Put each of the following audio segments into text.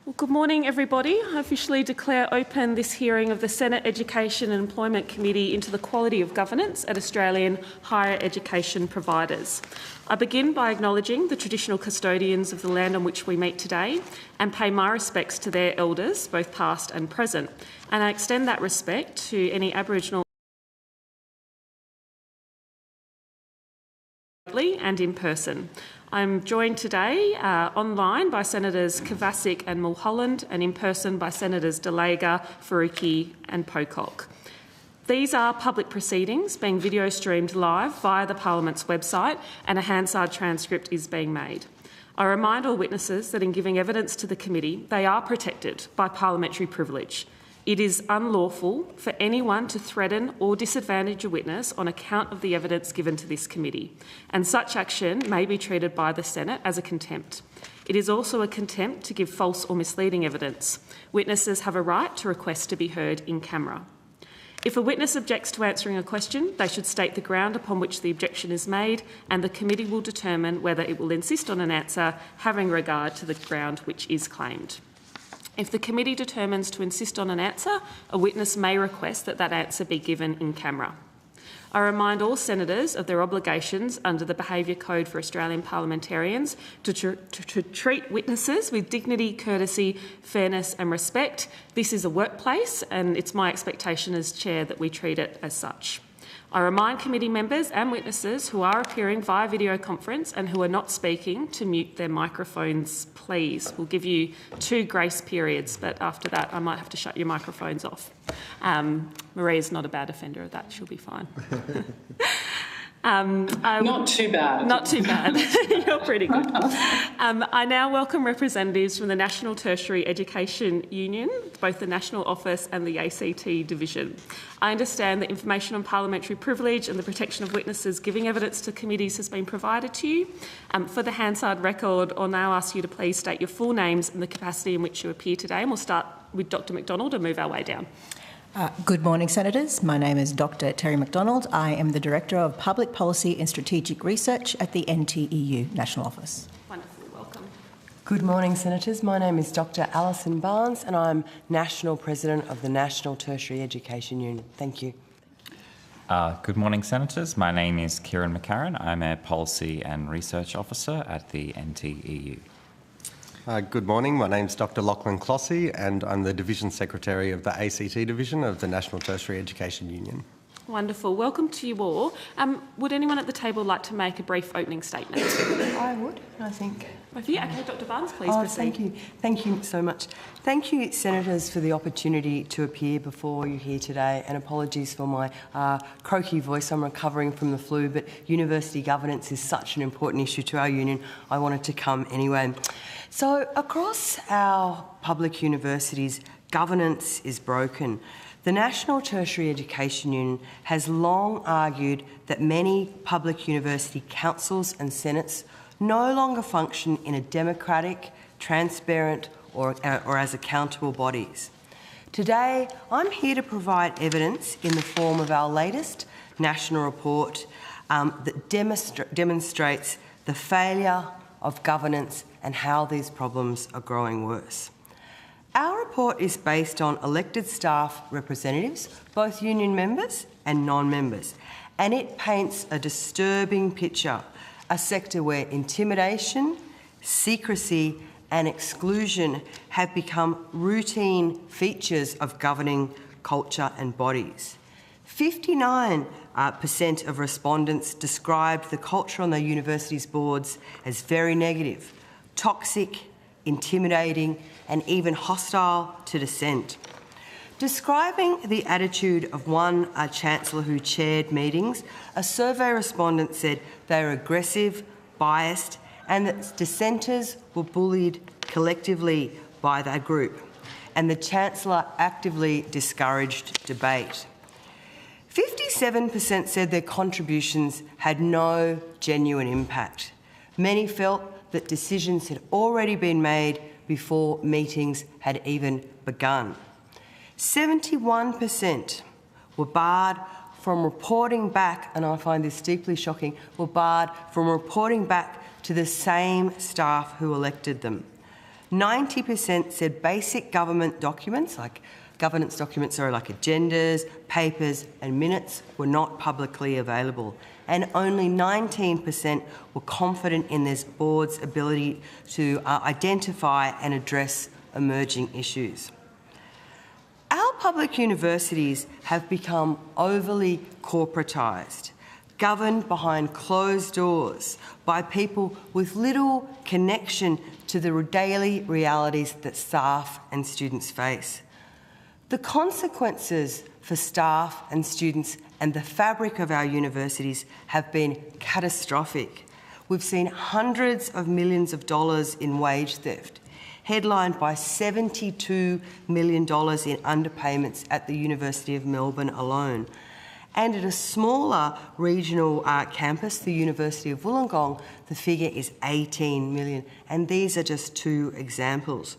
Well, good morning, everybody. I officially declare open this hearing of the Senate Education and Employment Committee into the quality of governance at Australian higher education providers. I begin by acknowledging the traditional custodians of the land on which we meet today and pay my respects to their elders, both past and present. And I extend that respect to any Aboriginal and in person. I'm joined today online by Senators Kovacic and Mulholland, and in person by Senators Delegar, Faruqi and Pocock. These are public proceedings being video streamed live via the Parliament's website, and a Hansard transcript is being made. I remind all witnesses that in giving evidence to the committee, they are protected by parliamentary privilege. It is unlawful for anyone to threaten or disadvantage a witness on account of the evidence given to this committee, and such action may be treated by the Senate as a contempt. It is also a contempt to give false or misleading evidence. Witnesses have a right to request to be heard in camera. If a witness objects to answering a question, they should state the ground upon which the objection is made, and the committee will determine whether it will insist on an answer having regard to the ground which is claimed. If the committee determines to insist on an answer, a witness may request that that answer be given in camera. I remind all senators of their obligations under the Behaviour Code for Australian parliamentarians to treat witnesses with dignity, courtesy, fairness and respect. This is a workplace, and it's my expectation as chair that we treat it as such. I remind committee members and witnesses who are appearing via video conference and who are not speaking to mute their microphones, please. We'll give you 2 grace periods, but after that I might have to shut your microphones off. Maria's not a bad offender of that, she'll be fine. Not too bad. Not too bad. You're pretty good. I now welcome representatives from the National Tertiary Education Union, both the National Office and the ACT Division. I understand that information on parliamentary privilege and the protection of witnesses giving evidence to committees has been provided to you. For the Hansard record, I'll now ask you to please state your full names and the capacity in which you appear today, and we'll start with Dr McDonald and move our way down. Good morning, Senators. My name is Dr Terry McDonald. I am the Director of Public Policy and Strategic Research at the NTEU National Office. Wonderful, welcome. Good morning, Senators. My name is Dr Alison Barnes and I'm National President of the National Tertiary Education Union. Thank you. Good morning, Senators. My name is Kieran McCarran. I'm a Policy and Research Officer at the NTEU. Good morning. My name's Dr Lachlan Clossy and I'm the Division Secretary of the ACT Division of the National Tertiary Education Union. Wonderful. Welcome to you all. Would anyone at the table like to make a brief opening statement? I would, I think. Okay, Dr Barnes, please proceed. Thank you. Thank you so much. Thank you, Senators, for the opportunity to appear before you here today, and apologies for my croaky voice. I'm recovering from the flu, but university governance is such an important issue to our union. I wanted to come anyway. So, across our public universities, governance is broken. The National Tertiary Education Union has long argued that many public university councils and senates no longer function in a democratic, transparent or as accountable bodies. Today, I'm here to provide evidence in the form of our latest national report that demonstrates the failure of governance and how these problems are growing worse. Our report is based on elected staff representatives, both union members and non-members, and it paints a disturbing picture, a sector where intimidation, secrecy and exclusion have become routine features of governing culture and bodies. 59% of respondents described the culture on their universities' boards as very negative, toxic, intimidating and even hostile to dissent. Describing the attitude of one Chancellor who chaired meetings, a survey respondent said they were aggressive, biased and that dissenters were bullied collectively by that group, and the Chancellor actively discouraged debate. 57% said their contributions had no genuine impact. Many felt that decisions had already been made before meetings had even begun. 71% were barred from reporting back, and I find this deeply shocking, were barred from reporting back to the same staff who elected them. 90% said basic government documents, like governance documents are like agendas, papers and minutes, were not publicly available. And only 19% were confident in their board's ability to identify and address emerging issues. Our public universities have become overly corporatised, governed behind closed doors by people with little connection to the daily realities that staff and students face. The consequences for staff and students and the fabric of our universities have been catastrophic. We've seen hundreds of millions of dollars in wage theft, headlined by $72 million in underpayments at the University of Melbourne alone. And at a smaller regional campus, the University of Wollongong, the figure is $18 million. And these are just two examples.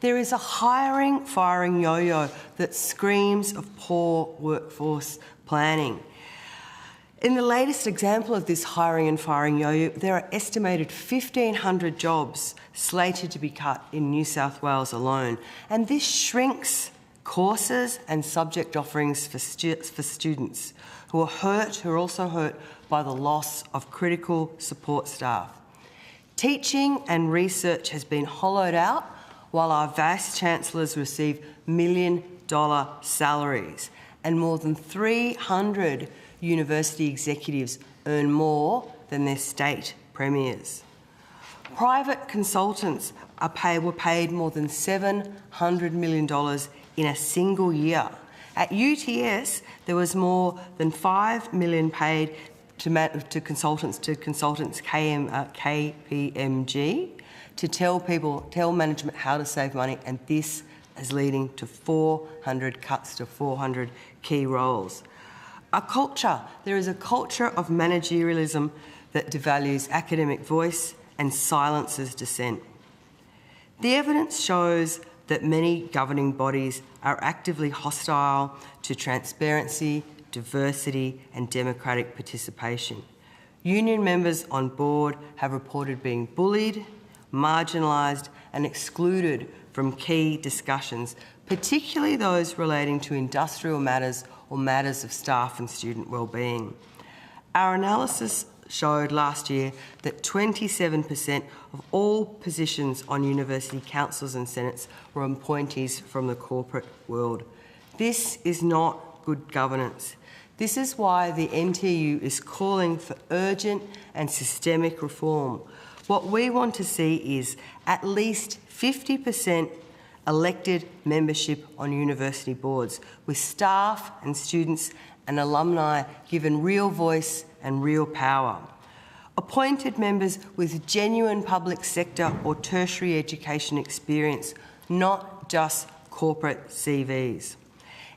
There is a hiring-firing yo-yo that screams of poor workforce planning. In the latest example of this hiring and firing yo-yo, there are estimated 1,500 jobs slated to be cut in New South Wales alone. And this shrinks courses and subject offerings for students who are also hurt by the loss of critical support staff. Teaching and research has been hollowed out while our vice chancellors receive million-dollar salaries, and more than 300 university executives earn more than their state premiers. Private consultants were paid more than $700 million in a single year. At UTS, there was more than $5 million paid to consultants KPMG to tell management how to save money, and this is leading to 400 cuts to 400 key roles. There is a culture of managerialism that devalues academic voice and silences dissent. The evidence shows that many governing bodies are actively hostile to transparency, diversity and democratic participation. Union members on board have reported being bullied, marginalised and excluded from key discussions, particularly those relating to industrial matters or matters of staff and student wellbeing. Our analysis showed last year that 27% of all positions on university councils and senates were appointees from the corporate world. This is not good governance. This is why the NTEU is calling for urgent and systemic reform. What we want to see is at least 50% elected membership on university boards, with staff and students and alumni given real voice and real power. Appointed members with genuine public sector or tertiary education experience, not just corporate CVs.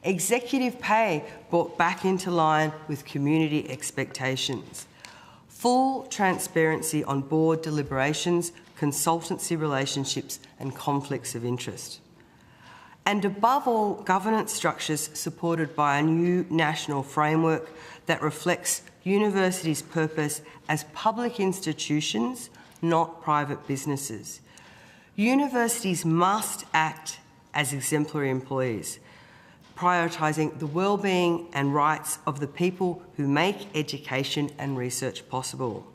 Executive pay brought back into line with community expectations. Full transparency on board deliberations, consultancy relationships and conflicts of interest. And above all, governance structures supported by a new national framework that reflects universities' purpose as public institutions, not private businesses. Universities must act as exemplary employees, prioritising the well-being and rights of the people who make education and research possible.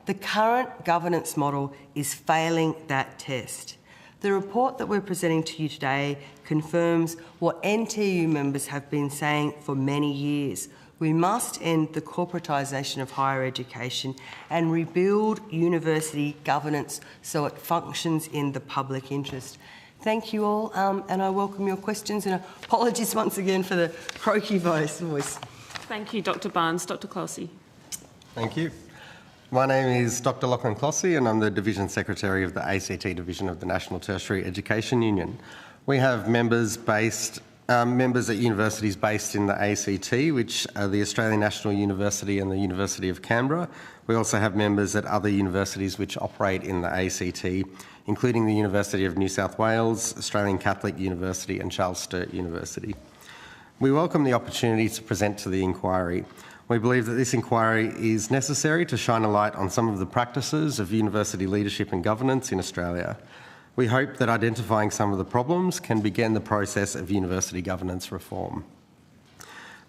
The current governance model is failing that test. The report that we're presenting to you today confirms what NTEU members have been saying for many years. We must end the corporatisation of higher education and rebuild university governance so it functions in the public interest. Thank you all, and I welcome your questions, and apologies once again for the croaky voice. Thank you, Dr Barnes. Dr Clossy. Thank you. My name is Dr Lachlan Clossy and I'm the Division Secretary of the ACT Division of the National Tertiary Education Union. We have members at universities based in the ACT, which are the Australian National University and the University of Canberra. We also have members at other universities which operate in the ACT, including the University of New South Wales, Australian Catholic University and Charles Sturt University. We welcome the opportunity to present to the inquiry. We believe that this inquiry is necessary to shine a light on some of the practices of university leadership and governance in Australia. We hope that identifying some of the problems can begin the process of university governance reform.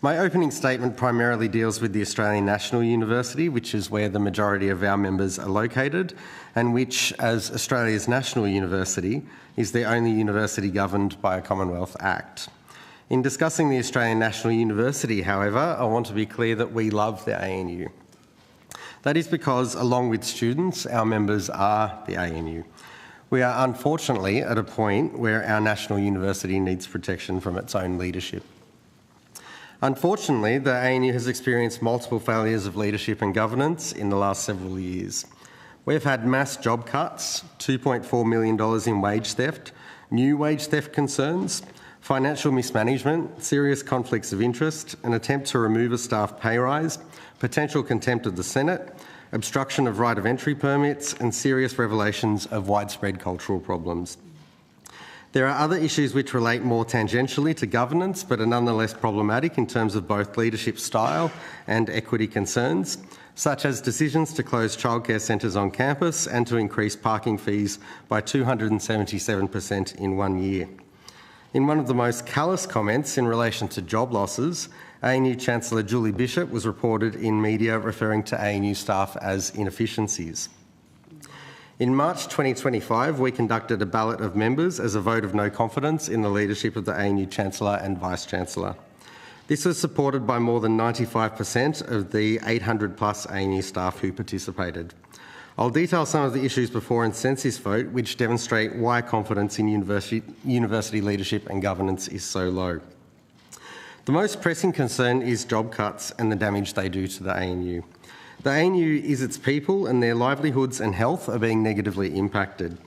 My opening statement primarily deals with the Australian National University, which is where the majority of our members are located, and which, as Australia's national university, is the only university governed by a Commonwealth Act. In discussing the Australian National University, however, I want to be clear that we love the ANU. That is because, along with students, our members are the ANU. We are unfortunately at a point where our national university needs protection from its own leadership. Unfortunately, the ANU has experienced multiple failures of leadership and governance in the last several years. We've had mass job cuts, $2.4 million in wage theft, new wage theft concerns, financial mismanagement, serious conflicts of interest, an attempt to remove a staff pay rise, potential contempt of the Senate, obstruction of right of entry permits, and serious revelations of widespread cultural problems. There are other issues which relate more tangentially to governance but are nonetheless problematic in terms of both leadership style and equity concerns, such as decisions to close childcare centres on campus and to increase parking fees by 277% in 1 year. In one of the most callous comments in relation to job losses, ANU Chancellor Julie Bishop was reported in media referring to ANU staff as inefficiencies. In March 2025, we conducted a ballot of members as a vote of no confidence in the leadership of the ANU Chancellor and Vice-Chancellor. This was supported by more than 95% of the 800 plus ANU staff who participated. I'll detail some of the issues before and since this vote which demonstrate why confidence in university leadership and governance is so low. The most pressing concern is job cuts and the damage they do to the ANU. The ANU is its people and their livelihoods and health are being negatively impacted.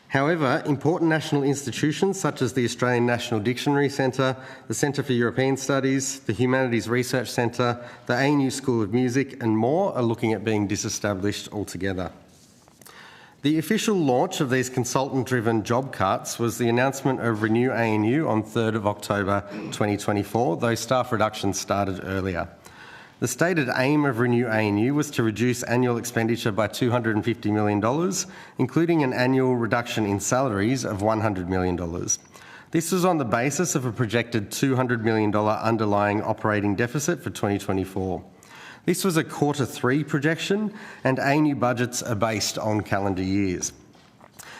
However, important national institutions such as the Australian National Dictionary Centre, the Centre for European Studies, the Humanities Research Centre, the ANU School of Music and more are looking at being disestablished altogether. The official launch of these consultant-driven job cuts was the announcement of Renew ANU on 3rd of October 2024, though staff reductions started earlier. The stated aim of Renew ANU was to reduce annual expenditure by $250 million, including an annual reduction in salaries of $100 million. This was on the basis of a projected $200 million underlying operating deficit for 2024. This was a Q3 projection, and ANU budgets are based on calendar years.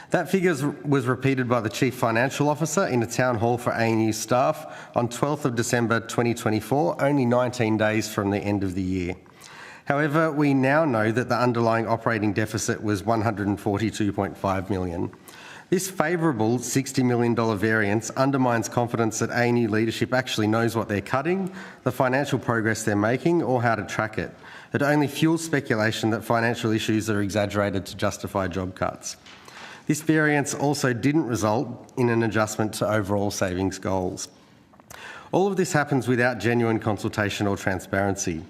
That figure was repeated by the Chief Financial Officer in a town hall for ANU staff on 12th of December 2024, only 19 days from the end of the year. However, we now know that the underlying operating deficit was $142.5 million. This favourable $60 million variance undermines confidence that ANU leadership actually knows what they're cutting, the financial progress they're making, or how to track it. It only fuels speculation that financial issues are exaggerated to justify job cuts. This variance also didn't result in an adjustment to overall savings goals. All of this happens without genuine consultation or transparency.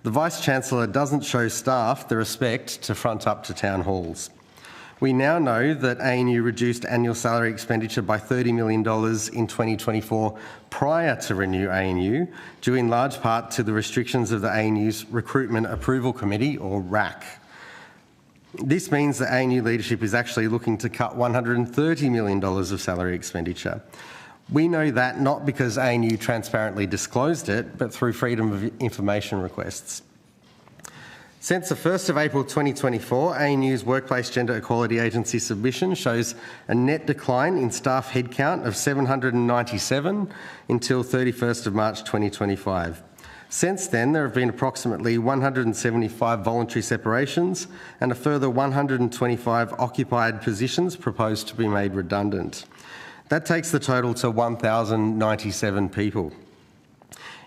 The Vice-Chancellor doesn't show staff the respect to front up to town halls. We now know that ANU reduced annual salary expenditure by $30 million in 2024 prior to Renew ANU, due in large part to the restrictions of the ANU's Recruitment Approval Committee, or RAC. This means that ANU leadership is actually looking to cut $130 million of salary expenditure. We know that not because ANU transparently disclosed it, but through Freedom of Information requests. Since the 1st of April 2024, ANU's Workplace Gender Equality Agency submission shows a net decline in staff headcount of 797 until 31st of March 2025. Since then, there have been approximately 175 voluntary separations and a further 125 occupied positions proposed to be made redundant. That takes the total to 1,097 people.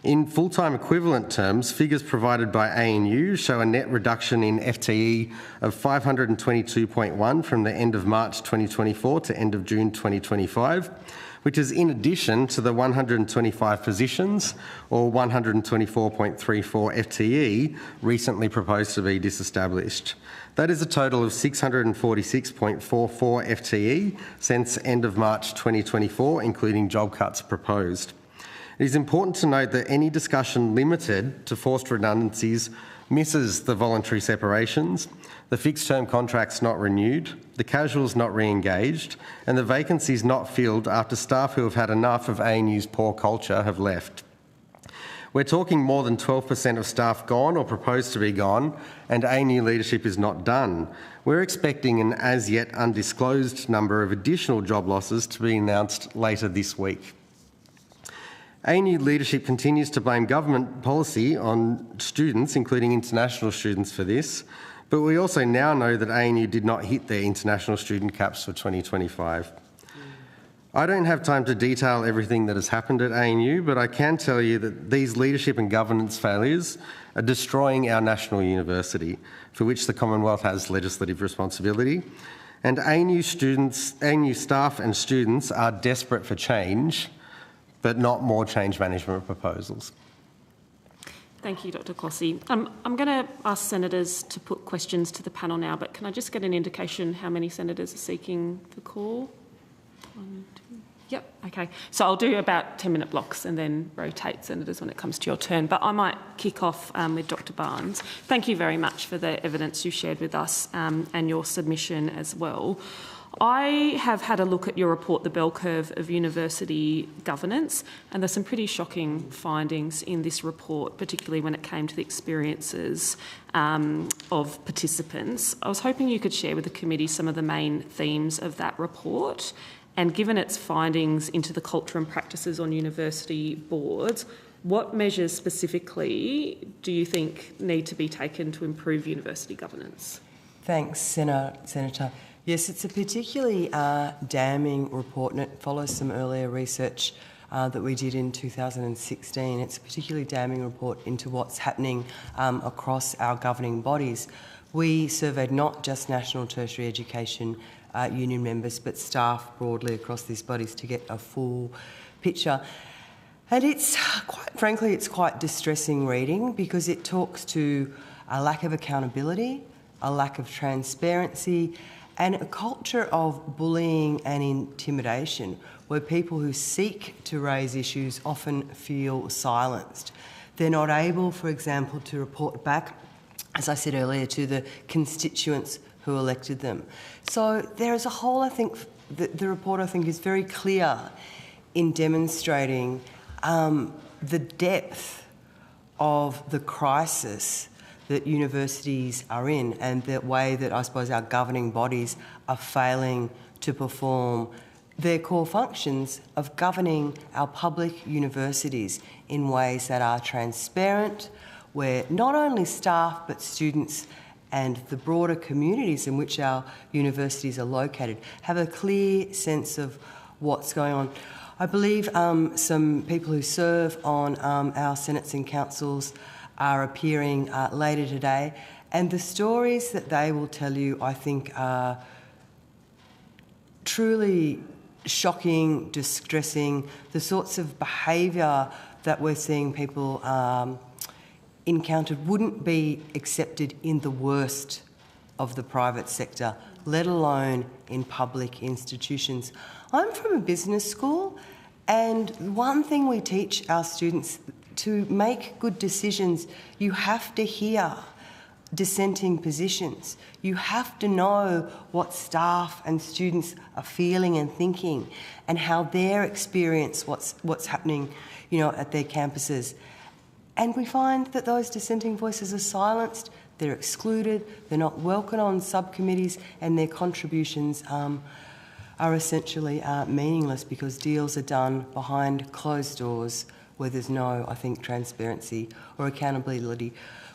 In full-time equivalent terms, figures provided by ANU show a net reduction in FTE of 522.1 from the end of March 2024 to end of June 2025, which is in addition to the 125 positions, or 124.34 FTE, recently proposed to be disestablished. That is a total of 646.44 FTE since end of March 2024, including job cuts proposed. It is important to note that any discussion limited to forced redundancies misses the voluntary separations, the fixed-term contracts not renewed, the casuals not re-engaged, and the vacancies not filled after staff who have had enough of ANU's poor culture have left. We're talking more than 12% of staff gone or proposed to be gone, and ANU leadership is not done. We're expecting an as-yet undisclosed number of additional job losses to be announced later this week. ANU leadership continues to blame government policy on students, including international students, for this, but we also now know that ANU did not hit their international student caps for 2025. I don't have time to detail everything that has happened at ANU, but I can tell you that these leadership and governance failures are destroying our national university, for which the Commonwealth has legislative responsibility. And ANU staff and students are desperate for change, but not more change management proposals. Thank you, Dr. Clossy. I'm going to ask senators to put questions to the panel now, but can I just get an indication how many senators are seeking the call? 1, 2. Yep, okay. So I'll do about 10-minute blocks and then rotate senators when it comes to your turn. But I might kick off with Dr. Barnes. Thank you very much for the evidence you shared with us and your submission as well. I have had a look at your report, The Bell Curve of University Governance, and there's some pretty shocking findings in this report, particularly when it came to the experiences of participants. I was hoping you could share with the committee some of the main themes of that report, and given its findings into the culture and practices on university boards, what measures specifically do you think need to be taken to improve university governance? Thanks, Senator. Yes, it's a particularly damning report, and it follows some earlier research that we did in 2016. It's a particularly damning report into what's happening across our governing bodies. We surveyed not just national tertiary education union members, but staff broadly across these bodies to get a full picture. And it's quite distressing reading, because it talks to a lack of accountability, a lack of transparency, and a culture of bullying and intimidation, where people who seek to raise issues often feel silenced. They're not able, for example, to report back, as I said earlier, to the constituents who elected them. So there is a whole, I think, the report, I think, is very clear in demonstrating the depth of the crisis that universities are in, and the way that I suppose our governing bodies are failing to perform their core functions of governing our public universities in ways that are transparent, where not only staff but students and the broader communities in which our universities are located have a clear sense of what's going on. I believe some people who serve on our senates and councils are appearing later today, and the stories that they will tell you, I think, are truly shocking, distressing. The sorts of behaviour that we're seeing people encountered wouldn't be accepted in the worst of the private sector, let alone in public institutions. I'm from a business school, and one thing we teach our students: to make good decisions, you have to hear dissenting positions. You have to know what staff and students are feeling and thinking, and how they're experience what's happening, at their campuses. And we find that those dissenting voices are silenced, they're excluded, they're not welcomed on subcommittees, and their contributions are essentially meaningless, because deals are done behind closed doors where there's no, I think, transparency or accountability.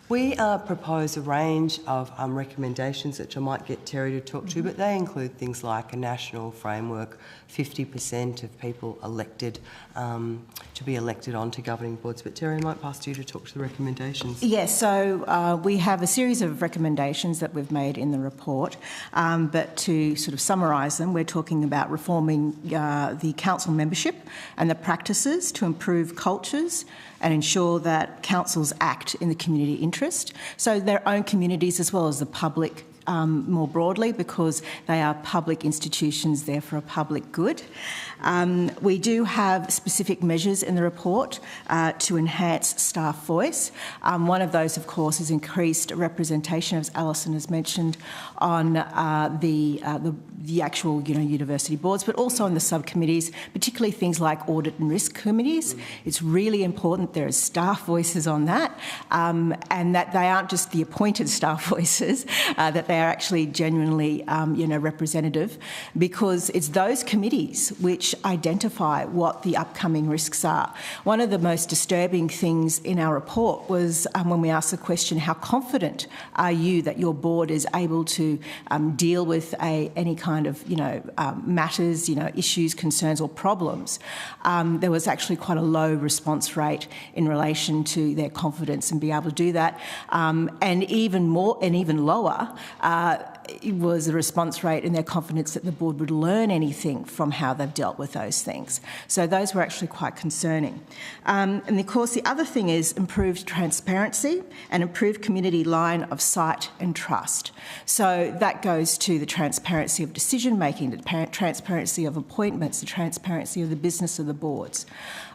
We propose a range of recommendations, which I might get Terry to talk to, but they include things like a national framework, 50% of people elected to be elected onto governing boards. But Terry, I might pass to you to talk to the recommendations. Yes, so we have a series of recommendations that we've made in the report, but to sort of summarise them, we're talking about reforming the council membership and the practices to improve cultures and ensure that councils act in the community interest, so their own communities as well as the public more broadly because they are public institutions there for a public good. We do have specific measures in the report to enhance staff voice. One of those, of course, is increased representation, as Alison has mentioned, on the actual university boards, but also on the subcommittees, particularly things like audit and risk committees. It's really important there are staff voices on that, and that they aren't just the appointed staff voices, that they are actually genuinely representative, because it's those committees which identify what the upcoming risks are. One of the most disturbing things in our report was when we asked the question, how confident are you that your board is able to deal with any kind of matters, issues, concerns or problems? There was actually quite a low response rate in relation to their confidence and be able to do that, and even lower was the response rate in their confidence that the board would learn anything from how they've dealt with those things. So those were actually quite concerning. And of course, the other thing is improved transparency and improved community line of sight and trust. So that goes to the transparency of decision making, the transparency of appointments, the transparency of the business of the boards.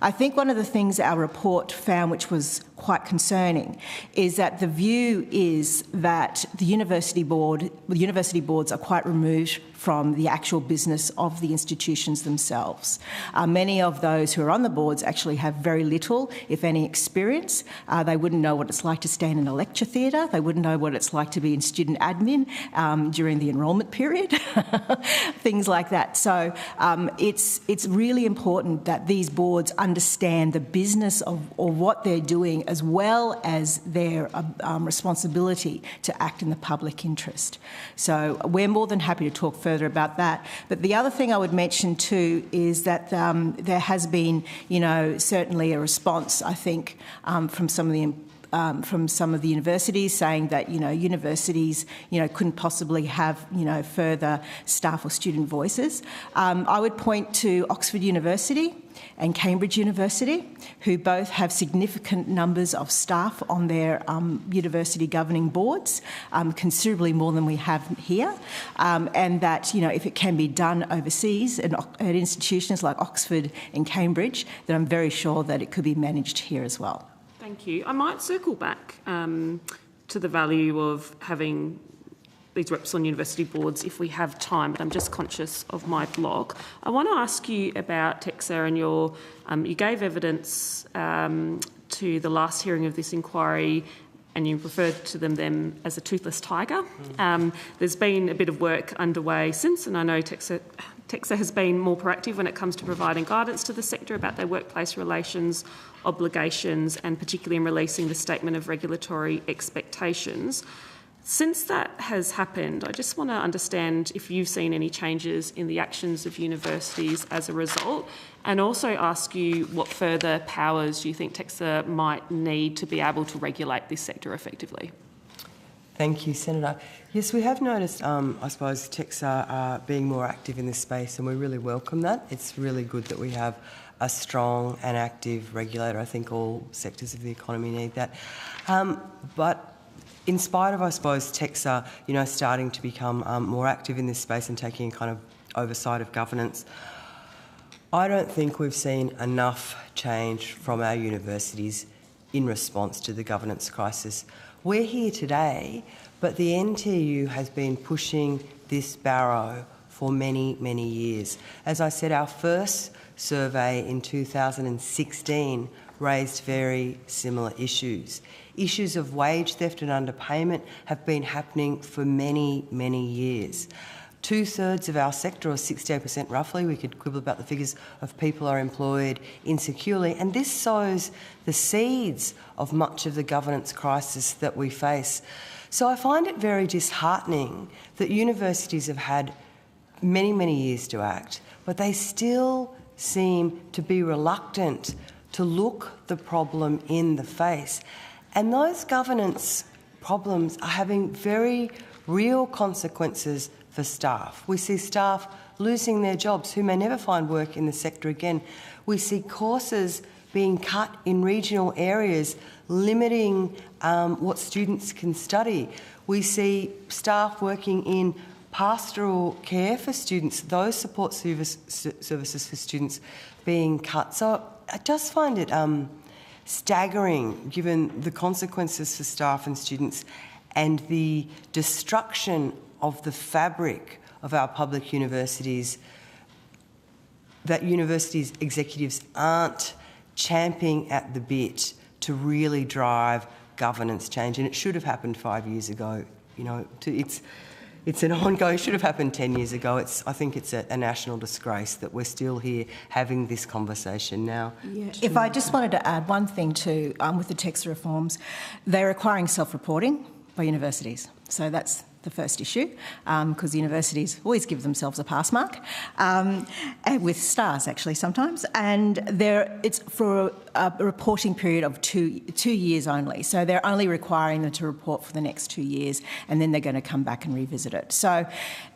I think one of the things our report found, which was quite concerning, is that the view is that the university boards are quite removed from the actual business of the institutions themselves. Many of those who are on the boards actually have very little, if any, experience. They wouldn't know what it's like to stand in a lecture theatre. They wouldn't know what it's like to be in student admin during the enrolment period, things like that. So it's really important that these boards understand the business of what they're doing, as well as their responsibility to act in the public interest. So we're more than happy to talk further about that. But the other thing I would mention too is that there has been, certainly a response, I think, from some of the universities saying that universities couldn't possibly have further staff or student voices. I would point to Oxford University and Cambridge University, who both have significant numbers of staff on their university governing boards, considerably more than we have here, and that if it can be done overseas at institutions like Oxford and Cambridge, then I'm very sure that it could be managed here as well. Thank you. I might circle back to the value of having these reps on university boards if we have time, but I'm just conscious of my blog. I want to ask you about TEXA and you gave evidence to the last hearing of this inquiry, and you referred to them as a toothless tiger. There's been a bit of work underway since, and I know TEXA has been more proactive when it comes to providing guidance to the sector about their workplace relations, obligations, and particularly in releasing the Statement of Regulatory Expectations. Since that has happened, I just want to understand if you've seen any changes in the actions of universities as a result, and also ask you what further powers you think TEXA might need to be able to regulate this sector effectively. Thank you, Senator. Yes, we have noticed, I suppose, TEXA being more active in this space, and we really welcome that. It's really good that we have a strong and active regulator. I think all sectors of the economy need that. But in spite of, I suppose, TEXA, starting to become more active in this space and taking a kind of oversight of governance, I don't think we've seen enough change from our universities in response to the governance crisis. We're here today, but the NTEU has been pushing this barrow for many, many years. As I said, our first survey in 2016 raised very similar issues. Issues of wage theft and underpayment have been happening for many, many years. 2/3 of our sector, or 68% roughly, we could quibble about the figures, of people are employed insecurely, and this sows the seeds of much of the governance crisis that we face. So I find it very disheartening that universities have had many, many years to act, but they still seem to be reluctant to look the problem in the face. And those governance problems are having very real consequences for staff. We see staff losing their jobs who may never find work in the sector again. We see courses being cut in regional areas, limiting what students can study. We see staff working in pastoral care for students, those support services for students being cut. So I just find it staggering, given the consequences for staff and students and the destruction of the fabric of our public universities, that universities executives aren't champing at the bit to really drive governance change. And it should have happened 5 years ago. You know, it's an ongoing, should have happened 10 years ago. I think it's a national disgrace that we're still here having this conversation now. Yeah. If I just wanted to add one thing too, with the TEXA reforms, they're requiring self-reporting by universities. So that's the first issue, because universities always give themselves a pass mark, and with stars actually sometimes, and it's for a reporting period of two years only. So they're only requiring them to report for the next 2 years, and then they're going to come back and revisit it. So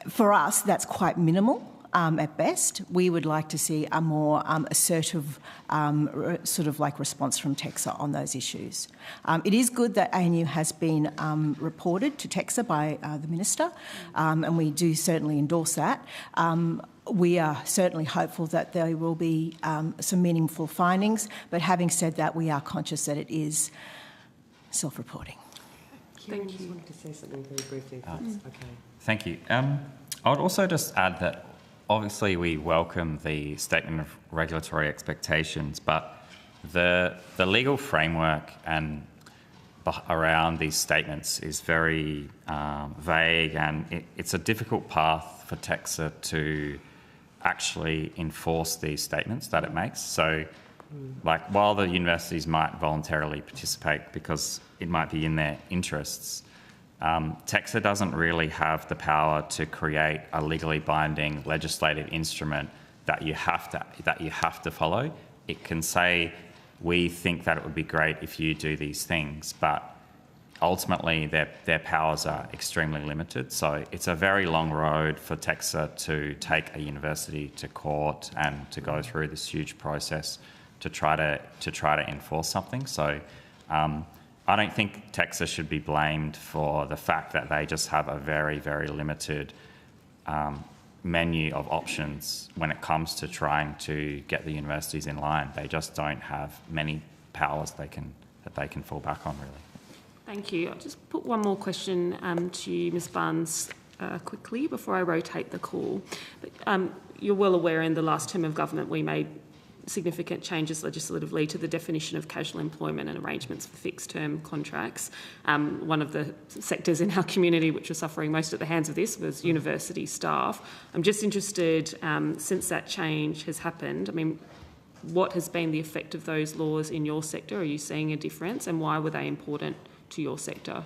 for us, that's quite minimal. At best, we would like to see a more assertive sort of like response from TEXA on those issues. It is good that ANU has been reported to TEXA by the Minister, and we do certainly endorse that. We are certainly hopeful that there will be some meaningful findings, but having said that, we are conscious that it is self-reporting. Thank you. I just wanted to say something very briefly, if that's okay. Thank you. I would also just add that obviously we welcome the statement of regulatory expectations, but the legal framework and around these statements is very vague, and it's a difficult path for TEXA to actually enforce these statements that it makes. So like, while the universities might voluntarily participate because it might be in their interests, TEXA doesn't really have the power to create a legally binding legislative instrument that you have to follow. It can say, we think that it would be great if you do these things, but ultimately their powers are extremely limited. So it's a very long road for TEXA to take a university to court and to go through this huge process to try to enforce something. So I don't think TEXA should be blamed for the fact that they just have a very, very limited menu of options when it comes to trying to get the universities in line. They just don't have many powers that they can fall back on, really. Thank you. I'll just put one more question to you, Ms Barnes, quickly before I rotate the call. But, you're well aware in the last term of government we made significant changes legislatively to the definition of casual employment and arrangements for fixed-term contracts. One of the sectors in our community which was suffering most at the hands of this was university staff. I'm just interested, since that change has happened, I mean, what has been the effect of those laws in your sector? Are you seeing a difference, and why were they important to your sector?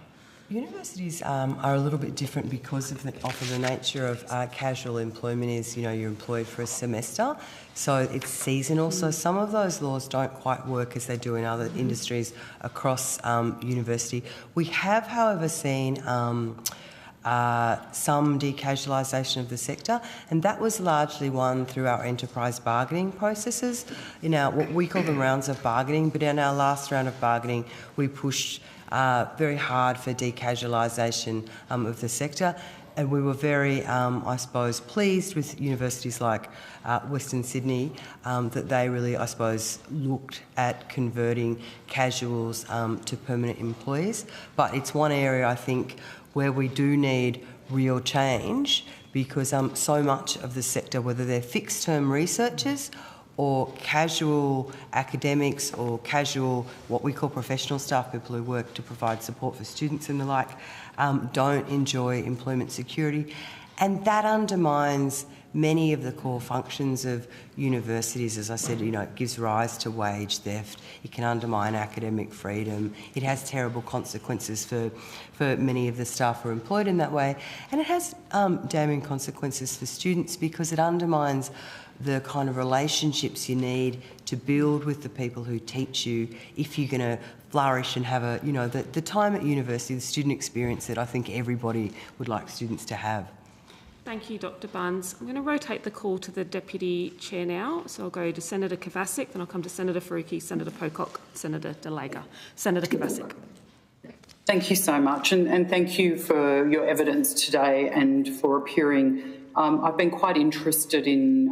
Universities are a little bit different because of the nature of casual employment is, you know, you're employed for a semester, so it's seasonal. So some of those laws don't quite work as they do in other industries across university. We have, however, seen some decasualisation of the sector, and that was largely won through our enterprise bargaining processes. In our, what we call them rounds of bargaining, but in our last round of bargaining, we pushed very hard for decasualisation of the sector, and we were very, I suppose, pleased with universities like Western Sydney that they really, I suppose, looked at converting casuals to permanent employees. But it's one area, I think, where we do need real change, because so much of the sector, whether they're fixed-term researchers or casual academics or casual, what we call professional staff, people who work to provide support for students and the like, don't enjoy employment security. And that undermines many of the core functions of universities. As I said, you know, it gives rise to wage theft, it can undermine academic freedom, it has terrible consequences for many of the staff who are employed in that way, and it has damning consequences for students because it undermines the kind of relationships you need to build with the people who teach you if you're going to flourish and have a, you know, the time at university, the student experience that I think everybody would like students to have. Thank you, Dr Bunns. I'm going to rotate the call to the Deputy Chair now. So I'll go to Senator Kovacic, then I'll come to Senator Faruqi, Senator Pocock, Senator Delega. Senator Kovacic. Thank you so much, and thank you for your evidence today and for appearing. I've been quite interested in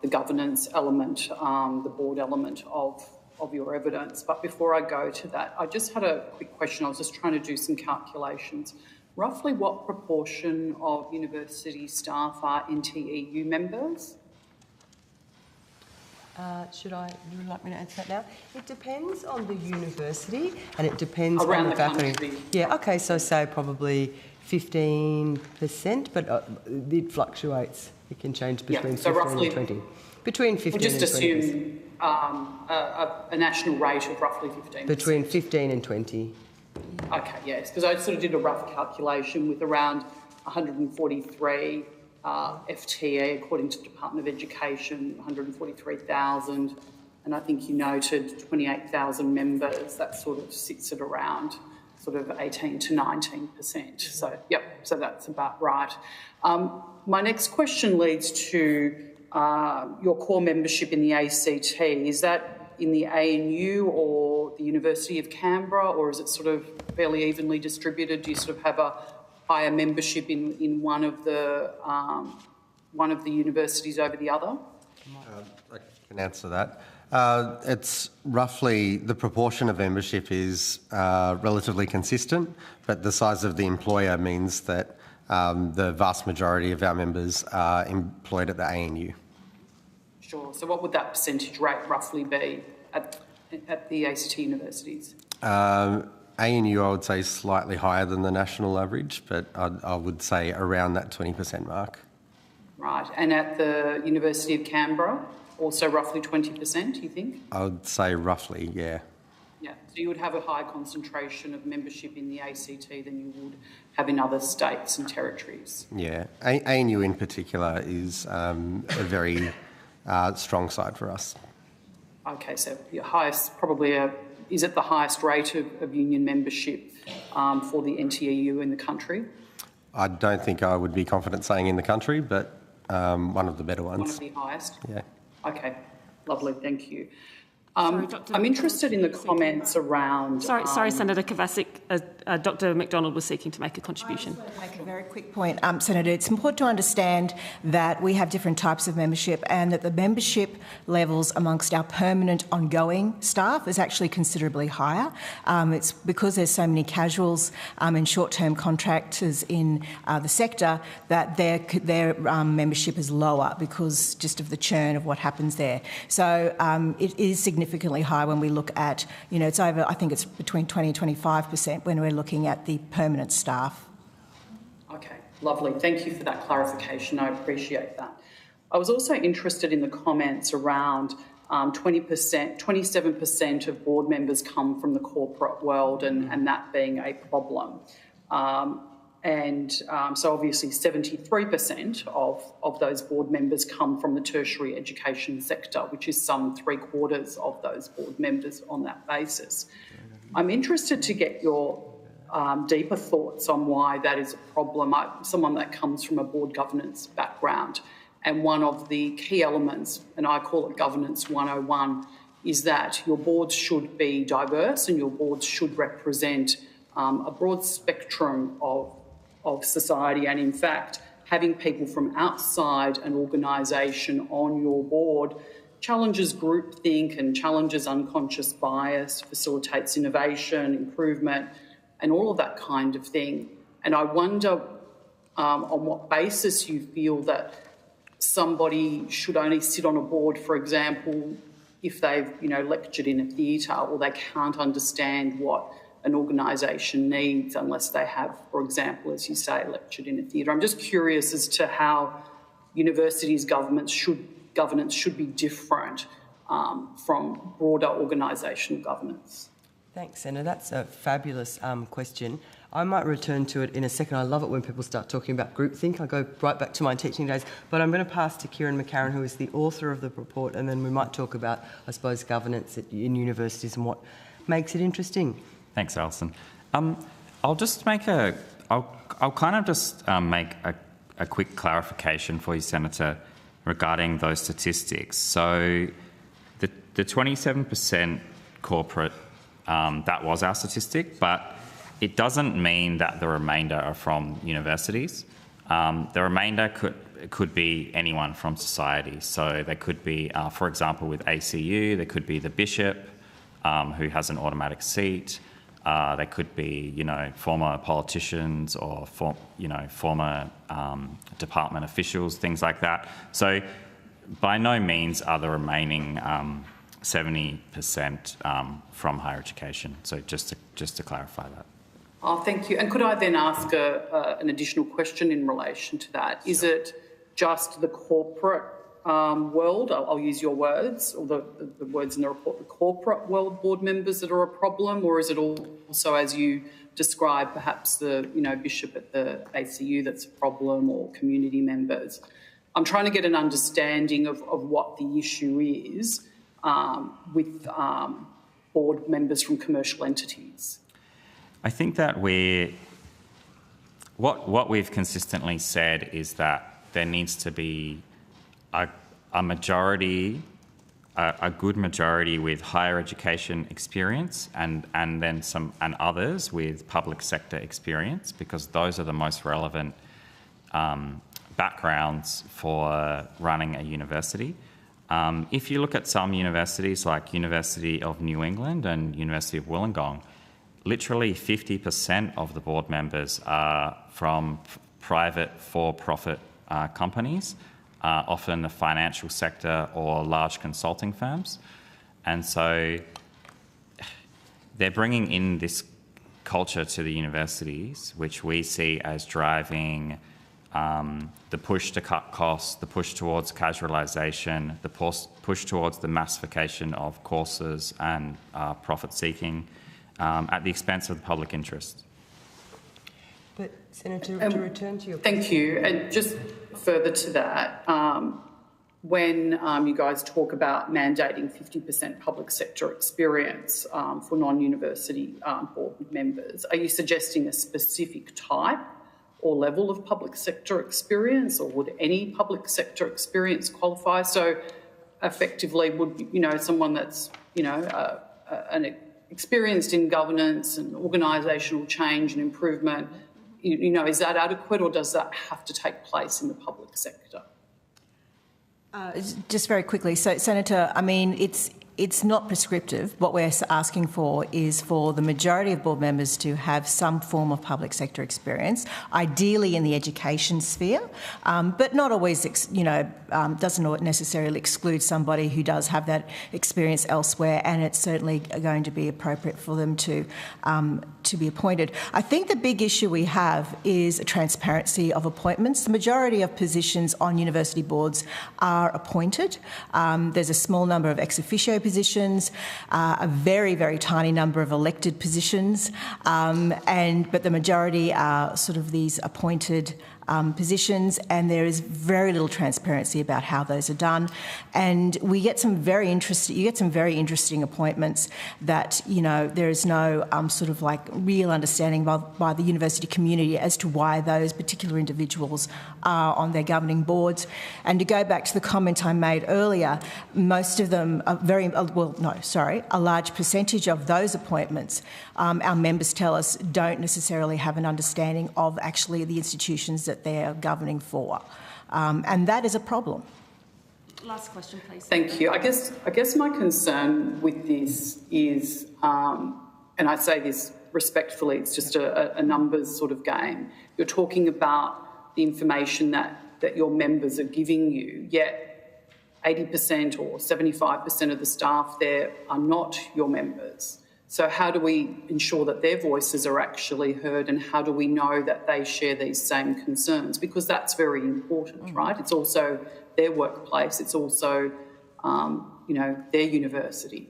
the governance element, the board element of your evidence. But before I go to that, I just had a quick question. I was just trying to do some calculations. Roughly what proportion of university staff are NTEU members? Would you like me to answer that now? It depends on the university and it depends around on the faculty. country. Yeah, okay, so say probably 15%, but it fluctuates. It can change between 15 roughly, and 20. Between 15 we'll just and 20%. assume a national rate of roughly 15%. Between 15 and 20. Okay, yes, because I sort of did a rough calculation with around 143 FTE, according to the Department of Education, 143,000, and I think you noted 28,000 members. That sort of sits at around sort of 18 to 19%. So, yep, so that's about right. My next question leads to your core membership in the ACT. Is that in the ANU or the University of Canberra, or is it sort of fairly evenly distributed? Do you sort of have a higher membership in one of the universities over the other? I can answer that. It's roughly, the proportion of membership is relatively consistent, but the size of the employer means that the vast majority of our members are employed at the ANU. Sure. So what would that percentage rate roughly be at the ACT universities? ANU, I would say, is slightly higher than the national average, but I would say around that 20% mark. Right. And at the University of Canberra, also roughly 20%, you think? I would say roughly, yeah. Yeah. So you would have a higher concentration of membership in the ACT than you would have in other states and territories. Yeah. ANU in particular is a very strong side for us. Okay, so your highest, probably is it the highest rate of union membership for the NTEU in the country? I don't think I would be confident saying in the country, but one of the better ones. One of the highest? Yeah. Okay, lovely, thank you. Sorry, I'm interested in the comments around... Sorry, Senator Kovacic. Dr McDonald was seeking to make a contribution. I just want to make a very quick point, Senator. It's important to understand that we have different types of membership and that the membership levels amongst our permanent ongoing staff is actually considerably higher. It's because there's so many casuals and short-term contractors in the sector that their membership is lower because just of the churn of what happens there. So it is significantly high when we look at, it's over, I think it's between 20 and 25% when we're looking at the permanent staff. Okay, lovely. Thank you for that clarification. I appreciate that. I was also interested in the comments around 27% of board members come from the corporate world and that being a problem. So obviously 73% of those board members come from the tertiary education sector, which is some 3/4 of those board members on that basis. I'm interested to get your deeper thoughts on why that is a problem. Someone that comes from a board governance background, and one of the key elements, and I call it Governance 101, is that your boards should be diverse and your boards should represent a broad spectrum of society, and in fact having people from outside an organisation on your board challenges groupthink and challenges unconscious bias, facilitates innovation, improvement, and all of that kind of thing. And I wonder on what basis you feel that somebody should only sit on a board, for example, if they've lectured in a theatre, or they can't understand what an organisation needs unless they have, for example, as you say, lectured in a theatre. I'm just curious as to how universities' governance should be different from broader organisational governance. Thanks, Senator. That's a fabulous question. I might return to it in a second. I love it when people start talking about groupthink. I go right back to my teaching days. But I'm going to pass to Kieran McCarran, who is the author of the report, and then we might talk about, I suppose, governance in universities and what makes it interesting. Thanks, Alison. I'll just make I'll kind of just make a a quick clarification for you, Senator, regarding those statistics. So the 27% corporate, that was our statistic, but it doesn't mean that the remainder are from universities. The remainder could be anyone from society. So they could be, for example, with ACU, there could be the bishop who has an automatic seat. They could be, former politicians or former department officials, things like that. So by no means are the remaining 70% from higher education. So just to clarify that. Oh, thank you. And could I then ask an additional question in relation to that? Is it just the corporate world, I'll use your words, or the words in the report, the corporate world board members that are a problem, or is it also, as you described, perhaps the bishop at the ACU that's a problem, or community members? I'm trying to get an understanding of what the issue is with board members from commercial entities. I think that what we've consistently said is that there needs to be a majority, a good majority with higher education experience, and then others with public sector experience, because those are the most relevant backgrounds for running a university. If you look at some universities like University of New England and University of Wollongong, literally 50% of the board members are from private for-profit companies, often the financial sector or large consulting firms. And so they're bringing in this culture to the universities, which we see as driving the push to cut costs, the push towards casualization, the push towards the massification of courses and profit-seeking at the expense of the public interest. But, Senator, to return to your question. Thank you. And just further to that, when you guys talk about mandating 50% public sector experience for non-university board members, are you suggesting a specific type or level of public sector experience, or would any public sector experience qualify? So effectively would, someone that's, experienced in governance and organisational change and improvement, is that adequate, or does that have to take place in the public sector? Just very quickly, so Senator, I mean, it's not prescriptive. What we're asking for is for the majority of board members to have some form of public sector experience, ideally in the education sphere, but not always, doesn't necessarily exclude somebody who does have that experience elsewhere, and it's certainly going to be appropriate for them to be appointed. I think the big issue we have is a transparency of appointments. The majority of positions on university boards are appointed. There's a small number of ex officio positions, a very, very tiny number of elected positions, but the majority are sort of these appointed positions, and there is very little transparency about how those are done. And we get some very interesting appointments that, there is no sort of like real understanding by the university community as to why those particular individuals are on their governing boards. And to go back to the comment I made earlier, most of them are a large percentage of those appointments, our members tell us, don't necessarily have an understanding of actually the institutions that they're governing for. And that is a problem. Last question, please. Thank you. I guess my concern with this is, and I say this respectfully, it's just a numbers sort of game. You're talking about the information that your members are giving you, yet 80% or 75% of the staff there are not your members. So how do we ensure that their voices are actually heard, and how do we know that they share these same concerns? Because that's very important, right? It's also their workplace. It's also, their university.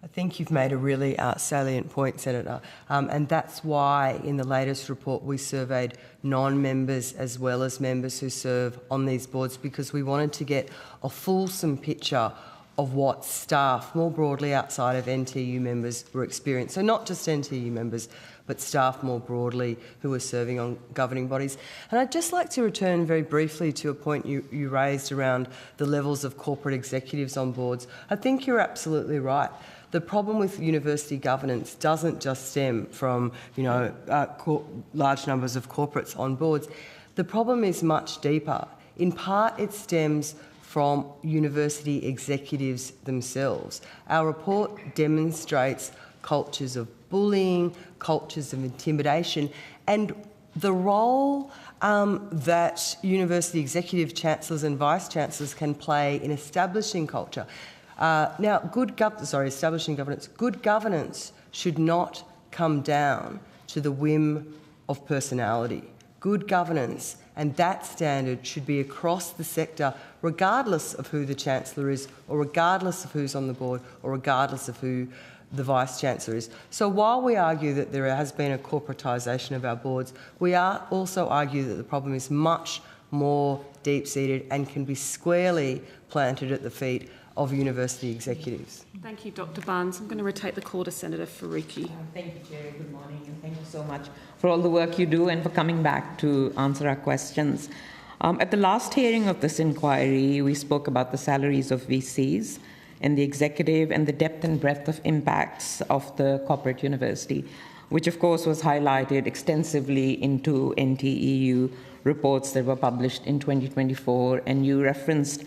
I think you've made a really salient point, Senator, and that's why in the latest report we surveyed non-members as well as members who serve on these boards, because we wanted to get a fulsome picture of what staff more broadly outside of NTEU members were experiencing. So not just NTEU members, but staff more broadly who are serving on governing bodies. And I'd just like to return very briefly to a point you raised around the levels of corporate executives on boards. I think you're absolutely right. The problem with university governance doesn't just stem from, large numbers of corporates on boards. The problem is much deeper. In part, it stems from university executives themselves. Our report demonstrates cultures of bullying, cultures of intimidation, and the role that university executive chancellors and vice-chancellors can play in establishing culture. Establishing governance. Good governance should not come down to the whim of personality. Good governance, and that standard should be across the sector, regardless of who the Chancellor is, or regardless of who's on the board, or regardless of who the Vice-Chancellor is. So while we argue that there has been a corporatisation of our boards, we also argue that the problem is much more deep-seated and can be squarely planted at the feet of university executives. Thank you, Dr Barnes. I'm going to rotate the call to Senator Faruqi. Thank you, Chair. Good morning, and thank you so much for all the work you do and for coming back to answer our questions. At the last hearing of this inquiry, we spoke about the salaries of VCs and the executive and the depth and breadth of impacts of the corporate university, which of course was highlighted extensively in 2 NTEU reports that were published in 2024, and you referenced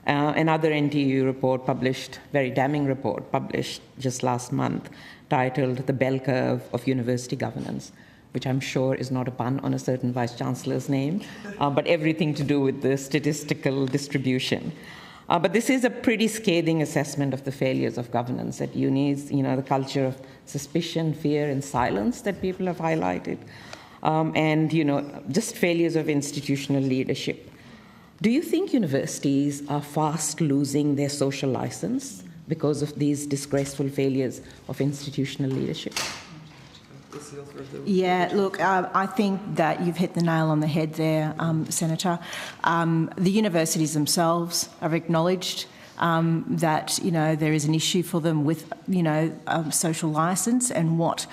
another NTEU report published, very damning report published just last month, titled The Bell Curve of University Governance, which I'm sure is not a pun on a certain Vice-Chancellor's name, but everything to do with the statistical distribution. But this is a pretty scathing assessment of the failures of governance at unis, the culture of suspicion, fear, and silence that people have highlighted, and, just failures of institutional leadership. Do you think universities are fast losing their social license because of these disgraceful failures of institutional leadership? Yeah, look, I think that you've hit the nail on the head there, Senator. The universities themselves have acknowledged that, there is an issue for them with, social licence and what,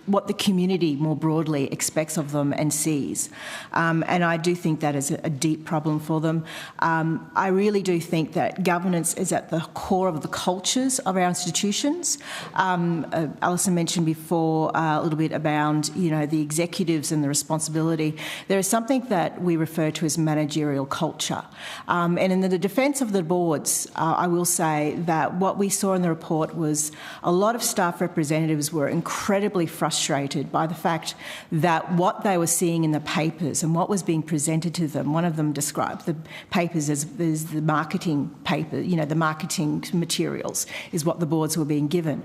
what the community more broadly expects of them and sees. And I do think that is a deep problem for them. I really do think that governance is at the core of the cultures of our institutions. Alison mentioned before a little bit about, the executives and the responsibility. There is something that we refer to as managerial culture. And in the defence of the boards, I will say that what we saw in the report was a lot of staff representatives were incredibly frustrated by the fact that what they were seeing in the papers and what was being presented to them, one of them described the papers as the marketing paper, the marketing materials is what the boards were being given.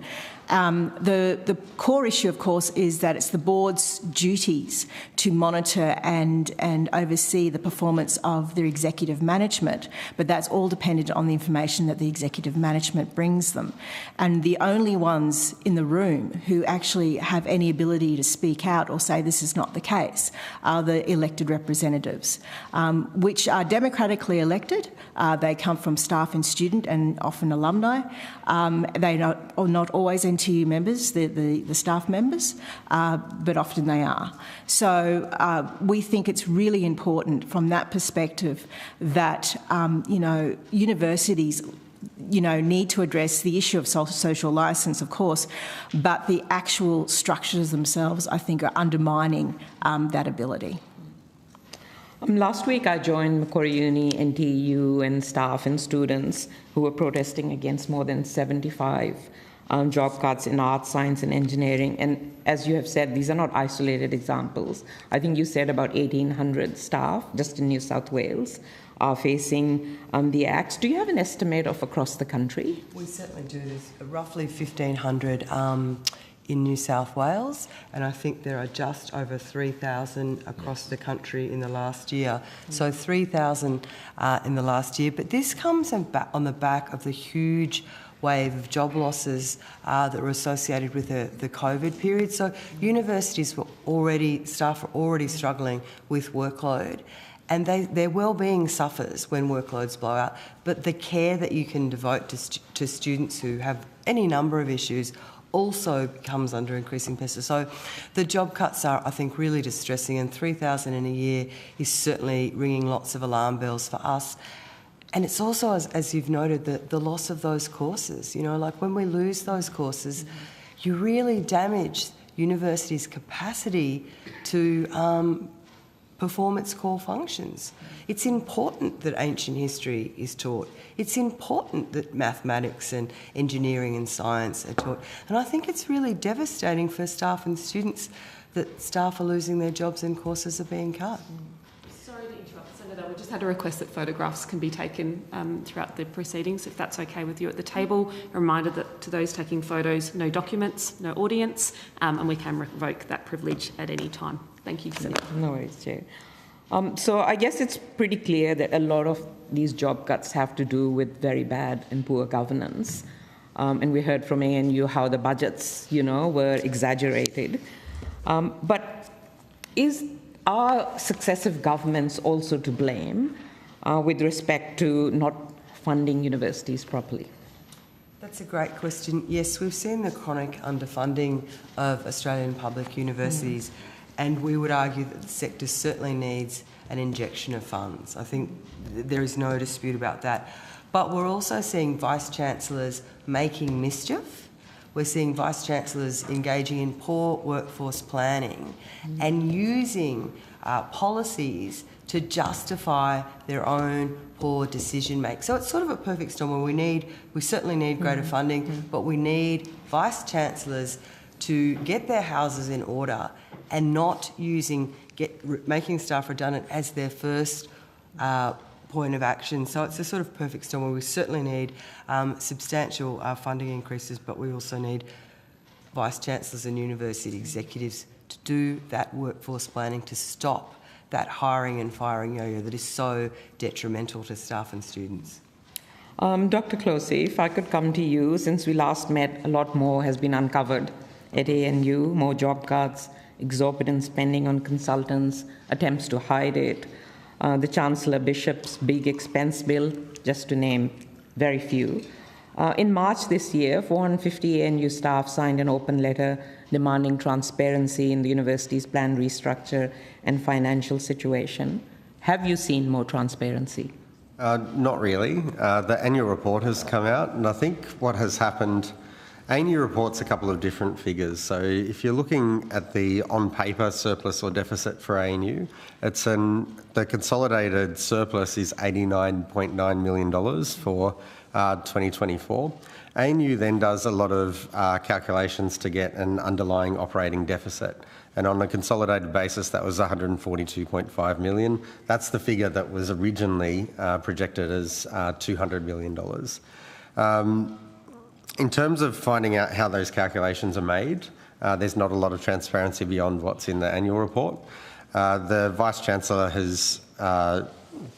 The core issue, of course, is that it's the board's duties to monitor and oversee the performance of their executive management, but that's all dependent on the information that the executive management brings them. And the only ones in the room who actually have any ability to speak out or say this is not the case are the elected representatives, which are democratically elected. They come from staff and student and often alumni. They are not always NTEU members, the staff members, but often they are. So we think it's really important from that perspective that, universities need to address the issue of social licence, of course, but the actual structures themselves, I think, are undermining that ability. Last week, I joined Macquarie Uni, NTEU, and staff and students who were protesting against more than 75 job cuts in arts, science, and engineering. And as you have said, these are not isolated examples. I think you said about 1,800 staff just in New South Wales are facing the acts. Do you have an estimate of across the country? We certainly do. There's roughly 1,500 in New South Wales, and I think there are just over 3,000 across the country in the last year. So 3,000 in the last year. But this comes on the back of the huge wave of job losses that were associated with the COVID period. So universities staff were already struggling with workload. and their well-being suffers when workloads blow out, but the care that you can devote to students who have any number of issues also comes under increasing pressure. So the job cuts are, I think, really distressing, and 3,000 in a year is certainly ringing lots of alarm bells for us. And it's also, as you've noted, the loss of those courses. You know, like when we lose those courses, you really damage universities' capacity to perform its core functions. It's important that ancient history is taught. It's important that mathematics and engineering and science are taught. And I think it's really devastating for staff and students that staff are losing their jobs and courses are being cut. Sorry to interrupt, Senator. We just had a request that photographs can be taken throughout the proceedings, if that's okay with you at the table. A reminder that to those taking photos, no documents, no audience, and we can revoke that privilege at any time. Thank you, Senator. No worries, Chair. So I guess it's pretty clear that a lot of these job cuts have to do with very bad and poor governance. And we heard from ANU how the budgets, were exaggerated. But are successive governments also to blame with respect to not funding universities properly? That's a great question. Yes, we've seen the chronic underfunding of Australian public universities. And we would argue that the sector certainly needs an injection of funds. I think there is no dispute about that. But we're also seeing Vice-Chancellors making mischief. We're seeing Vice-Chancellors engaging in poor workforce planning and using policies to justify their own poor decision-making. So it's sort of a perfect storm where we certainly need greater funding, but we need Vice-Chancellors to get their houses in order and not making staff redundant as their first point of action. So it's a sort of perfect storm where we certainly need substantial funding increases, but we also need Vice-Chancellors and university executives to do that workforce planning to stop that hiring and firing yo-yo that is so detrimental to staff and students. Dr. Closey, if I could come to you, since we last met, a lot more has been uncovered at ANU, more job cuts, exorbitant spending on consultants, attempts to hide it, the Chancellor Bishop's big expense bill, just to name very few. In March this year, 450 ANU staff signed an open letter demanding transparency in the university's planned restructure and financial situation. Have you seen more transparency? Not really. The annual report has come out, and I think what has happened, ANU reports a couple of different figures. So if you're looking at the on-paper surplus or deficit for ANU, the consolidated surplus is $89.9 million for 2024. ANU then does a lot of calculations to get an underlying operating deficit. And on a consolidated basis, that was $142.5 million. That's the figure that was originally projected as $200 million. In terms of finding out how those calculations are made, there's not a lot of transparency beyond what's in the annual report. The Vice-Chancellor has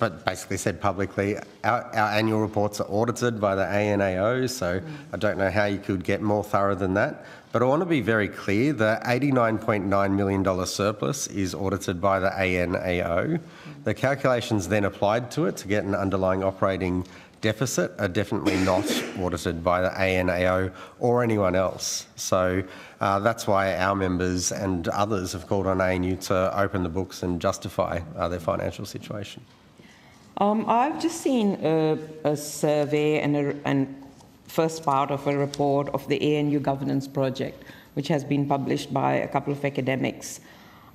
but basically said publicly, our annual reports are audited by the ANAO, so I don't know how you could get more thorough than that. But I want to be very clear, the $89.9 million surplus is audited by the ANAO. The calculations then applied to it to get an underlying operating deficit are definitely not audited by the ANAO or anyone else. So that's why our members and others have called on ANU to open the books and justify their financial situation. I've just seen a survey and first part of a report of the ANU governance project, which has been published by a couple of academics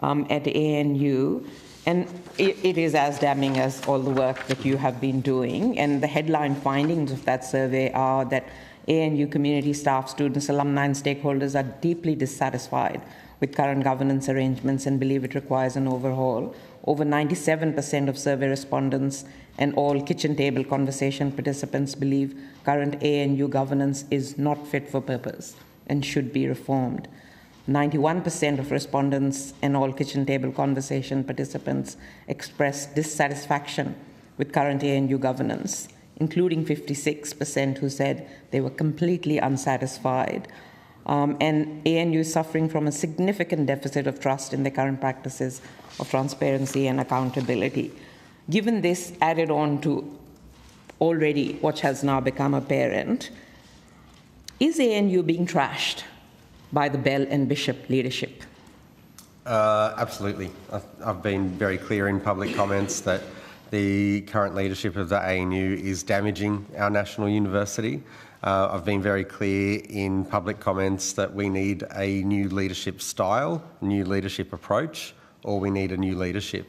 at ANU. And it is as damning as all the work that you have been doing. And the headline findings of that survey are that ANU community staff, students, alumni, and stakeholders are deeply dissatisfied with current governance arrangements and believe it requires an overhaul. Over 97% of survey respondents and all kitchen table conversation participants believe current ANU governance is not fit for purpose and should be reformed. 91% of respondents and all kitchen table conversation participants expressed dissatisfaction with current ANU governance, including 56% who said they were completely unsatisfied. And ANU is suffering from a significant deficit of trust in the current practices of transparency and accountability. Given this added on to already what has now become apparent, is ANU being trashed by the Bell and Bishop leadership? Absolutely. I've been very clear in public comments that the current leadership of the ANU is damaging our national university. I've been very clear in public comments that we need a new leadership style, new leadership approach, or we need a new leadership.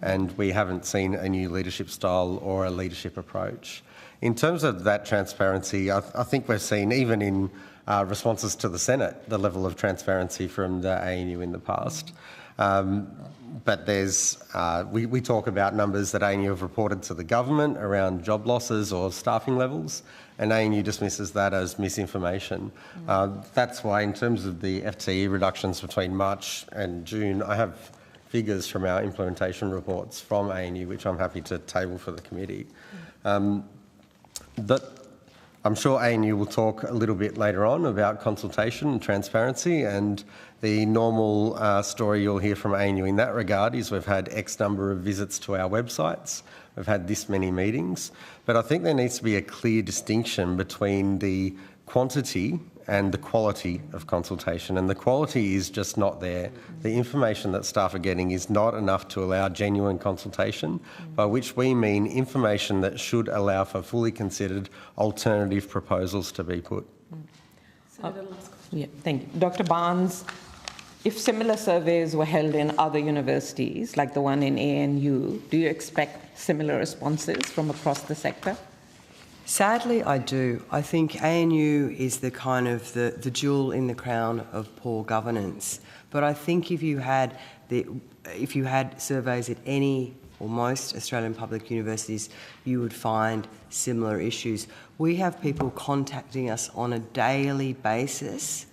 And we haven't seen a new leadership style or a leadership approach. In terms of that transparency, I think we've seen, even in responses to the Senate, the level of transparency from the ANU in the past. But there's, we talk about numbers that ANU have reported to the government around job losses or staffing levels, and ANU dismisses that as misinformation. That's why, in terms of the FTE reductions between March and June, I have figures from our implementation reports from ANU, which I'm happy to table for the committee. I'm sure ANU will talk a little bit later on about consultation and transparency, and the normal story you'll hear from ANU in that regard is we've had X number of visits to our websites, we've had this many meetings, but I think there needs to be a clear distinction between the quantity and the quality of consultation, and the quality is just not there. The information that staff are getting is not enough to allow genuine consultation, by which we mean information that should allow for fully considered alternative proposals to be put. Yeah, thank you. Dr. Barnes, if similar surveys were held in other universities, like the one in ANU, do you expect similar responses from across the sector? Sadly, I do. I think ANU is the kind of the jewel in the crown of poor governance. But I think if you had surveys at any or most Australian public universities, you would find similar issues. We have people contacting us on a daily basis,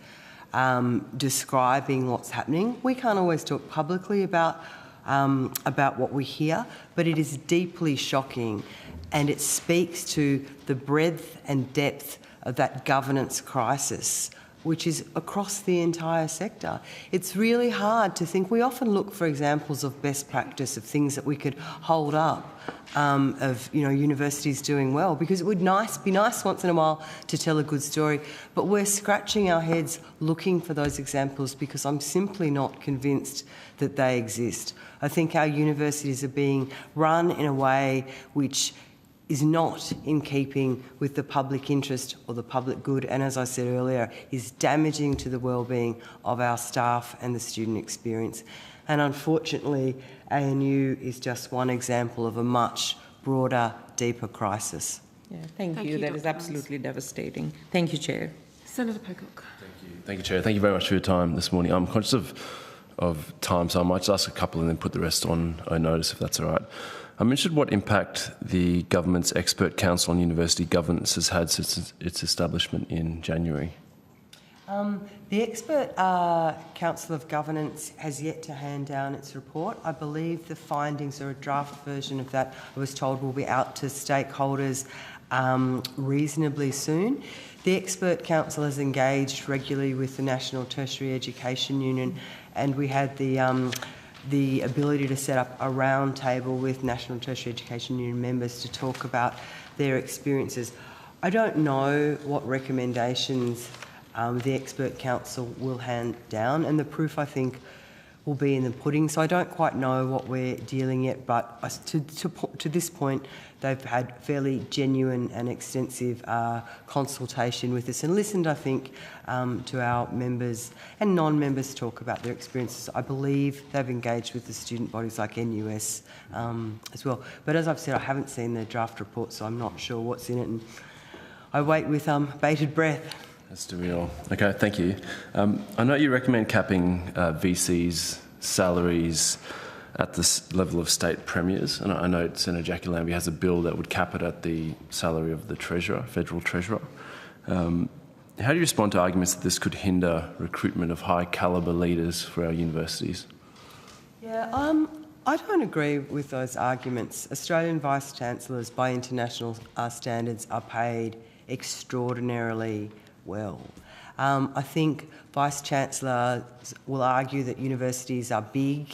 describing what's happening. We can't always talk publicly about what we hear, but it is deeply shocking. And it speaks to the breadth and depth of that governance crisis, which is across the entire sector. It's really hard to think. We often look for examples of best practice, of things that we could hold up, of universities doing well, because it would be nice once in a while to tell a good story. But we're scratching our heads looking for those examples because I'm simply not convinced that they exist. I think our universities are being run in a way which is not in keeping with the public interest or the public good, and as I said earlier, is damaging to the wellbeing of our staff and the student experience. And unfortunately, ANU is just one example of a much broader, deeper crisis. Yeah, thank you. That is absolutely devastating. Thank you, Chair. Senator Pocock. Thank you, Chair. Thank you very much for your time this morning. I'm conscious of time, so I might just ask a couple and then put the rest on notice, if that's all right. I'm interested what impact the government's expert council on university governance has had since its establishment in January. The expert council of governance has yet to hand down its report. I believe the findings or a draft version of that, I was told, will be out to stakeholders reasonably soon. The expert council has engaged regularly with the National Tertiary Education Union, and we had the ability to set up a round table with National Tertiary Education Union members to talk about their experiences. I don't know what recommendations the expert council will hand down, and the proof, I think, will be in the pudding. So I don't quite know what we're dealing yet, but to this point, they've had fairly genuine and extensive consultation with us and listened, I think, to our members and non-members talk about their experiences. I believe they've engaged with the student bodies like NUS as well. But as I've said, I haven't seen the draft report, so I'm not sure what's in it, and I wait with bated breath. As do we all. Okay, thank you. I know you recommend capping VCs' salaries at the level of state premiers, and I know Senator Jackie Lambie has a bill that would cap it at the salary of the Treasurer, Federal Treasurer. How do you respond to arguments that this could hinder recruitment of high calibre leaders for our universities? Yeah, I don't agree with those arguments. Australian Vice-Chancellors, by international standards, are paid extraordinarily well. I think Vice-Chancellors will argue that universities are big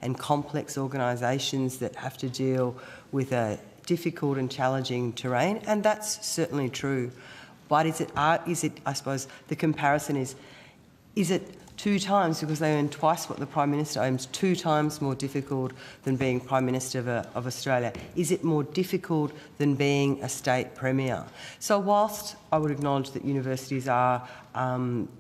and complex organisations that have to deal with a difficult and challenging terrain, and that's certainly true. But is it, I suppose, the comparison is it 2 times, because they earn twice what the Prime Minister earns, 2 times more difficult than being Prime Minister of Australia? Is it more difficult than being a state Premier? So whilst I would acknowledge that universities are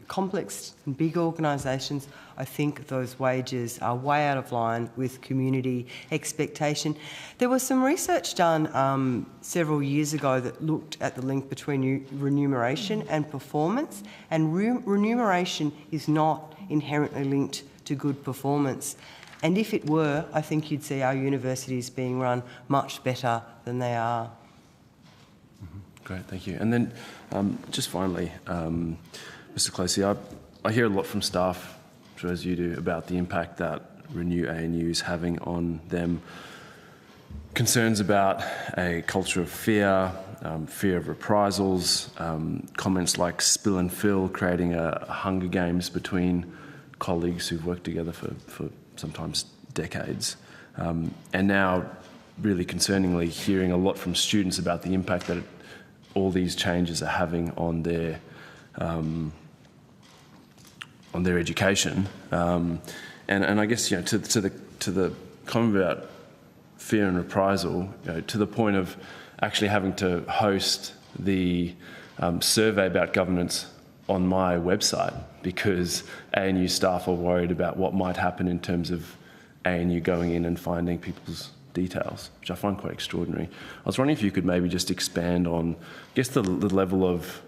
complex and big organisations, I think those wages are way out of line with community expectation. There was some research done several years ago that looked at the link between remuneration and performance, and remuneration is not inherently linked to good performance. And if it were, I think you'd see our universities being run much better than they are. Great, thank you. And then just finally, Mr. Closey, I hear a lot from staff, I'm sure as you do, about the impact that Renew ANU is having on them. Concerns about a culture of fear, fear of reprisals, comments like spill and fill, creating a Hunger Games between colleagues who've worked together for sometimes decades. And now, really concerningly, hearing a lot from students about the impact that all these changes are having on their education. And I guess, you know, to the comment about fear and reprisal, you know, to the point of actually having to host the survey about governance on my website because ANU staff are worried about what might happen in terms of ANU going in and finding people's details, which I find quite extraordinary. I was wondering if you could maybe just expand on, I guess, the level of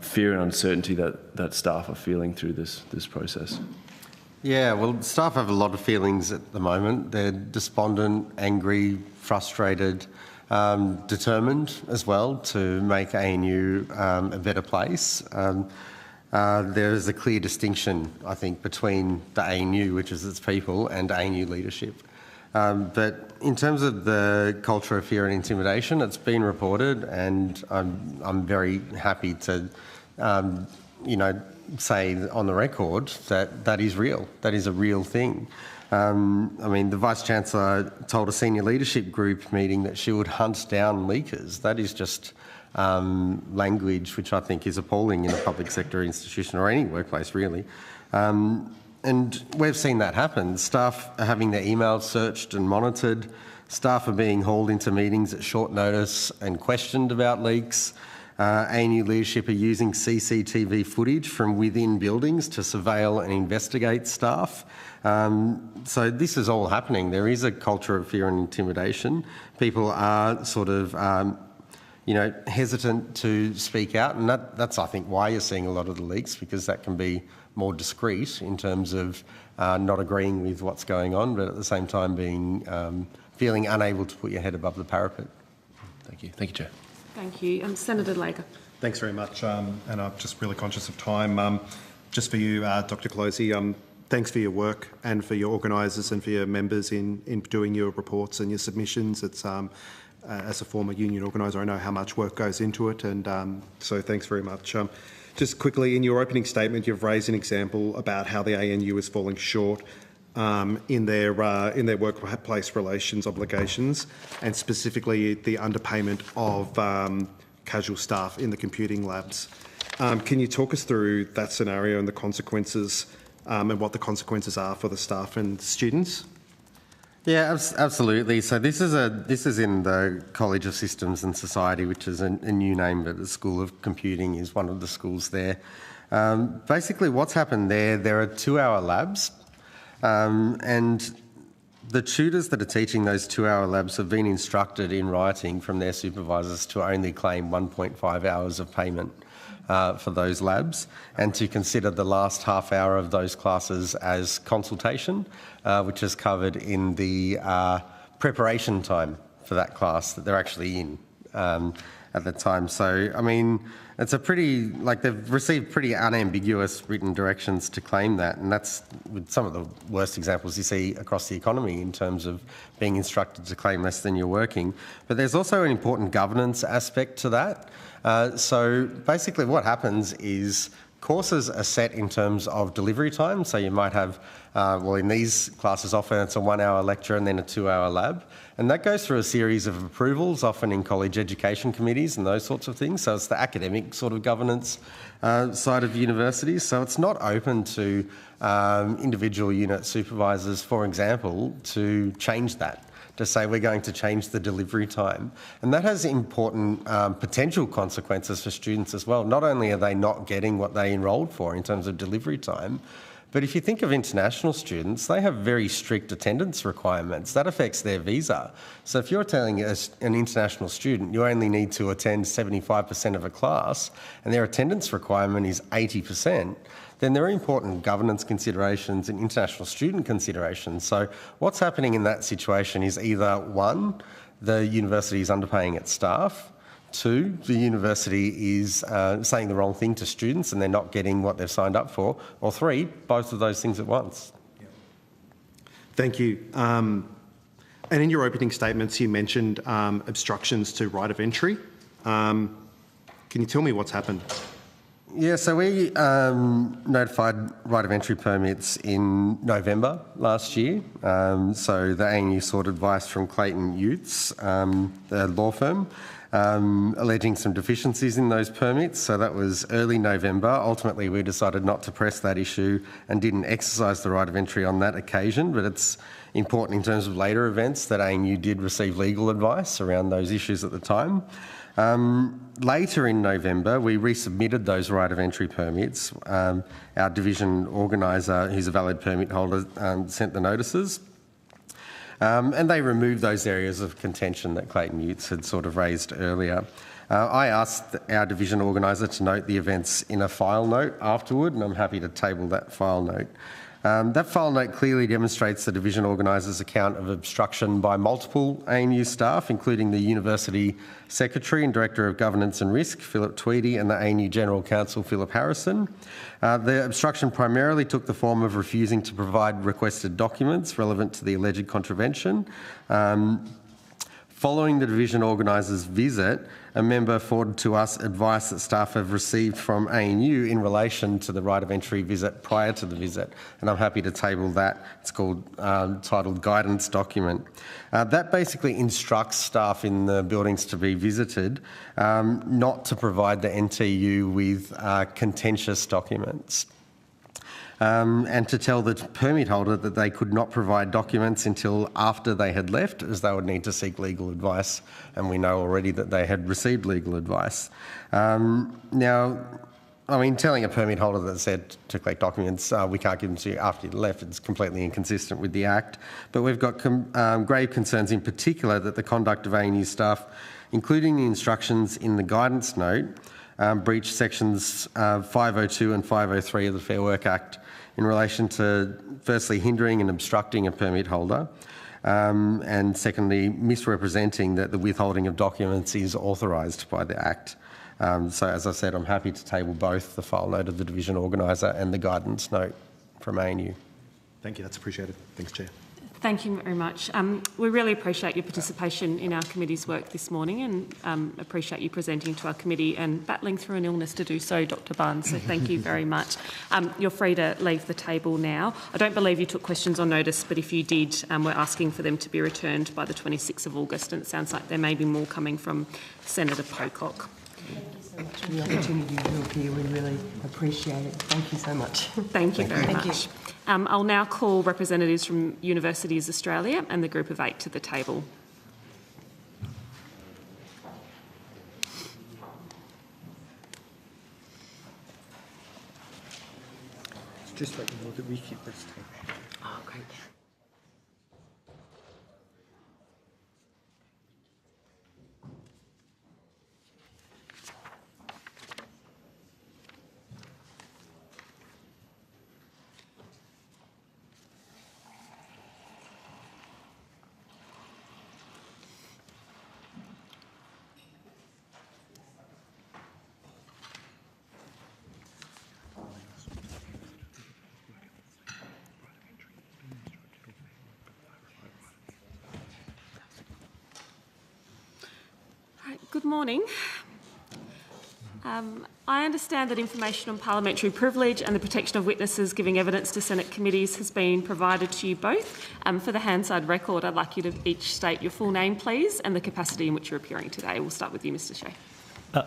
fear and uncertainty that staff are feeling through this process. Yeah, well, staff have a lot of feelings at the moment. They're despondent, angry, frustrated, determined as well to make ANU a better place. There is a clear distinction, I think, between the ANU, which is its people, and ANU leadership. But in terms of the culture of fear and intimidation, it's been reported, and I'm very happy to, say on the record that is real. That is a real thing. I mean, the Vice-Chancellor told a senior leadership group meeting that she would hunt down leakers. That is just language which I think is appalling in a public sector institution or any workplace, really. And we've seen that happen. Staff are having their emails searched and monitored. Staff are being hauled into meetings at short notice and questioned about leaks. ANU leadership are using CCTV footage from within buildings to surveil and investigate staff. So this is all happening. There is a culture of fear and intimidation. People are sort of, hesitant to speak out, and that's, I think, why you're seeing a lot of the leaks, because that can be more discreet in terms of not agreeing with what's going on, but at the same time feeling unable to put your head above the parapet. Thank you. Thank you, Chair. Thank you. Senator Delager. Thanks very much, and I'm just really conscious of time. Just for you, Dr. Closey, thanks for your work and for your organisers and for your members in doing your reports and your submissions. It's as a former union organiser, I know how much work goes into it, and so thanks very much. Just quickly, in your opening statement, you've raised an example about how the ANU is falling short in their workplace relations obligations, and specifically the underpayment of casual staff in the computing labs. Can you talk us through that scenario and the consequences, and what the consequences are for the staff and students? Yeah, absolutely. So this is in the College of Systems and Society, which is a new name, but the School of Computing is one of the schools there. Basically, what's happened there are 2-hour labs, and the tutors that are teaching those 2-hour labs have been instructed in writing from their supervisors to only claim 1.5 hours of payment for those labs, and to consider the last half hour of those classes as consultation, which is covered in the preparation time for that class that they're actually in at the time. So, I mean, it's a pretty, they've received pretty unambiguous written directions to claim that, and that's with some of the worst examples you see across the economy in terms of being instructed to claim less than you're working. But there's also an important governance aspect to that. So basically what happens is courses are set in terms of delivery time. So you might have, well, in these classes often it's a 1 hour lecture and then a 2 hour lab. And that goes through a series of approvals, often in college education committees and those sorts of things. So it's the academic sort of governance side of universities. So it's not open to individual unit supervisors, for example, to change that, to say we're going to change the delivery time. And that has important potential consequences for students as well. Not only are they not getting what they enrolled for in terms of delivery time, but if you think of international students, they have very strict attendance requirements. That affects their visa. So if you're telling an international student you only need to attend 75% of a class and their attendance requirement is 80%, then there are important governance considerations and international student considerations. So what's happening in that situation is either one, the university is underpaying its staff, two, the university is saying the wrong thing to students and they're not getting what they've signed up for, or three, both of those things at once. Thank you. And in your opening statements, you mentioned obstructions to right of entry. Can you tell me what's happened? Yeah, so we notified right of entry permits in November last year. So the ANU sought advice from Clayton Utz, the law firm, alleging some deficiencies in those permits. So that was early November. Ultimately, we decided not to press that issue and didn't exercise the right of entry on that occasion, but it's important in terms of later events that ANU did receive legal advice around those issues at the time. Later in November, we resubmitted those right of entry permits. Our division organiser, who's a valid permit holder, sent the notices. And they removed those areas of contention that Clayton Utz had sort of raised earlier. I asked our division organiser to note the events in a file note afterward, and I'm happy to table that file note. That file note clearly demonstrates the division organiser's account of obstruction by multiple ANU staff, including the University Secretary and Director of Governance and Risk, Philip Tweedy, and the ANU General Counsel, Philip Harrison. The obstruction primarily took the form of refusing to provide requested documents relevant to the alleged contravention. Following the division organiser's visit, a member forwarded to us advice that staff have received from ANU in relation to the right of entry visit prior to the visit, and I'm happy to table that. It's titled Guidance Document. That basically instructs staff in the buildings to be visited not to provide the NTEU with contentious documents. And to tell the permit holder that they could not provide documents until after they had left, as they would need to seek legal advice, and we know already that they had received legal advice. Now, I mean, telling a permit holder that said to collect documents, we can't give them to you after you left, it's completely inconsistent with the Act. But we've got grave concerns in particular that the conduct of ANU staff, including the instructions in the guidance note, breach sections 502 and 503 of the Fair Work Act in relation to, firstly, hindering and obstructing a permit holder, and secondly, misrepresenting that the withholding of documents is authorised by the Act. So, as I said, I'm happy to table both the file note of the division organiser and the guidance note from ANU. Thank you, that's appreciated. Thanks, Chair. Thank you very much. We really appreciate your participation in our committee's work this morning and appreciate you presenting to our committee and battling through an illness to do so, Dr Barnes, so thank you very much. You're free to leave the table now. I don't believe you took questions on notice, but if you did, we're asking for them to be returned by the 26th of August, and it sounds like there may be more coming from Senator Pocock. Thank you so much for the opportunity to appear. We really appreciate it. Thank you so much. Thank you very much. I'll now call representatives from Universities Australia and the Group of 8 to the table. Just like we keep this table. Oh, great. Good morning. I understand that information on parliamentary privilege and the protection of witnesses giving evidence to Senate committees has been provided to you both. For the Hansard record, I'd like you to each state your full name, please, and the capacity in which you're appearing today. We'll start with you, Mr Shea.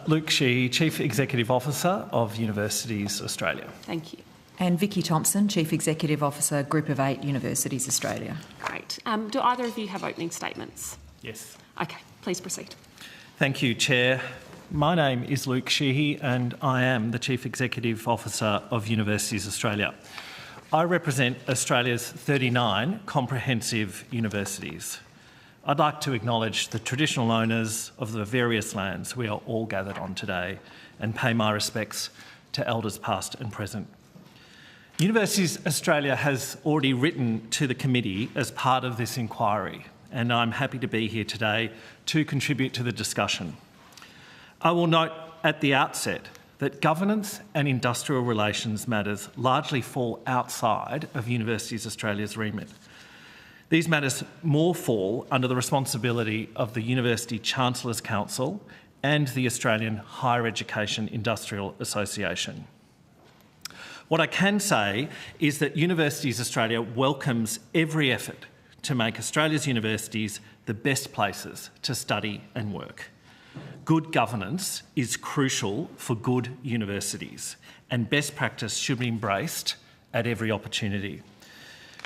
Luke Sheehy, Chief Executive Officer of Universities Australia. Thank you. And Vicky Thompson, Chief Executive Officer, Group of 8, Universities Australia. Great. Do either of you have opening statements? Yes. Okay, please proceed. Thank you, Chair. My name is Luke Sheehy and I am the Chief Executive Officer of Universities Australia. I represent Australia's 39 comprehensive universities. I'd like to acknowledge the traditional owners of the various lands we are all gathered on today and pay my respects to elders past and present. Universities Australia has already written to the committee as part of this inquiry, and I'm happy to be here today to contribute to the discussion. I will note at the outset that governance and industrial relations matters largely fall outside of Universities Australia's remit. These matters more fall under the responsibility of the University Chancellors' Council and the Australian Higher Education Industrial Association. What I can say is that Universities Australia welcomes every effort to make Australia's universities the best places to study and work. Good governance is crucial for good universities, and best practice should be embraced at every opportunity.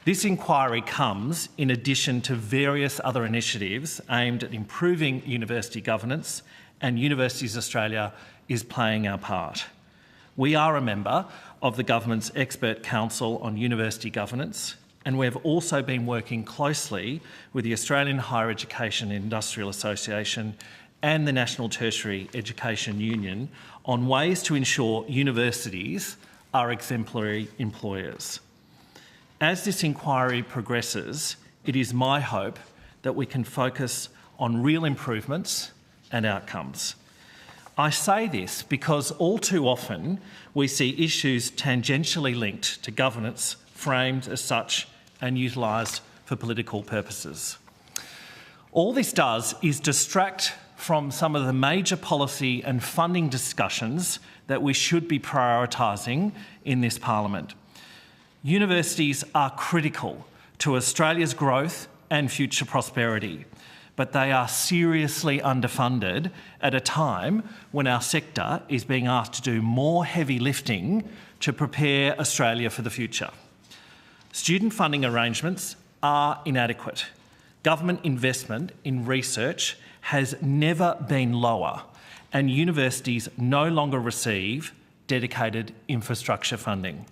This inquiry comes in addition to various other initiatives aimed at improving university governance, and Universities Australia is playing our part. We are a member of the Government's Expert Council on University Governance, and we have also been working closely with the Australian Higher Education and Industrial Association and the National Tertiary Education Union on ways to ensure universities are exemplary employers. As this inquiry progresses, it is my hope that we can focus on real improvements and outcomes. I say this because all too often we see issues tangentially linked to governance framed as such and utilised for political purposes. All this does is distract from some of the major policy and funding discussions that we should be prioritising in this Parliament. Universities are critical to Australia's growth and future prosperity, but they are seriously underfunded at a time when our sector is being asked to do more heavy lifting to prepare Australia for the future. Student funding arrangements are inadequate. Government investment in research has never been lower, and universities no longer receive dedicated infrastructure funding.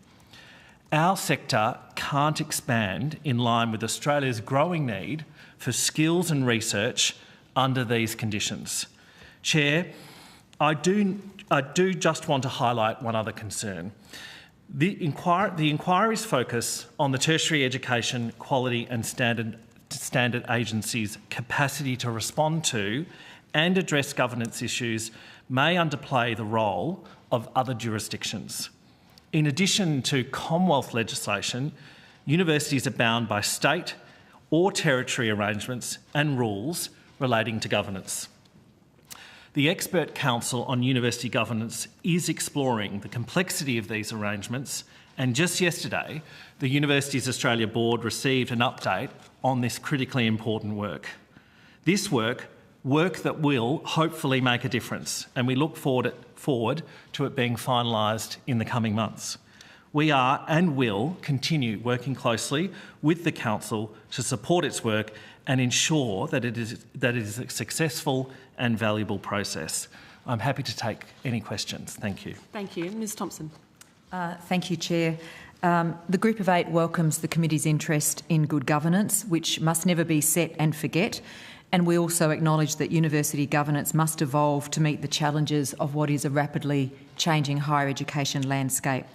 Our sector can't expand in line with Australia's growing need for skills and research under these conditions. Chair, I do just want to highlight one other concern. The inquiry's focus on the Tertiary Education Quality and Standard Agency's capacity to respond to and address governance issues may underplay the role of other jurisdictions. In addition to Commonwealth legislation, universities are bound by state or territory arrangements and rules relating to governance. The Expert Council on University Governance is exploring the complexity of these arrangements, and just yesterday, the Universities Australia Board received an update on this critically important work. This work that will hopefully make a difference, and we look forward to it being finalised in the coming months. We are and will continue working closely with the Council to support its work and ensure that it is a successful and valuable process. I'm happy to take any questions. Thank you. Thank you. Ms Thompson. Thank you, Chair. The Group of 8 welcomes the committee's interest in good governance, which must never be set and forget, and we also acknowledge that university governance must evolve to meet the challenges of what is a rapidly changing higher education landscape.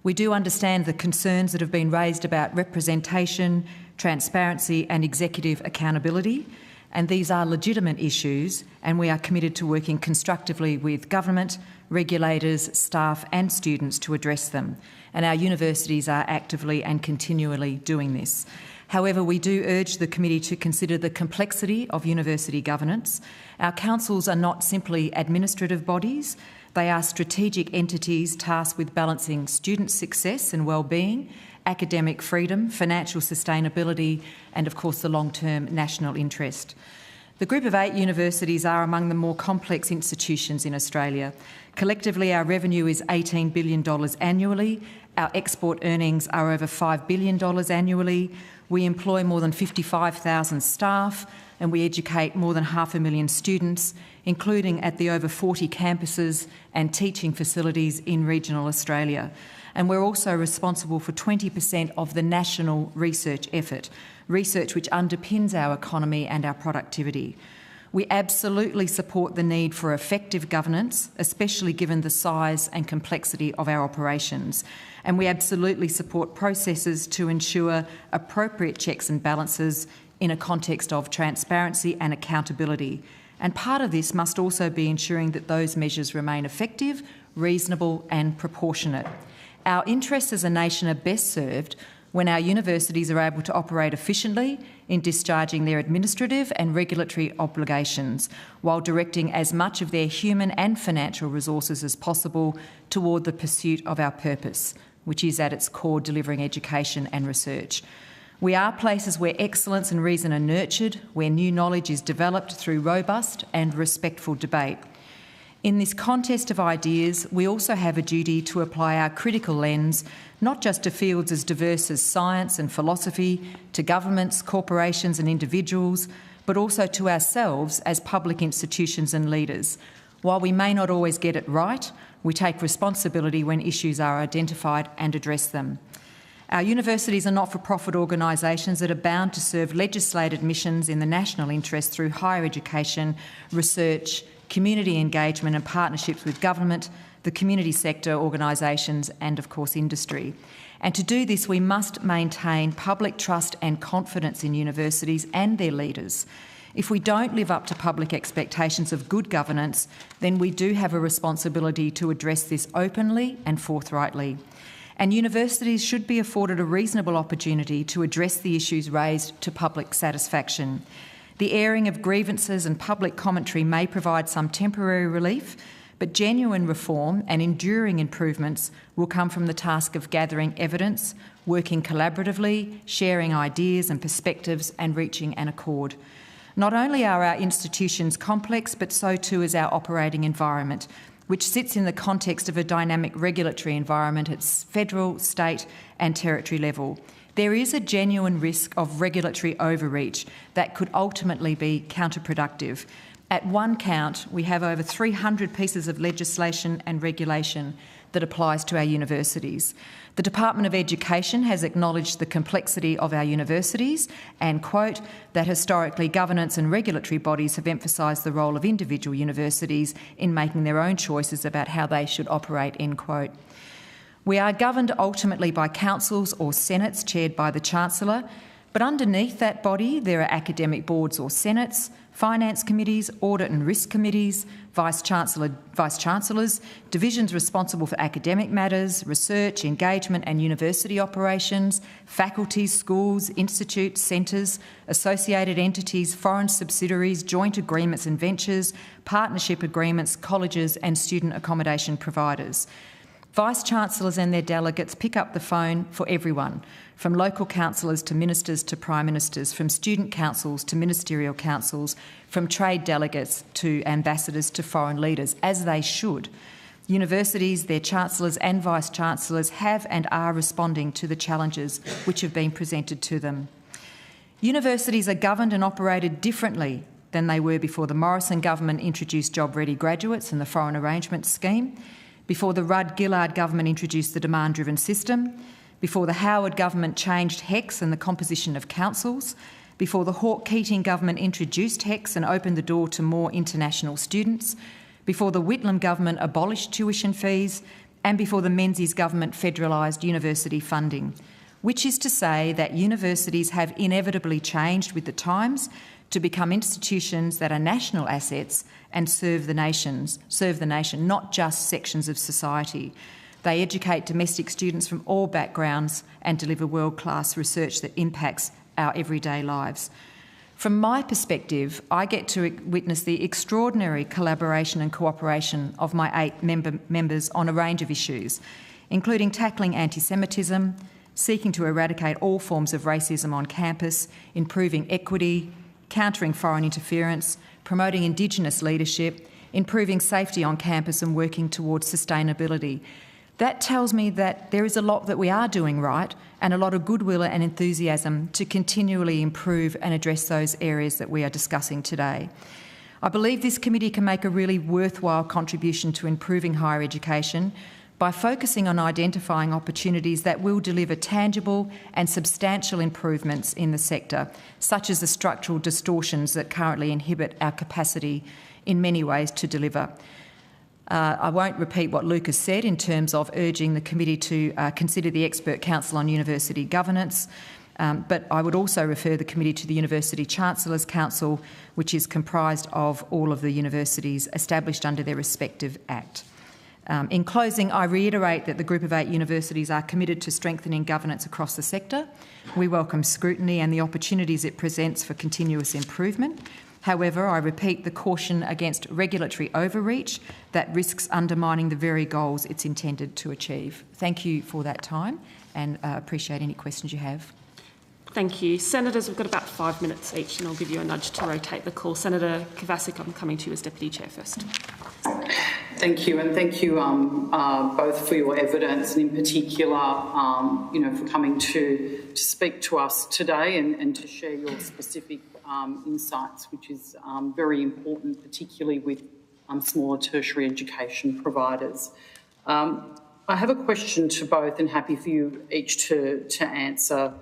We do understand the concerns that have been raised about representation, transparency and executive accountability, and these are legitimate issues, and we are committed to working constructively with government, regulators, staff and students to address them, and our universities are actively and continually doing this. However, we do urge the committee to consider the complexity of university governance. Our councils are not simply administrative bodies, They are strategic entities tasked with balancing student success and well-being, academic freedom, financial sustainability, and of course the long-term national interest. The Group of 8 universities are among the more complex institutions in Australia. Collectively, our revenue is $18 billion annually. Our export earnings are over $5 billion annually. We employ more than 55,000 staff, and we educate more than 500,000 students, including at the over 40 campuses and teaching facilities in regional Australia. And we're also responsible for 20% of the national research effort, research which underpins our economy and our productivity. We absolutely support the need for effective governance, especially given the size and complexity of our operations. And we absolutely support processes to ensure appropriate checks and balances in a context of transparency and accountability. And part of this must also be ensuring that those measures remain effective, reasonable and proportionate. Our interests as a nation are best served when our universities are able to operate efficiently in discharging their administrative and regulatory obligations, while directing as much of their human and financial resources as possible toward the pursuit of our purpose, which is at its core delivering education and research. We are places where excellence and reason are nurtured, where new knowledge is developed through robust and respectful debate. In this contest of ideas, we also have a duty to apply our critical lens not just to fields as diverse as science and philosophy, to governments, corporations and individuals, but also to ourselves as public institutions and leaders. While we may not always get it right, we take responsibility when issues are identified and address them. Our universities are not-for-profit organisations that are bound to serve legislated missions in the national interest through higher education, research, community engagement and partnerships with government, the community sector organisations and, of course, industry. And to do this, we must maintain public trust and confidence in universities and their leaders. If we don't live up to public expectations of good governance, then we do have a responsibility to address this openly and forthrightly. And universities should be afforded a reasonable opportunity to address the issues raised to public satisfaction. The airing of grievances and public commentary may provide some temporary relief, but genuine reform and enduring improvements will come from the task of gathering evidence, working collaboratively, sharing ideas and perspectives and reaching an accord. Not only are our institutions complex, but so too is our operating environment, which sits in the context of a dynamic regulatory environment at federal, state and territory level. There is a genuine risk of regulatory overreach that could ultimately be counterproductive. At one count, we have over 300 pieces of legislation and regulation that applies to our universities. The Department of Education has acknowledged the complexity of our universities and, quote, that historically governance and regulatory bodies have emphasised the role of individual universities in making their own choices about how they should operate, end quote. We are governed ultimately by councils or senates chaired by the Chancellor, but underneath that body there are academic boards or senates, finance committees, audit and risk committees, vice-chancellors, divisions responsible for academic matters, research, engagement and university operations, faculties, schools, institutes, centres, associated entities, foreign subsidiaries, joint agreements and ventures, partnership agreements, colleges and student accommodation providers. Vice-chancellors and their delegates pick up the phone for everyone, from local councillors to ministers to prime ministers, from student councils to ministerial councils, from trade delegates to ambassadors to foreign leaders, as they should. Universities, their chancellors and vice-chancellors have and are responding to the challenges which have been presented to them. Universities are governed and operated differently than they were before the Morrison government introduced job-ready graduates and the Foreign Arrangements Scheme, before the Rudd-Gillard government introduced the demand-driven system, before the Howard government changed HECS and the composition of councils, before the Hawke-Keating government introduced HECS and opened the door to more international students, before the Whitlam government abolished tuition fees, and before the Menzies government federalised university funding, which is to say that universities have inevitably changed with the times to become institutions that are national assets and serve the nation, not just sections of society. They educate domestic students from all backgrounds and deliver world-class research that impacts our everyday lives. From my perspective, I get to witness the extraordinary collaboration and cooperation of my 8 members on a range of issues, including tackling anti-Semitism, seeking to eradicate all forms of racism on campus, improving equity, countering foreign interference, promoting Indigenous leadership, improving safety on campus and working towards sustainability. That tells me that there is a lot that we are doing right and a lot of goodwill and enthusiasm to continually improve and address those areas that we are discussing today. I believe this committee can make a really worthwhile contribution to improving higher education by focusing on identifying opportunities that will deliver tangible and substantial improvements in the sector, such as the structural distortions that currently inhibit our capacity in many ways to deliver. I won't repeat what Luke has said in terms of urging the committee to consider the Expert Council on University Governance, but I would also refer the committee to the University Chancellors' Council, which is comprised of all of the universities established under their respective Act. In closing, I reiterate that the Group of 8 universities are committed to strengthening governance across the sector. We welcome scrutiny and the opportunities it presents for continuous improvement. However, I repeat the caution against regulatory overreach that risks undermining the very goals it's intended to achieve. Thank you for that time and appreciate any questions you have. Thank you. Senators, we've got about 5 minutes each and I'll give you a nudge to rotate the call. Senator Kovacic, I'm coming to you as Deputy Chair first. Thank you, and thank you both for your evidence and in particular, for coming to speak to us today and to share your specific insights, which is very important, particularly with smaller tertiary education providers. I have a question to both and happy for you each to answer.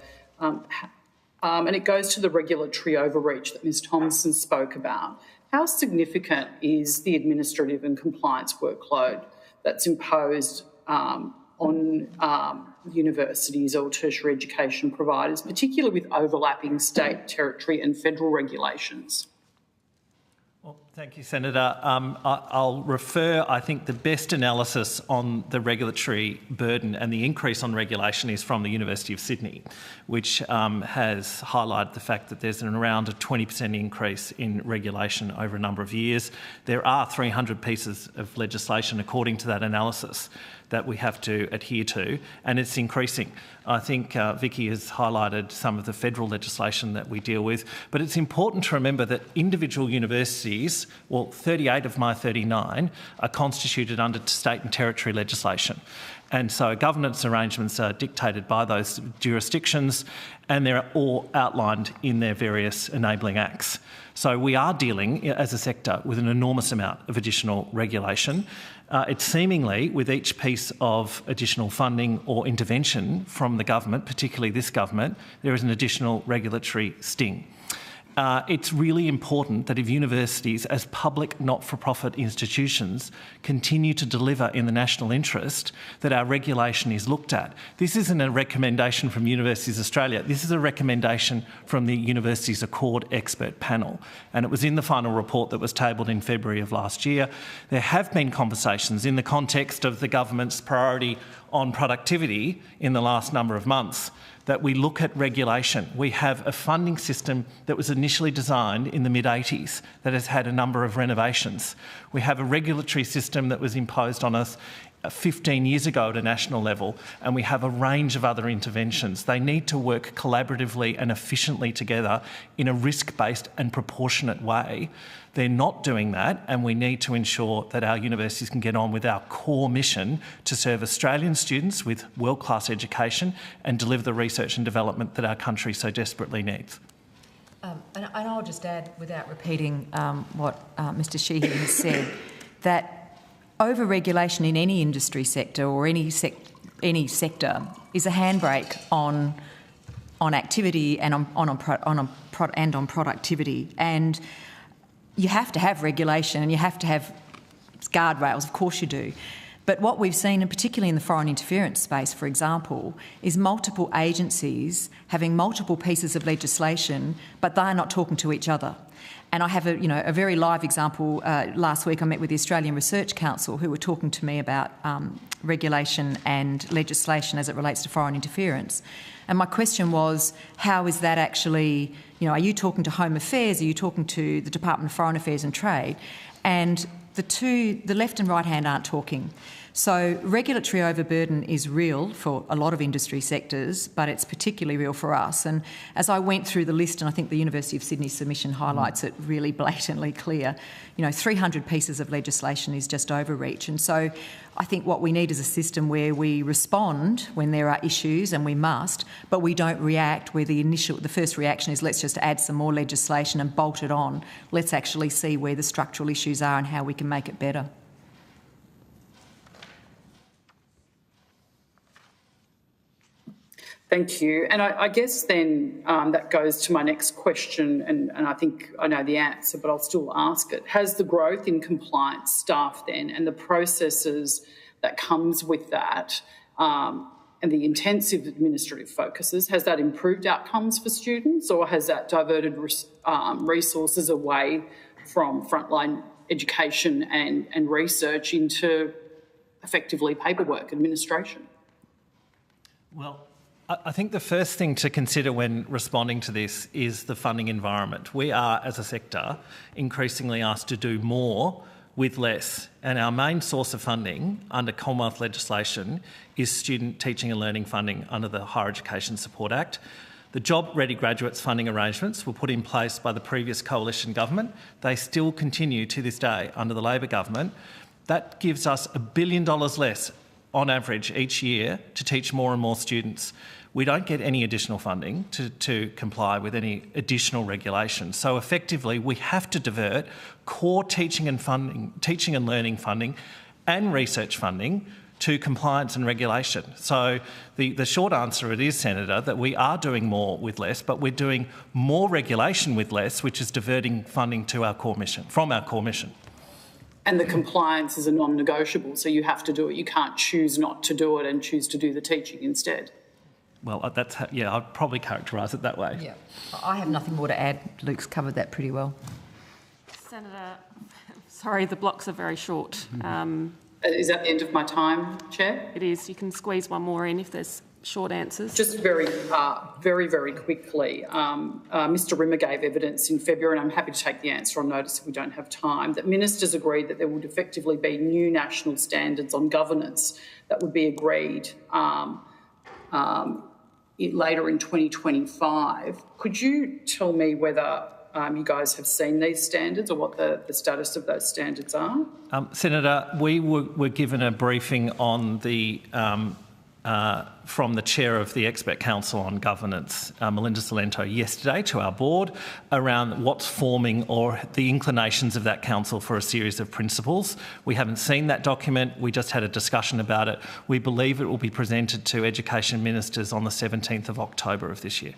And it goes to the regulatory overreach that Ms Thompson spoke about. How significant is the administrative and compliance workload that's imposed on universities or tertiary education providers, particularly with overlapping state, territory and federal regulations? Well, thank you, Senator. I'll refer, I think, the best analysis on the regulatory burden and the increase on regulation is from the University of Sydney, which has highlighted the fact that there's around a 20% increase in regulation over a number of years. There are 300 pieces of legislation, according to that analysis, that we have to adhere to, and it's increasing. I think Vicky has highlighted some of the federal legislation that we deal with, but it's important to remember that individual universities, well, 38 of my 39, are constituted under state and territory legislation. And so governance arrangements are dictated by those jurisdictions and they're all outlined in their various enabling acts. So we are dealing, as a sector, with an enormous amount of additional regulation. It's seemingly, with each piece of additional funding or intervention from the government, particularly this government, there is an additional regulatory sting. It's really important that if universities, as public not-for-profit institutions, continue to deliver in the national interest, that our regulation is looked at. This isn't a recommendation from Universities Australia. This is a recommendation from the Universities Accord expert panel. And it was in the final report that was tabled in February of last year. There have been conversations in the context of the government's priority on productivity in the last number of months that we look at regulation. We have a funding system that was initially designed in the mid-80s that has had a number of renovations. We have a regulatory system that was imposed on us 15 years ago at a national level, and we have a range of other interventions. They need to work collaboratively and efficiently together in a risk-based and proportionate way. They're not doing that, and we need to ensure that our universities can get on with our core mission to serve Australian students with world-class education and deliver the research and development that our country so desperately needs. And I'll just add, without repeating what Mr Sheehy has said, that over-regulation in any industry sector or any sector is a handbrake on activity and on productivity. And you have to have regulation and you have to have guardrails, of course you do. But what we've seen, and particularly in the foreign interference space, for example, is multiple agencies having multiple pieces of legislation, but they're not talking to each other. And I have a very live example. Last week I met with the Australian Research Council, who were talking to me about regulation and legislation as it relates to foreign interference. And my question was, how is that actually, are you talking to Home Affairs? Are you talking to the Department of Foreign Affairs and Trade? And the left and right hand aren't talking. So regulatory overburden is real for a lot of industry sectors, but it's particularly real for us. And as I went through the list, and I think the University of Sydney submission highlights it really blatantly clear, 300 pieces of legislation is just overreach. And so I think what we need is a system where we respond when there are issues, and we must, but we don't react where the first reaction is let's just add some more legislation and bolt it on. Let's actually see where the structural issues are and how we can make it better. Thank you. And I guess then that goes to my next question, and I think I know the answer, but I'll still ask it. Has the growth in compliance staff then and the processes that comes with that and the intensive administrative focuses, has that improved outcomes for students, or has that diverted resources away from frontline education and research into effectively paperwork administration? Well, I think the first thing to consider when responding to this is the funding environment. We are, as a sector, increasingly asked to do more with less, and our main source of funding under Commonwealth legislation is student teaching and learning funding under the Higher Education Support Act. The Job Ready Graduates funding arrangements were put in place by the previous coalition government. They still continue to this day under the Labor government. That gives us $1 billion less on average each year to teach more and more students. We don't get any additional funding to comply with any additional regulation. So effectively, we have to divert core teaching and learning funding and research funding to compliance and regulation. So the short answer it is, Senator, that we are doing more with less, but we're doing more regulation with less, which is diverting funding to our core mission, from our core mission. And the compliance is a non-negotiable, so you have to do it. You can't choose not to do it and choose to do the teaching instead. Well, I'd probably characterise it that way. Yeah, I have nothing more to add. Luke's covered that pretty well. Senator, sorry, the blocks are very short. Is that the end of my time, Chair? It is. You can squeeze one more in if there's short answers. Just very quickly. Mr Rimmer gave evidence in February, and I'm happy to take the answer on notice if we don't have time, that ministers agreed that there would effectively be new national standards on governance that would be agreed later in 2025. Could you tell me whether you guys have seen these standards or what the status of those standards are? Senator, we were given a briefing on the from the chair of the Expert Council on Governance, Melinda Salento, yesterday to our board around what's forming or the inclinations of that council for a series of principles. We haven't seen that document. We just had a discussion about it. We believe it will be presented to education ministers on the 17th of October of this year.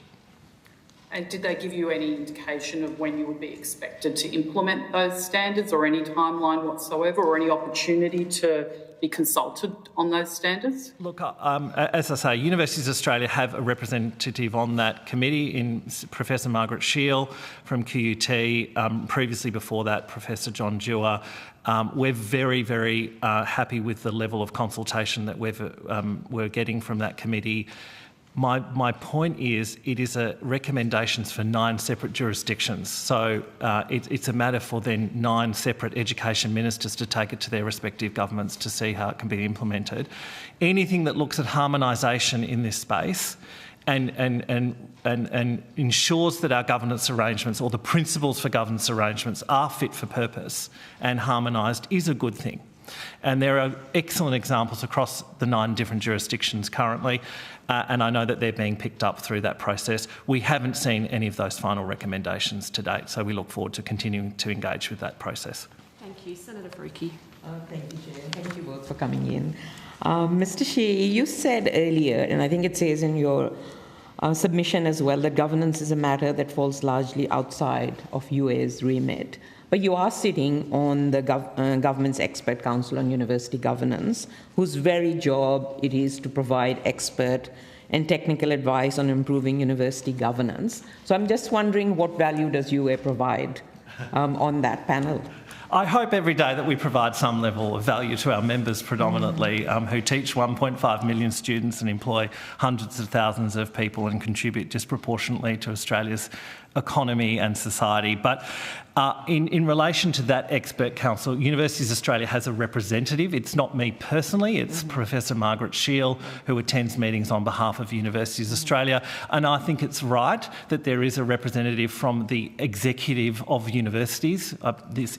And did they give you any indication of when you would be expected to implement those standards, or any timeline whatsoever, or any opportunity to be consulted on those standards? Look, as I say, Universities Australia have a representative on that committee in Professor Margaret Shield from QUT, previously before that Professor John Dewar. We're very, very happy with the level of consultation that we're getting from that committee. My point is, it is recommendations for 9 separate jurisdictions. So it's a matter for then 9 separate education ministers to take it to their respective governments to see how it can be implemented. Anything that looks at harmonisation in this space and ensures that our governance arrangements or the principles for governance arrangements are fit for purpose and harmonised is a good thing. And there are excellent examples across the 9 different jurisdictions currently, and I know that they're being picked up through that process. We haven't seen any of those final recommendations to date, so we look forward to continuing to engage with that process. Thank you. Senator Faruqi. Thank you, Chair. Thank you both for coming in. Mr Sheehy, you said earlier, and I think it says in your submission as well, that governance is a matter that falls largely outside of UA's remit. But you are sitting on the government's Expert Council on University Governance, whose very job it is to provide expert and technical advice on improving university governance. So I'm just wondering, what value does UA provide on that panel? I hope every day that we provide some level of value to our members predominantly, who teach 1.5 million students and employ hundreds of thousands of people and contribute disproportionately to Australia's economy and society. But in relation to that expert council, Universities Australia has a representative. It's not me personally, it's Professor Margaret Shiel, who attends meetings on behalf of Universities Australia. And I think it's right that there is a representative from the executive of universities,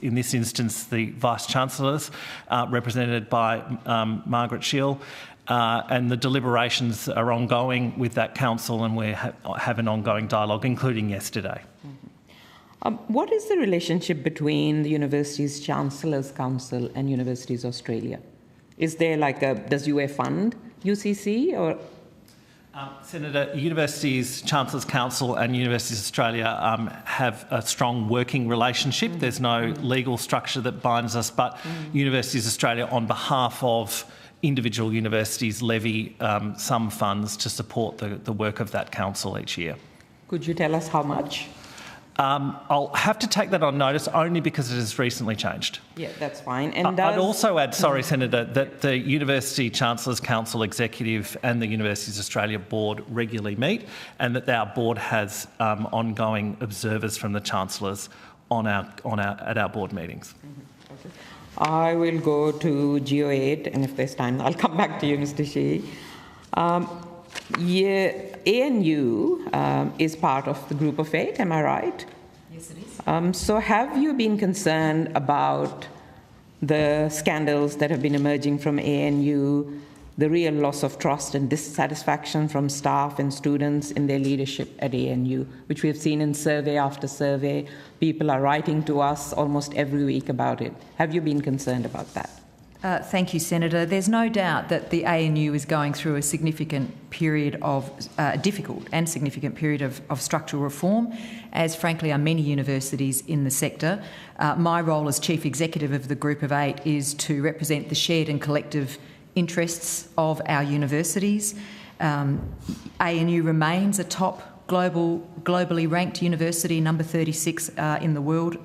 in this instance the Vice-Chancellors, represented by Margaret Shiel. And the deliberations are ongoing with that council, and we have an ongoing dialogue, including yesterday. What is the relationship between the Universities Chancellors' Council and Universities Australia? Is there like does UA fund UCC or? Senator, Universities Chancellors' Council and Universities Australia have a strong working relationship. There's no legal structure that binds us, but Universities Australia, on behalf of individual universities, levy some funds to support the work of that council each year. Could you tell us how much? I'll have to take that on notice only because it has recently changed. Yeah, that's fine. And I'd also add, sorry, Senator, that the University Chancellors' Council Executive and the Universities Australia Board regularly meet, and that our board has ongoing observers from the Chancellors at our board meetings. Okay. I will go to GO8, and if there's time, I'll come back to you, Mr. Sheehy. ANU is part of the Group of 8, am I right? Yes, it is. So have you been concerned about the scandals that have been emerging from ANU, the real loss of trust and dissatisfaction from staff and students in their leadership at ANU, which we have seen in survey after survey? People are writing to us almost every week about it. Have you been concerned about that? Thank you, Senator. There's no doubt that the ANU is going through a significant period of difficult and significant period of structural reform, as frankly are many universities in the sector. My role as Chief Executive of the Group of 8 is to represent the shared and collective interests of our universities. ANU remains a top globally ranked university, number 36 in the world.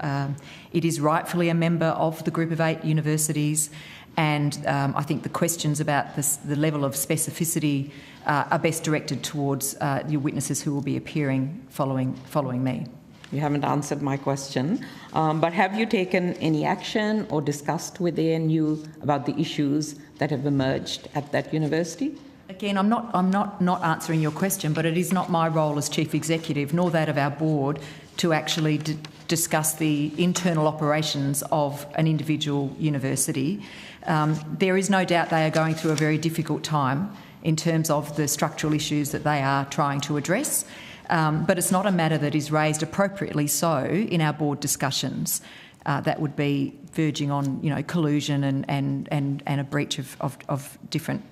It is rightfully a member of the Group of 8 universities, and I think the questions about the level of specificity are best directed towards your witnesses who will be appearing following me. You haven't answered my question, but have you taken any action or discussed with ANU about the issues that have emerged at that university? Again, I'm not answering your question, but it is not my role as Chief Executive, nor that of our board, to actually discuss the internal operations of an individual university. There is no doubt they are going through a very difficult time in terms of the structural issues that they are trying to address. But it's not a matter that is raised appropriately so in our board discussions. That would be verging on, collusion and a breach of different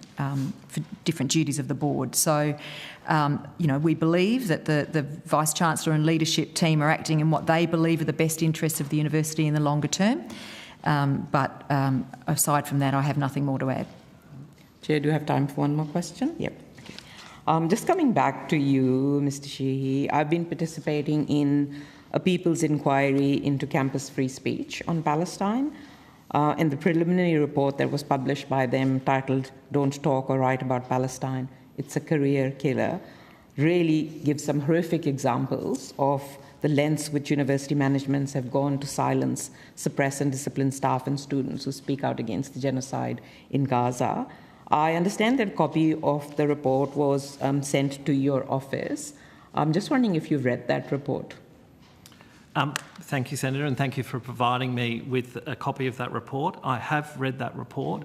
duties of the board. So, we believe that the Vice-Chancellor and leadership team are acting in what they believe are the best interests of the university in the longer term. But aside from that, I have nothing more to add. Chair, do you have time for one more question? Yep. Just coming back to you, Mr. Sheehy, I've been participating in a people's inquiry into campus free speech on Palestine, and the preliminary report that was published by them titled "Don't Talk or Write About Palestine, It's a Career Killer" really gives some horrific examples of the lengths which university managements have gone to silence, suppress and discipline staff and students who speak out against the genocide in Gaza. I understand that a copy of the report was sent to your office. I'm just wondering if you've read that report. Thank you, Senator, and thank you for providing me with a copy of that report. I have read that report.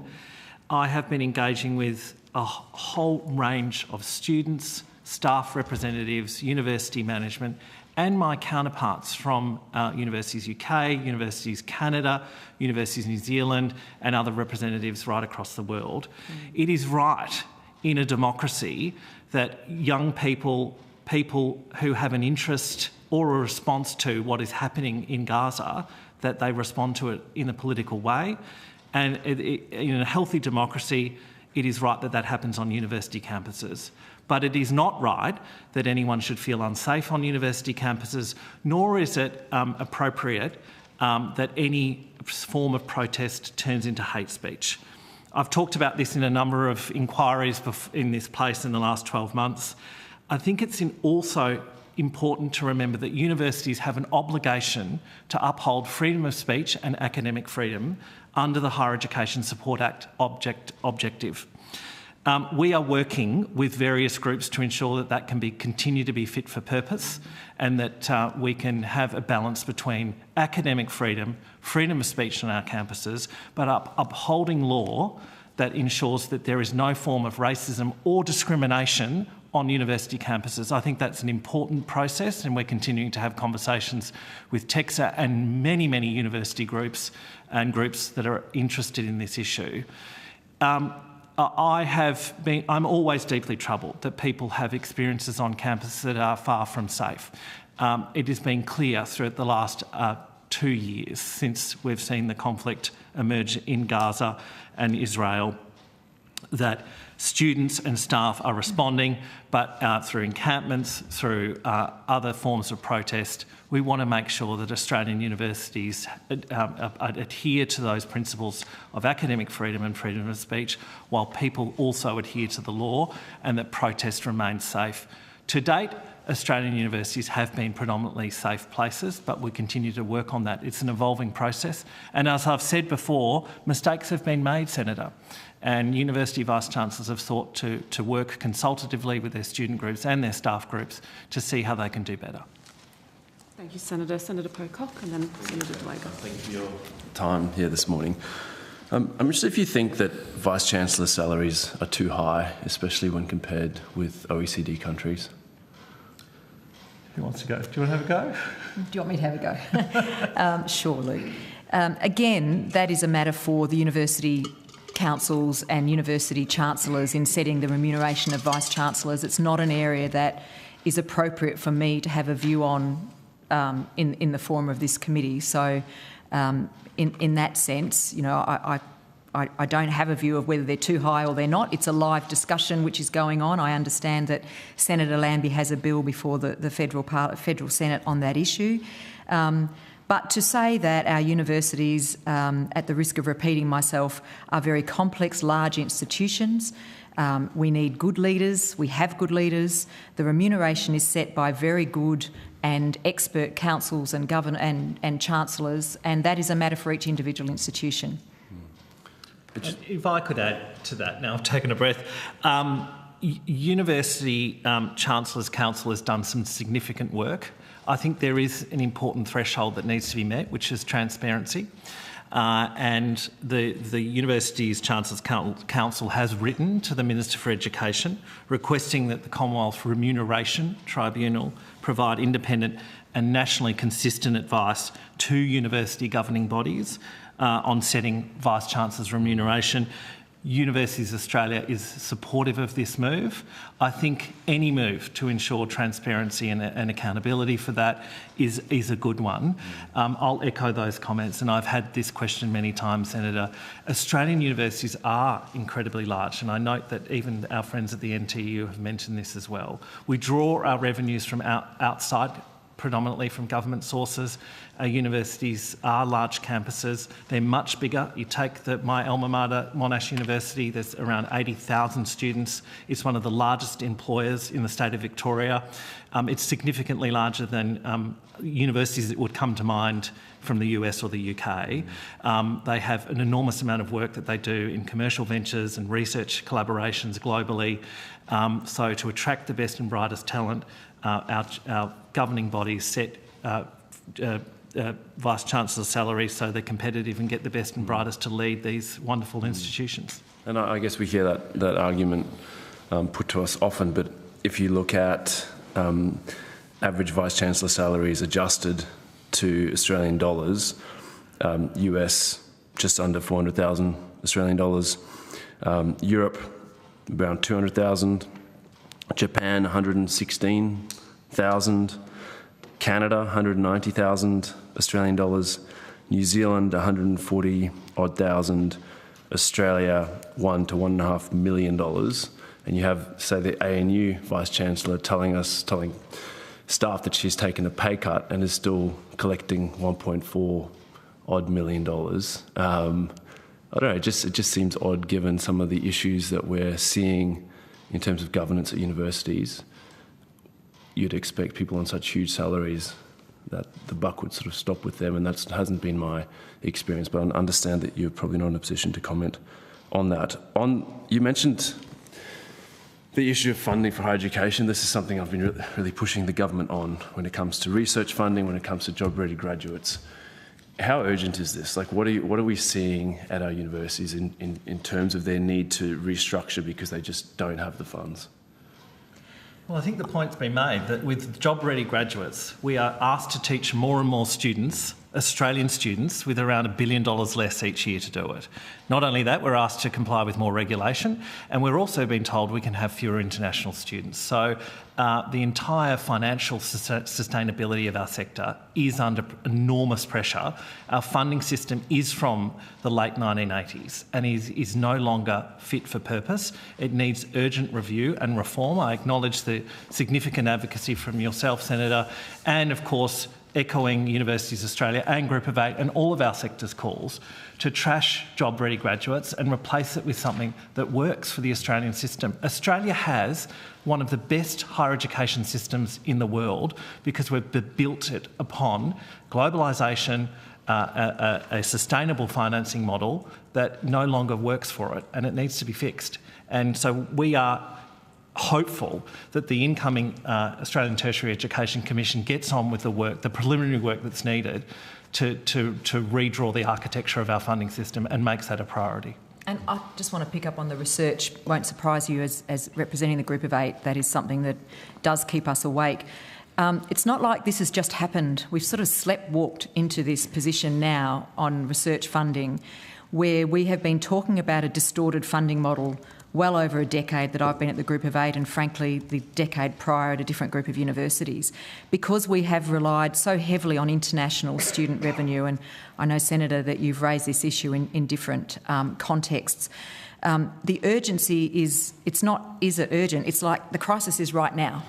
I have been engaging with a whole range of students, staff representatives, university management, and my counterparts from Universities UK, Universities Canada, Universities New Zealand, and other representatives right across the world. It is right in a democracy that young people who have an interest or a response to what is happening in Gaza, that they respond to it in a political way. And in a healthy democracy, it is right that that happens on university campuses. But it is not right that anyone should feel unsafe on university campuses, nor is it appropriate that any form of protest turns into hate speech. I've talked about this in a number of inquiries in this place in the last 12 months. I think it's also important to remember that universities have an obligation to uphold freedom of speech and academic freedom under the Higher Education Support Act objective. We are working with various groups to ensure that that can continue to be fit for purpose, and that we can have a balance between academic freedom, freedom of speech on our campuses, but upholding law that ensures that there is no form of racism or discrimination on university campuses. I think that's an important process, and we're continuing to have conversations with TEXA and many, many university groups and groups that are interested in this issue. I'm always deeply troubled that people have experiences on campus that are far from safe. It has been clear throughout the last 2 years since we've seen the conflict emerge in Gaza and Israel that students and staff are responding, but through encampments, through other forms of protest, we want to make sure that Australian universities adhere to those principles of academic freedom and freedom of speech, while people also adhere to the law, and that protest remains safe. To date, Australian universities have been predominantly safe places, but we continue to work on that. It's an evolving process. And as I've said before, mistakes have been made, Senator. And university vice-chancellors have sought to work consultatively with their student groups and their staff groups to see how they can do better. Thank you, Senator. Senator Pocock and then Senator Delager. Thank you for your time here this morning. I'm interested if you think that Vice-Chancellor salaries are too high, especially when compared with OECD countries. Who wants to go? Do you want to have a go? Do you want me to have a go? Sure, Luke. Again, that is a matter for the university councils and university chancellors in setting the remuneration of vice-chancellors. It's not an area that is appropriate for me to have a view on in the form of this committee. So in that sense, you know, I don't have a view of whether they're too high or they're not. It's a live discussion which is going on. I understand that Senator Lambie has a bill before the Federal Senate on that issue. But to say that our universities, at the risk of repeating myself, are very complex, large institutions, we need good leaders, we have good leaders. The remuneration is set by very good and expert councils and and chancellors, and that is a matter for each individual institution. If I could add to that, now I've taken a breath. University Chancellors' Council has done some significant work. I think there is an important threshold that needs to be met, which is transparency. And the University's Chancellors' Council has written to the Minister for Education requesting that the Commonwealth Remuneration Tribunal provide independent and nationally consistent advice to university governing bodies on setting Vice-Chancellors' remuneration. Universities Australia is supportive of this move. I think any move to ensure transparency and accountability for that is a good one. I'll echo those comments, and I've had this question many times, Senator. Australian universities are incredibly large, and I note that even our friends at the NTEU have mentioned this as well. We draw our revenues from outside, predominantly from government sources. Our universities are large campuses. They're much bigger. You take my alma mater, Monash University, there's around 80,000 students. It's one of the largest employers in the state of Victoria. It's significantly larger than universities that would come to mind from the US or the UK. They have an enormous amount of work that they do in commercial ventures and research collaborations globally. So to attract the best and brightest talent, our governing bodies set Vice-Chancellor salaries so they're competitive and get the best and brightest to lead these wonderful institutions. And I guess we hear that argument put to us often, but if you look at average Vice-Chancellor salaries adjusted to Australian dollars, US just under 400,000 Australian dollars, Europe around 200,000, Japan 116,000, Canada 190,000 Australian dollars, New Zealand 140 odd thousand, Australia $1 to $1.5 million, and you have, say, the ANU Vice Chancellor telling staff that she's taken a pay cut and is still collecting $1.4 odd million. I don't know, it just seems odd given some of the issues that we're seeing in terms of governance at universities. You'd expect people on such huge salaries that the buck would sort of stop with them, and that hasn't been my experience, but I understand that you're probably not in a position to comment on that. You mentioned the issue of funding for higher education. This is something I've been really pushing the government on when it comes to research funding, when it comes to job-ready graduates. How urgent is this? Like, what are we seeing at our universities in terms of their need to restructure because they just don't have the funds? Well, I think the point's been made that with job-ready graduates, we are asked to teach more and more students, Australian students, with around $1 billion less each year to do it. Not only that, we're asked to comply with more regulation, and we're also being told we can have fewer international students. So the entire financial sustainability of our sector is under enormous pressure. Our funding system is from the late 1980s and is no longer fit for purpose. It needs urgent review and reform. I acknowledge the significant advocacy from yourself, Senator, and of course echoing Universities Australia and Group of 8 and all of our sector's calls to trash job-ready graduates and replace it with something that works for the Australian system. Australia has one of the best higher education systems in the world because we've built it upon globalisation, a sustainable financing model that no longer works for it, and it needs to be fixed. And so we are hopeful that the incoming Australian Tertiary Education Commission gets on with the work, the preliminary work that's needed to redraw the architecture of our funding system and makes that a priority. And I just want to pick up on the research. Won't surprise you as representing the Group of 8, that is something that does keep us awake. It's not like this has just happened. We've sort of sleptwalked into this position now on research funding where we have been talking about a distorted funding model well over a decade that I've been at the Group of 8 and frankly the decade prior at a different group of universities, because we have relied so heavily on international student revenue, and I know, Senator, that you've raised this issue in different contexts. The urgency is, it's not, is it urgent? It's like the crisis is right now.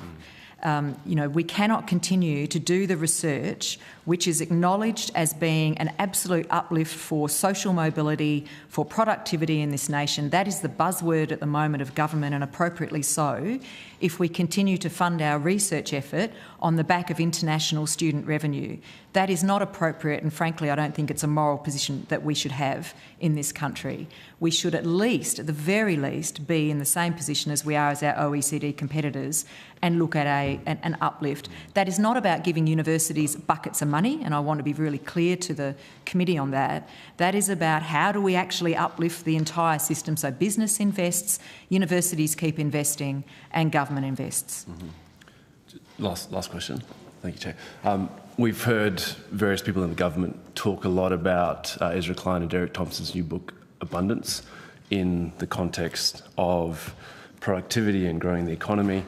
We cannot continue to do the research which is acknowledged as being an absolute uplift for social mobility, for productivity in this nation. That is the buzzword at the moment of government, and appropriately so, if we continue to fund our research effort on the back of international student revenue. That is not appropriate, and frankly I don't think it's a moral position that we should have in this country. We should at least, at the very least, be in the same position as we are as our OECD competitors and look at an uplift. That is not about giving universities buckets of money, and I want to be really clear to the committee on that. That is about how do we actually uplift the entire system so business invests, universities keep investing and government invests. Mm-hmm. Last question. Thank you, Chair. We've heard various people in the government talk a lot about Ezra Klein and Derek Thompson's new book, Abundance, in the context of productivity and growing the economy.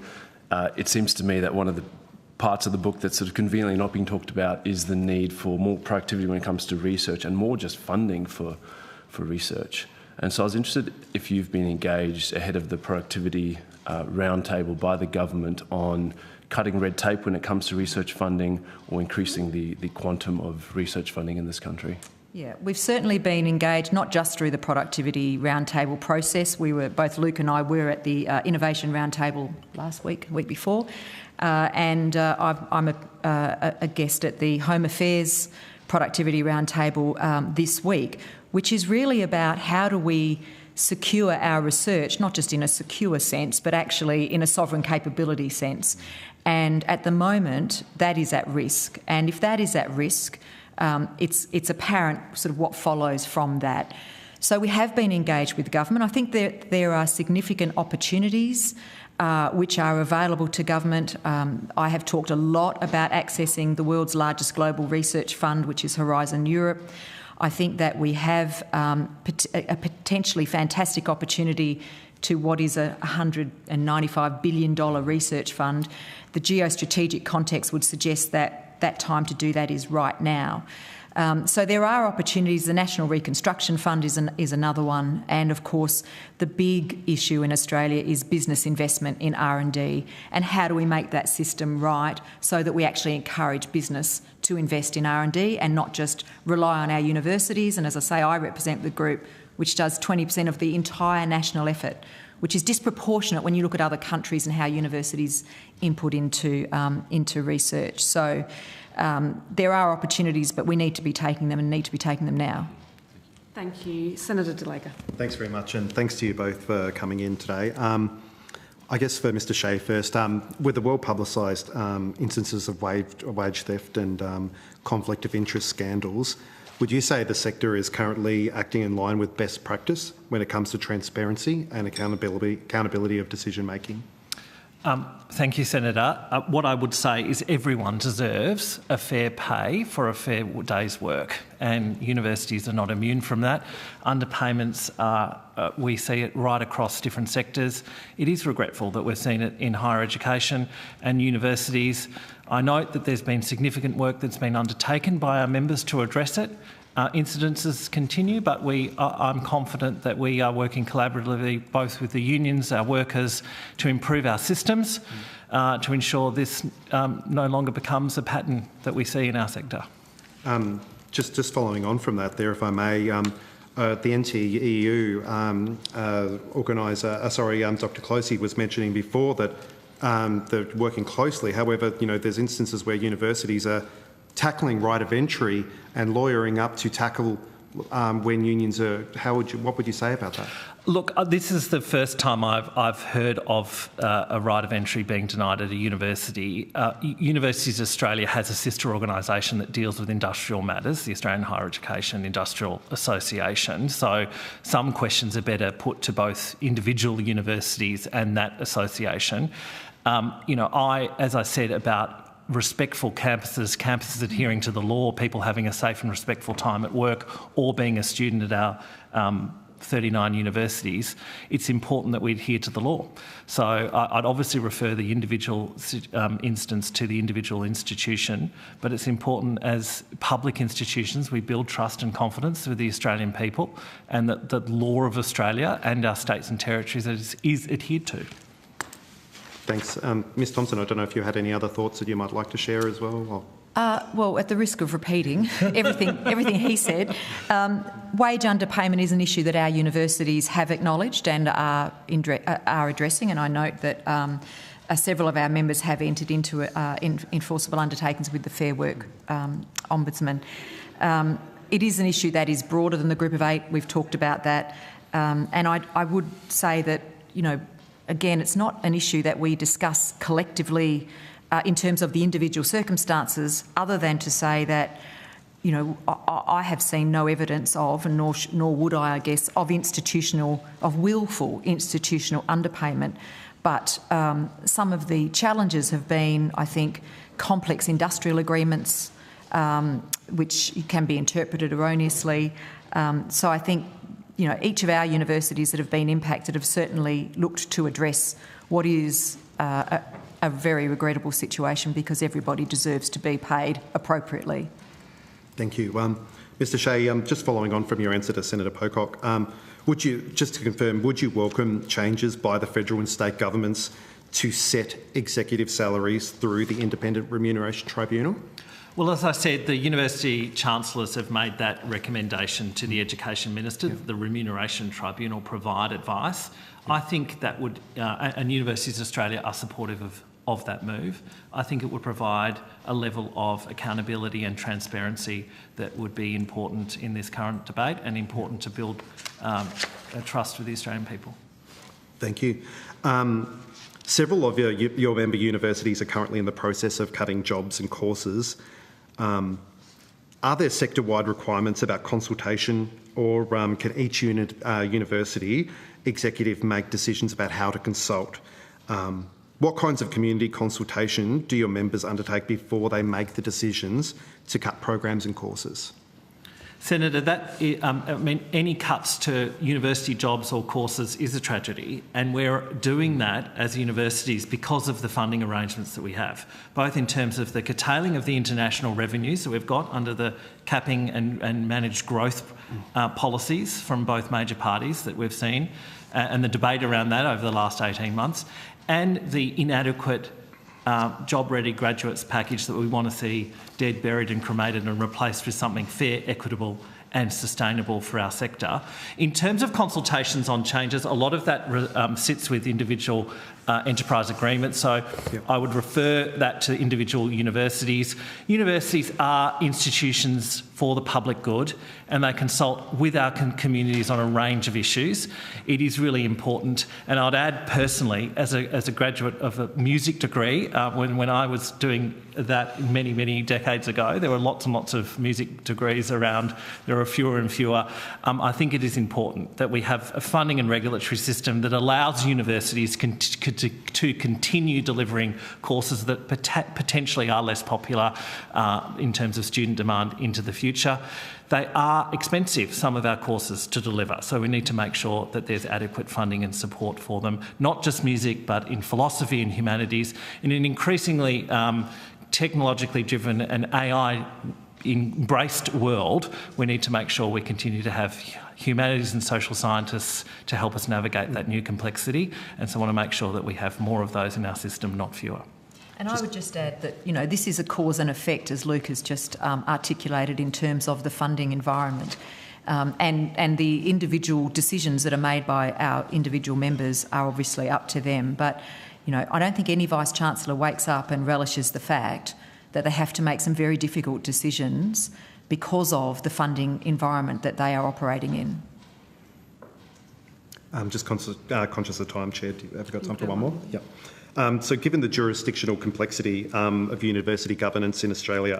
It seems to me that one of the parts of the book that's sort of conveniently not being talked about is the need for more productivity when it comes to research and more just funding for research. And so I was interested if you've been engaged ahead of the productivity roundtable by the government on cutting red tape when it comes to research funding or increasing the quantum of research funding in this country. Yeah, we've certainly been engaged, not just through the productivity roundtable process. Both Luke and I were at the innovation roundtable last week, the week before, and I'm a guest at the Home Affairs productivity roundtable this week, which is really about how do we secure our research, not just in a secure sense, but actually in a sovereign capability sense. And at the moment, that is at risk. And if that is at risk, it's apparent sort of what follows from that. So we have been engaged with government. I think there are significant opportunities which are available to government. I have talked a lot about accessing the world's largest global research fund, which is Horizon Europe. I think that we have a potentially fantastic opportunity to what is a $195 billion research fund. The geostrategic context would suggest that that time to do that is right now. So there are opportunities. The National Reconstruction Fund is another one, and of course the big issue in Australia is business investment in R&D, and how do we make that system right so that we actually encourage business to invest in R&D and not just rely on our universities. And as I say, I represent the group which does 20% of the entire national effort, which is disproportionate when you look at other countries and how universities input into research. So there are opportunities, but we need to be taking them and need to be taking them now. Thank you. Senator Delega. Thanks very much, and thanks to you both for coming in today. I guess for Mr Shea first, with the well-publicised instances of wage theft and conflict of interest scandals, would you say the sector is currently acting in line with best practice when it comes to transparency and accountability of decision-making? Thank you, Senator. What I would say is everyone deserves a fair pay for a fair day's work, and universities are not immune from that. Underpayments we see it right across different sectors. It is regretful that we're seeing it in higher education and universities. I note that there's been significant work that's been undertaken by our members to address it. Incidences continue, but I'm confident that we are working collaboratively both with the unions, our workers, to improve our systems, to ensure this no longer becomes a pattern that we see in our sector. Just following on from that there, if I may, the NTEU organiser, Dr Closey was mentioning before that they're working closely. However, there's instances where universities are tackling right of entry and lawyering up to tackle when unions are. What would you say about that? Look, this is the first time I've heard of a right of entry being denied at a university. Universities Australia has a sister organisation that deals with industrial matters, the Australian Higher Education Industrial Association. So some questions are better put to both individual universities and that association. As I said about respectful campuses adhering to the law, people having a safe and respectful time at work, or being a student at our 39 universities, it's important that we adhere to the law. So I'd obviously refer the individual instance to the individual institution, but it's important as public institutions we build trust and confidence with the Australian people, and that the law of Australia and our states and territories is adhered to. Thanks. Ms Thompson, I don't know if you had any other thoughts that you might like to share as well? Well, at the risk of repeating everything he said, wage underpayment is an issue that our universities have acknowledged and are addressing, and I note that several of our members have entered into enforceable undertakings with the Fair Work Ombudsman. It is an issue that is broader than the Group of 8. We've talked about that, and I would say that, again, it's not an issue that we discuss collectively in terms of the individual circumstances, other than to say that, I have seen no evidence of, and nor would I guess, of willful institutional underpayment. But some of the challenges have been, I think, complex industrial agreements, which can be interpreted erroneously. So I think, each of our universities that have been impacted have certainly looked to address what is a very regrettable situation, because everybody deserves to be paid appropriately. Thank you. Mr Shea, just following on from your answer to Senator Pocock, would you welcome changes by the federal and state governments to set executive salaries through the Independent Remuneration Tribunal? Well, as I said, the university chancellors have made that recommendation to the Education Minister, that the Remuneration Tribunal provide advice. I think that would, and Universities Australia are supportive of that move. I think it would provide a level of accountability and transparency that would be important in this current debate, and important to build a trust with the Australian people. Thank you. Several of your member universities are currently in the process of cutting jobs and courses. Are there sector-wide requirements about consultation, or can each university executive make decisions about how to consult? What kinds of community consultation do your members undertake before they make the decisions to cut programs and courses? Senator, any cuts to university jobs or courses is a tragedy, and we're doing that as universities because of the funding arrangements that we have, both in terms of the curtailing of the international revenues that we've got under the capping and managed growth policies from both major parties that we've seen, and the debate around that over the last 18 months, and the inadequate job-ready graduates package that we want to see dead, buried and cremated and replaced with something fair, equitable and sustainable for our sector. In terms of consultations on changes, a lot of that sits with individual enterprise agreements, so I would refer that to individual universities. Universities are institutions for the public good and they consult with our communities on a range of issues. It is really important, and I'd add personally, as a graduate of a music degree, when I was doing that many decades ago, there were lots and lots of music degrees around. There are fewer and fewer. I think it is important that we have a funding and regulatory system that allows universities to continue delivering courses that potentially are less popular in terms of student demand into the future. They are expensive, some of our courses, to deliver, so we need to make sure that there's adequate funding and support for them, not just music, but in philosophy and humanities. In an increasingly technologically driven and AI embraced world, we need to make sure we continue to have humanities and social scientists to help us navigate that new complexity, and so I want to make sure that we have more of those in our system, not fewer. And I would just add that, you know, this is a cause and effect, as Luke has just articulated, in terms of the funding environment. And the individual decisions that are made by our individual members are obviously up to them. But, you know, I don't think any Vice-Chancellor wakes up and relishes the fact that they have to make some very difficult decisions because of the funding environment that they are operating in. I'm just conscious of time, Chair. Have you got time for one more? Yep. So given the jurisdictional complexity of university governance in Australia,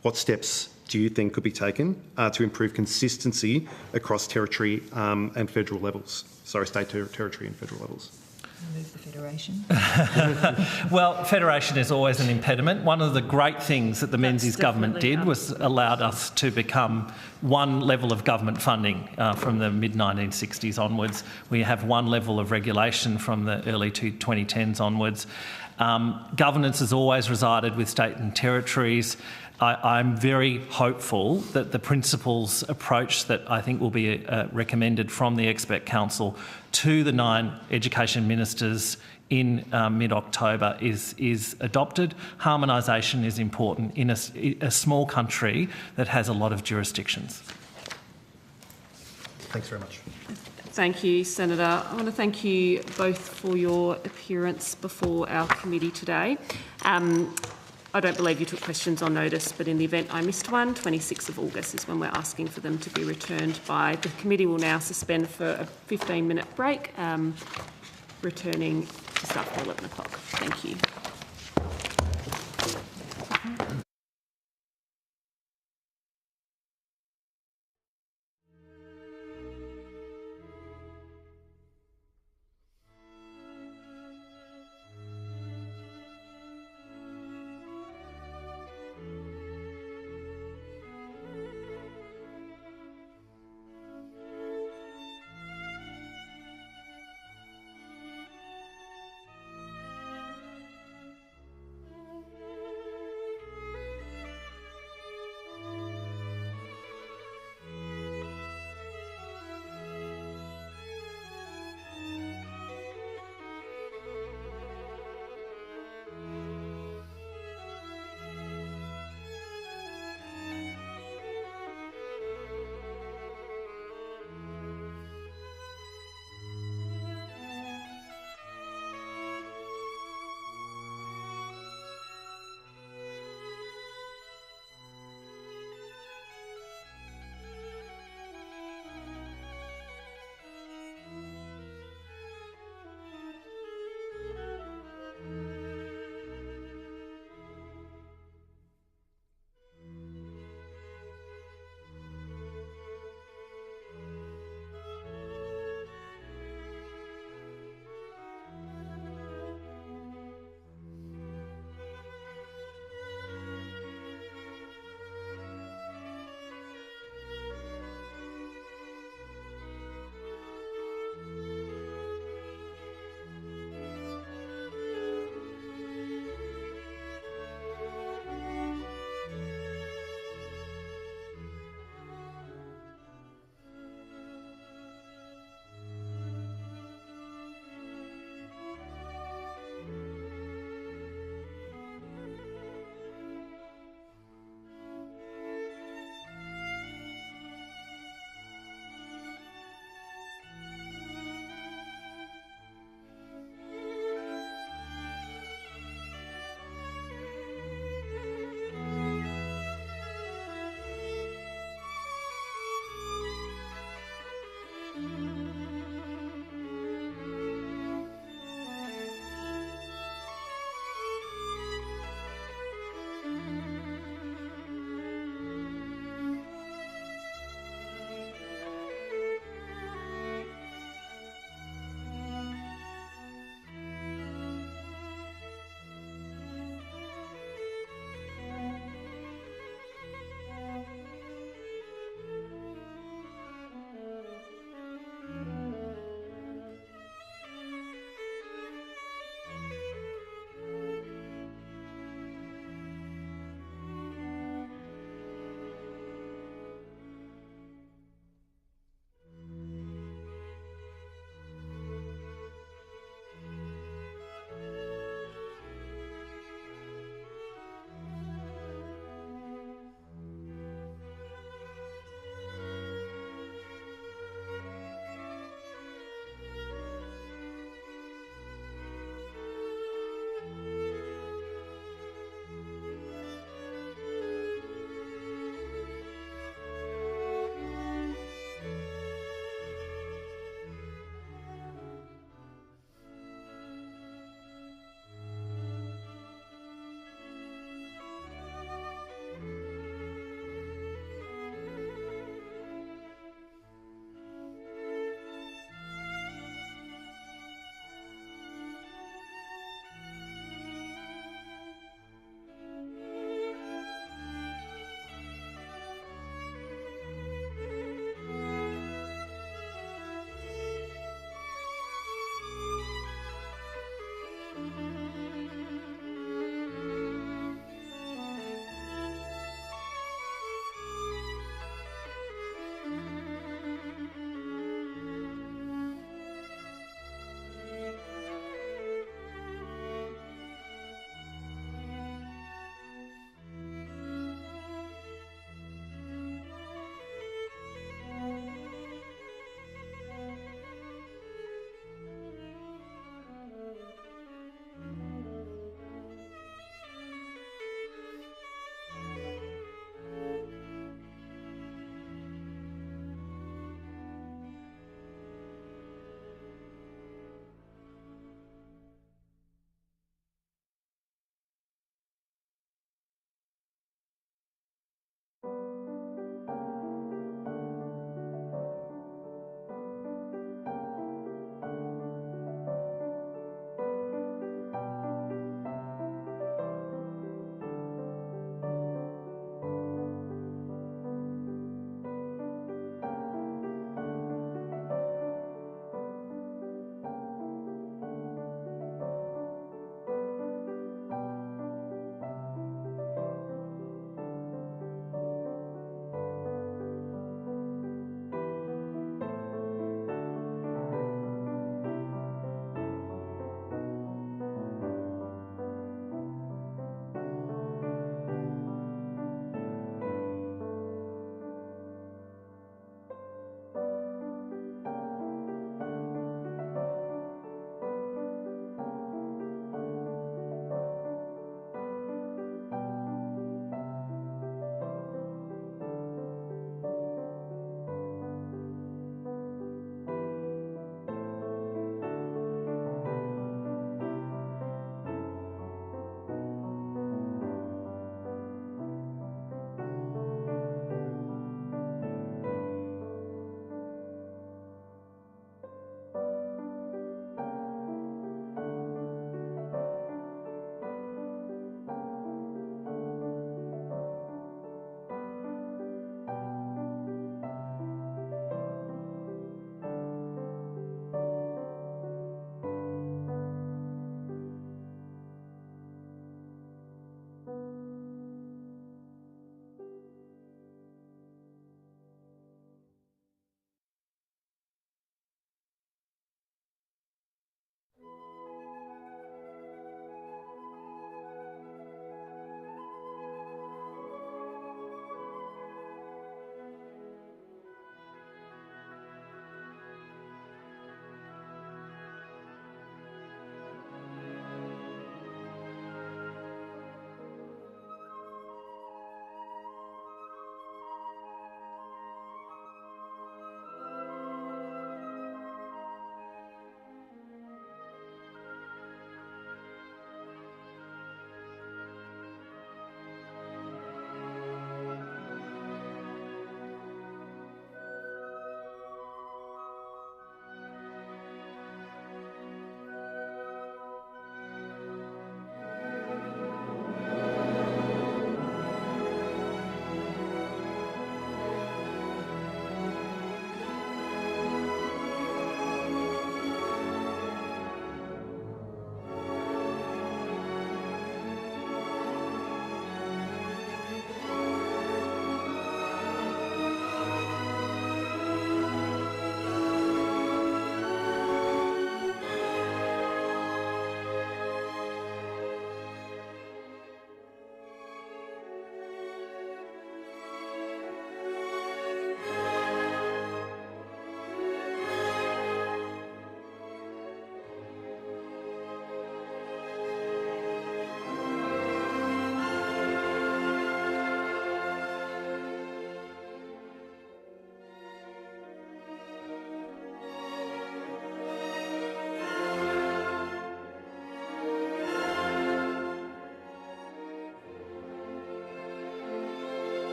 what steps do you think could be taken to improve consistency across territory and federal levels? Sorry, state, territory and federal levels. Move the federation. Well, federation is always an impediment. One of the great things that the Menzies government did was allowed us to become one level of government funding from the mid-1960s onwards. We have one level of regulation from the early 2010s onwards. Governance has always resided with state and territories. I'm very hopeful that the principles approach that I think will be recommended from the Expert Council to the 9 education ministers in mid-October is adopted. Harmonisation is important in a small country that has a lot of jurisdictions. Thanks very much. Thank you, Senator. I want to thank you both for your appearance before our committee today. I don't believe you took questions on notice, but in the event I missed one, 26th of August is when we're asking for them to be returned by. The committee will now suspend for a 15-minute break, returning just after 11 o'clock. Thank you.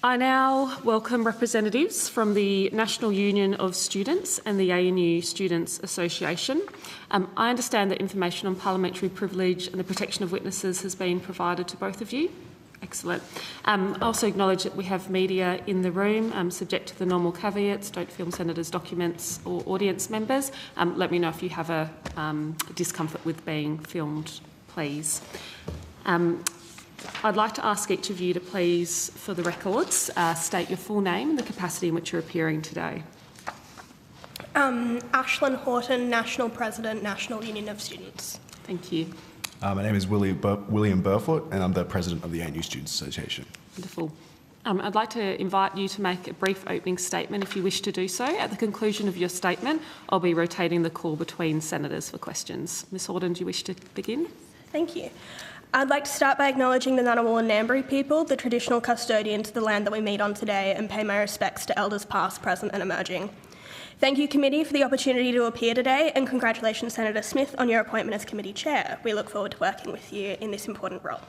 I now welcome representatives from the National Union of Students and the ANU Students Association. I understand that information on parliamentary privilege and the protection of witnesses has been provided to both of you. Excellent. I also acknowledge that we have media in the room, subject to the normal caveats. Don't film senators' documents or audience members. Let me know if you have a discomfort with being filmed, please. I'd like to ask each of you to please, for the records, state your full name and the capacity in which you're appearing today. Ashlyn Horton, National President, National Union of Students. Thank you. My name is William Burfoot, and I'm the President of the ANU Students Association. Wonderful. I'd like to invite you to make a brief opening statement if you wish to do so. At the conclusion of your statement, I'll be rotating the call between senators for questions. Ms Horton, do you wish to begin? Thank you. I'd like to start by acknowledging the Ngunnawal and Ngambri people, the traditional custodians of the land that we meet on today, and pay my respects to elders past, present and emerging. Thank you, committee, for the opportunity to appear today, and congratulations, Senator Smith, on your appointment as committee chair. We look forward to working with you in this important role.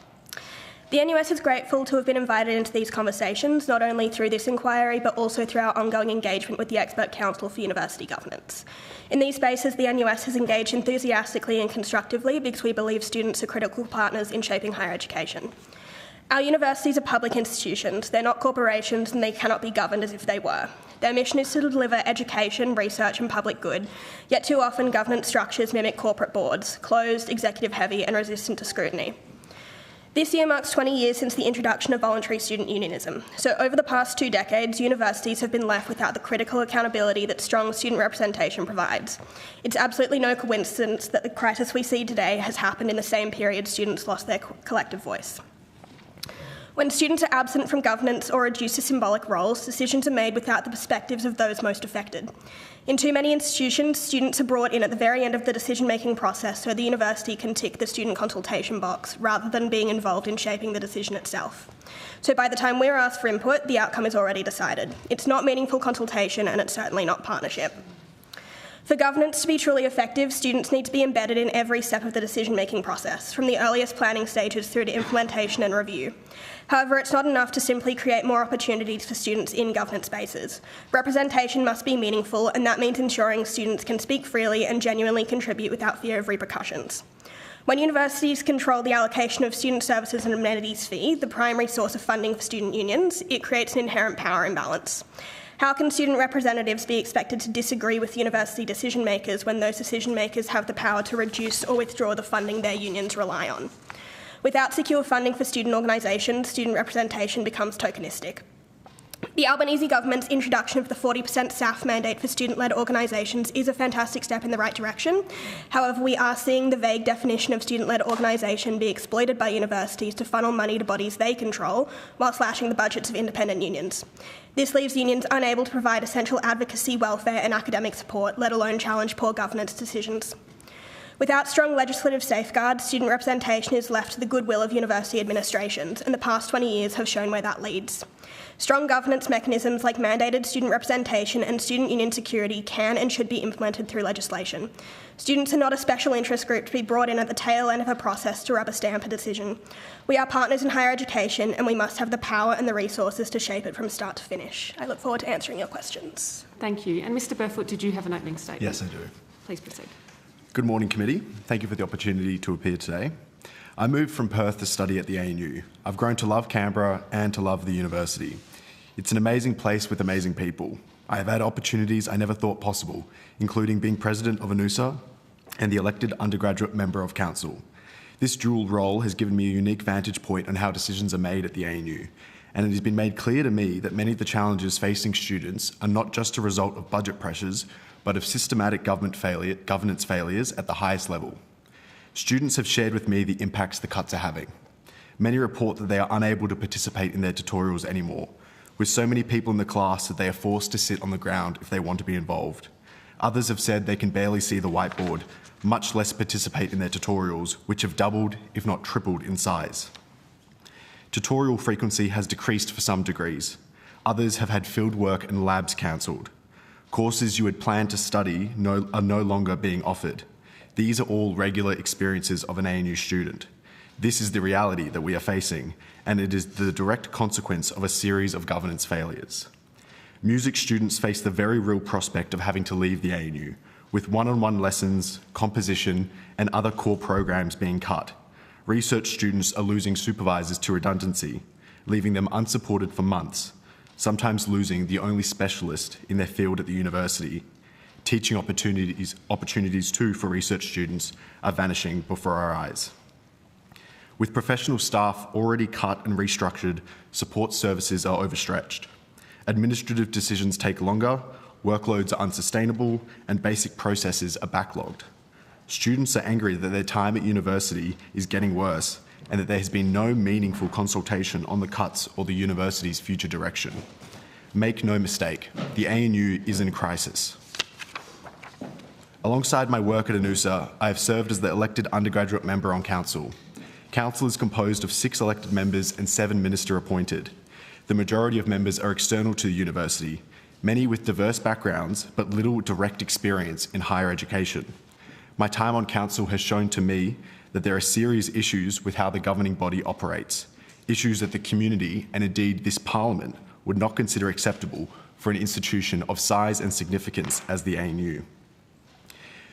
The NUS is grateful to have been invited into these conversations, not only through this inquiry, but also through our ongoing engagement with the Expert Council for University Governance. In these spaces, the NUS has engaged enthusiastically and constructively because we believe students are critical partners in shaping higher education. Our universities are public institutions. They're not corporations, and they cannot be governed as if they were. Their mission is to deliver education, research and public good, yet too often governance structures mimic corporate boards, closed, executive-heavy and resistant to scrutiny. This year marks 20 years since the introduction of voluntary student unionism. So over the past 2 decades, universities have been left without the critical accountability that strong student representation provides. It's absolutely no coincidence that the crisis we see today has happened in the same period students lost their collective voice. When students are absent from governance or reduced to symbolic roles, decisions are made without the perspectives of those most affected. In too many institutions, students are brought in at the very end of the decision-making process so the university can tick the student consultation box rather than being involved in shaping the decision itself. So by the time we're asked for input, the outcome is already decided. It's not meaningful consultation, and it's certainly not partnership. For governance to be truly effective, students need to be embedded in every step of the decision-making process, from the earliest planning stages through to implementation and review. However, it's not enough to simply create more opportunities for students in governance spaces. Representation must be meaningful, and that means ensuring students can speak freely and genuinely contribute without fear of repercussions. When universities control the allocation of student services and amenities fee, the primary source of funding for student unions, it creates an inherent power imbalance. How can student representatives be expected to disagree with university decision makers when those decision makers have the power to reduce or withdraw the funding their unions rely on? Without secure funding for student organisations, student representation becomes tokenistic. The Albanese government's introduction of the 40% staff mandate for student-led organisations is a fantastic step in the right direction. However, we are seeing the vague definition of student-led organisation be exploited by universities to funnel money to bodies they control while slashing the budgets of independent unions. This leaves unions unable to provide essential advocacy, welfare and academic support, let alone challenge poor governance decisions. Without strong legislative safeguards, student representation is left to the goodwill of university administrations, and the past 20 years have shown where that leads. Strong governance mechanisms like mandated student representation and student union security can and should be implemented through legislation. Students are not a special interest group to be brought in at the tail end of a process to rubber stamp a decision. We are partners in higher education, and we must have the power and the resources to shape it from start to finish. I look forward to answering your questions. Thank you. And Mr Burfoot, did you have an opening statement? Yes, I do. Please proceed. Good morning, committee. Thank you for the opportunity to appear today. I moved from Perth to study at the ANU. I've grown to love Canberra and to love the university. It's an amazing place with amazing people. I have had opportunities I never thought possible, including being president of ANUSA and the elected undergraduate member of council. This dual role has given me a unique vantage point on how decisions are made at the ANU, and it has been made clear to me that many of the challenges facing students are not just a result of budget pressures, but of systematic governance failures at the highest level. Students have shared with me the impacts the cuts are having. Many report that they are unable to participate in their tutorials anymore, with so many people in the class that they are forced to sit on the ground if they want to be involved. Others have said they can barely see the whiteboard, much less participate in their tutorials, which have doubled, if not tripled, in size. Tutorial frequency has decreased for some degrees. Others have had field work and labs cancelled. Courses you had planned to study are no longer being offered. These are all regular experiences of an ANU student. This is the reality that we are facing, and it is the direct consequence of a series of governance failures. Music students face the very real prospect of having to leave the ANU, with one-on-one lessons, composition, and other core programs being cut. Research students are losing supervisors to redundancy, leaving them unsupported for months, sometimes losing the only specialist in their field at the university. Teaching opportunities too for research students are vanishing before our eyes. With professional staff already cut and restructured, support services are overstretched. Administrative decisions take longer, workloads are unsustainable, and basic processes are backlogged. Students are angry that their time at university is getting worse and that there has been no meaningful consultation on the cuts or the university's future direction. Make no mistake, the ANU is in crisis. Alongside my work at ANUSA, I have served as the elected undergraduate member on council. Council is composed of 6 elected members and 7 minister-appointed. The majority of members are external to the university, many with diverse backgrounds but little direct experience in higher education. My time on council has shown to me that there are serious issues with how the governing body operates, issues that the community and indeed this parliament would not consider acceptable for an institution of size and significance as the ANU.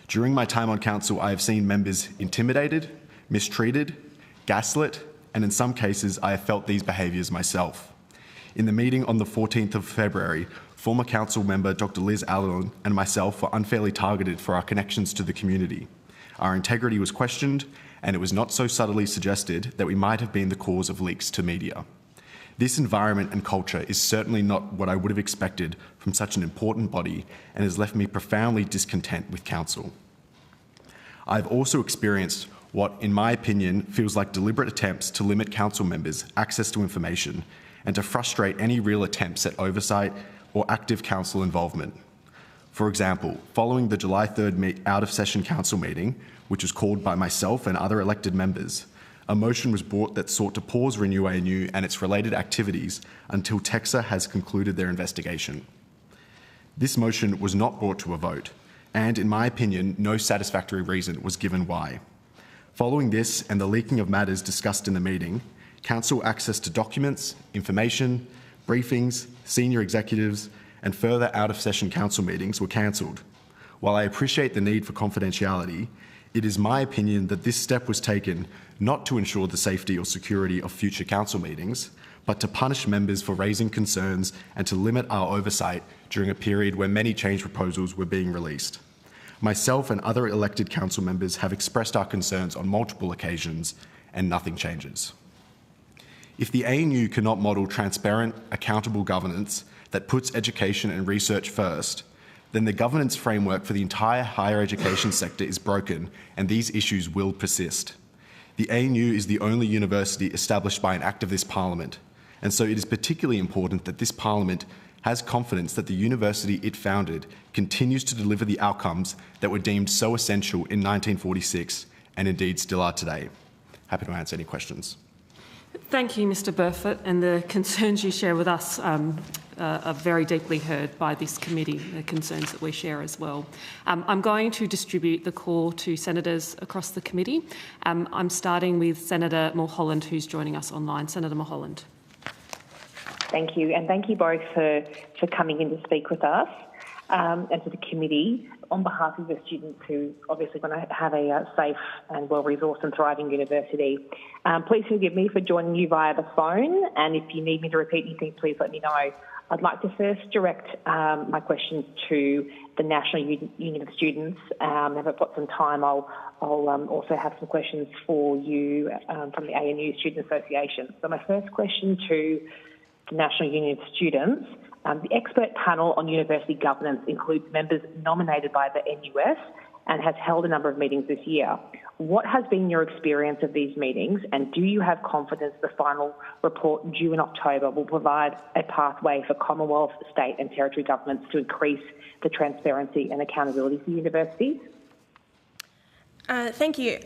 During my time on council, I have seen members intimidated, mistreated, gaslit, and in some cases, I have felt these behaviours myself. In the meeting on the 14th of February, former council member Dr. Liz Allen and myself were unfairly targeted for our connections to the community. Our integrity was questioned, and it was not so subtly suggested that we might have been the cause of leaks to media. This environment and culture is certainly not what I would have expected from such an important body and has left me profoundly discontent with council. I've also experienced what, in my opinion, feels like deliberate attempts to limit council members' access to information and to frustrate any real attempts at oversight or active council involvement. For example, following the July 3rd out-of-session council meeting, which was called by myself and other elected members, a motion was brought that sought to pause Renew ANU and its related activities until TEXA has concluded their investigation. This motion was not brought to a vote, and in my opinion, no satisfactory reason was given why. Following this and the leaking of matters discussed in the meeting, council access to documents, information, briefings, senior executives, and further out-of-session council meetings were cancelled. While I appreciate the need for confidentiality, it is my opinion that this step was taken not to ensure the safety or security of future council meetings, but to punish members for raising concerns and to limit our oversight during a period where many change proposals were being released. Myself and other elected council members have expressed our concerns on multiple occasions, and nothing changes. If the ANU cannot model transparent, accountable governance that puts education and research first, then the governance framework for the entire higher education sector is broken and these issues will persist. The ANU is the only university established by an act of this parliament, and so it is particularly important that this parliament has confidence that the university it founded continues to deliver the outcomes that were deemed so essential in 1946 and indeed still are today. Happy to answer any questions. Thank you, Mr Burford, and the concerns you share with us are very deeply heard by this committee, the concerns that we share as well. I'm going to distribute the call to senators across the committee. I'm starting with Senator Mulholland, who's joining us online. Senator Mulholland. Thank you, and thank you both for coming in to speak with us and to the committee. On behalf of the students who obviously want to have a safe and well-resourced and thriving university, please forgive me for joining you via the phone, and if you need me to repeat anything, please let me know. I'd like to first direct my questions to the National Union of Students. If I've got some time, I'll also have some questions for you from the ANU Student Association. So my first question to the National Union of Students. The expert panel on university governance includes members nominated by the NUS and has held a number of meetings this year. What has been your experience of these meetings, and do you have confidence the final report due in October will provide a pathway for Commonwealth, state and territory governments to increase the transparency and accountability for universities? Thank you.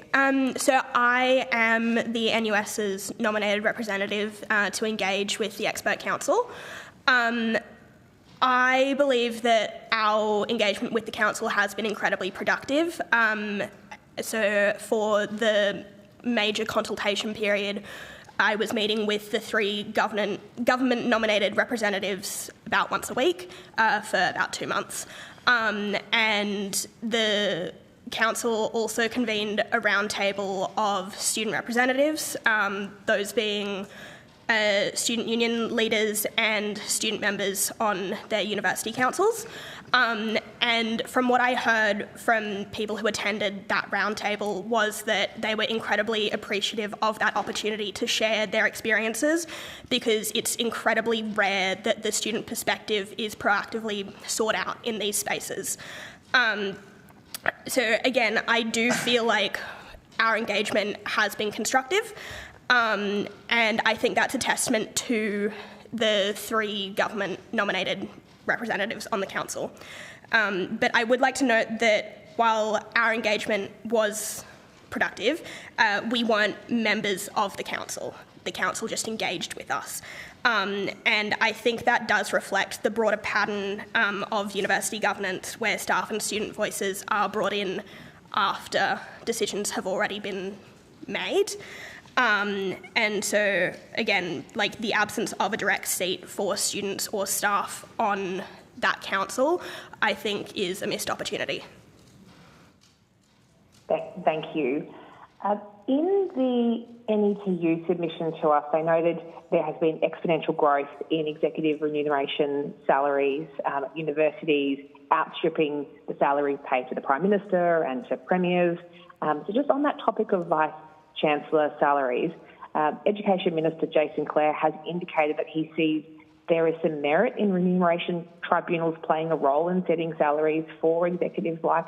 So I am the NUS's nominated representative to engage with the expert council. I believe that our engagement with the council has been incredibly productive. So for the major consultation period, I was meeting with the 3 government-nominated representatives about once a week for about 2 months. And the Council also convened a roundtable of student representatives, those being student union leaders and student members on their university councils. And from what I heard from people who attended that roundtable was that they were incredibly appreciative of that opportunity to share their experiences, because it's incredibly rare that the student perspective is proactively sought out in these spaces. So again, I do feel like our engagement has been constructive, and I think that's a testament to the 3 government-nominated representatives on the council. But I would like to note that while our engagement was productive, we weren't members of the council. The council just engaged with us. And I think that does reflect the broader pattern of university governance, where staff and student voices are brought in after decisions have already been made. And so, again, like, the absence of a direct seat for students or staff on that council, I think, is a missed opportunity. Thank you. In the NTEU submission to us, they noted there has been exponential growth in executive remuneration salaries at universities, outstripping the salaries paid to the Prime Minister and to premiers. So just on that topic of Vice-Chancellor salaries, Education Minister Jason Clare has indicated that he sees there is some merit in remuneration tribunals playing a role in setting salaries for executives like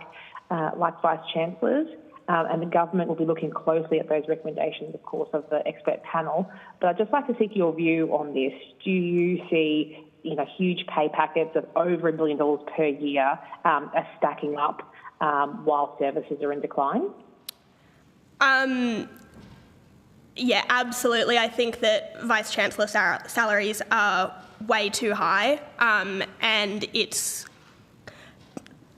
Vice-Chancellors. And the government will be looking closely at those recommendations, of course, of the expert panel. But I'd just like to seek your view on this. Do you see, huge pay packets of over $1 million per year as stacking up while services are in decline? Yeah, absolutely. I think that Vice-Chancellor salaries are way too high, and it's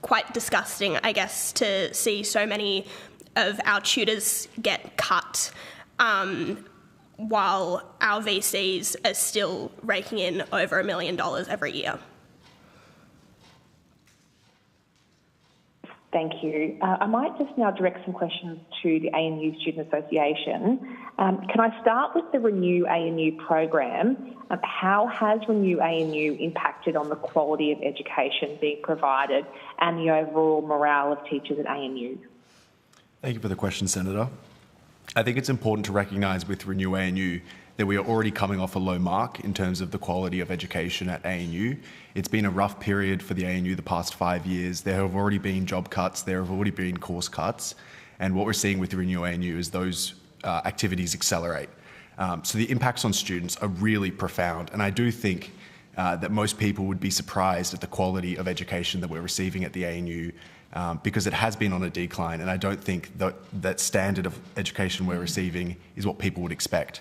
quite disgusting, I guess, to see so many of our tutors get cut while our VCs are still raking in over $1 million every year. Thank you. I might just now direct some questions to the ANU Student Association. Can I start with the Renew ANU program? How has Renew ANU impacted on the quality of education being provided and the overall morale of teachers at ANU? Thank you for the question, Senator. I think it's important to recognise with Renew ANU that we are already coming off a low mark in terms of the quality of education at ANU. It's been a rough period for the ANU the past 5 years. There have already been job cuts, there have already been course cuts, and what we're seeing with Renew ANU is those activities accelerate. So the impacts on students are really profound, and I do think that most people would be surprised at the quality of education that we're receiving at the ANU, because it has been on a decline, and I don't think that standard of education we're receiving is what people would expect.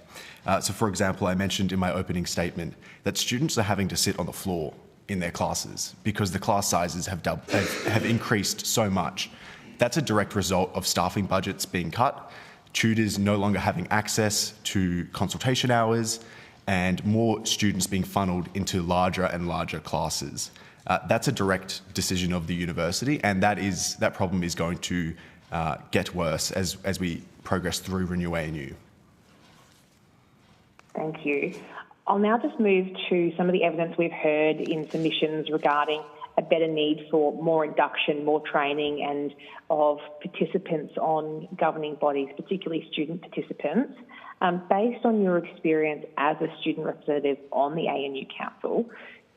So, for example, I mentioned in my opening statement that students are having to sit on the floor in their classes because the class sizes have increased so much. That's a direct result of staffing budgets being cut, tutors no longer having access to consultation hours, and more students being funneled into larger and larger classes. That's a direct decision of the university, and that problem is going to get worse as we progress through Renew ANU. Thank you. I'll now just move to some of the evidence we've heard in submissions regarding a better need for more induction, more training, and of participants on governing bodies, particularly student participants. Based on your experience as a student representative on the ANU Council,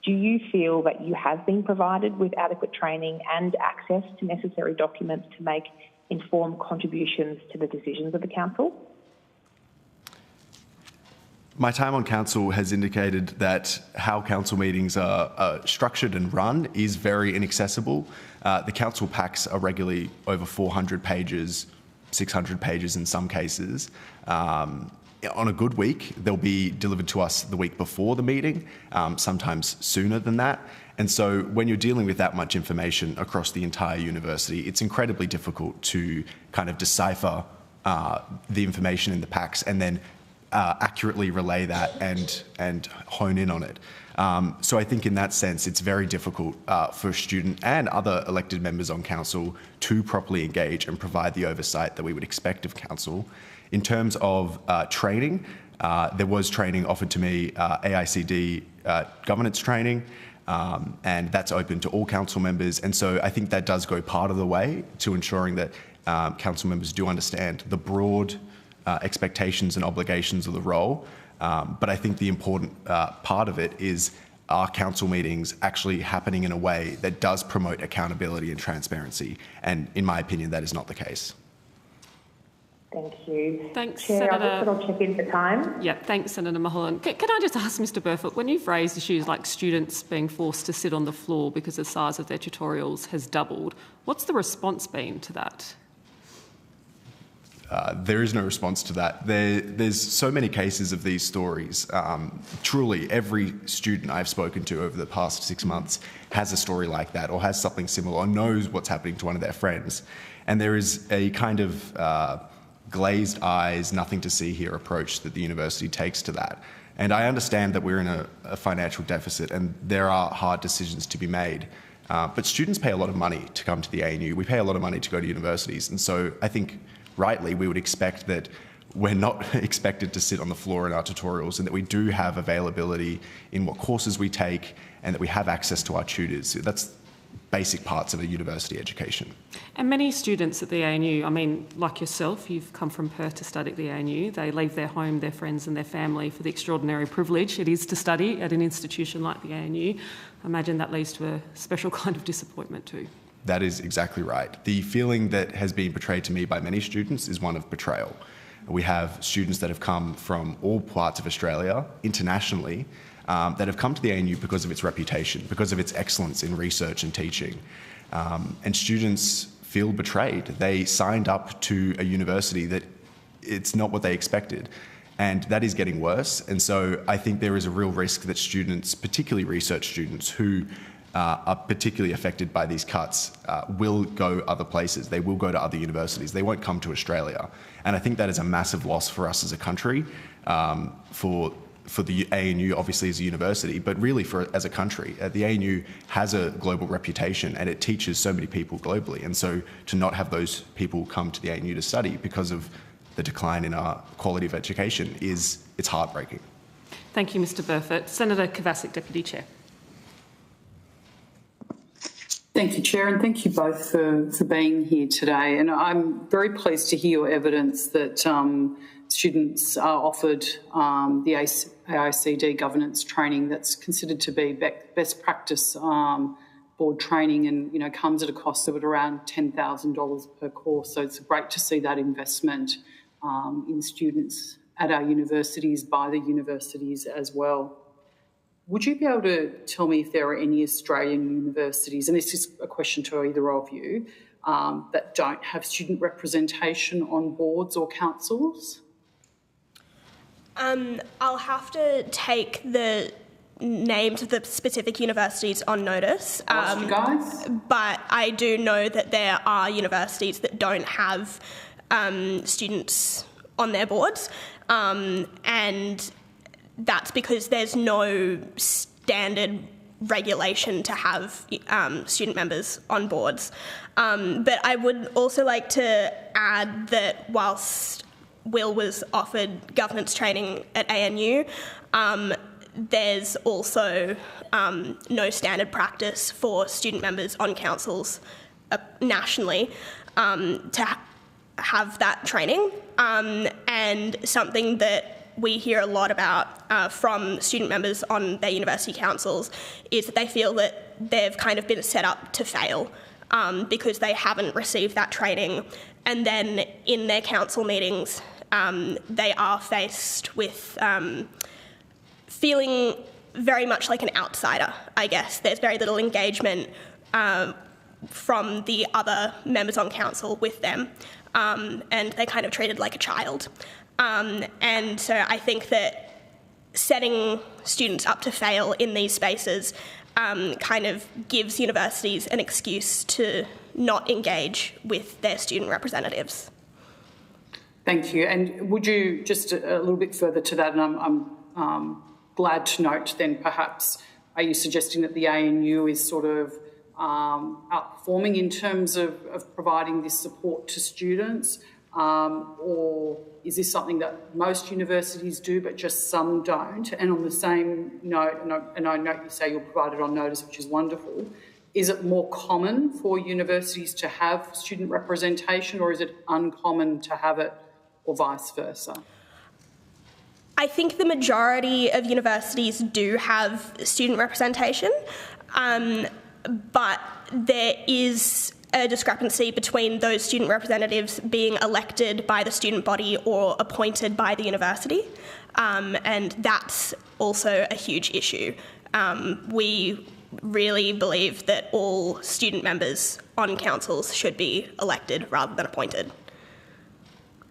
do you feel that you have been provided with adequate training and access to necessary documents to make informed contributions to the decisions of the Council? My time on council has indicated that how council meetings are structured and run is very inaccessible. The council packs are regularly over 400 pages, 600 pages in some cases. On a good week, they'll be delivered to us the week before the meeting, sometimes sooner than that. And so when you're dealing with that much information across the entire university, it's incredibly difficult to kind of decipher the information in the packs and then accurately relay that and hone in on it. So I think in that sense, it's very difficult for a student and other elected members on council to properly engage and provide the oversight that we would expect of council. In terms of training, there was training offered to me, AICD governance training, and that's open to all council members. And so I think that does go part of the way to ensuring that council members do understand the broad expectations and obligations of the role. But I think the important part of it is our council meetings actually happening in a way that does promote accountability and transparency. And in my opinion, that is not the case. Thank you. Thanks, Chair, Senator. I'll check in for time. Yeah, thanks, Senator Mulholland. Can I just ask Mr Burfoot, when you've raised issues like students being forced to sit on the floor because the size of their tutorials has doubled, what's the response been to that? There is no response to that. There's so many cases of these stories. Truly, every student I've spoken to over the past 6 months has a story like that or has something similar or knows what's happening to one of their friends. And there is a kind of glazed eyes, nothing to see here approach that the university takes to that. And I understand that we're in a financial deficit and there are hard decisions to be made. But students pay a lot of money to come to the ANU. We pay a lot of money to go to universities. And so I think rightly, we would expect that we're not expected to sit on the floor in our tutorials and that we do have availability in what courses we take and that we have access to our tutors. That's basic parts of a university education. And many students at the ANU, I mean, like yourself, you've come from Perth to study at the ANU. They leave their home, their friends and their family for the extraordinary privilege it is to study at an institution like the ANU. I imagine that leads to a special kind of disappointment too. That is exactly right. The feeling that has been portrayed to me by many students is one of betrayal. We have students that have come from all parts of Australia, internationally, that have come to the ANU because of its reputation, because of its excellence in research and teaching. And students feel betrayed. They signed up to a university that it's not what they expected. And that is getting worse. And so I think there is a real risk that students, particularly research students who are particularly affected by these cuts, will go other places. They will go to other universities. They won't come to Australia. And I think that is a massive loss for us as a country, for the ANU, obviously, as a university, but really as a country. The ANU has a global reputation and it teaches so many people globally. And so to not have those people come to the ANU to study because of the decline in our quality of education it's heartbreaking. Thank you, Mr Burfoot. Senator Kovacic, Deputy Chair. Thank you, Chair, and thank you both for being here today. And I'm very pleased to hear your evidence that students are offered the AICD governance training that's considered to be best practice board training and, comes at a cost of around $10,000 per course. So it's great to see that investment in students at our universities by the universities as well. Would you be able to tell me if there are any Australian universities, and this is a question to either of you, that don't have student representation on boards or councils? I'll have to take the names of the specific universities on notice. You guys? But I do know that there are universities that don't have students on their boards, and that's because there's no standard regulation to have student members on boards. But I would also like to add that whilst Will was offered governance training at ANU, there's also no standard practice for student members on councils nationally to have that training. And something that we hear a lot about from student members on their university councils is that they feel that they've kind of been set up to fail because they haven't received that training. And then in their council meetings, they are faced with feeling very much like an outsider, I guess. There's very little engagement from the other members on council with them, and they're kind of treated like a child. And so I think that setting students up to fail in these spaces kind of gives universities an excuse to not engage with their student representatives. Thank you. And would you just a little bit further to that, and I'm glad to note then perhaps, are you suggesting that the ANU is sort of outperforming in terms of providing this support to students, or is this something that most universities do but just some don't? And on the same note, and I note you say you'll provide it on notice, which is wonderful, is it more common for universities to have student representation, or is it uncommon to have it, or vice versa? I think the majority of universities do have student representation, but there is a discrepancy between those student representatives being elected by the student body or appointed by the university, and that's also a huge issue. We really believe that all student members on councils should be elected rather than appointed.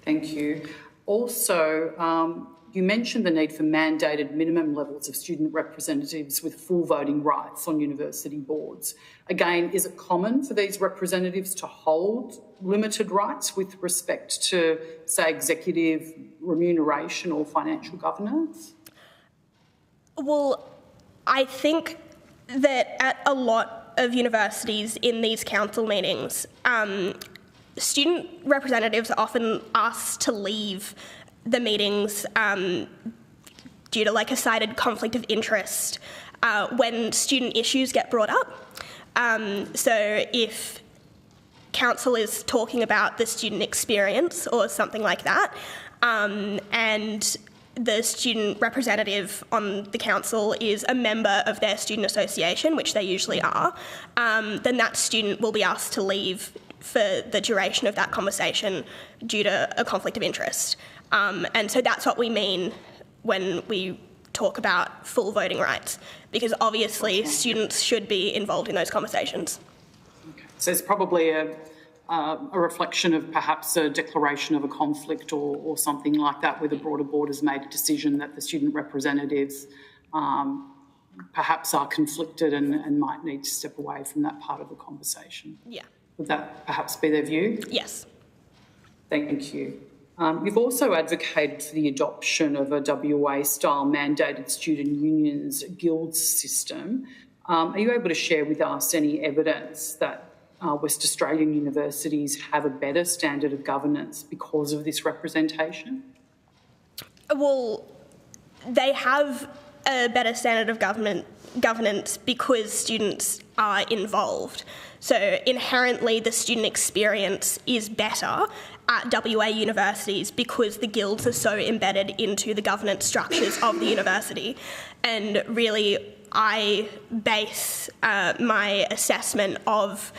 Thank you. Also, you mentioned the need for mandated minimum levels of student representatives with full voting rights on university boards. Again, is it common for these representatives to hold limited rights with respect to, say, executive remuneration or financial governance? Well, I think that at a lot of universities in these council meetings, student representatives are often asked to leave the meetings due to like a cited conflict of interest when student issues get brought up. So if council is talking about the student experience or something like that, and the student representative on the council is a member of their student association, which they usually are, then that student will be asked to leave for the duration of that conversation due to a conflict of interest. And so that's what we mean when we talk about full voting rights, because obviously students should be involved in those conversations. Okay. So it's probably a reflection of perhaps a declaration of a conflict or something like that, where the broader board has made a decision that the student representatives perhaps are conflicted and might need to step away from that part of the conversation. Yeah. Would that perhaps be their view? Yes. Thank you. You've also advocated for the adoption of a WA-style mandated student unions guilds system. Are you able to share with us any evidence that West Australian universities have a better standard of governance because of this representation? Well, they have a better standard of governance because students are involved. So inherently the student experience is better at WA universities because the guilds are so embedded into the governance structures of the university. And really I base my assessment of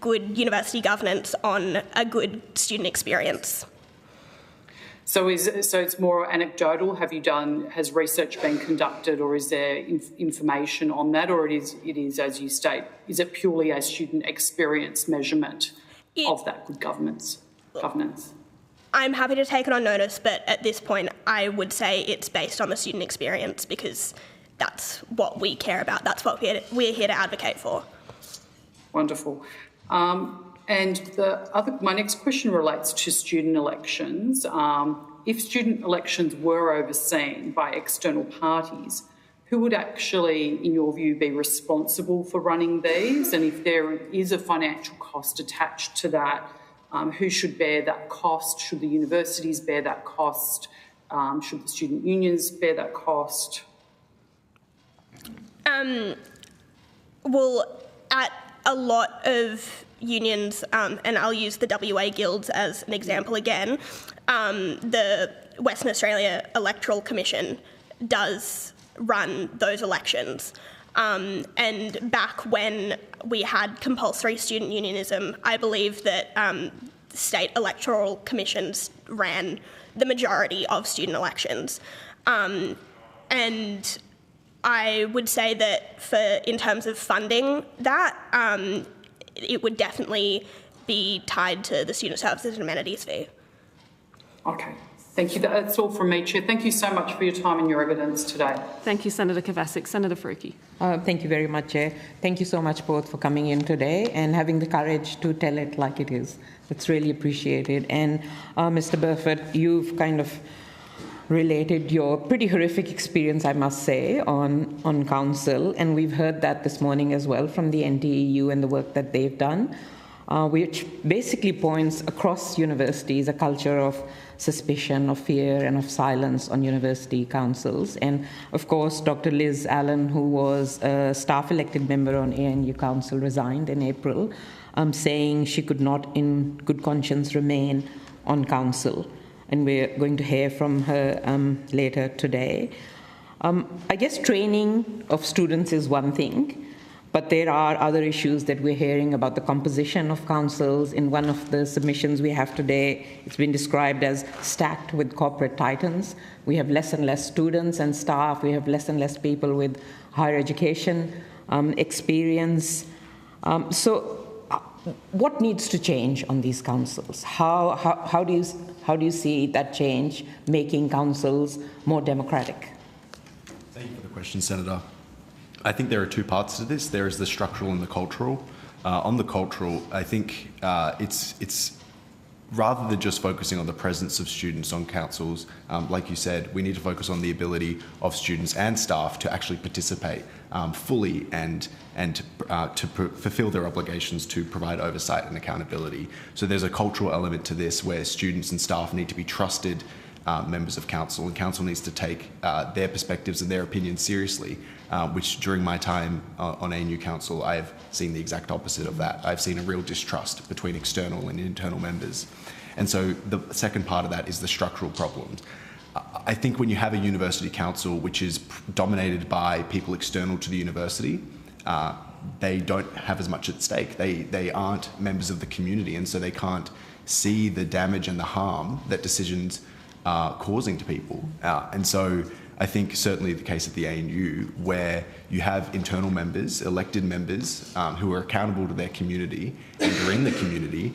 good university governance on a good student experience. So it's more anecdotal. Has research been conducted, or is there information on that, or it is as you state, is it purely a student experience measurement of that good governance? I'm happy to take it on notice, but at this point I would say it's based on the student experience because that's what we care about. That's what we're here to advocate for. Wonderful. And my next question relates to student elections. If student elections were overseen by external parties, who would actually, in your view, be responsible for running these? And if there is a financial cost attached to that, who should bear that cost? Should the universities bear that cost? Should the student unions bear that cost? Well, at a lot of unions, and I'll use the WA guilds as an example again, the Western Australia Electoral Commission does run those elections. And back when we had compulsory student unionism, I believe that state electoral commissions ran the majority of student elections. And I would say that in terms of funding that, it would definitely be tied to the student services and amenities fee. Okay, Thank you. That's all from me, Chair. Thank you so much for your time and your evidence today. Thank you, Senator Kovacic. Senator Faruqi. Thank you very much, Chair. Thank you so much both for coming in today and having the courage to tell it like it is. It's really appreciated. And Mr. Burford, you've kind of related your pretty horrific experience, I must say, on council. And we've heard that this morning as well from the NTEU and the work that they've done, which basically points across universities a culture of suspicion, of fear, and of silence on university councils. And of course, Dr. Liz Allen, who was a staff elected member on ANU Council, resigned in April, saying she could not in good conscience remain on council. And we're going to hear from her later today. I guess training of students is one thing, but there are other issues that we're hearing about the composition of councils. In one of the submissions we have today, it's been described as stacked with corporate titans. We have less and less students and staff. We have less and less people with higher education experience. So what needs to change on these councils? How do you see that change making councils more democratic? Thank you for the question, Senator. I think there are two parts to this. There is the structural and the cultural. On the cultural, I think it's rather than just focusing on the presence of students on councils, like you said, we need to focus on the ability of students and staff to actually participate fully and to fulfil their obligations to provide oversight and accountability. So there's a cultural element to this where students and staff need to be trusted members of council, and council needs to take their perspectives and their opinions seriously, which during my time on ANU Council, I've seen the exact opposite of that. I've seen a real distrust between external and internal members. And so the second part of that is the structural problems. I think when you have a university council which is dominated by people external to the university, they don't have as much at stake. They aren't members of the community, and so they can't see the damage and the harm that decisions are causing to people. And so I think certainly the case at the ANU, where you have internal members, elected members, who are accountable to their community and are in the community,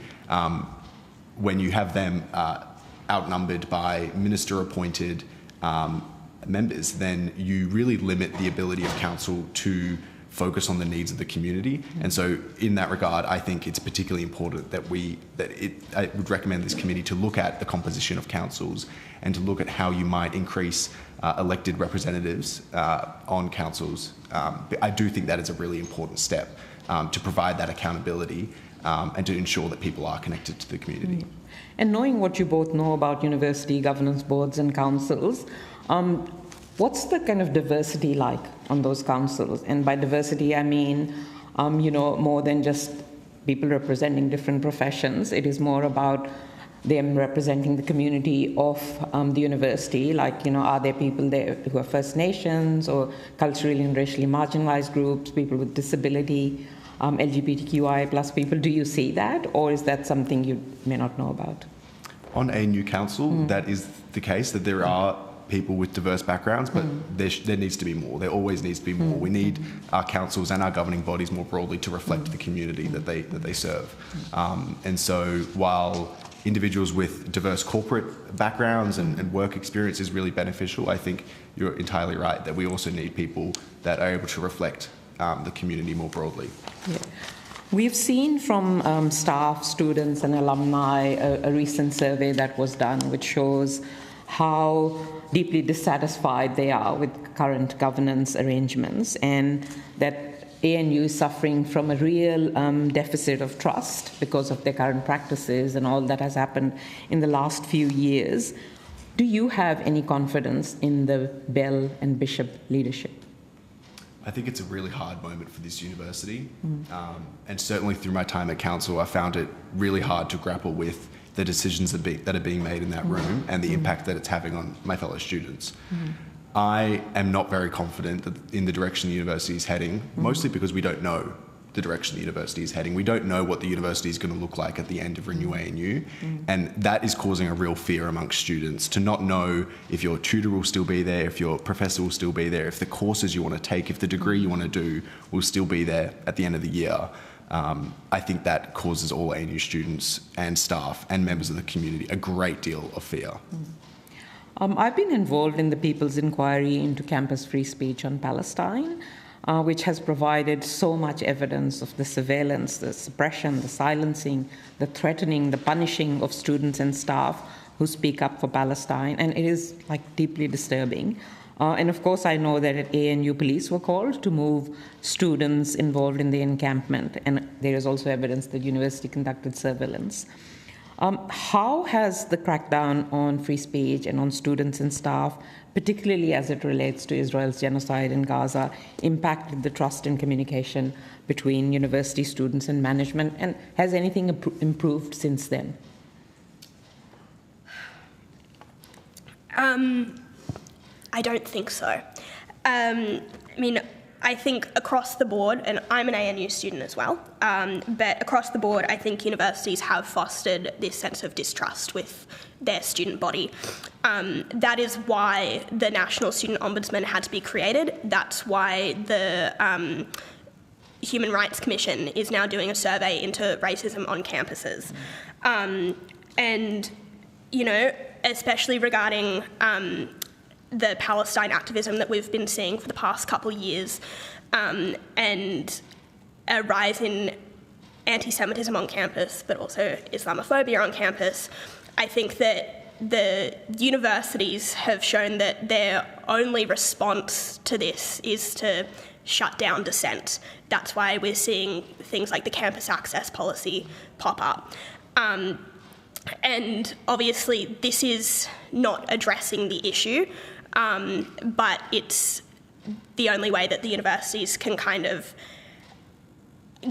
when you have them outnumbered by minister-appointed members, then you really limit the ability of council to focus on the needs of the community. And so in that regard, I think it's particularly important that I would recommend this committee to look at the composition of councils and to look at how you might increase elected representatives on councils. I do think that is a really important step to provide that accountability and to ensure that people are connected to the community. And knowing what you both know about university governance boards and councils, what's the kind of diversity like on those councils? And by diversity, I mean, more than just people representing different professions. It is more about them representing the community of the university. Like, are there people there who are First Nations or culturally and racially marginalized groups, people with disability, LGBTQI plus people? Do you see that, or is that something you may not know about? On ANU Council, that is the case, that there are people with diverse backgrounds, but there needs to be more. There always needs to be more. We need our councils and our governing bodies more broadly to reflect the community that they serve. And so while individuals with diverse corporate backgrounds and work experience is really beneficial, I think you're entirely right that we also need people that are able to reflect the community more broadly. Yeah. We've seen from staff, students and alumni a recent survey that was done which shows how deeply dissatisfied they are with current governance arrangements, and that ANU is suffering from a real deficit of trust because of their current practices and all that has happened in the last few years. Do you have any confidence in the Bell and Bishop leadership? I think it's a really hard moment for this university, and certainly through my time at council, I found it really hard to grapple with the decisions that are being made in that room and the impact that it's having on my fellow students. I am not very confident in the direction the university is heading, mostly because we don't know the direction the university is heading. We don't know what the university is going to look like at the end of Renew ANU, and that is causing a real fear amongst students to not know if your tutor will still be there, if your professor will still be there, if the courses you want to take, if the degree you want to do will still be there at the end of the year. I think that causes all ANU students and staff and members of the community a great deal of fear. I've been involved in the People's Inquiry into Campus Free Speech on Palestine, which has provided so much evidence of the surveillance, the suppression, the silencing, the threatening, the punishing of students and staff who speak up for Palestine, and it is deeply disturbing. And of course, I know that at ANU police were called to move students involved in the encampment, and there is also evidence that university conducted surveillance. How has the crackdown on free speech and on students and staff, particularly as it relates to Israel's genocide in Gaza, impacted the trust and communication between university students and management, and has anything improved since then? I don't think so. I think across the board, and I'm an ANU student as well, but across the board, I think universities have fostered this sense of distrust with their student body. That is why the National Student Ombudsman had to be created. That's why the Human Rights Commission is now doing a survey into racism on campuses. And, especially regarding the Palestine activism that we've been seeing for the past couple of years, and a rise in anti-Semitism on campus, but also Islamophobia on campus, I think that the universities have shown that their only response to this is to shut down dissent. That's why we're seeing things like the campus access policy pop up. And obviously this is not addressing the issue, but it's the only way that the universities can kind of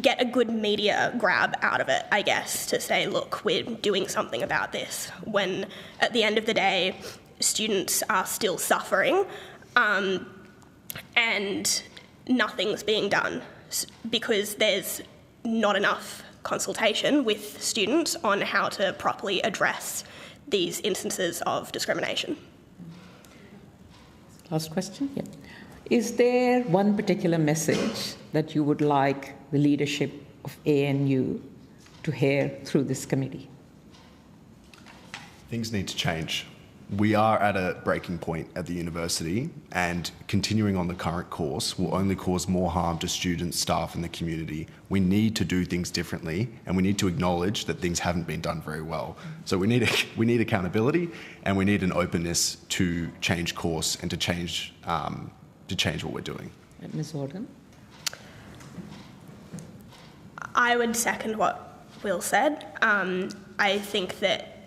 get a good media grab out of it, I guess, to say, look, we're doing something about this, when at the end of the day, students are still suffering, and nothing's being done because there's not enough consultation with students on how to properly address these instances of discrimination. Last question? Yeah. Is there one particular message that you would like the leadership of ANU to hear through this committee? Things need to change. We are at a breaking point at the university, and continuing on the current course will only cause more harm to students, staff and the community. We need to do things differently, and we need to acknowledge that things haven't been done very well. So we need accountability, and we need an openness to change course and to change what we're doing. Ms. Orden? I would second what Will said. I think that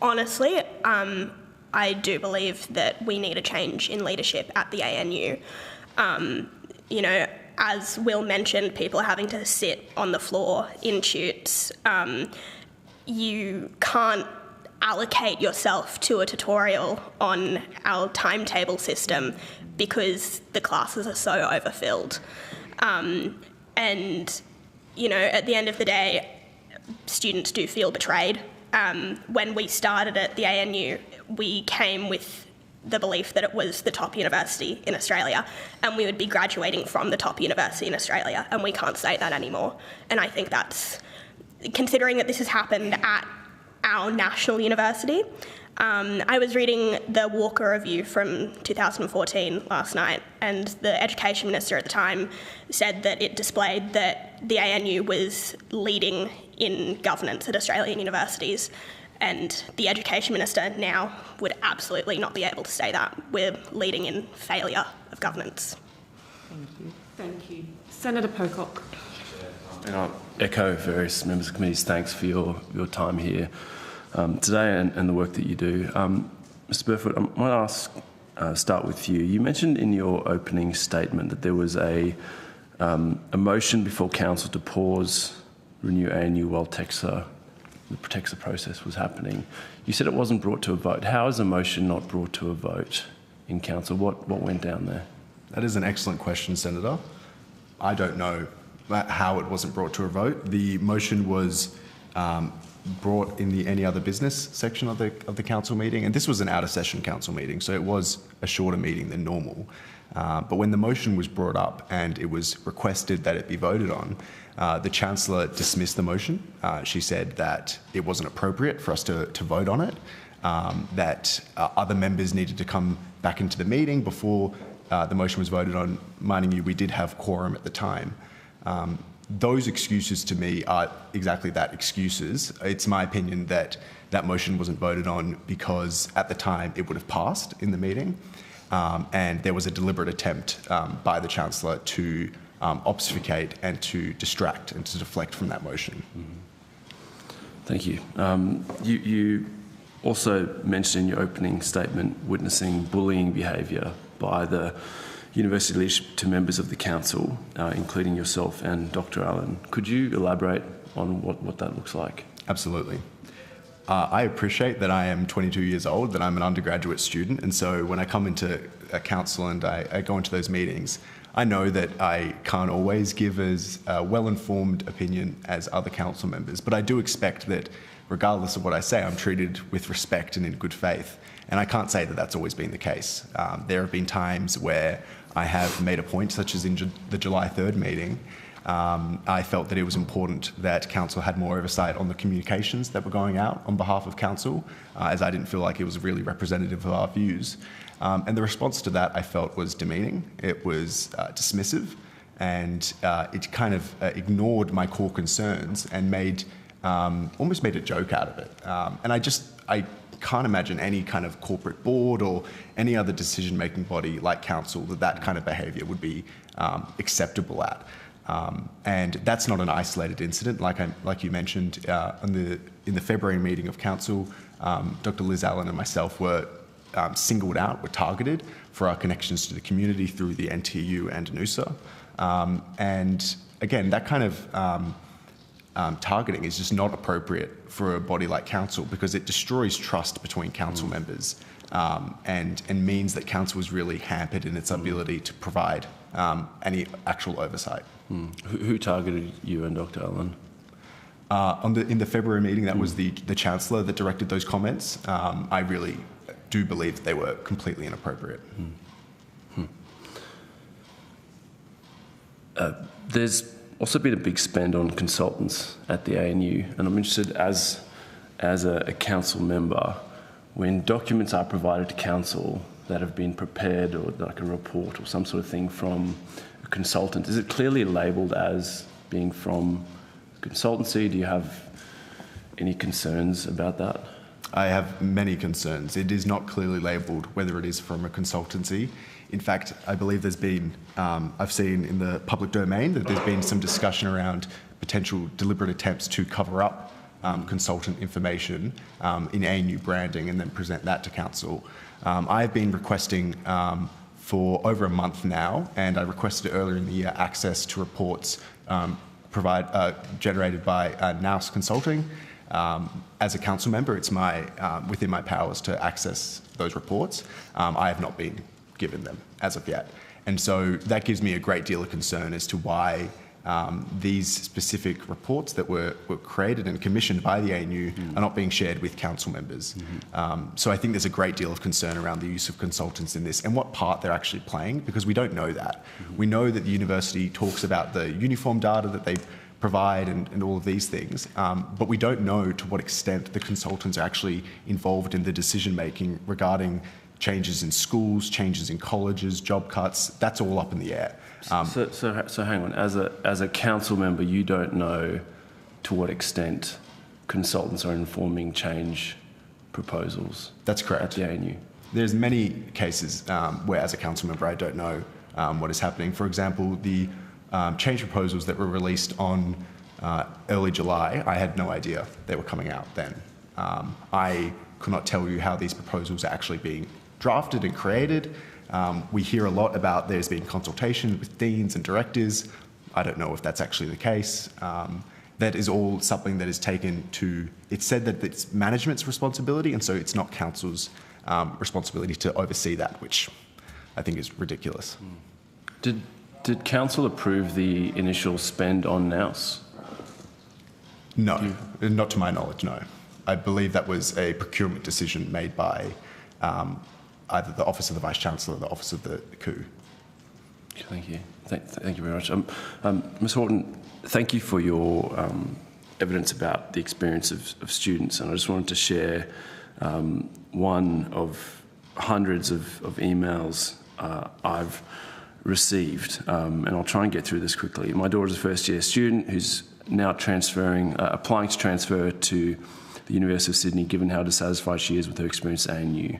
honestly, I do believe that we need a change in leadership at the ANU. As Will mentioned, people are having to sit on the floor in tutes. You can't allocate yourself to a tutorial on our timetable system because the classes are so overfilled. And, at the end of the day, students do feel betrayed. When we started at the ANU, we came with the belief that it was the top university in Australia, and we would be graduating from the top university in Australia, and we can't say that anymore. And I think that's, considering that this has happened at our national university, I was reading the Walker Review from 2014 last night, and the education minister at the time said that it displayed that the ANU was leading in governance at Australian universities, and the education minister now would absolutely not be able to say that. We're leading in failure of governance. Thank you. Thank you. Senator Pocock. And I echo various members of the committee's thanks for your time here today and the work that you do. Mr. Burfoot, I might start with you. You mentioned in your opening statement that there was a motion before Council to pause Renew ANU while the PROTEXA process was happening. You said it wasn't brought to a vote. How is a motion not brought to a vote in Council? What went down there? That is an excellent question, Senator. I don't know how it wasn't brought to a vote. The motion was brought in the any other business section of the council meeting, and this was an out-of-session council meeting, so it was a shorter meeting than normal. But when the motion was brought up and it was requested that it be voted on, the Chancellor dismissed the motion. She said that it wasn't appropriate for us to vote on it, that other members needed to come back into the meeting before the motion was voted on. Minding you, we did have quorum at the time. Those excuses to me are exactly that, excuses. It's my opinion that that motion wasn't voted on because at the time it would have passed in the meeting, and there was a deliberate attempt by the Chancellor to obfuscate and to distract and to deflect from that motion. Thank you. You also mentioned in your opening statement witnessing bullying behaviour by the university leadership to members of the council, including yourself and Dr. Allen. Could you elaborate on what that looks like? Absolutely. I appreciate that I am 22 years old, that I'm an undergraduate student, and so when I come into a council and I go into those meetings, I know that I can't always give as well-informed opinion as other council members, but I do expect that regardless of what I say, I'm treated with respect and in good faith. And I can't say that that's always been the case. There have been times where I have made a point, such as in the July 3rd meeting. I felt that it was important that council had more oversight on the communications that were going out on behalf of council, as I didn't feel like it was really representative of our views. And the response to that I felt was demeaning. It was dismissive, and it kind of ignored my core concerns and almost made a joke out of it. And I can't imagine any kind of corporate board or any other decision-making body like council that kind of behaviour would be acceptable at. And that's not an isolated incident. Like you mentioned, in the February meeting of council, Dr. Liz Allen and myself were singled out, were targeted for our connections to the community through the NTEU and NUSA. And again, that kind of targeting is just not appropriate for a body like council because it destroys trust between council members and means that council is really hampered in its ability to provide any actual oversight. Who targeted you and Dr. Allen? In the February meeting, that was the Chancellor that directed those comments. I really do believe that they were completely inappropriate. There's also been a big spend on consultants at the ANU, and I'm interested as a council member, when documents are provided to council that have been prepared, or like a report or some sort of thing from a consultant, is it clearly labelled as being from consultancy? Do you have any concerns about that? I have many concerns. It is not clearly labelled whether it is from a consultancy. In fact, I believe there's been, I've seen in the public domain that there's been some discussion around potential deliberate attempts to cover up consultant information in ANU branding and then present that to council. I've been requesting for over a month now, and I requested earlier in the year access to reports generated by Nous Consulting. As a council member, it's within my powers to access those reports. I have not been given them as of yet. And so that gives me a great deal of concern as to why these specific reports that were created and commissioned by the ANU are not being shared with council members. So I think there's a great deal of concern around the use of consultants in this and what part they're actually playing, because we don't know that. We know that the university talks about the uniform data that they provide and all of these things, but we don't know to what extent the consultants are actually involved in the decision-making regarding changes in schools, changes in colleges, job cuts. That's all up in the air. So hang on. As a council member, you don't know to what extent consultants are informing change proposals. That's correct. At the ANU. There's many cases where, as a council member, I don't know what is happening. For example, the change proposals that were released on early July, I had no idea they were coming out then. I could not tell you how these proposals are actually being drafted and created. We hear a lot about there's been consultation with deans and directors. I don't know if that's actually the case. That is all something that is taken to, it's said that it's management's responsibility, and so it's not council's responsibility to oversee that, which I think is ridiculous. Did council approve the initial spend on Nous? No, not to my knowledge, no. I believe that was a procurement decision made by either the Office of the Vice-Chancellor or the Office of the coup. Thank you. Thank you very much. Ms Horton, thank you for your evidence about the experience of students, and I just wanted to share one of hundreds of emails I've received, and I'll try and get through this quickly. My daughter's a first-year student who's now applying to transfer to the University of Sydney, given how dissatisfied she is with her experience at ANU.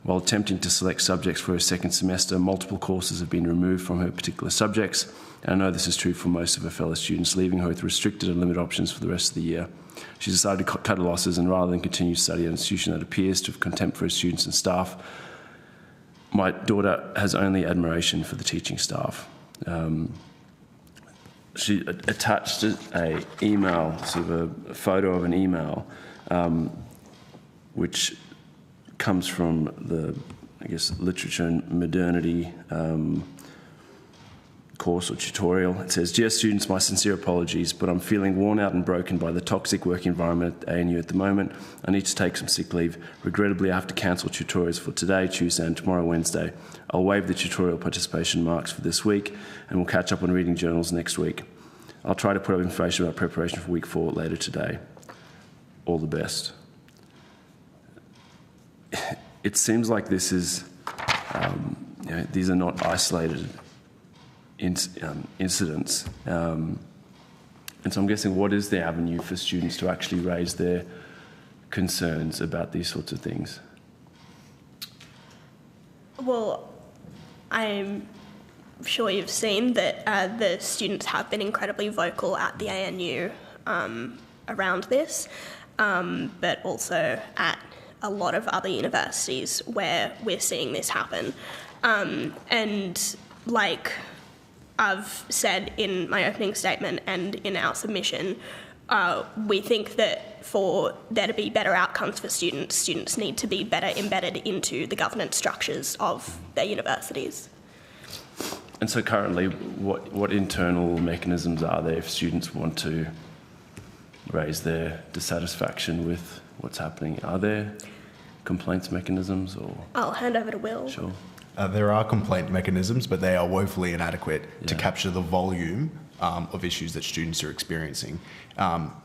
While attempting to select subjects for her second semester, multiple courses have been removed from her particular subjects, and I know this is true for most of her fellow students, leaving her with restricted and limited options for the rest of the year. She's decided to cut her losses, and rather than continue to study at an institution that appears to have contempt for her students and staff, my daughter has only admiration for the teaching staff. She attached an email, sort of a photo of an email, which comes from the, I guess, Literature and Modernity course or tutorial. It says, "Dear students, my sincere apologies, but I'm feeling worn out and broken by the toxic work environment at ANU at the moment. I need to take some sick leave. Regrettably, I have to cancel tutorials for today, Tuesday, and tomorrow, Wednesday. I'll waive the tutorial participation marks for this week, and we'll catch up on reading journals next week. I'll try to put up information about preparation for week 4 later today. All the best." It seems like this is, these are not isolated incidents. And so I'm guessing, what is the avenue for students to actually raise their concerns about these sorts of things? Well, I'm sure you've seen that the students have been incredibly vocal at the ANU around this, but also at a lot of other universities where we're seeing this happen. And like I've said in my opening statement and in our submission, we think that for there to be better outcomes for students, students need to be better embedded into the governance structures of their universities. And so currently, what internal mechanisms are there if students want to raise their dissatisfaction with what's happening? Are there complaints mechanisms, or? I'll hand over to Will. Sure. There are complaint mechanisms, but they are woefully inadequate to capture the volume of issues that students are experiencing.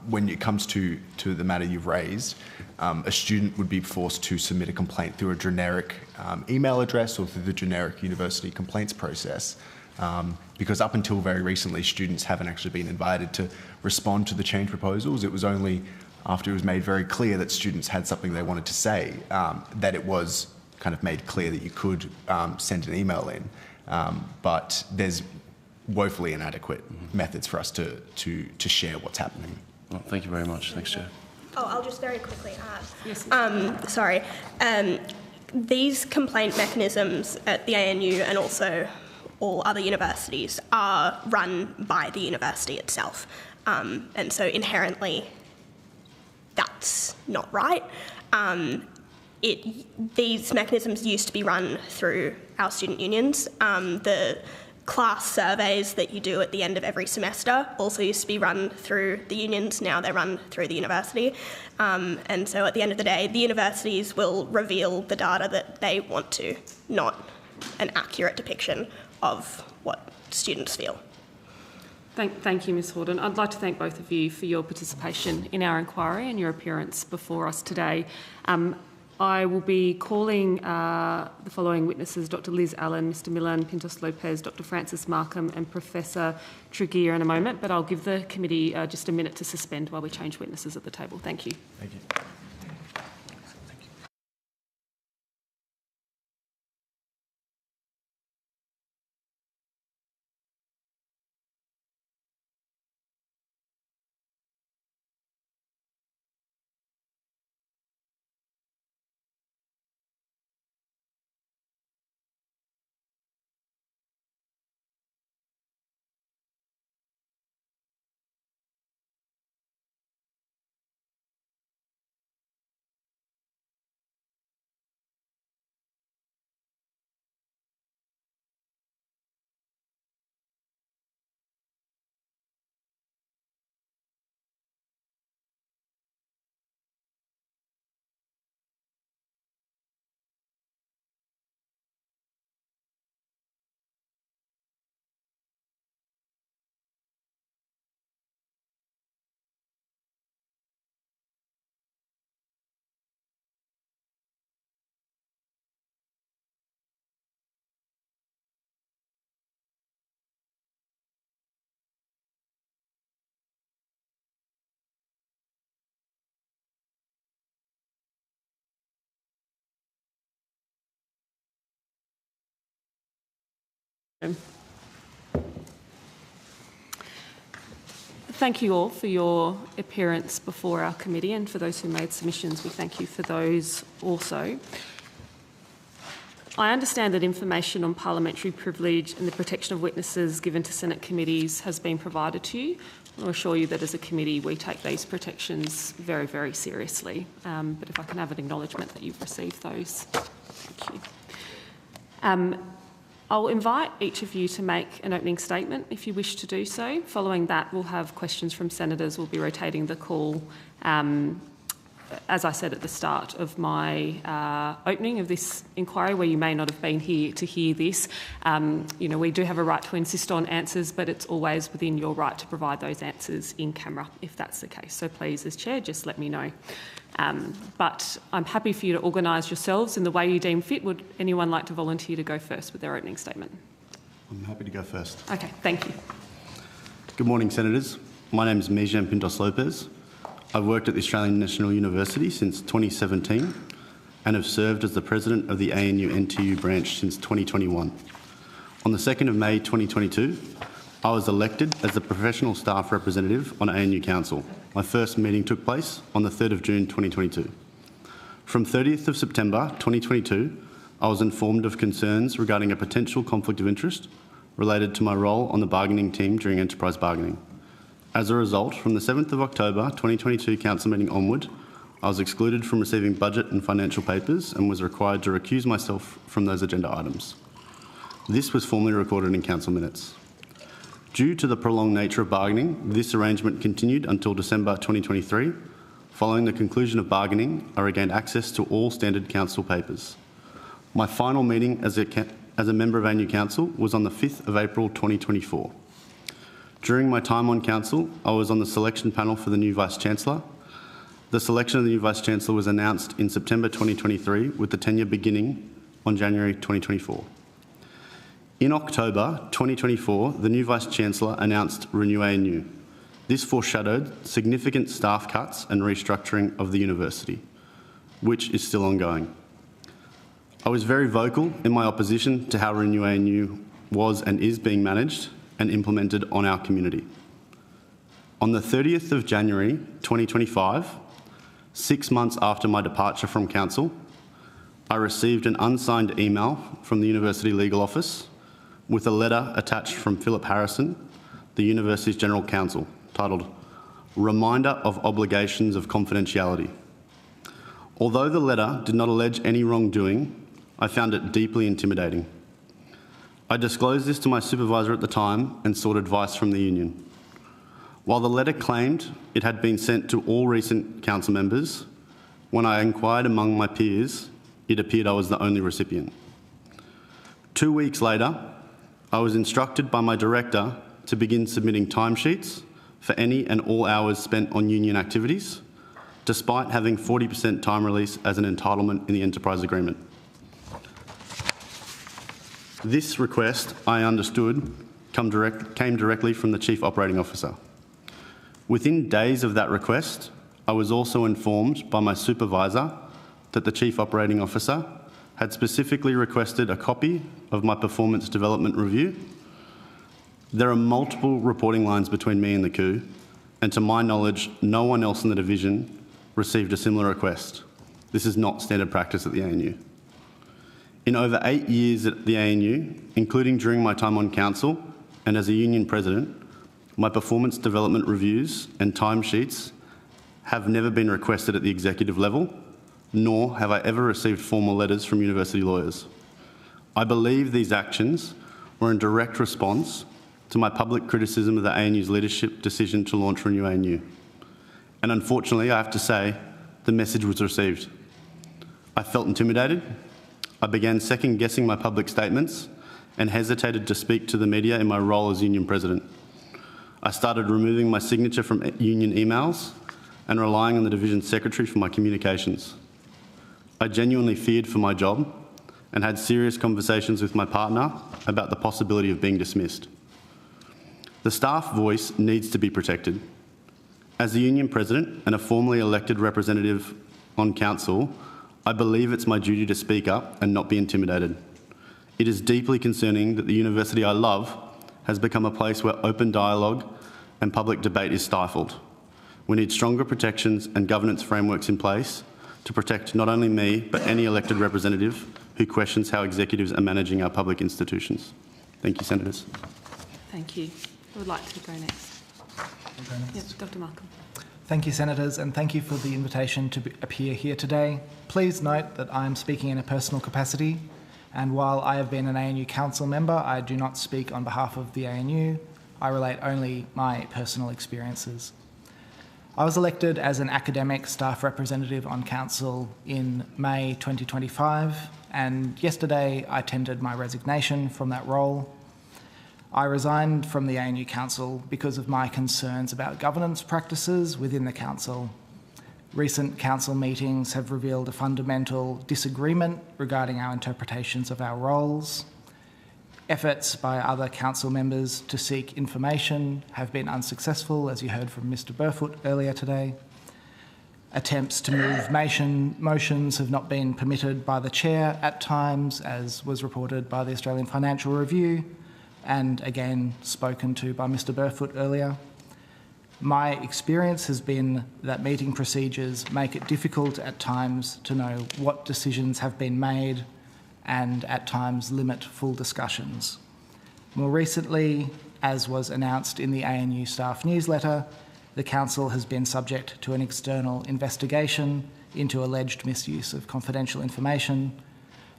When it comes to the matter you've raised, a student would be forced to submit a complaint through a generic email address or through the generic university complaints process. Because up until very recently, students haven't actually been invited to respond to the change proposals. It was only after it was made very clear that students had something they wanted to say that it was kind of made clear that you could send an email in. But there's woefully inadequate methods for us to share what's happening. Well, thank you very much. Thanks, Chair. Oh, I'll just very quickly add. Yes. Sorry. These complaint mechanisms at the ANU and also all other universities are run by the university itself. And so inherently, that's not right. These mechanisms used to be run through our student unions. The class surveys that you do at the end of every semester also used to be run through the unions. Now they're run through the university. And so at the end of the day, the universities will reveal the data that they want to, not an accurate depiction of what students feel. Thank you, Ms Horden. I'd like to thank both of you for your participation in our inquiry and your appearance before us today. I will be calling the following witnesses: Dr Liz Allen, Mr Milan Pintos Lopez, Dr Francis Markham and Professor Tregear in a moment, but I'll give the committee just a minute to suspend while we change witnesses at the table. Thank you. Thank you. Thank you all for your appearance before our committee, and for those who made submissions, we thank you for those also. I understand that information on parliamentary privilege and the protection of witnesses given to Senate committees has been provided to you. I'll assure you that as a committee we take these protections very, very seriously. But if I can have an acknowledgement that you've received those. Thank you. I'll invite each of you to make an opening statement if you wish to do so. Following that, we'll have questions from senators. We'll be rotating the call. As I said at the start of my opening of this inquiry, where you may not have been here to hear this, we do have a right to insist on answers, but it's always within your right to provide those answers in camera if that's the case. So please, as Chair, just let me know. But I'm happy for you to organise yourselves in the way you deem fit. Would anyone like to volunteer to go first with their opening statement? I'm happy to go first. Okay, thank you. Good morning, Senators. My name is Mijan Pintos-Lopez. I've worked at the Australian National University since 2017 and have served as the President of the ANU NTEU branch since 2021. On the 2nd of May 2022, I was elected as the Professional Staff Representative on ANU Council. My first meeting took place on the 3rd of June 2022. From 30th of September 2022, I was informed of concerns regarding a potential conflict of interest related to my role on the bargaining team during enterprise bargaining. As a result, from the 7th of October 2022 council meeting onward, I was excluded from receiving budget and financial papers and was required to recuse myself from those agenda items. This was formally recorded in council minutes. Due to the prolonged nature of bargaining, this arrangement continued until December 2023. Following the conclusion of bargaining, I regained access to all standard council papers. My final meeting as a member of ANU Council was on the 5th of April 2024. During my time on Council, I was on the selection panel for the new Vice-Chancellor. The selection of the new Vice-Chancellor was announced in September 2023, with the tenure beginning on January 2024. In October 2024, the new Vice-Chancellor announced Renew ANU. This foreshadowed significant staff cuts and restructuring of the university, which is still ongoing. I was very vocal in my opposition to how Renew ANU was and is being managed and implemented on our community. On the 30th of January 2025, 6 months after my departure from Council, I received an unsigned email from the University Legal Office with a letter attached from Philip Harrison, the University's General Counsel, titled Reminder of Obligations of Confidentiality. Although the letter did not allege any wrongdoing, I found it deeply intimidating. I disclosed this to my supervisor at the time and sought advice from the union. While the letter claimed it had been sent to all recent council members, when I inquired among my peers, it appeared I was the only recipient. 2 weeks later, I was instructed by my director to begin submitting timesheets for any and all hours spent on union activities, despite having 40% time release as an entitlement in the enterprise agreement. This request, I understood, came directly from the Chief Operating Officer. Within days of that request, I was also informed by my supervisor that the Chief Operating Officer had specifically requested a copy of my performance development review. There are multiple reporting lines between me and the coup, and to my knowledge, no one else in the division received a similar request. This is not standard practice at the ANU. In over 8 years at the ANU, including during my time on Council and as a union president, my performance development reviews and timesheets have never been requested at the executive level, nor have I ever received formal letters from university lawyers. I believe these actions were in direct response to my public criticism of the ANU's leadership decision to launch Renew ANU. And unfortunately, I have to say, the message was received. I felt intimidated. I began second-guessing my public statements and hesitated to speak to the media in my role as union president. I started removing my signature from union emails and relying on the division secretary for my communications. I genuinely feared for my job and had serious conversations with my partner about the possibility of being dismissed. The staff voice needs to be protected. As the union president and a formally elected representative on council, I believe it's my duty to speak up and not be intimidated. It is deeply concerning that the university I love has become a place where open dialogue and public debate is stifled. We need stronger protections and governance frameworks in place to protect not only me, but any elected representative who questions how executives are managing our public institutions. Thank you, Senators. Thank you. Who would like to go next? Yes, Dr. Markham. Thank you, Senators, and thank you for the invitation to appear here today. Please note that I am speaking in a personal capacity, and while I have been an ANU Council member, I do not speak on behalf of the ANU. I relate only my personal experiences. I was elected as an academic staff representative on Council in May 2025, and yesterday I tendered my resignation from that role. I resigned from the ANU Council because of my concerns about governance practices within the Council. Recent Council meetings have revealed a fundamental disagreement regarding our interpretations of our roles. Efforts by other Council members to seek information have been unsuccessful, as you heard from Mr Burfoot earlier today. Attempts to move motions have not been permitted by the Chair at times, as was reported by the Australian Financial Review, and again spoken to by Mr Burfoot earlier. My experience has been that meeting procedures make it difficult at times to know what decisions have been made and at times limit full discussions. More recently, as was announced in the ANU staff newsletter, the Council has been subject to an external investigation into alleged misuse of confidential information.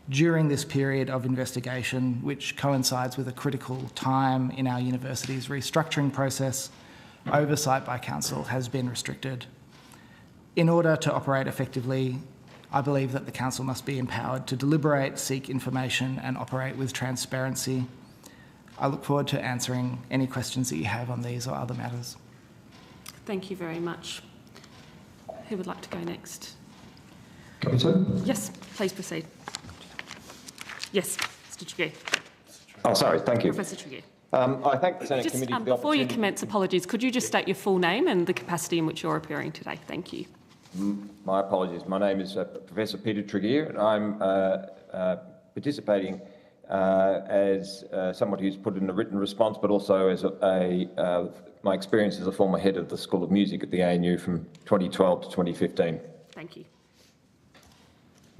During this period of investigation, which coincides with a critical time in our university's restructuring process, oversight by Council has been restricted. In order to operate effectively, I believe that the Council must be empowered to deliberate, seek information and operate with transparency. I look forward to answering any questions that you have on these or other matters. Thank you very much. Who would like to go next? Yes, please proceed. Yes, Mr Tregear. Oh, sorry, thank you. Professor Tregear. I thank the Senate Committee for the before opportunity. you commence, apologies, could you just state your full name and the capacity in which you're appearing today? Thank you. My apologies. My name is Professor Peter Tregear, and I'm participating as someone who's put in a written response, but also as my experience as a former head of the School of Music at the ANU from 2012 to 2015. Thank you.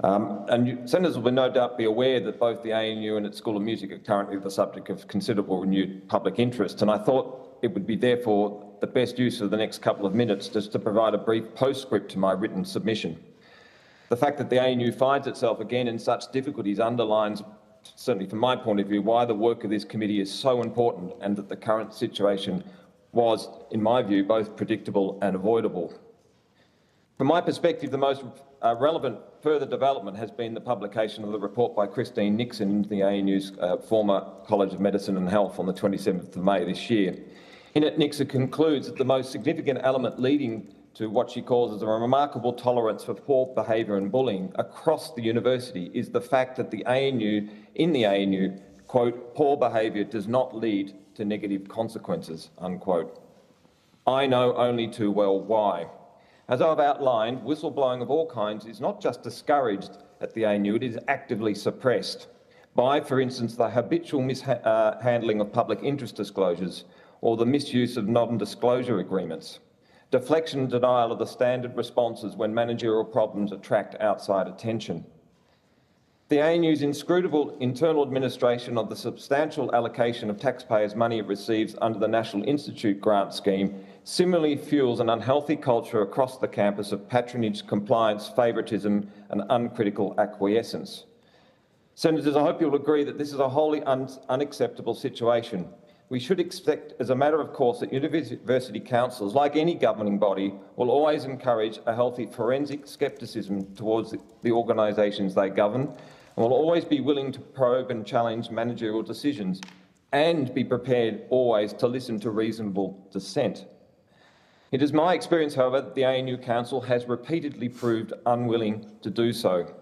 Senators will no doubt be aware that both the ANU and its School of Music are currently the subject of considerable renewed public interest, and I thought it would be therefore the best use of the next couple of minutes just to provide a brief postscript to my written submission. The fact that the ANU finds itself again in such difficulties underlines, certainly from my point of view, why the work of this committee is so important and that the current situation was, in my view, both predictable and avoidable. From my perspective, the most relevant further development has been the publication of the report by Christine Nixon into the ANU's former College of Medicine and Health on the 27th of May this year. In it, Nixon concludes that the most significant element leading to what she calls as a remarkable tolerance for poor behaviour and bullying across the university is the fact that in the ANU, quote, poor behaviour does not lead to negative consequences, unquote. I know only too well why. As I've outlined, whistleblowing of all kinds is not just discouraged at the ANU, it is actively suppressed by, for instance, the habitual mishandling of public interest disclosures or the misuse of non-disclosure agreements, deflection and denial of the standard responses when managerial problems attract outside attention. The ANU's inscrutable internal administration of the substantial allocation of taxpayers' money it receives under the National Institute grant scheme similarly fuels an unhealthy culture across the campus of patronage, compliance, favouritism and uncritical acquiescence. Senators, I hope you'll agree that this is a wholly unacceptable situation. We should expect, as a matter of course, that university councils, like any governing body, will always encourage a healthy forensic scepticism towards the organisations they govern, and will always be willing to probe and challenge managerial decisions, and be prepared always to listen to reasonable dissent. It is my experience, however, that the ANU Council has repeatedly proved unwilling to do so.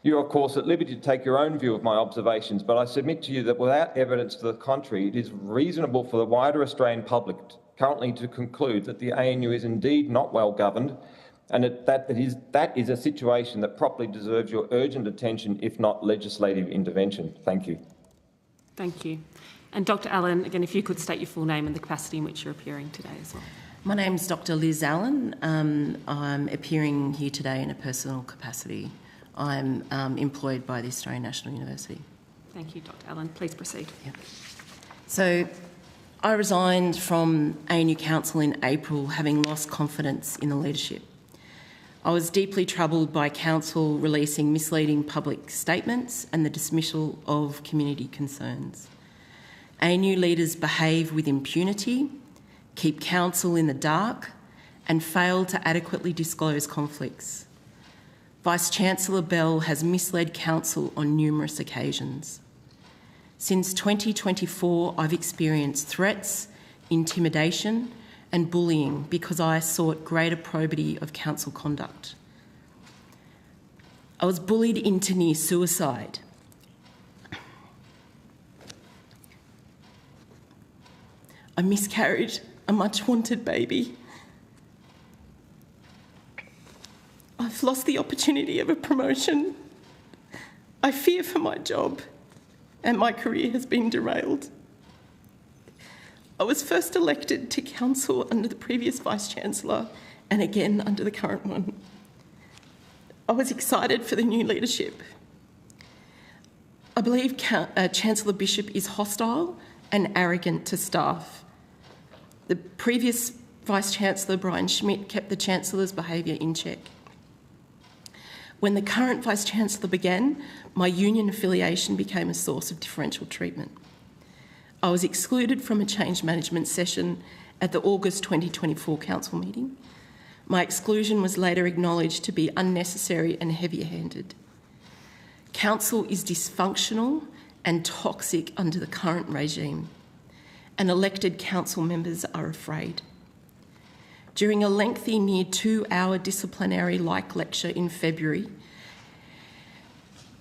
You are, of course, at liberty to take your own view of my observations, but I submit to you that without evidence to the contrary, it is reasonable for the wider Australian public currently to conclude that the ANU is indeed not well governed, And that is a situation that properly deserves your urgent attention, if not legislative intervention. Thank you. Thank you. And Dr Allen, again, if you could state your full name and the capacity in which you're appearing today as well. My name's Dr Liz Allen. I'm appearing here today in a personal capacity. I'm employed by the Australian National University. Thank you, Dr Allen. Please proceed. Yeah. So I resigned from ANU Council in April, having lost confidence in the leadership. I was deeply troubled by Council releasing misleading public statements and the dismissal of community concerns. ANU leaders behave with impunity, keep Council in the dark, and fail to adequately disclose conflicts. Vice-Chancellor Bell has misled Council on numerous occasions. Since 2024, I've experienced threats, intimidation, and bullying because I sought greater probity of Council conduct. I was bullied into near suicide. I miscarried a much-wanted baby. I've lost the opportunity of a promotion. I fear for my job, and my career has been derailed. I was first elected to Council under the previous Vice-Chancellor and again under the current one. I was excited for the new leadership. I believe Chancellor Bishop is hostile and arrogant to staff. The previous Vice-Chancellor, Brian Schmidt, kept the Chancellor's behaviour in check. When the current Vice-Chancellor began, my union affiliation became a source of differential treatment. I was excluded from a change management session at the August 2024 Council meeting. My exclusion was later acknowledged to be unnecessary and heavy-handed. Council is dysfunctional and toxic under the current regime, and elected Council members are afraid. During a lengthy, near 2-hour disciplinary-like lecture in February,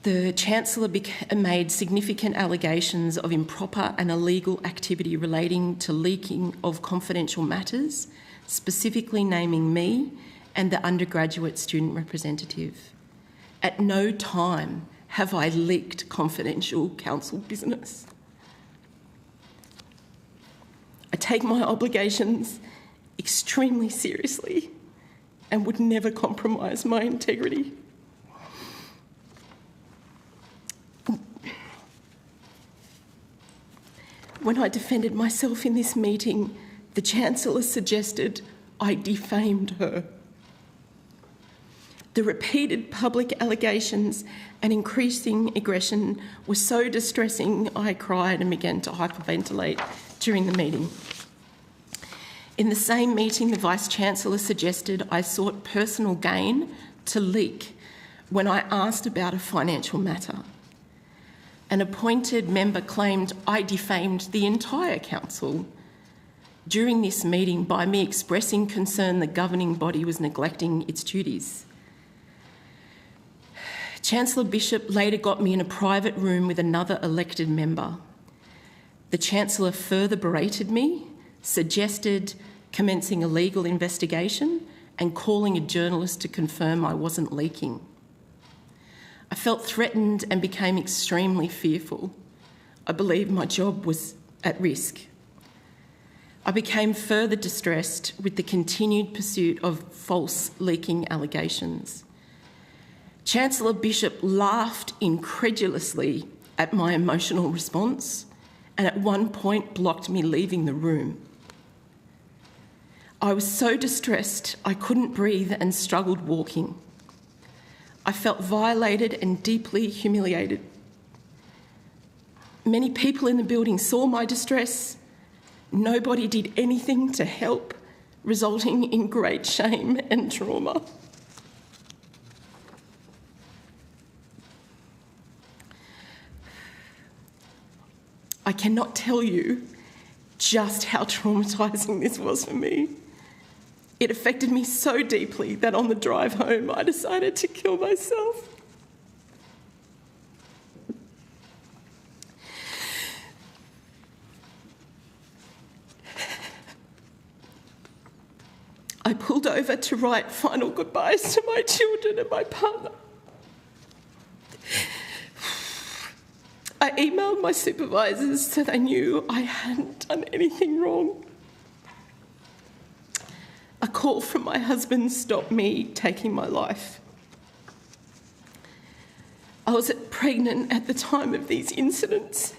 the Chancellor made significant allegations of improper and illegal activity relating to leaking of confidential matters, specifically naming me and the undergraduate student representative. At no time have I leaked confidential Council business. I take my obligations extremely seriously and would never compromise my integrity. When I defended myself in this meeting, the Chancellor suggested I defamed her. The repeated public allegations and increasing aggression were so distressing I cried and began to hyperventilate during the meeting. In the same meeting, the Vice-Chancellor suggested I sought personal gain to leak when I asked about a financial matter. An appointed member claimed I defamed the entire Council during this meeting by me expressing concern the governing body was neglecting its duties. Chancellor Bishop later got me in a private room with another elected member. The Chancellor further berated me, suggested commencing a legal investigation and calling a journalist to confirm I wasn't leaking. I felt threatened and became extremely fearful. I believed my job was at risk. I became further distressed with the continued pursuit of false leaking allegations. Chancellor Bishop laughed incredulously at my emotional response and at one point blocked me leaving the room. I was so distressed I couldn't breathe and struggled walking. I felt violated and deeply humiliated. Many people in the building saw my distress. Nobody did anything to help, resulting in great shame and trauma. I cannot tell you just how traumatising this was for me. It affected me so deeply that on the drive home I decided to kill myself. I pulled over to write final goodbyes to my children and my partner. I emailed my supervisors so they knew I hadn't done anything wrong. A call from my husband stopped me taking my life. I was pregnant at the time of these incidents.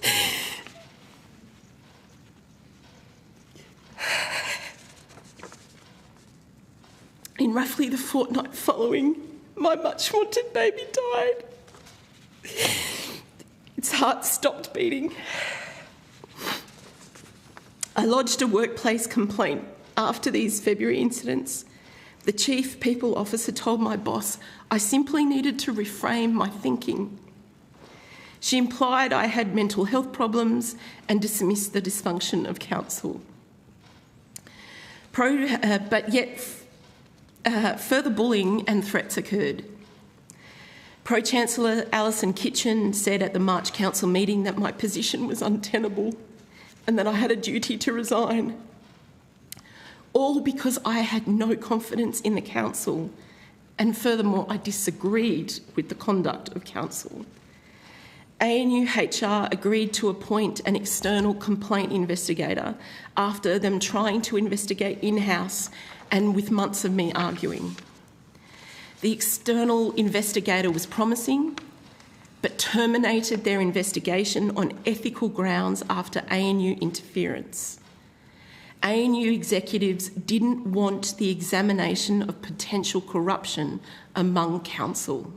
In roughly the fortnight following, my much-wanted baby died. Its heart stopped beating. I lodged a workplace complaint after these February incidents. The Chief People Officer told my boss I simply needed to reframe my thinking. She implied I had mental health problems and dismissed the dysfunction of council. But yet further bullying and threats occurred. Pro-Chancellor Alison Kitchen said at the March Council meeting that my position was untenable and that I had a duty to resign. All because I had no confidence in the council, and furthermore, I disagreed with the conduct of council. ANU HR agreed to appoint an external complaint investigator after them trying to investigate in-house and with months of me arguing. The external investigator was promising, but terminated their investigation on ethical grounds after ANU interference. ANU executives didn't want the examination of potential corruption among council.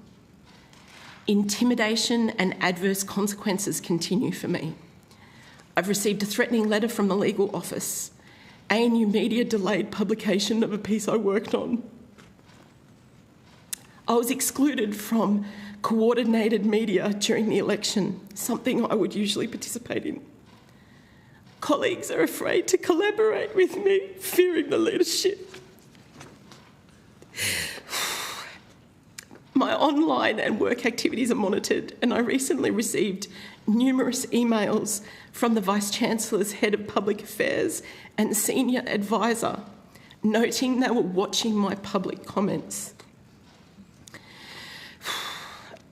Intimidation and adverse consequences continue for me. I've received a threatening letter from the legal office. ANU media delayed publication of a piece I worked on. I was excluded from coordinated media during the election, something I would usually participate in. Colleagues are afraid to collaborate with me, fearing the leadership. My online and work activities are monitored, and I recently received numerous emails from the Vice-Chancellor's Head of Public Affairs and Senior Advisor, noting they were watching my public comments.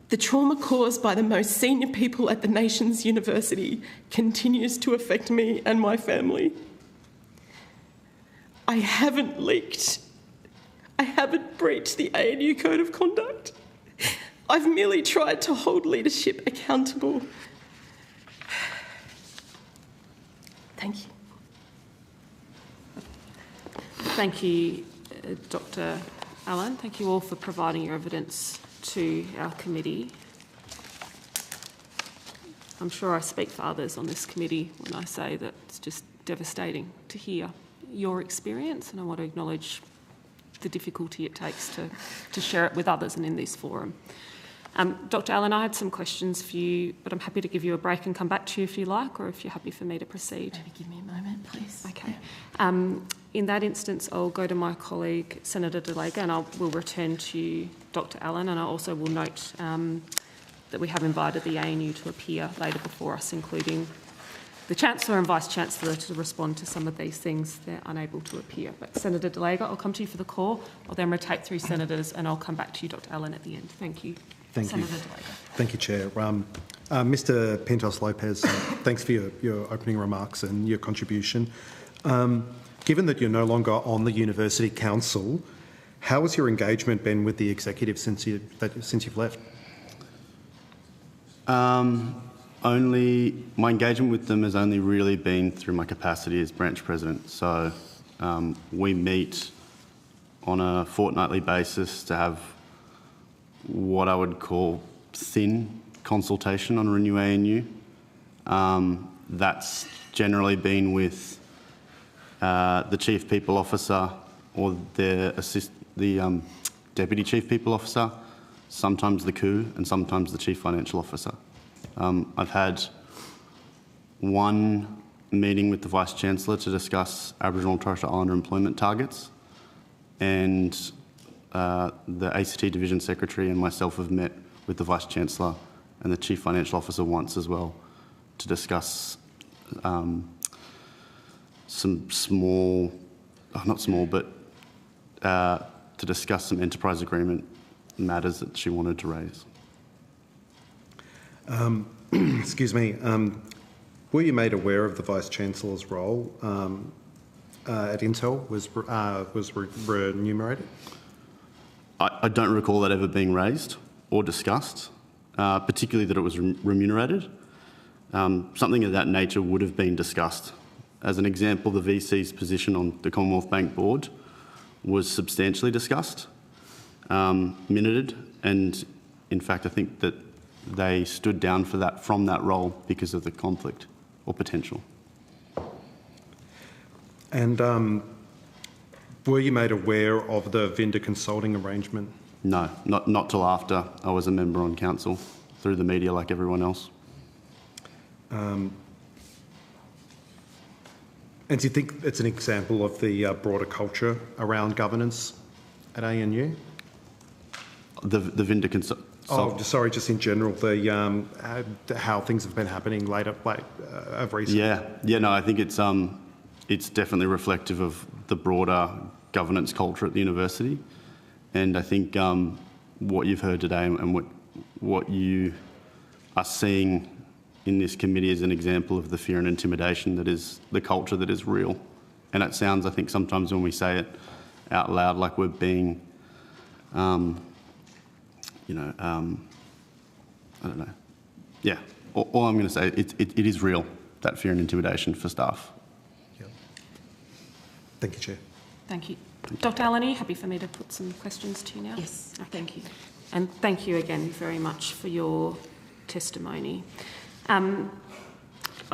The trauma caused by the most senior people at the nation's university continues to affect me and my family. I haven't leaked. I haven't breached the ANU Code of Conduct. I've merely tried to hold leadership accountable. Thank you. Thank you, Dr. Allen. Thank you all for providing your evidence to our committee. I'm sure I speak for others on this committee when I say that it's just devastating to hear your experience, and I want to acknowledge the difficulty it takes to share it with others and in this forum. Dr. Allen, I had some questions for you, but I'm happy to give you a break and come back to you if you like, or if you're happy for me to proceed. Maybe give me a moment, please. Okay. In that instance, I'll go to my colleague, Senator Delega, and will return to Dr. Allen, and I also will note that we have invited the ANU to appear later before us, including the Chancellor and Vice-Chancellor, to respond to some of these things. They're unable to appear. But Senator Delega, I'll come to you for the call. I'll then rotate through senators, and I'll come back to you, Dr. Allen, at the end. Thank you. Thank Senator you. Delega. Thank you, Chair. Mr. Pintos-Lopez, thanks for your opening remarks and your contribution. Given that you're no longer on the University Council, how has your engagement been with the executive since you've left? My engagement with them has only really been through my capacity as branch president. So we meet on a fortnightly basis to have what I would call thin consultation on Renew ANU. That's generally been with the Chief People Officer or the Deputy Chief People Officer, sometimes the COO and sometimes the Chief Financial Officer. I've had one meeting with the Vice-Chancellor to discuss Aboriginal and Torres Strait Islander employment targets, and the ACT Division Secretary and myself have met with the Vice-Chancellor and the Chief Financial Officer once as well to discuss some small, not small, but to discuss some enterprise agreement matters that she wanted to raise. Excuse me. Were you made aware of the Vice-Chancellor's role at Intel was remunerated? I don't recall that ever being raised or discussed, particularly that it was remunerated. Something of that nature would have been discussed. As an example, the VC's position on the Commonwealth Bank Board was substantially discussed, minuted, and in fact I think that they stood down from that role because of the conflict or potential. And were you made aware of the vendor consulting arrangement? No, not till after I was a member on council, through the media like everyone else. And do you think it's an example of the broader culture around governance at ANU? The vendor consult. Oh, sorry, just in general, the how things have been happening of recent. Yeah. No, I think it's definitely reflective of the broader governance culture at the university, and I think what you've heard today and what you are seeing in this committee is an example of the fear and intimidation that is the culture that is real. And it sounds, I think, sometimes when we say it out loud, like we're being, I don't know. Yeah, all I'm going to say, it is real, that fear and intimidation for staff. Yeah. Thank you, Chair. Thank you. Dr Allen, are you happy for me to put some questions to you now? Yes, thank you. And thank you again very much for your testimony. I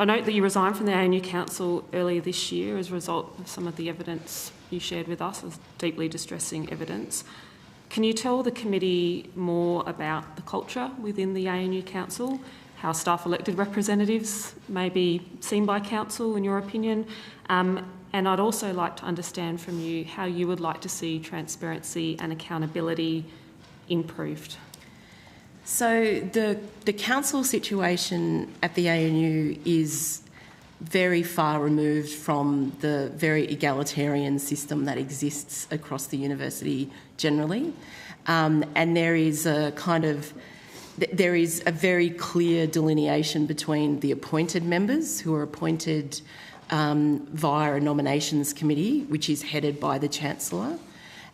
note that you resigned from the ANU Council earlier this year as a result of some of the evidence you shared with us, as deeply distressing evidence. Can you tell the committee more about the culture within the ANU Council, how staff elected representatives may be seen by Council in your opinion? And I'd also like to understand from you how you would like to see transparency and accountability improved. So the council situation at the ANU is very far removed from the very egalitarian system that exists across the university generally. And there is a very clear delineation between the appointed members who are appointed via a nominations committee, which is headed by the Chancellor,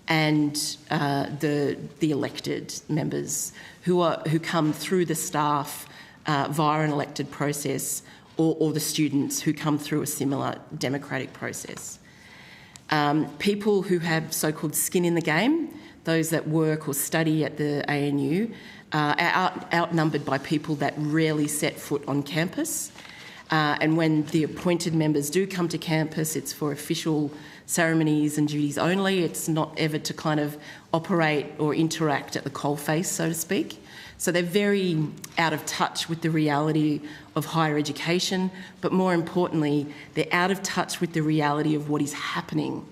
and the elected members who come through the staff via an elected process, or the students who come through a similar democratic process. People who have so-called skin in the game, those that work or study at the ANU, are outnumbered by people that rarely set foot on campus. And when the appointed members do come to campus, it's for official ceremonies and duties only. It's not ever to kind of operate or interact at the coalface, so to speak. So they're very out of touch with the reality of higher education, but more importantly, they're out of touch with the reality of what is happening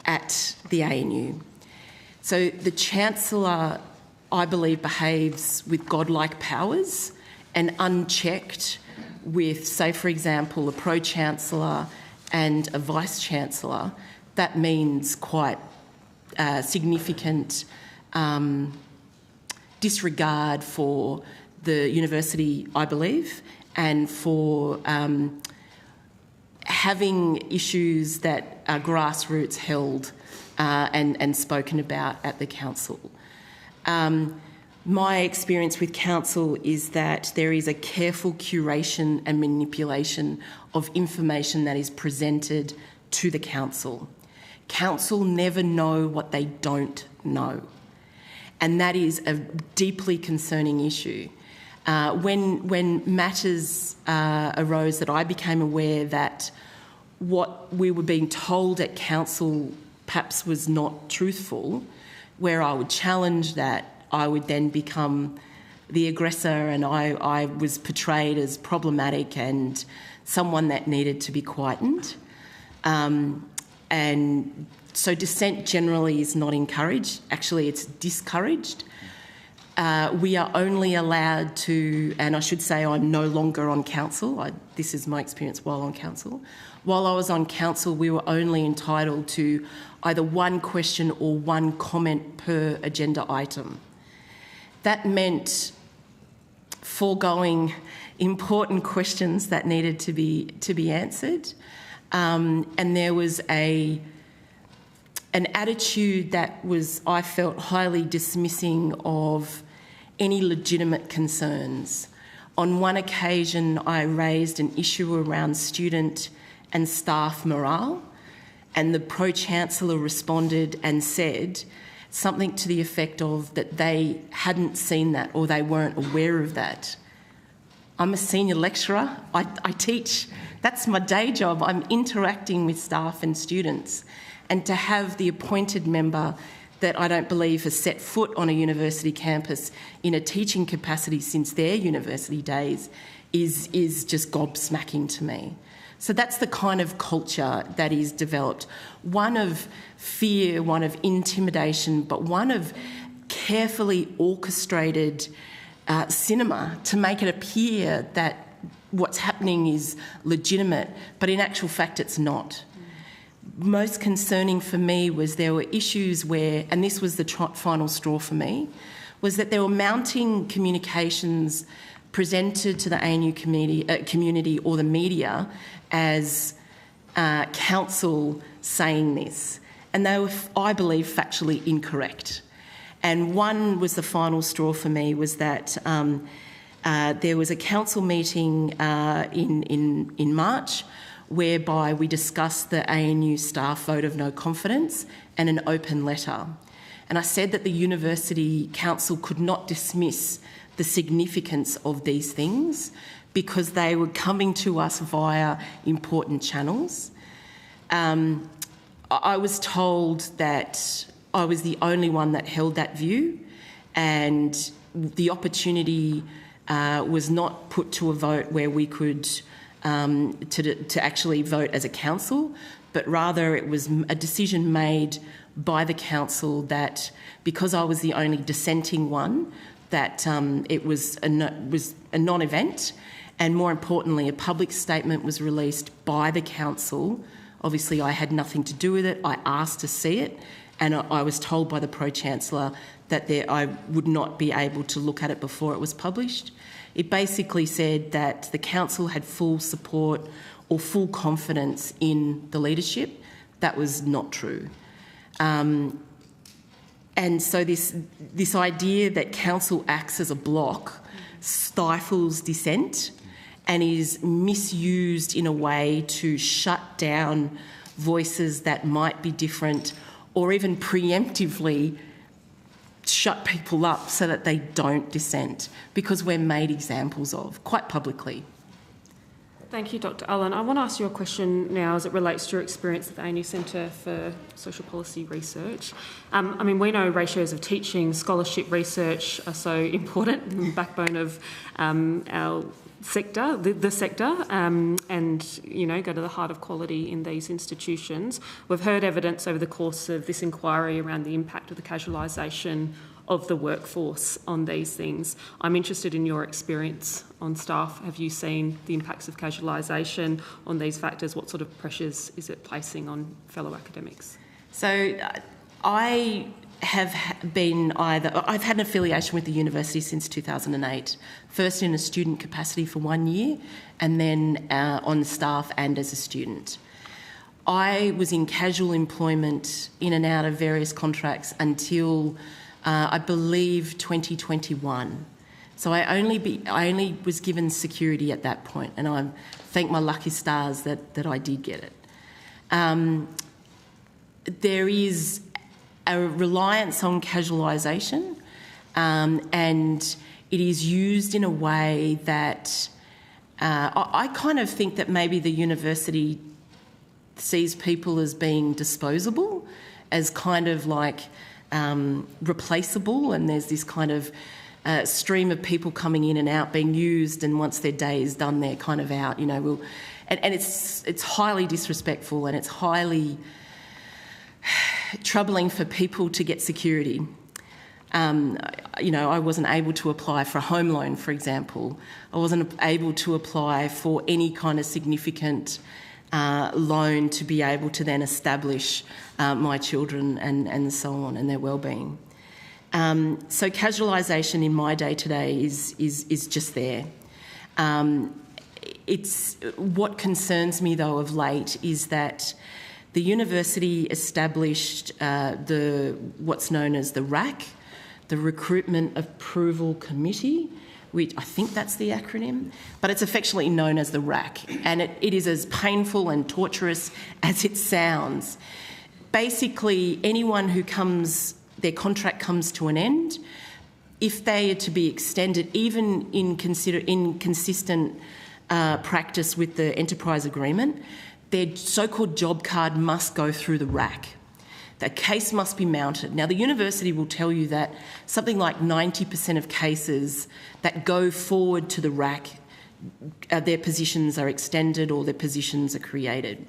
at the ANU. So the Chancellor, I believe, behaves with godlike powers and unchecked with, say, for example, a Pro-Chancellor and a Vice-Chancellor. That means quite significant disregard for the university, I believe, and for having issues that are grassroots held and spoken about at the council. My experience with council is that there is a careful curation and manipulation of information that is presented to the council. Council never know what they don't know. And that is a deeply concerning issue. When matters arose that I became aware that what we were being told at council perhaps was not truthful, where I would challenge that, I would then become the aggressor, and I was portrayed as problematic and someone that needed to be quietened. And so dissent generally is not encouraged. Actually, it's discouraged. we are only allowed to, and I should say I'm no longer on council, this is my experience while on council. While I was on council, we were only entitled to either one question or one comment per agenda item. That meant foregoing important questions that needed to be answered, and there was an attitude that was, I felt, highly dismissing of any legitimate concerns. On one occasion, I raised an issue around student and staff morale, and the Pro-Chancellor responded and said something to the effect of that they hadn't seen that or they weren't aware of that. I'm a senior lecturer. I teach. That's my day job. I'm interacting with staff and students. And to have the appointed member that I don't believe has set foot on a university campus in a teaching capacity since their university days is just gobsmacking to me. So that's the kind of culture that is developed. One of fear, one of intimidation, but one of carefully orchestrated cinema to make it appear that what's happening is legitimate, but in actual fact it's not. Most concerning for me was there were issues where, and this was the final straw for me, was that there were mounting communications presented to the ANU community or the media as council saying this. And they were, I believe, factually incorrect. And one was the final straw for me was that there was a council meeting in March whereby we discussed the ANU staff vote of no confidence and an open letter. And I said that the University Council could not dismiss the significance of these things because they were coming to us via important channels. I was told that I was the only one that held that view, and the opportunity was not put to a vote where we could to actually vote as a council, but rather it was a decision made by the council that because I was the only dissenting one, that it was a non-event, and more importantly, a public statement was released by the council. Obviously, I had nothing to do with it. I asked to see it, and I was told by the Pro-Chancellor that I would not be able to look at it before it was published. It basically said that the council had full support or full confidence in the leadership. That was not true. And so this idea that council acts as a block stifles dissent and is misused in a way to shut down voices that might be different or even preemptively shut people up so that they don't dissent, because we're made examples of quite publicly. Thank you, Dr. Allen. I want to ask you a question now as it relates to your experience at the ANU Centre for Social Policy Research. I mean, we know ratios of teaching, scholarship research are so important, the backbone of our sector, the sector, and, you know, go to the heart of quality in these institutions. We've heard evidence over the course of this inquiry around the impact of the casualisation of the workforce on these things. I'm interested in your experience on staff. Have you seen the impacts of casualisation on these factors? What sort of pressures is it placing on fellow academics? So I have been I've had an affiliation with the university since 2008, first in a student capacity for 1 year and then on staff and as a student. I was in casual employment in and out of various contracts until I believe 2021. So I only was given security at that point, and I thank my lucky stars that I did get it. There is a reliance on casualisation, and it is used in a way that I kind of think that maybe the university sees people as being disposable, as kind of like replaceable, and there's this kind of stream of people coming in and out being used, and once their day is done, they're kind of out, you know. And it's highly disrespectful, and it's highly troubling for people to get security. I wasn't able to apply for a home loan, for example. I wasn't able to apply for any kind of significant loan to be able to then establish my children and so on and their well-being. So casualisation in my day-to-day is just there. It's what concerns me, though, of late is that the university established what's known as the RAC, the Recruitment Approval Committee, which I think that's the acronym, but it's affectionately known as the RAC, and it is as painful and torturous as it sounds. Basically, anyone who their contract comes to an end, if they are to be extended, even in consistent practice with the enterprise agreement, their so-called job card must go through the RAC. The case must be mounted. Now, the university will tell you that something like 90% of cases that go forward to the RAC, their positions are extended or their positions are created.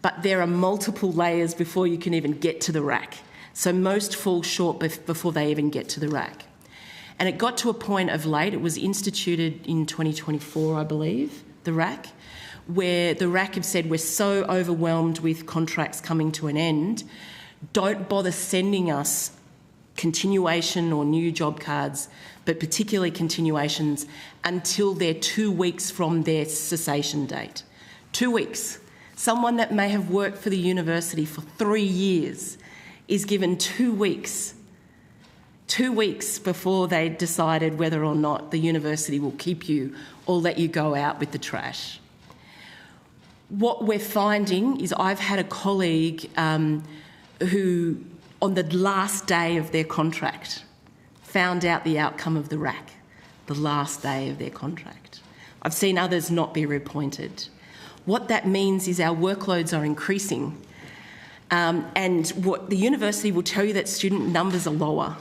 But there are multiple layers before you can even get to the RAC. So most fall short before they even get to the RAC. And it got to a point of late, it was instituted in 2024, I believe, the RAC, where the RAC have said we're so overwhelmed with contracts coming to an end, don't bother sending us continuation or new job cards, but particularly continuations, until they're 2 weeks from their cessation date. 2 weeks. Someone that may have worked for the university for 3 years is given 2 weeks. 2 weeks before they decided whether or not the university will keep you or let you go out with the trash. What we're finding is I've had a colleague who, on the last day of their contract, found out the outcome of the RAC, the last day of their contract. I've seen others not be reappointed. What that means is our workloads are increasing, and what the university will tell you that student numbers are lower.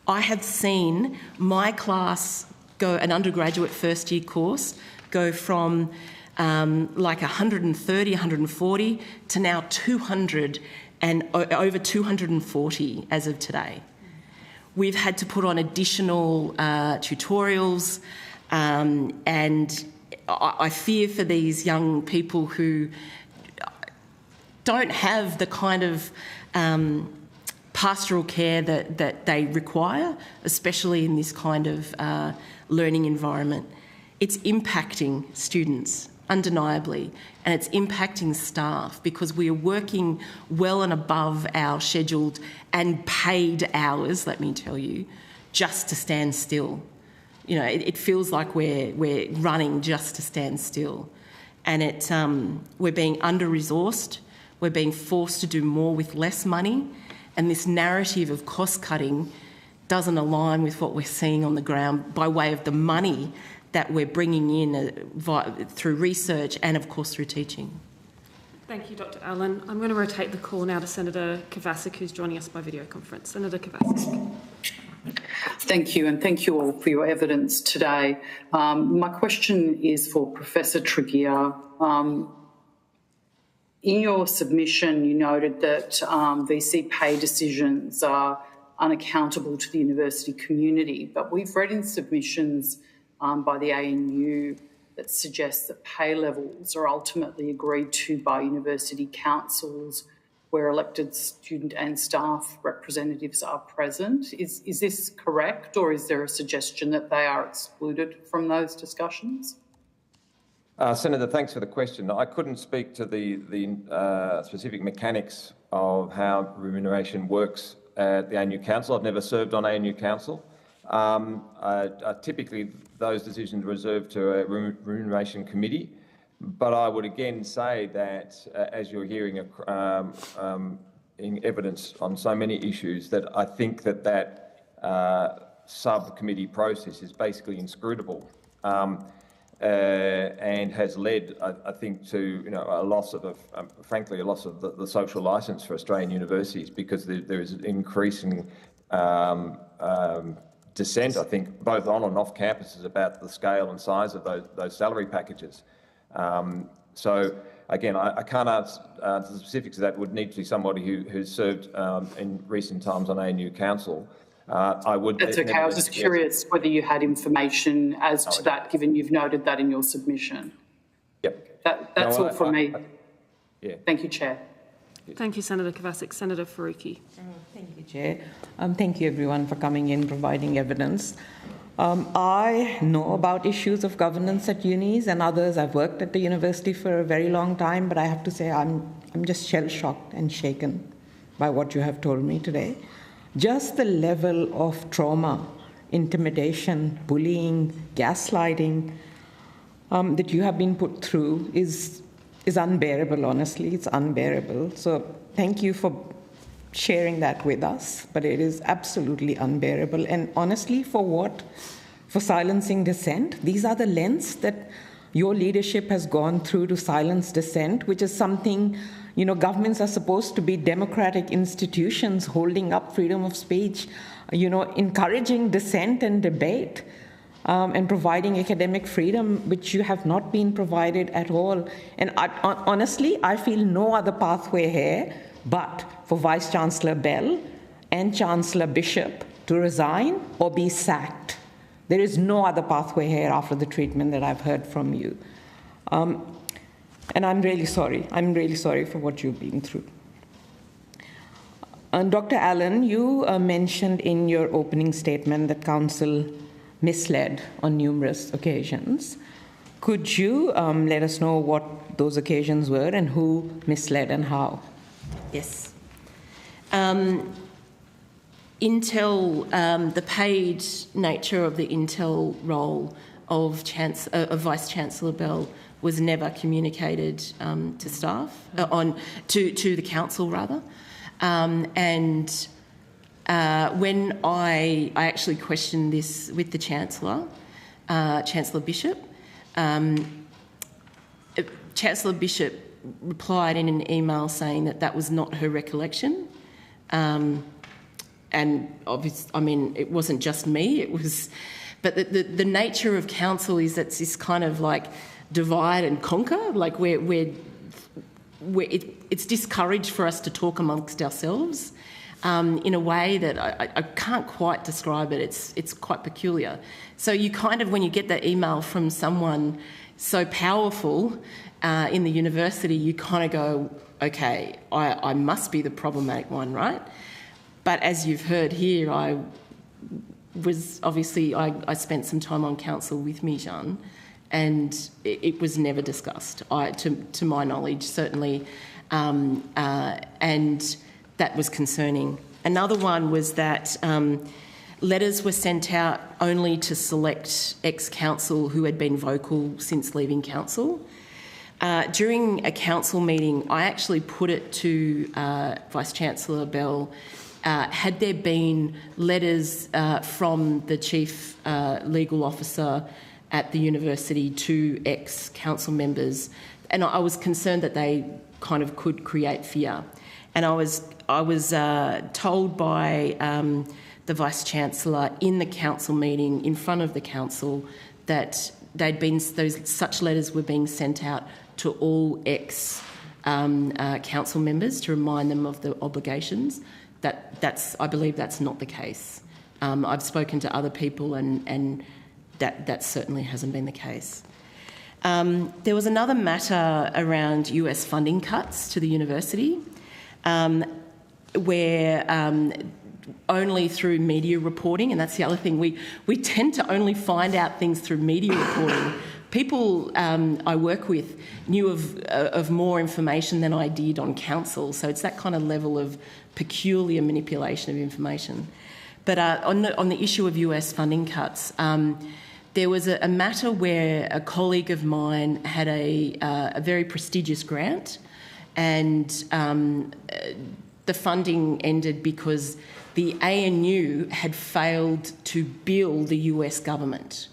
I have seen my class an undergraduate first year course, go from like 130, 140 to now 200 and over 240 as of today. We've had to put on additional tutorials, and I fear for these young people who don't have the kind of pastoral care that they require, especially in this kind of learning environment. It's impacting students, undeniably, and it's impacting staff because we are working well and above our scheduled and paid hours, let me tell you, just to stand still. You know, it feels like we're running just to stand still. And we're being under-resourced, we're being forced to do more with less money, and this narrative of cost-cutting doesn't align with what we're seeing on the ground by way of the money that we're bringing in through research and, of course, through teaching. Thank you, Dr Allen. I'm going to rotate the call now to Senator Kovacic, who's joining us by video conference. Senator Kovacic. Thank you, and thank you all for your evidence today. My question is for Professor Tregear. In your submission, you noted that VC pay decisions are unaccountable to the university community, but we've read in submissions by the ANU that suggests that pay levels are ultimately agreed to by university councils where elected student and staff representatives are present. Is this correct, or is there a suggestion that they are excluded from those discussions? Senator, thanks for the question. I couldn't speak to the specific mechanics of how remuneration works at the ANU Council. I've never served on ANU Council. Typically, those decisions are reserved to a remuneration committee. But I would again say that, as you're hearing in evidence on so many issues, that I think that subcommittee process is basically inscrutable. And has led, I think, to a loss of, frankly, a loss of the social licence for Australian universities, because there is an increasing dissent, I think, both on and off campuses about the scale and size of those salary packages. So, again, I can't answer the specifics of that. It would need to be somebody who's served in recent times on ANU Council. I would... That's okay. I was just curious whether you had information as to that, given you've noted that in your submission. Yep. That's all from me. Yeah. Thank you, Chair. Thank you, Senator Kovacic. Senator Faruqi. Thank you, Chair. Thank you, everyone, for coming in, providing evidence. I know about issues of governance at unis and others. I've worked at the university for a very long time, but I have to say I'm just shell-shocked and shaken by what you have told me today. Just the level of trauma, intimidation, bullying, gaslighting that you have been put through is unbearable, honestly. It's unbearable. So thank you for sharing that with us, but it is absolutely unbearable. And honestly, for what? For silencing dissent? These are the lengths that your leadership has gone through to silence dissent, which is something, you know, governments are supposed to be democratic institutions holding up freedom of speech, you know, encouraging dissent and debate, and providing academic freedom, which you have not been provided at all. And honestly, I feel no other pathway here but for Vice-Chancellor Bell and Chancellor Bishop to resign or be sacked. There is no other pathway here after the treatment that I've heard from you. And I'm really sorry. I'm really sorry for what you've been through. Dr. Allen, you mentioned in your opening statement that Council misled on numerous occasions. Could you let us know what those occasions were and who misled and how? Yes. Intel, the paid nature of the Intel role of Vice-Chancellor Bell was never communicated to staff, to the council rather. And when I actually questioned this with the Chancellor, Chancellor Bishop, Chancellor Bishop replied in an email saying that that was not her recollection. And obviously, I mean, it wasn't just me, it was... But the nature of council is that it's this kind of like divide and conquer, like it's discouraged for us to talk amongst ourselves in a way that I can't quite describe it. It's quite peculiar. So you kind of, when you get that email from someone so powerful in the university, you kind of go, okay, I must be the problematic one, right? But as you've heard here, I spent some time on council with Mijan, and it was never discussed, to my knowledge, certainly, and that was concerning. Another one was that letters were sent out only to select ex-council who had been vocal since leaving council. During a council meeting, I actually put it to Vice-Chancellor Bell, had there been letters from the Chief Legal Officer at the university to ex-council members, and I was concerned that they kind of could create fear. And I was told by the Vice-Chancellor in the council meeting, in front of the council, that such letters were being sent out to all ex-council members to remind them of the obligations. I believe that's not the case. I've spoken to other people, and that certainly hasn't been the case. There was another matter around US funding cuts to the university, where only through media reporting, and that's the other thing, we tend to only find out things through media reporting. People I work with knew of more information than I did on council, so it's that kind of level of peculiar manipulation of information. But on the issue of US funding cuts, there was a matter where a colleague of mine had a very prestigious grant, and the funding ended because the ANU had failed to bill the US government.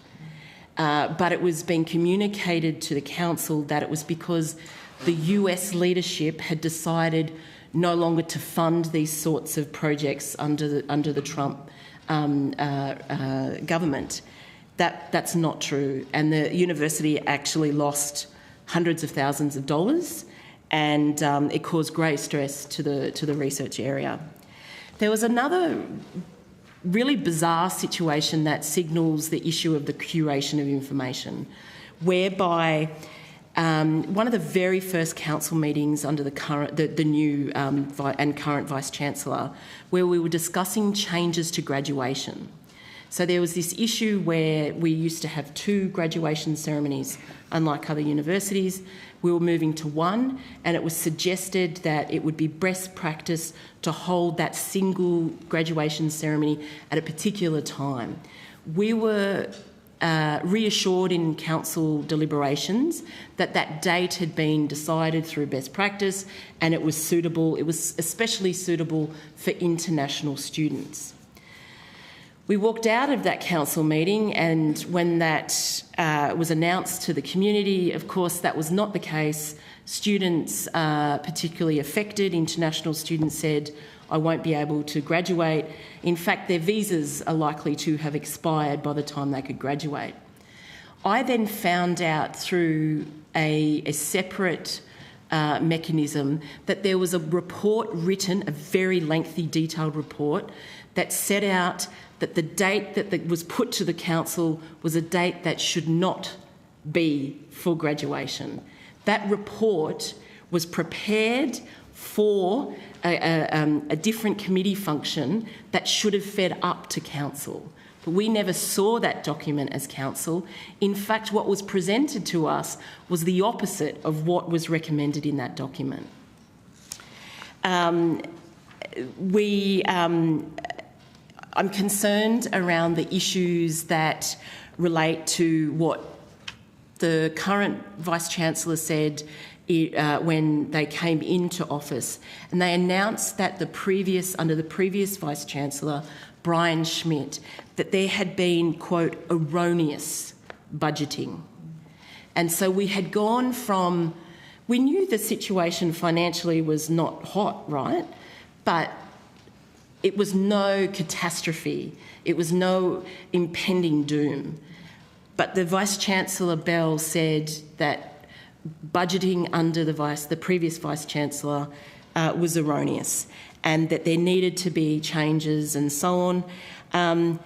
But it was being communicated to the council that it was because the US leadership had decided no longer to fund these sorts of projects under the Trump government. That's not true, and the university actually lost hundreds of thousands of dollars, and it caused great stress to the research area. There was another really bizarre situation that signals the issue of the curation of information, whereby one of the very first council meetings under the new and current Vice-Chancellor, where we were discussing changes to graduation. So there was this issue where we used to have 2 graduation ceremonies, unlike other universities. We were moving to 1, and it was suggested that it would be best practice to hold that single graduation ceremony at a particular time. We were reassured in council deliberations that that date had been decided through best practice and it was suitable. It was especially suitable for international students. We walked out of that council meeting, and when that was announced to the community, of course, that was not the case. Students particularly affected, international students, said, I won't be able to graduate. In fact, their visas are likely to have expired by the time they could graduate. I then found out through a separate mechanism that there was a report written, a very lengthy, detailed report, that set out that the date that was put to the council was a date that should not be for graduation. That report was prepared for a different committee function that should have fed up to council. But we never saw that document as council. In fact, what was presented to us was the opposite of what was recommended in that document. I'm concerned around the issues that relate to what the current Vice-Chancellor said when they came into office, and they announced that under the previous Vice-Chancellor, Brian Schmidt, that there had been, quote, erroneous budgeting. And so we had gone from, we knew the situation financially was not hot, right? But it was no catastrophe. It was no impending doom. But the Vice-Chancellor Bell said that budgeting under the previous Vice-Chancellor was erroneous, and that there needed to be changes and so on.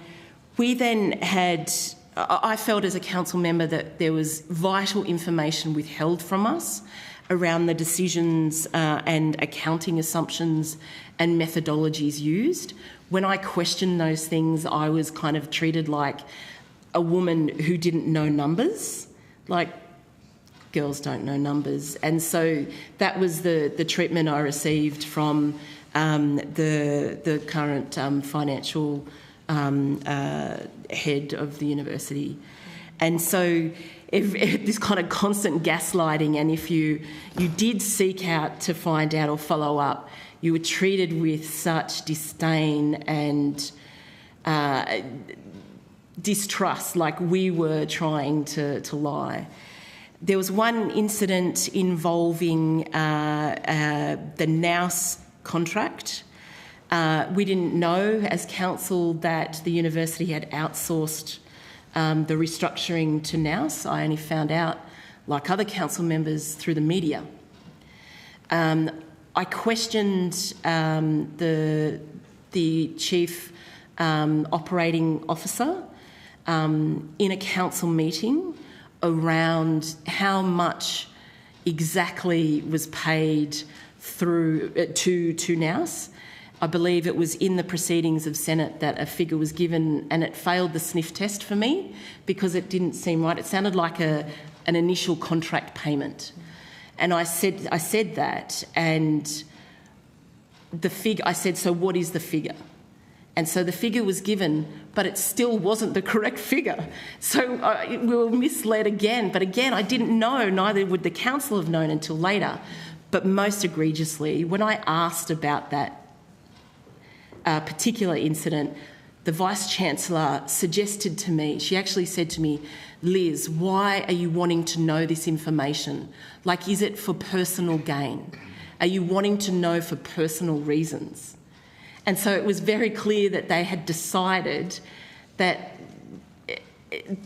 We then had, I felt as a council member that there was vital information withheld from us around the decisions and accounting assumptions and methodologies used. When I questioned those things, I was kind of treated like a woman who didn't know numbers, like girls don't know numbers. And so that was the treatment I received from the current financial head of the university. And so this kind of constant gaslighting, and if you did seek out to find out or follow up, you were treated with such disdain and distrust, like we were trying to lie. There was one incident involving the NAUS contract. We didn't know as council that the university had outsourced the restructuring to NAUS. I only found out, like other council members, through the media. I questioned the chief operating officer in a council meeting around how much exactly was paid through to NAUS. I believe it was in the proceedings of Senate that a figure was given, and it failed the sniff test for me because it didn't seem right. It sounded like an initial contract payment. And I said that, and the figure, I said, so what is the figure? And so the figure was given, but it still wasn't the correct figure. So we were misled again. But again, I didn't know, neither would the council have known until later. But most egregiously, when I asked about that particular incident, the Vice-Chancellor suggested to me, she actually said to me, Liz, why are you wanting to know this information? Like, is it for personal gain? Are you wanting to know for personal reasons? And so it was very clear that they had decided that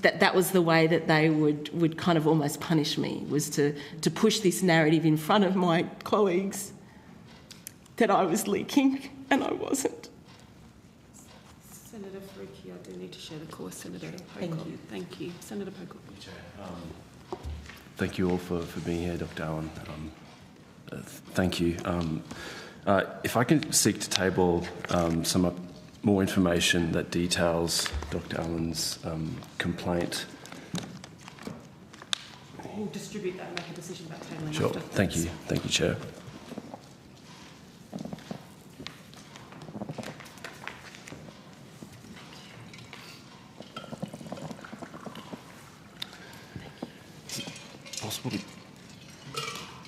that was the way that they would kind of almost punish me, was to push this narrative in front of my colleagues that I was leaking, and I wasn't. Senator Faruqi, I do need to share the call with Senator Pocock. Thank you. Thank you. Senator Pocock. Thank you all for being here, Dr. Allen. Thank you. If I can seek to table some more information that details Dr. Allen's complaint. We'll distribute that and make a decision about tabling. Sure. After. Thank you. Thank you, Chair.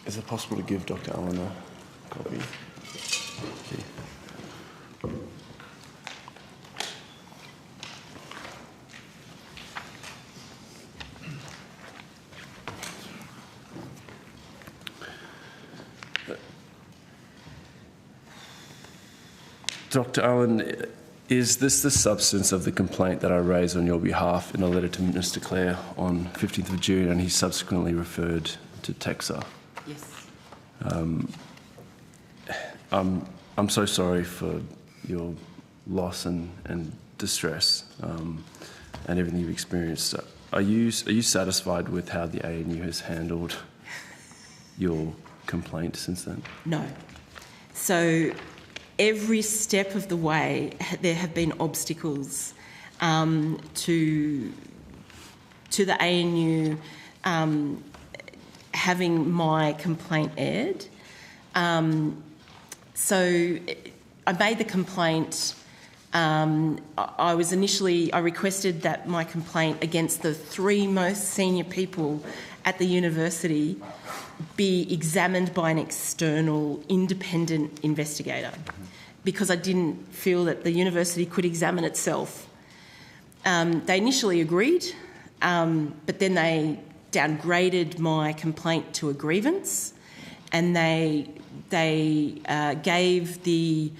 Is it possible to give Dr. Allen a copy? Okay. Dr. Allen, is this the substance of the complaint that I raised on your behalf in a letter to Minister Clare on 15th of June and he subsequently referred to TEXA? Yes. I'm so sorry for your loss and distress and everything you've experienced. Are you satisfied with how the ANU has handled your complaint since then? No. So every step of the way there have been obstacles to the ANU having my complaint aired. So I made the complaint. I requested that my complaint against the three most senior people at the university be examined by an external independent investigator because I didn't feel that the university could examine itself. They initially agreed, but then they downgraded my complaint to a grievance, and they gave the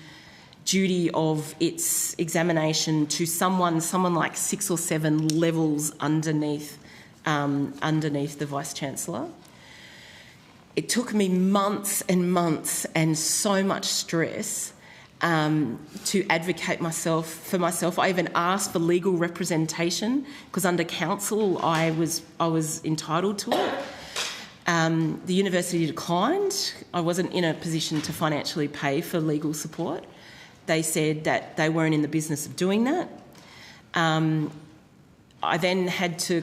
duty of its examination to someone like 6 or 7 levels underneath the Vice-Chancellor. It took me months and months and so much stress to advocate for myself. I even asked for legal representation because under council I was entitled to it. The university declined. I wasn't in a position to financially pay for legal support. They said that they weren't in the business of doing that. I then had to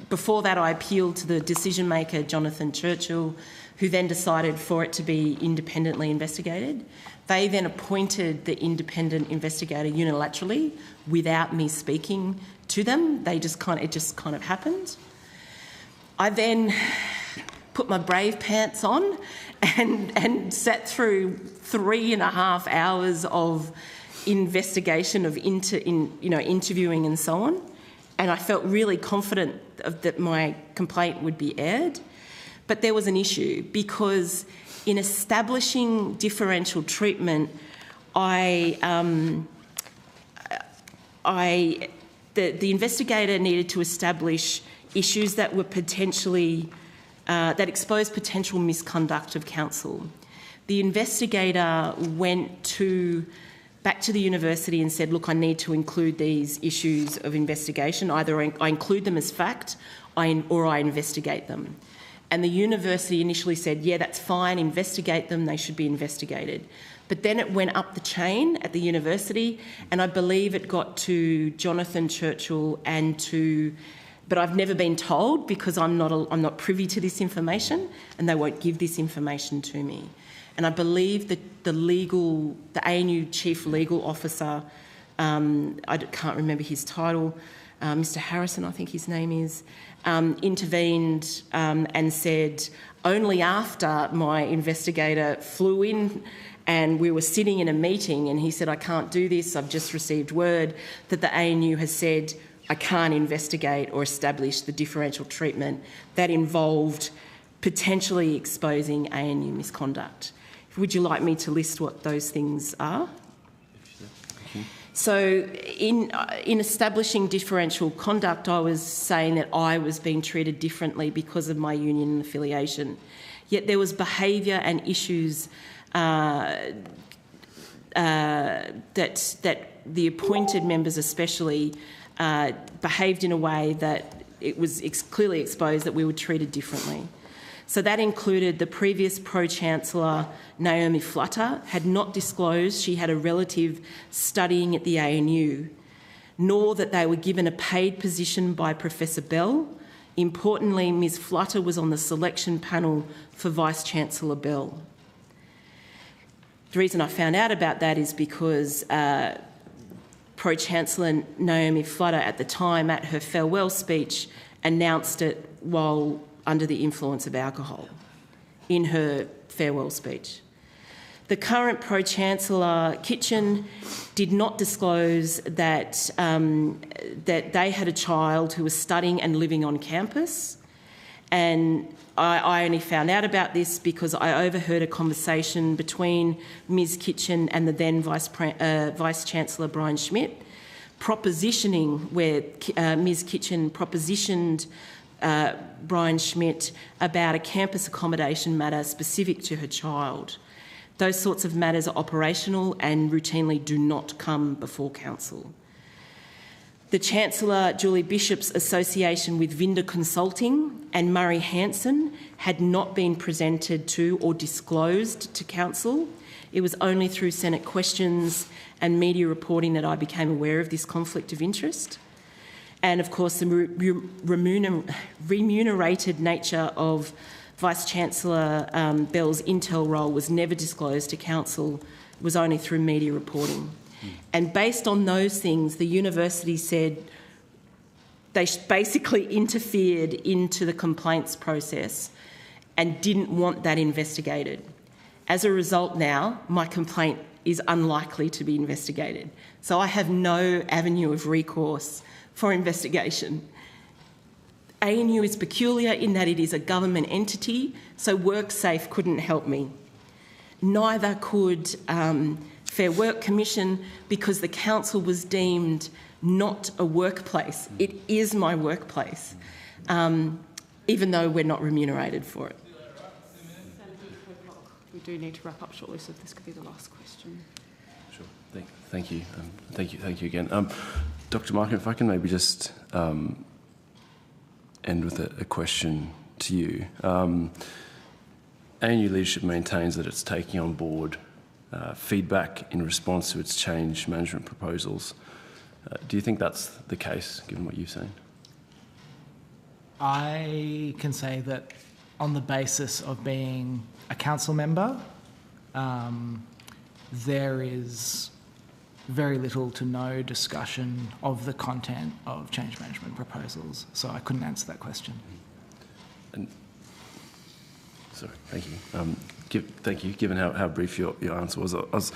before that I appealed to the decision maker, Jonathan Churchill, who then decided for it to be independently investigated. They then appointed the independent investigator unilaterally without me speaking to them. It just kind of happened. I then put my brave pants on and sat through 3.5 hours of investigation of interviewing and so on, and I felt really confident that my complaint would be aired. But there was an issue because in establishing differential treatment, the investigator needed to establish issues that were potentially that exposed potential misconduct of council. The investigator went back to the university and said, look, I need to include these issues of investigation. Either I include them as fact or I investigate them. And the university initially said, yeah, that's fine, investigate them, they should be investigated. But then it went up the chain at the university, and I believe it got to Jonathan Churchill but I've never been told because I'm not privy to this information, and they won't give this information to me. And I believe that the ANU Chief Legal Officer, I can't remember his title, Mr. Harrison, I think his name is, intervened and said only after my investigator flew in and we were sitting in a meeting and he said, I can't do this, I've just received word that the ANU has said I can't investigate or establish the differential treatment that involved potentially exposing ANU misconduct. Would you like me to list what those things are? So in establishing differential conduct, I was saying that I was being treated differently because of my union affiliation. Yet there was behaviour and issues that the appointed members especially behaved in a way that it was clearly exposed that we were treated differently. So that included the previous Pro-Chancellor, Naomi Flutter, had not disclosed she had a relative studying at the ANU, nor that they were given a paid position by Professor Bell. Importantly, Ms Flutter was on the selection panel for Vice-Chancellor Bell. The reason I found out about that is because Pro-Chancellor Naomi Flutter at the time at her farewell speech announced it while under the influence of alcohol in her farewell speech. The current Pro-Chancellor Kitchen did not disclose that, that they had a child who was studying and living on campus, and I only found out about this because I overheard a conversation between Ms Kitchen and the then Vice-Chancellor Brian Schmidt, propositioning where Ms Kitchen propositioned Brian Schmidt about a campus accommodation matter specific to her child. Those sorts of matters are operational and routinely do not come before Council. The Chancellor, Julie Bishop's association with Vinda Consulting and Murray Hanson had not been presented to or disclosed to Council. It was only through Senate questions and media reporting that I became aware of this conflict of interest. And of course, the remunerated nature of Vice-Chancellor Bell's intel role was never disclosed to Council. It was only through media reporting. And based on those things, the university said they basically interfered into the complaints process and didn't want that investigated. As a result now, my complaint is unlikely to be investigated. So I have no avenue of recourse for investigation. ANU is peculiar in that it is a government entity, so WorkSafe couldn't help me. Neither could Fair Work Commission because the council was deemed not a workplace. It is my workplace, even though we're not remunerated for it. We do need to wrap up shortly, so this could be the last question. Sure. Thank you. Thank you again. Dr. Markham, if I can maybe just end with a question to you. ANU leadership maintains that it's taking on board feedback in response to its change management proposals. Do you think that's the case, given what you've seen? I can say that on the basis of being a council member, there is very little to no discussion of the content of change management proposals, so I couldn't answer that question. Sorry, thank you. Thank you. Given how brief your answer was, I was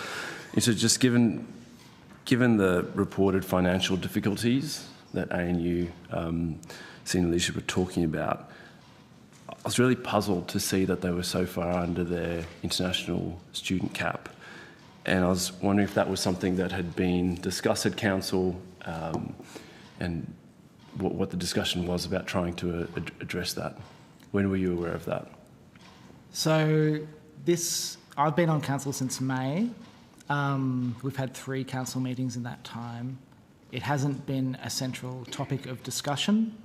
interested, just given the reported financial difficulties that ANU senior leadership were talking about, I was really puzzled to see that they were so far under their international student cap. And I was wondering if that was something that had been discussed at Council and what the discussion was about trying to address that. When were you aware of that? So I've been on Council since May. We've had 3 Council meetings in that time. It hasn't been a central topic of discussion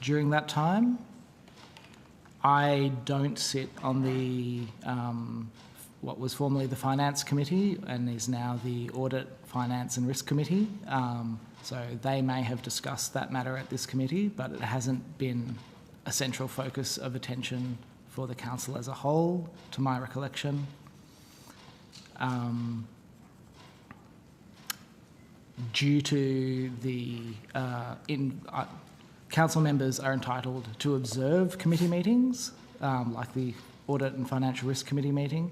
during that time. I don't sit on the what was formerly the Finance Committee and is now the Audit, Finance and Risk Committee. So they may have discussed that matter at this committee, but it hasn't been a central focus of attention for the Council as a whole, to my recollection. Due to the Council members are entitled to observe committee meetings, like the Audit and Financial Risk Committee meeting.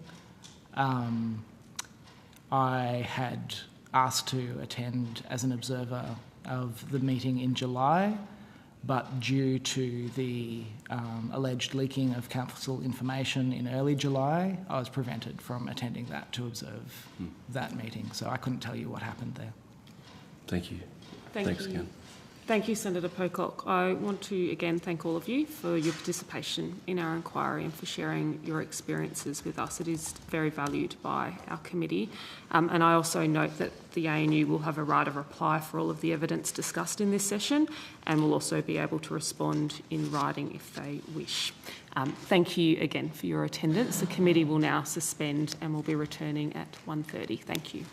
I had asked to attend as an observer of the meeting in July, but due to the alleged leaking of council information in early July, I was prevented from attending that to observe that meeting. So I couldn't tell you what happened there. Thank you. Thanks again. Thank you, Senator Pocock. I want to again thank all of you for your participation in our inquiry and for sharing your experiences with us. It is very valued by our committee. And I also note that the ANU will have a right of reply for all of the evidence discussed in this session and will also be able to respond in writing if they wish. Thank you again for your attendance. The committee will now suspend and will be returning at 1:30. Thank you.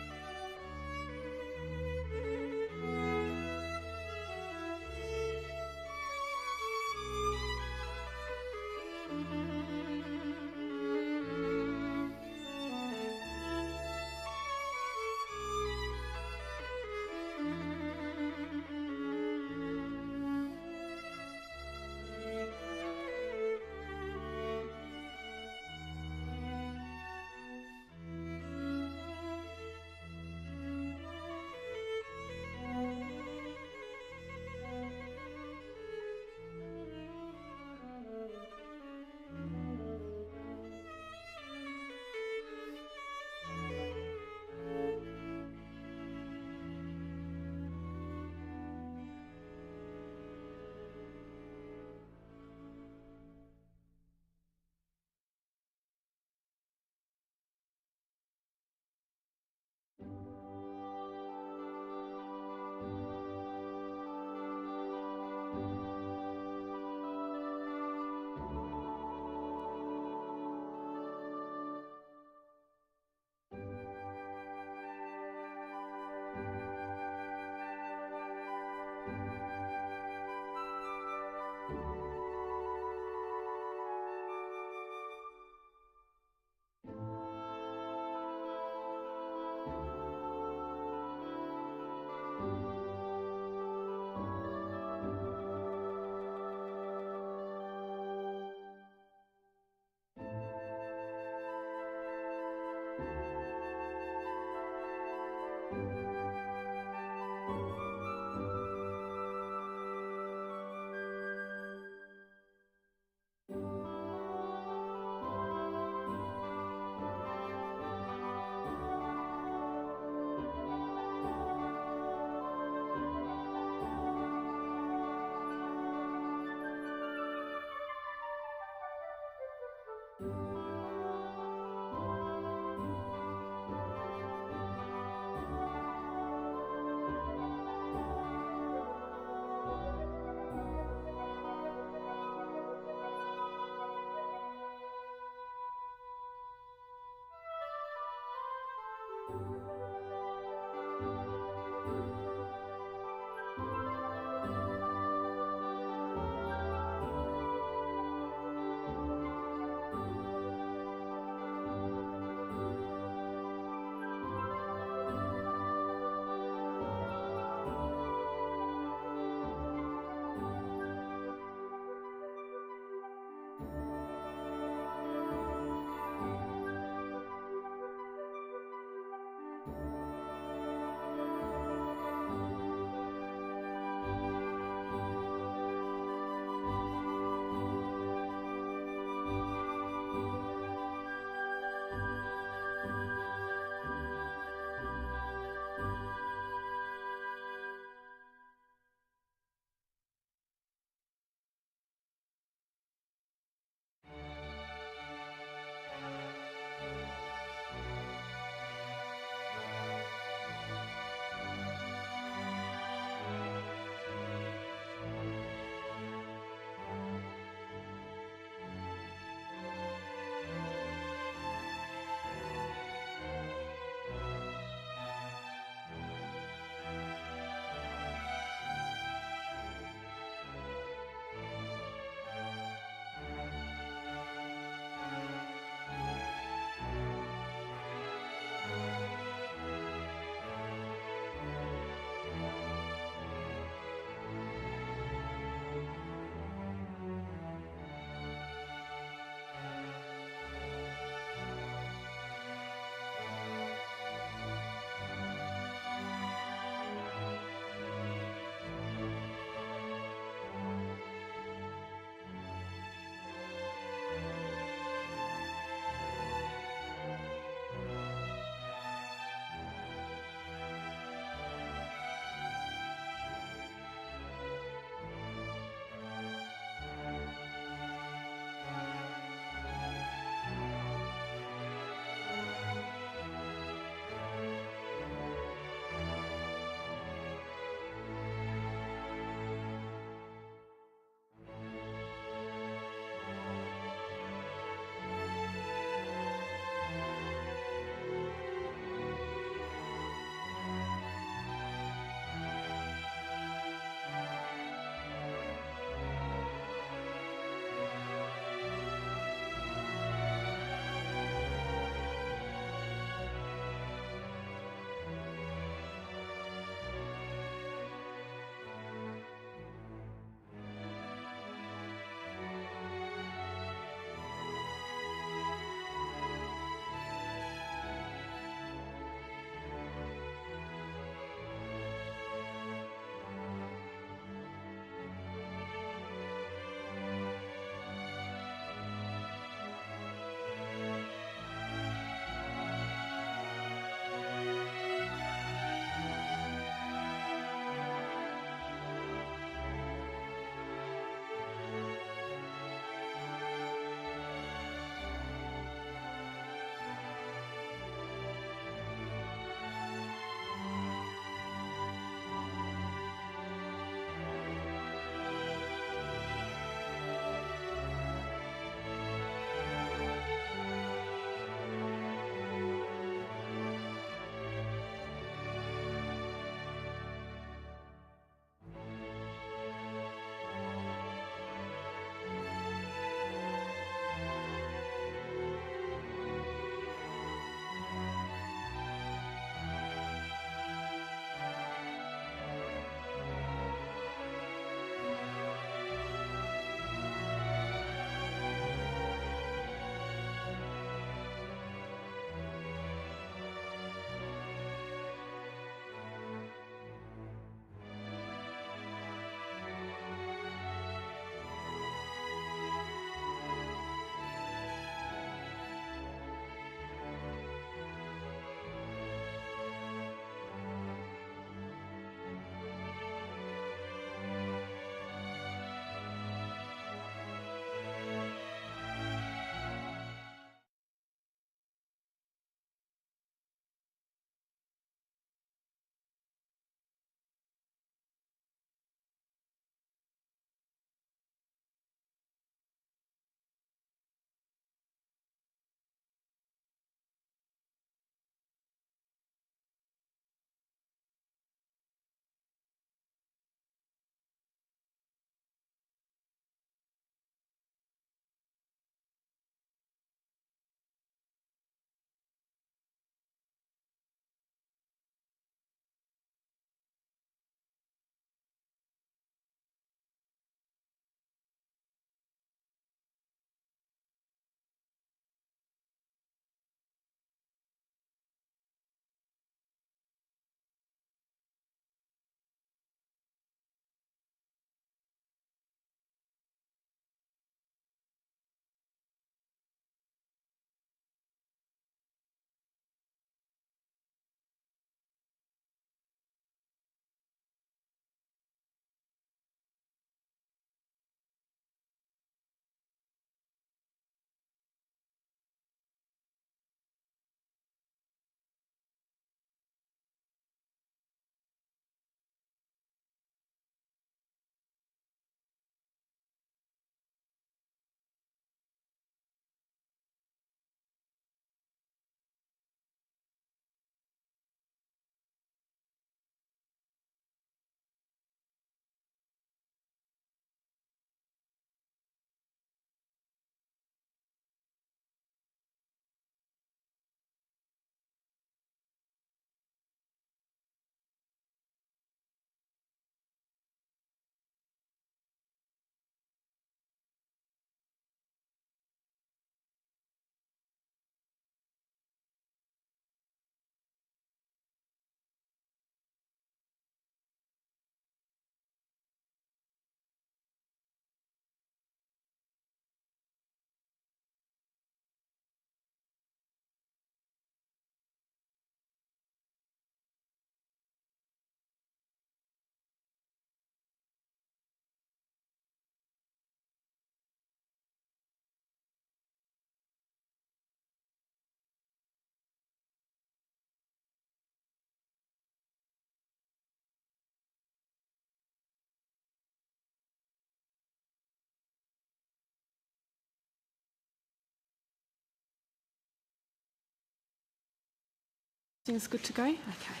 Everything's good to go? Okay.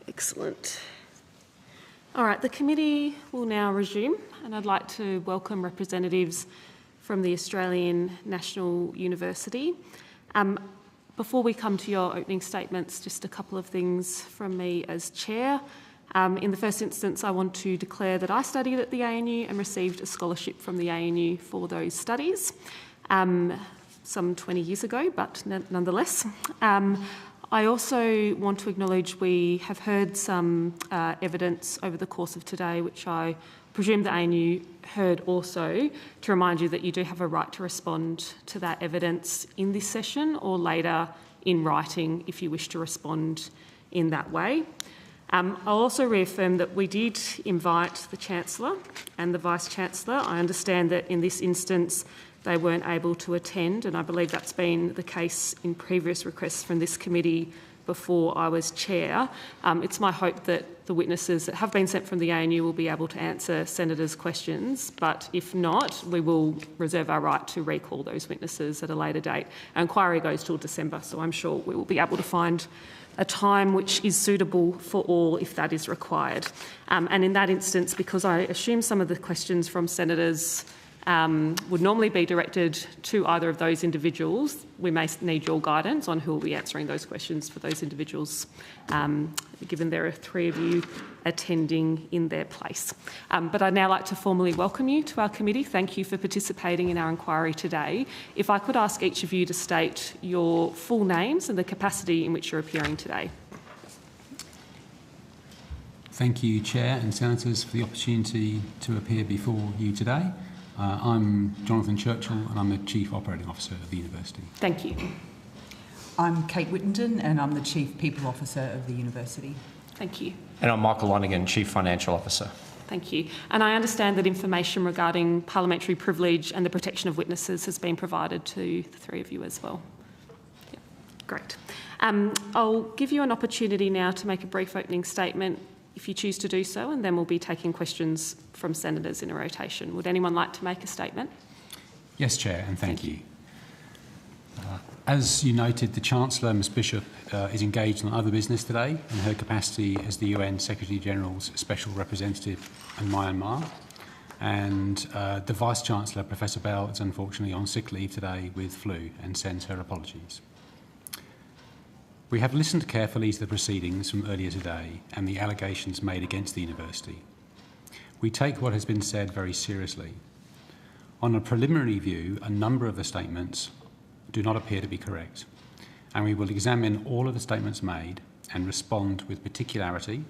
Excellent. All right, the committee will now resume, and I'd like to welcome representatives from the Australian National University. Before we come to your opening statements, just a couple of things from me as chair. In the first instance, I want to declare that I studied at the ANU and received a scholarship from the ANU for those studies some 20 years ago, but nonetheless. I also want to acknowledge we have heard some evidence over the course of today, which I presume the ANU heard also, to remind you that you do have a right to respond to that evidence in this session or later in writing if you wish to respond in that way. I'll also reaffirm that we did invite the Chancellor and the Vice-Chancellor. I understand that in this instance they weren't able to attend, and I believe that's been the case in previous requests from this committee before I was chair. It's my hope that the witnesses that have been sent from the ANU will be able to answer senators' questions, but if not, we will reserve our right to recall those witnesses at a later date. Our inquiry goes till December, so I'm sure we will be able to find a time which is suitable for all if that is required. And in that instance, because I assume some of the questions from senators would normally be directed to either of those individuals, we may need your guidance on who will be answering those questions for those individuals, given there are 3 of you attending in their place. But I'd now like to formally welcome you to our committee. Thank you for participating in our inquiry today. If I could ask each of you to state your full names and the capacity in which you're appearing today. Thank you, Chair and Senators, for the opportunity to appear before you today. I'm Jonathan Churchill and I'm the Chief Operating Officer of the University. Thank you. I'm Kate Whittenden and I'm the Chief People Officer of the University. Thank you. And I'm Michael Lonergan, Chief Financial Officer. Thank you. And I understand that information regarding parliamentary privilege and the protection of witnesses has been provided to the 3 of you as well. Yeah. Great. I'll give you an opportunity now to make a brief opening statement if you choose to do so, and then we'll be taking questions from senators in a rotation. Would anyone like to make a statement? Yes, Chair, and thank you. As you noted, the Chancellor, Ms Bishop, is engaged on other business today in her capacity as the UN Secretary-General's Special Representative in Myanmar. And the Vice-Chancellor, Professor Bell, is unfortunately on sick leave today with flu and sends her apologies. We have listened carefully to the proceedings from earlier today and the allegations made against the University. We take what has been said very seriously. On a preliminary view, a number of the statements do not appear to be correct, and we will examine all of the statements made and respond with particularity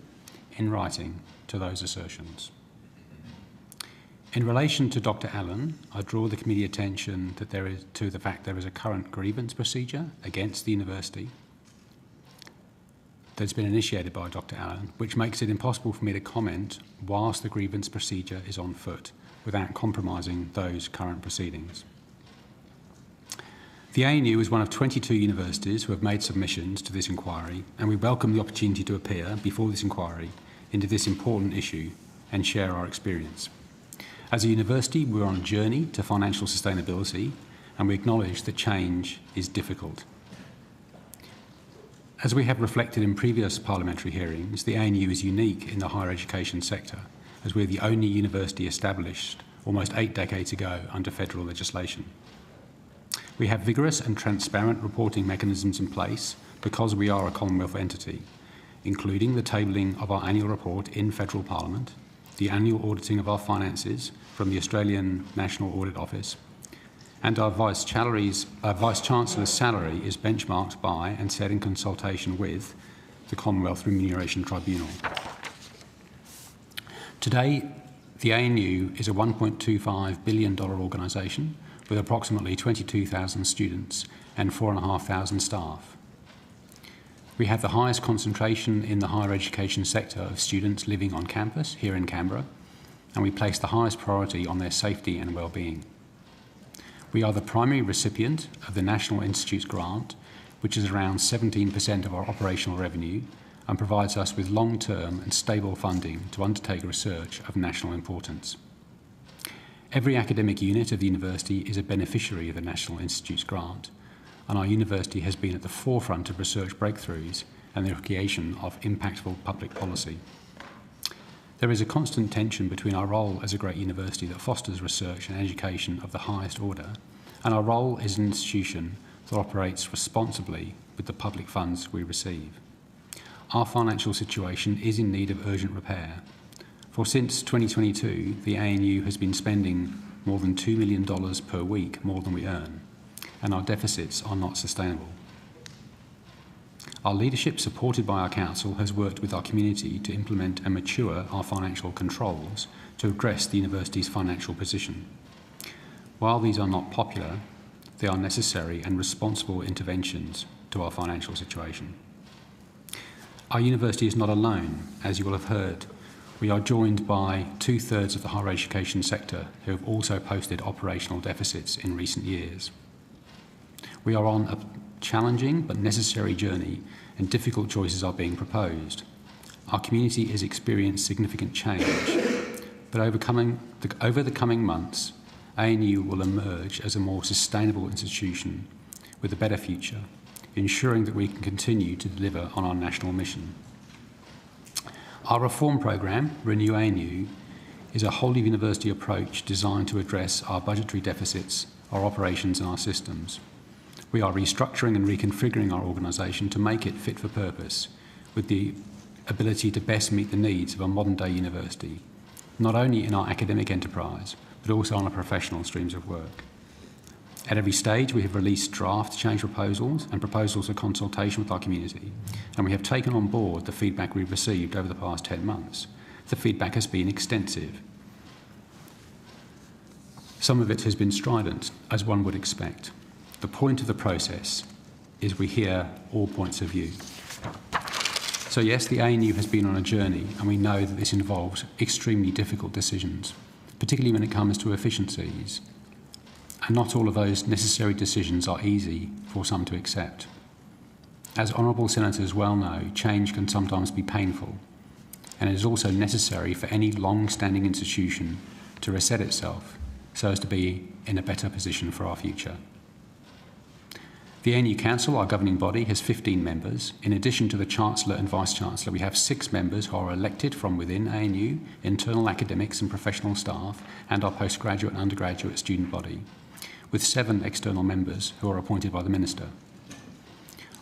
in writing to those assertions. In relation to Dr Allen, I draw the committee attention that to the fact there is a current grievance procedure against the University that's been initiated by Dr Allen, which makes it impossible for me to comment whilst the grievance procedure is on foot without compromising those current proceedings. The ANU is one of 22 universities who have made submissions to this inquiry, and we welcome the opportunity to appear before this inquiry into this important issue and share our experience. As a university, we're on a journey to financial sustainability, and we acknowledge that change is difficult. As we have reflected in previous parliamentary hearings, the ANU is unique in the higher education sector, as we're the only university established almost 8 decades ago under federal legislation. We have vigorous and transparent reporting mechanisms in place because we are a Commonwealth entity, including the tabling of our annual report in federal parliament, the annual auditing of our finances from the Australian National Audit Office, and our Vice-Chancellor's salary is benchmarked by and set in consultation with the Commonwealth Remuneration Tribunal. Today, the ANU is a $1.25 billion organisation with approximately 22,000 students and 4,500 staff. We have the highest concentration in the higher education sector of students living on campus here in Canberra, and we place the highest priority on their safety and well-being. We are the primary recipient of the National Institutes grant, which is around 17% of our operational revenue and provides us with long-term and stable funding to undertake research of national importance. Every academic unit of the university is a beneficiary of the National Institutes grant. and our university has been at the forefront of research breakthroughs and the creation of impactful public policy. There is a constant tension between our role as a great university that fosters research and education of the highest order, and our role as an institution that operates responsibly with the public funds we receive. Our financial situation is in need of urgent repair. For since 2022, the ANU has been spending more than $2 million per week more than we earn, and our deficits are not sustainable. Our leadership, supported by our council, has worked with our community to implement and mature our financial controls to address the university's financial position. While these are not popular, they are necessary and responsible interventions to our financial situation. Our university is not alone. As you will have heard, we are joined by 2/3 of the higher education sector who have also posted operational deficits in recent years. We are on a challenging but necessary journey, and difficult choices are being proposed. Our community has experienced significant change, but over the coming months, ANU will emerge as a more sustainable institution with a better future, ensuring that we can continue to deliver on our national mission. Our reform program, Renew ANU, is a whole of university approach designed to address our budgetary deficits, our operations and our systems. We are restructuring and reconfiguring our organisation to make it fit for purpose, with the ability to best meet the needs of a modern-day university, not only in our academic enterprise, but also on our professional streams of work. At every stage, we have released draft change proposals and proposals for consultation with our community, and we have taken on board the feedback we've received over the past 10 months. The feedback has been extensive. Some of it has been strident, as one would expect. The point of the process is we hear all points of view. So yes, the ANU has been on a journey, and we know that this involves extremely difficult decisions, particularly when it comes to efficiencies. And not all of those necessary decisions are easy for some to accept. As honourable senators well know, change can sometimes be painful, and it is also necessary for any long-standing institution to reset itself so as to be in a better position for our future. The ANU Council, our governing body, has 15 members. In addition to the Chancellor and Vice-Chancellor, we have 6 members who are elected from within ANU, internal academics and professional staff, and our postgraduate and undergraduate student body, with 7 external members who are appointed by the Minister.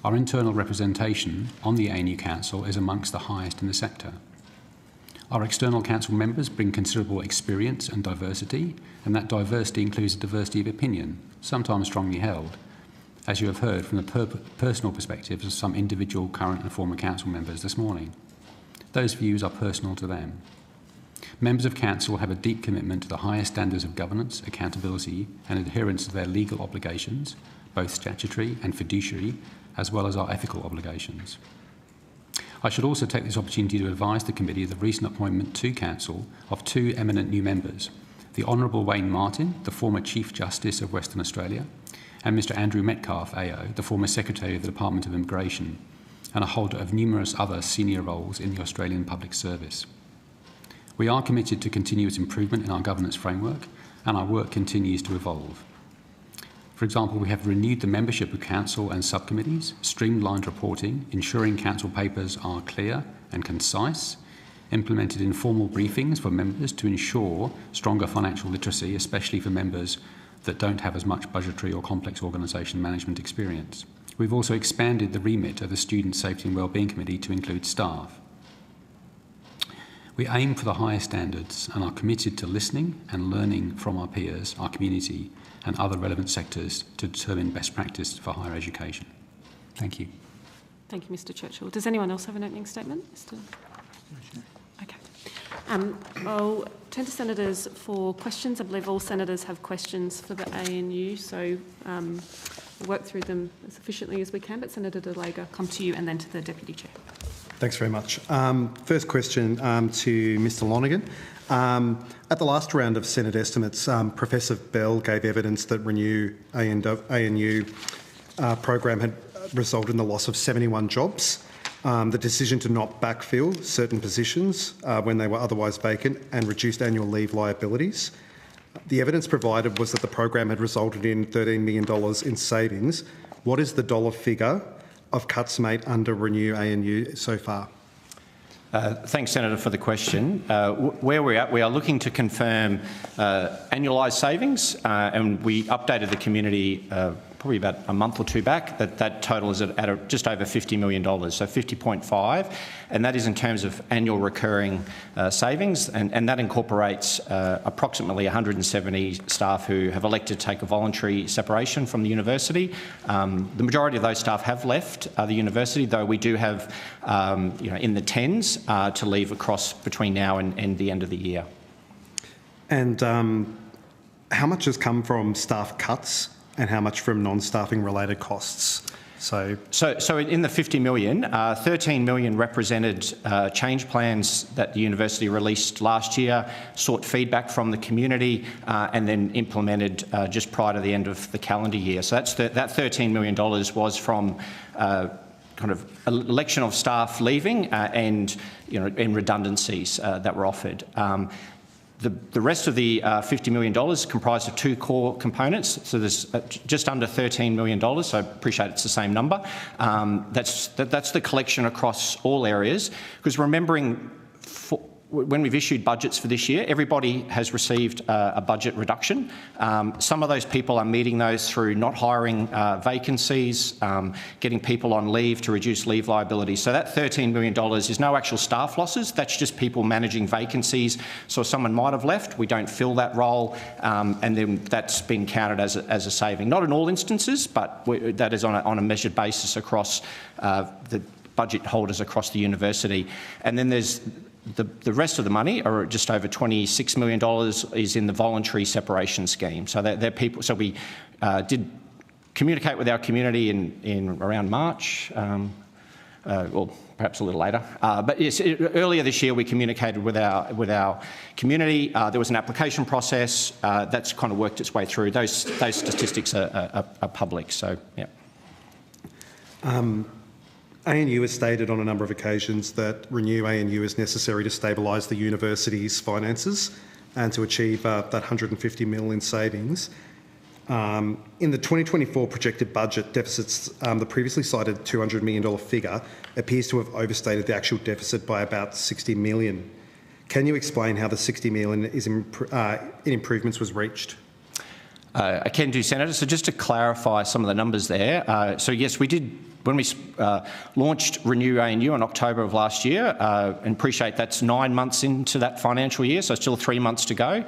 Our internal representation on the ANU Council is amongst the highest in the sector. Our external council members bring considerable experience and diversity, and that diversity includes a diversity of opinion, sometimes strongly held, as you have heard from the personal perspectives of some individual current and former council members this morning. Those views are personal to them. Members of council have a deep commitment to the highest standards of governance, accountability and adherence to their legal obligations, both statutory and fiduciary, as well as our ethical obligations. I should also take this opportunity to advise the committee of the recent appointment to council of 2 eminent new members, the Honourable Wayne Martin, the former Chief Justice of Western Australia, and Mr Andrew Metcalfe AO, the former Secretary of the Department of Immigration, and a holder of numerous other senior roles in the Australian Public Service. We are committed to continuous improvement in our governance framework, and our work continues to evolve. For example, we have renewed the membership of council and subcommittees, streamlined reporting, ensuring council papers are clear and concise, implemented informal briefings for members to ensure stronger financial literacy, especially for members that don't have as much budgetary or complex organisation management experience. We've also expanded the remit of the Student Safety and Wellbeing Committee to include staff. We aim for the highest standards and are committed to listening and learning from our peers, our community and other relevant sectors to determine best practice for higher education. Thank you. Thank you, Mr Churchill. Does anyone else have an opening statement? Okay. I'll turn to senators for questions. I believe all senators have questions for the ANU, so we'll work through them as efficiently as we can. But Senator Delega, come to you and then to the Deputy Chair. Thanks very much. First question to Mr Lonergan. At the last round of Senate estimates, Professor Bell gave evidence that Renew ANU program had resulted in the loss of 71 jobs. The decision to not backfill certain positions when they were otherwise vacant and reduced annual leave liabilities. The evidence provided was that the program had resulted in $13 million in savings, what is the dollar figure of cuts made under Renew ANU so far? Thanks, Senator, for the question. Where we're at, we are looking to confirm annualised savings, and we updated the community probably about a month or two back that total is at just over $50 million, so 50.5, and that is in terms of annual recurring savings, and that incorporates approximately 170 staff who have elected to take a voluntary separation from the university. The majority of those staff have left the university, though we do have in the tens to leave across between now and the end of the year. And how much has come from staff cuts and how much from non-staffing related costs? So in the 50 million, 13 million represented change plans that the university released last year, sought feedback from the community, and then implemented just prior to the end of the calendar year. So that $13 million was from kind of election of staff leaving and redundancies that were offered. The rest of the $50 million comprised of two core components. So there's just under $13 million, so I appreciate it's the same number. That's the collection across all areas, because remembering when we've issued budgets for this year, everybody has received a budget reduction. Some of those people are meeting those through not hiring vacancies, getting people on leave to reduce leave liability. So that $13 million is no actual staff losses, that's just people managing vacancies. So if someone might have left, we don't fill that role, and then that's been counted as a saving. Not in all instances, but that is on a measured basis across the budget holders across the university. And then there's the rest of the money, or just over $26 million, is in the voluntary separation scheme. So they're people. So we did communicate with our community in around March, well, perhaps a little later. But yes, earlier this year we communicated with our community. There was an application process that's kind of worked its way through. Those statistics are public. So yeah. ANU has stated on a number of occasions that Renew ANU is necessary to stabilise the university's finances and to achieve that $150 million in savings. In the 2024 projected budget deficits, the previously cited $200 million figure appears to have overstated the actual deficit by about $60 million. Can you explain how the $60 million in improvements was reached? I can do, Senator. So just to clarify some of the numbers there. So yes, we did, when we launched Renew ANU in October of last year, and appreciate that's 9 months into that financial year, so still 3 months to go,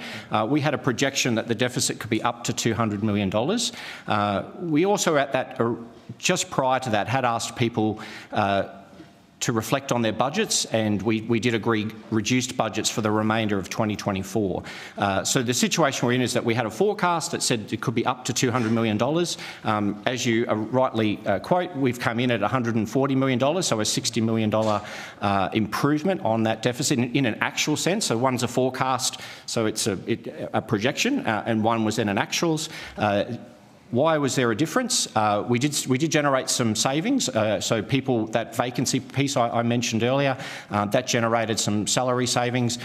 we had a projection that the deficit could be up to $200 million. We also at that, just prior to that, had asked people to reflect on their budgets, and we did agree reduced budgets for the remainder of 2024. So the situation we're in is that we had a forecast that said it could be up to $200 million. As you rightly quote, we've come in at $140 million, so a $60 million improvement on that deficit in an actual sense. So one's a forecast, so it's a projection, and one was in an actuals. Why was there a difference? We did generate some savings. So people, that vacancy piece I mentioned earlier, that generated some salary savings.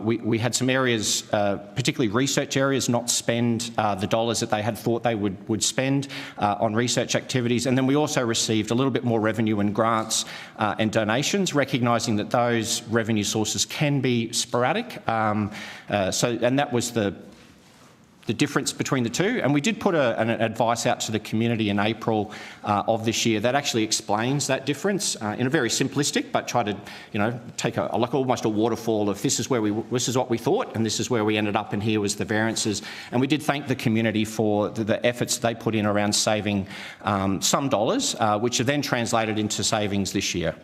We had some areas, particularly research areas, not spend the dollars that they had thought they would spend on research activities. And then we also received a little bit more revenue in grants and donations, recognising that those revenue sources can be sporadic. And that was the difference between the two. And we did put an advice out to the community in April of this year that actually explains that difference in a very simplistic, but try to, take like almost a waterfall of this is what we thought and this is where we ended up, and here was the variances. And we did thank the community for the efforts they put in around saving some dollars, which are then translated into savings this year.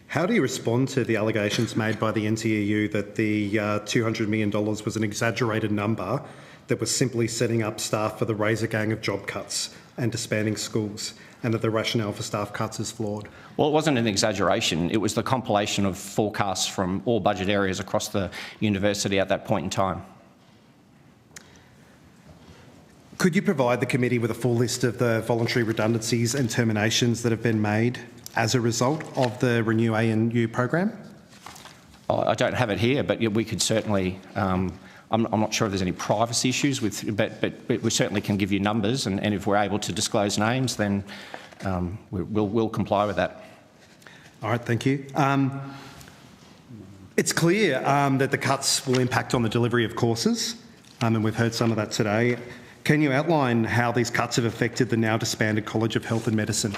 How do you respond to the allegations made by the NTEU that the $200 million was an exaggerated number that was simply setting up staff for the razor gang of job cuts and disbanding schools, and that the rationale for staff cuts is flawed? Well, it wasn't an exaggeration. It was the compilation of forecasts from all budget areas across the university at that point in time. Could you provide the committee with a full list of the voluntary redundancies and terminations that have been made as a result of the Renew ANU program? I don't have it here, but we could certainly, I I'm not sure if there's any privacy issues with, but we certainly can give you numbers, and if we're able to disclose names, then we'll comply with that. All right, thank you. It's clear that the cuts will impact on the delivery of courses, and we've heard some of that today. Can you outline how these cuts have affected the now disbanded College of Health and Medicine?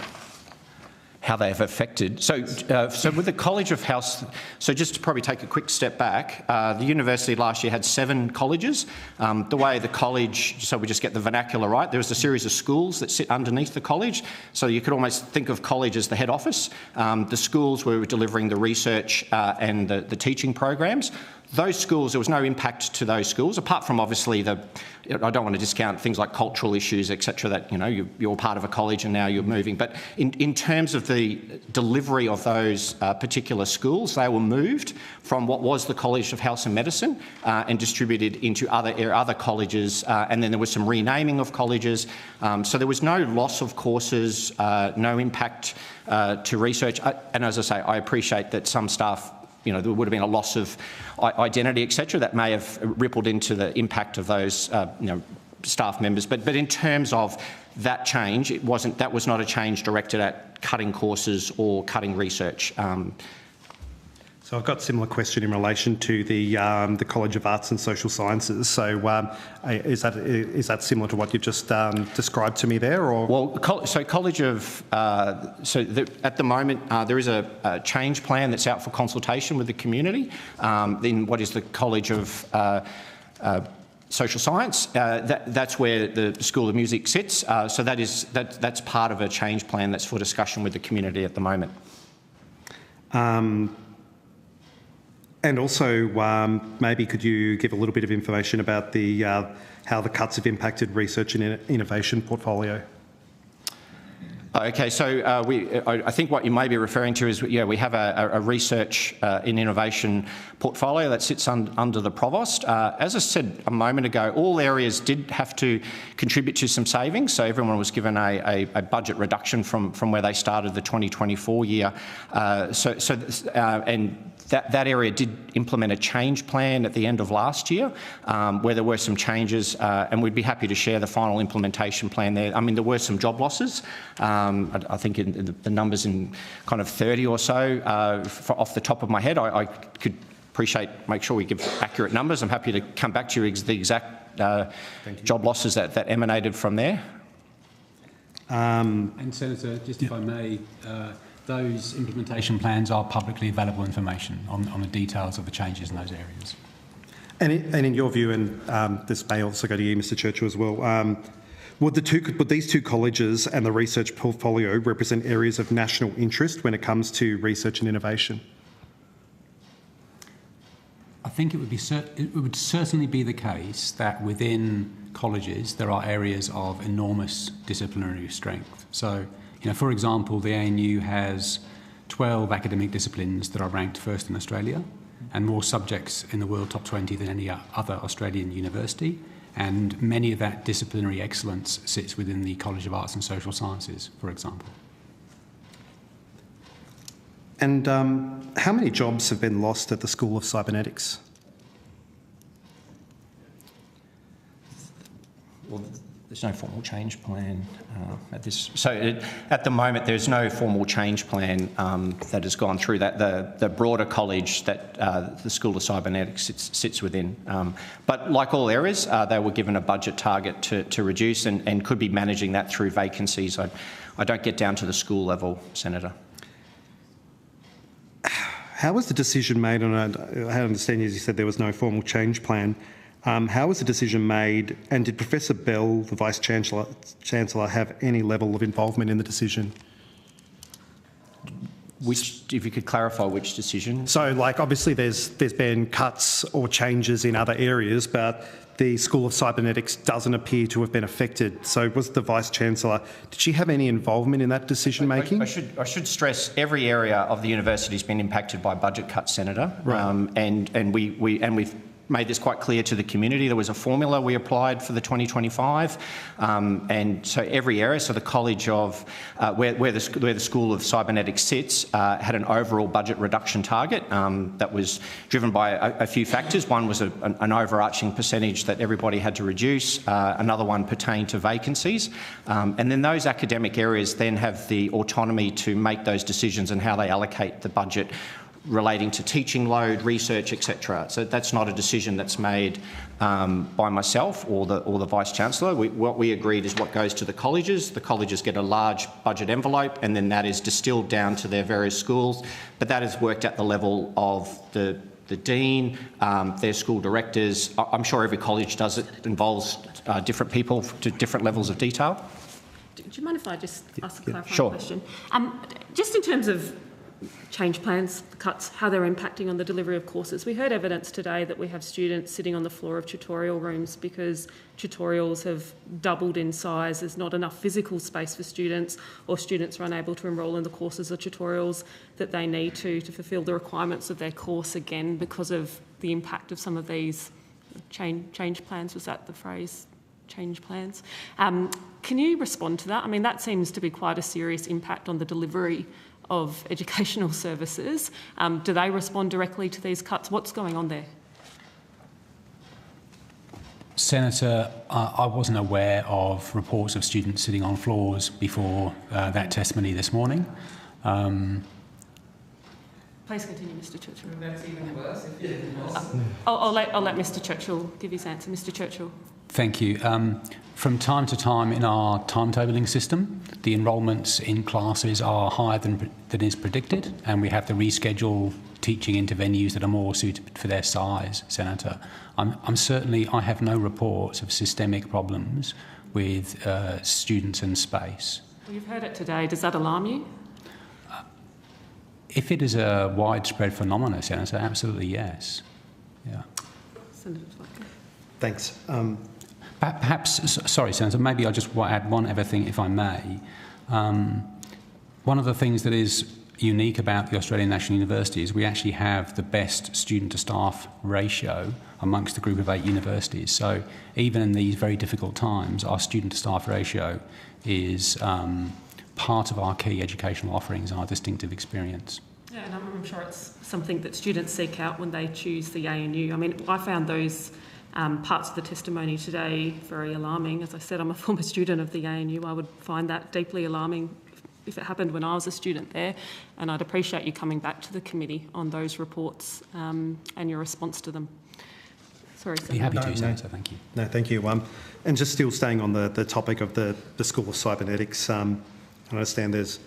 How they have affected. So with the College of Health, so just to probably take a quick step back, the university last year had 7 colleges. The way the college, so we just get the vernacular right, there was a series of schools that sit underneath the college. So you could almost think of college as the head office. The schools were delivering the research and the teaching programs. Those schools, there was no impact to those schools, apart from obviously I don't want to discount things like cultural issues, etc. that, you know, you're part of a college and now you're moving. But in terms of the delivery of those particular schools, they were moved from what was the College of Health and Medicine and distributed into other colleges. And then there was some renaming of colleges. So there was no loss of courses, no impact to research. And as I say, I appreciate that some staff, you know, there would have been a loss of identity, etc., that may have rippled into the impact of those, you know, staff members. But in terms of that change, that was not a change directed at cutting courses or cutting research. So I've got a similar question in relation to the College of Arts and Social Sciences. So is that similar to what you just described to me there, or? Well, so College of at the moment there is a change plan that's out for consultation with the community in what is the College of Social Science. That's where the School of Music sits. So that's part of a change plan that's for discussion with the community at the moment. And also, maybe could you give a little bit of information about how the cuts have impacted research and innovation portfolio? Okay, so I think what you may be referring to is, we have a research and innovation portfolio that sits under the Provost. As I said a moment ago, all areas did have to contribute to some savings, so everyone was given a budget reduction from where they started the 2024 year. And that area did implement a change plan at the end of last year where there were some changes, and we'd be happy to share the final implementation plan there. I mean, there were some job losses. I think in the numbers in kind of 30 or so off the top of my head. I could make sure we give accurate numbers. I'm happy to come back to you the exact job losses that emanated from there. And Senator, just if I may, those implementation plans are publicly available information on the details of the changes in those areas. And in your view, and this may also go to you, Mr. Churchill, as well, would these two colleges and the research portfolio represent areas of national interest when it comes to research and innovation? I think it would certainly be the case that within colleges there are areas of enormous disciplinary strength. So, for example, the ANU has 12 academic disciplines that are ranked first in Australia and more subjects in the World Top 20 than any other Australian university. And many of that disciplinary excellence sits within the College of Arts and Social Sciences, for example. And how many jobs have been lost at the School of Cybernetics? Well, there's no formal change plan at this. So at the moment, there's no formal change plan that has gone through that. The broader college that the School of Cybernetics sits within. But like all areas, they were given a budget target to reduce and could be managing that through vacancies. I don't get down to the school level, Senator. How was the decision made on I understand, as you said, there was no formal change plan. How was the decision made, and did Professor Bell, the Vice-Chancellor, have any level of involvement in the decision? If you could clarify which decision? So, obviously there's been cuts or changes in other areas, but the School of Cybernetics doesn't appear to have been affected. So was the Vice-Chancellor, did she have any involvement in that decision-making? I should stress every area of the university has been impacted by budget cuts, Senator. Right. And we've made this quite clear to the community. There was a formula we applied for the 2025, and so every area, so the College of, where the School of Cybernetics sits, had an overall budget reduction target that was driven by a few factors. One was an overarching percentage that everybody had to reduce, another one pertained to vacancies, and then those academic areas then have the autonomy to make those decisions and how they allocate the budget relating to teaching load, research, etc. So that's not a decision that's made by myself or the Vice-Chancellor. What we agreed is what goes to the colleges. The colleges get a large budget envelope, and then that is distilled down to their various schools. But that is worked at the level of the dean, their school directors. I'm sure every college does it. It involves different people to different levels of detail. Do you mind if I just ask a clarifying Sure. question? Just in terms of change plans, the cuts, how they're impacting on the delivery of courses. We heard evidence today that we have students sitting on the floor of tutorial rooms because tutorials have doubled in size. There's not enough physical space for students, or students are unable to enrol in the courses or tutorials that they need to fulfil the requirements of their course, again, because of the impact of some of these change plans. Was that the phrase? Change plans. Can you respond to that? I mean, that seems to be quite a serious impact on the delivery of educational services. Do they respond directly to these cuts? What's going on there? Senator, I wasn't aware of reports of students sitting on floors before that testimony this morning. Please continue, Mr Churchill. That's even worse. I'll let Mr Churchill give his answer. Mr Churchill. Thank you. From time to time in our timetabling system, the enrolments in classes are higher than is predicted, and we have to reschedule teaching into venues that are more suited for their size, Senator. I have no reports of systemic problems with students and space. Well, you've heard it today. Does that alarm you? If it is a widespread phenomenon, Senator, absolutely yes. Yeah. Senator Fletcher. Thanks. Perhaps, sorry, Senator, maybe I'll just add one other thing, if I may. One of the things that is unique about the Australian National University is we actually have the best student-to-staff ratio amongst the group of 8 universities. So even in these very difficult times, our student-to-staff ratio is part of our key educational offerings and our distinctive experience. Yeah, and I'm sure it's something that students seek out when they choose the ANU. I mean, I found those parts of the testimony today very alarming. As I said, I'm a former student of the ANU. I would find that deeply alarming if it happened when I was a student there, and I'd appreciate you coming back to the committee on those reports and your response to them. Sorry, Senator. Be happy to, Senator. Thank you. No, thank you. And just still staying on the topic of the School of Cybernetics, I understand there's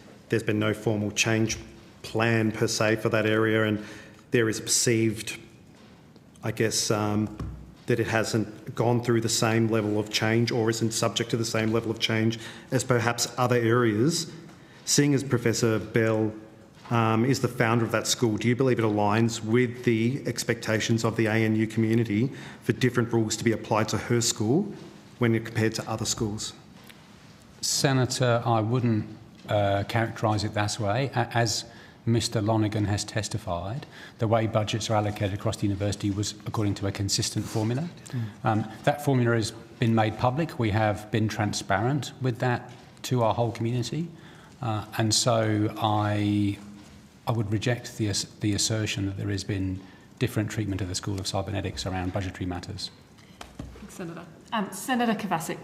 been no formal change plan per se for that area, and there is perceived, I guess, that it hasn't gone through the same level of change or isn't subject to the same level of change as perhaps other areas. Seeing as Professor Bell is the founder of that school, do you believe it aligns with the expectations of the ANU community for different rules to be applied to her school when compared to other schools? Senator, I wouldn't characterise it that way. As Mr Lonergan has testified, the way budgets are allocated across the university was according to a consistent formula. That formula has been made public. We have been transparent with that to our whole community. And so I would reject the assertion that there has been different treatment of the School of Cybernetics around budgetary matters. Thanks, Senator. Senator Kovacic.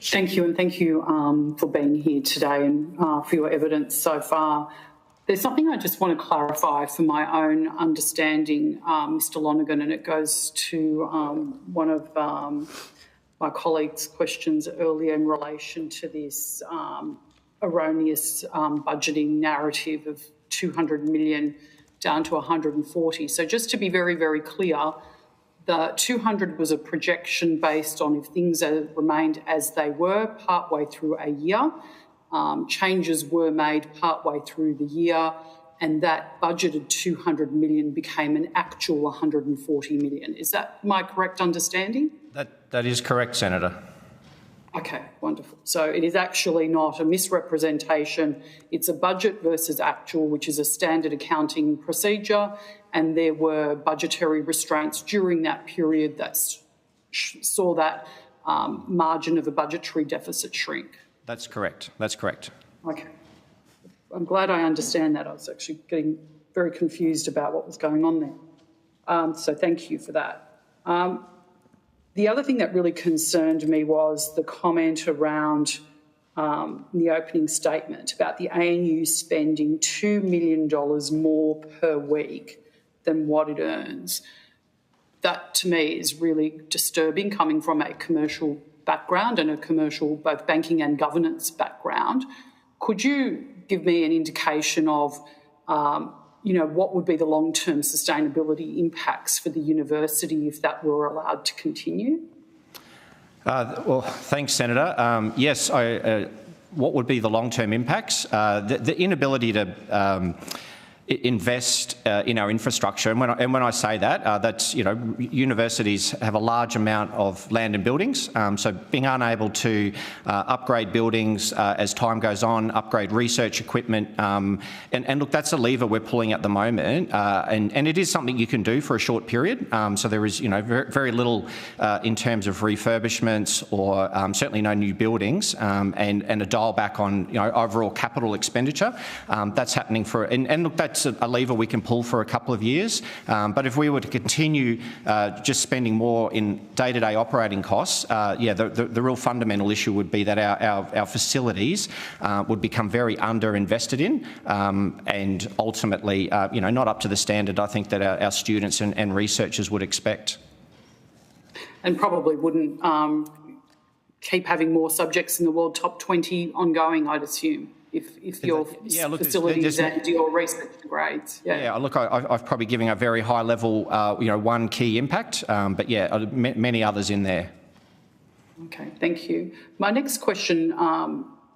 Thank you, and thank you for being here today and for your evidence so far. There's something I just want to clarify for my own understanding, Mr Lonergan, and it goes to one of my colleagues' questions earlier in relation to this erroneous budgeting narrative of 200 million down to 140. So just to be very, very clear, the 200 was a projection based on if things remained as they were partway through a year. Changes were made partway through the year, and that budgeted 200 million became an actual 140 million. Is that my correct understanding? That is correct, Senator. Okay, wonderful. So it is actually not a misrepresentation. It's a budget versus actual, which is a standard accounting procedure, and there were budgetary restraints during that period that saw that margin of a budgetary deficit shrink. That's correct. That's correct. Okay. I'm glad I understand that. I was actually getting very confused about what was going on there. So thank you for that. The other thing that really concerned me was the comment around the opening statement about the ANU spending $2 million more per week than what it earns. That to me is really disturbing, coming from a commercial background and a commercial both banking and governance background. Could you give me an indication of what would be the long-term sustainability impacts for the university if that were allowed to continue? Well, thanks, Senator. Yes, what would be the long-term impacts? The inability to invest in our infrastructure, and when I say that, that's universities have a large amount of land and buildings, so being unable to upgrade buildings as time goes on, upgrade research equipment, and look, that's a lever we're pulling at the moment, and it is something you can do for a short period. So there is very little in terms of refurbishments or certainly no new buildings, and a dial back on overall capital expenditure. That's happening and look, that's a lever we can pull for a couple of years. But if we were to continue just spending more in day-to-day operating costs, the real fundamental issue would be that our facilities would become very under-invested in, and ultimately, not up to the standard I think that our students and researchers would expect. And probably wouldn't keep having more subjects in the World Top 20 ongoing, I'd assume. If your facilities and your research grades. Look, I've probably given a very high level, one key impact, but many others in there. Okay, thank you. My next question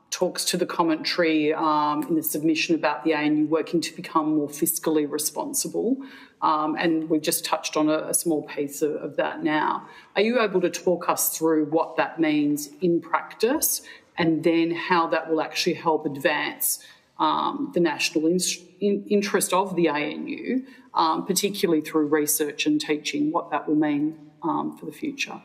talks to the commentary in the submission about the ANU working to become more fiscally responsible, and we've just touched on a small piece of that now. Are you able to talk us through what that means in practice, and then how that will actually help advance the national interest of the ANU, particularly through research and teaching, what that will mean for the future?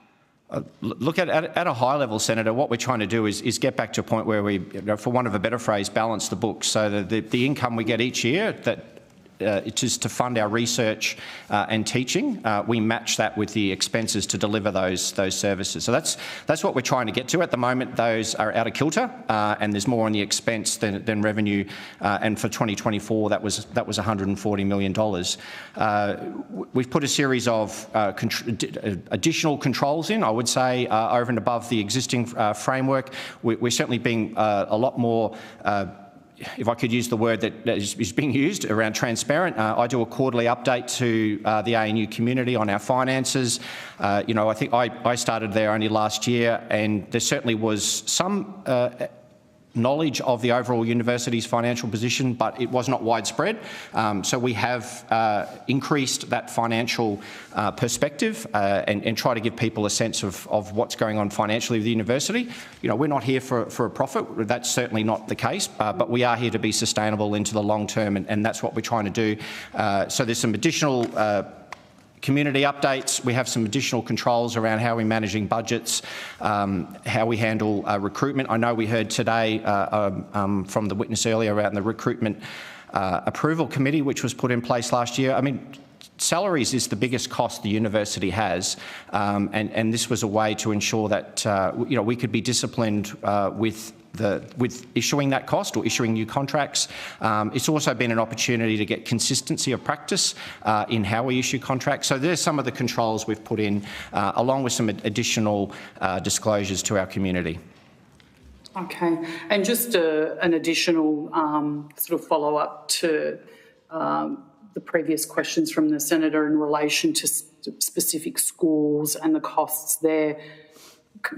Look, at a high level, Senator, what we're trying to do is get back to a point where we, for want of a better phrase, balance the books, so that the income we get each year, that it is to fund our research and teaching. We match that with the expenses to deliver those services. So that's what we're trying to get to. At the moment, those are out of kilter, and there's more on the expense than revenue. And for 2024, that was $140 million. We've put a series of additional controls in, I would say, over and above the existing framework. We're certainly being a lot more if I could use the word that is being used, around transparent. I do a quarterly update to the ANU community on our finances. I think I started there only last year, and there certainly was some knowledge of the overall university's financial position, but it was not widespread. So we have increased that financial perspective and try to give people a sense of what's going on financially with the university. We're not here for a profit. That's certainly not the case, but we are here to be sustainable into the long term, and that's what we're trying to do. So there's some additional community updates. We have some additional controls around how we're managing budgets, how we handle recruitment. I know we heard today from the witness earlier around the recruitment approval committee, which was put in place last year. I mean, salaries is the biggest cost the university has, and this was a way to ensure that we could be disciplined with issuing that cost or issuing new contracts. It's also been an opportunity to get consistency of practice in how we issue contracts. So there's some of the controls we've put in, along with some additional disclosures to our community. Okay, and just an additional sort of follow-up to the previous questions from the Senator in relation to specific schools and the costs there.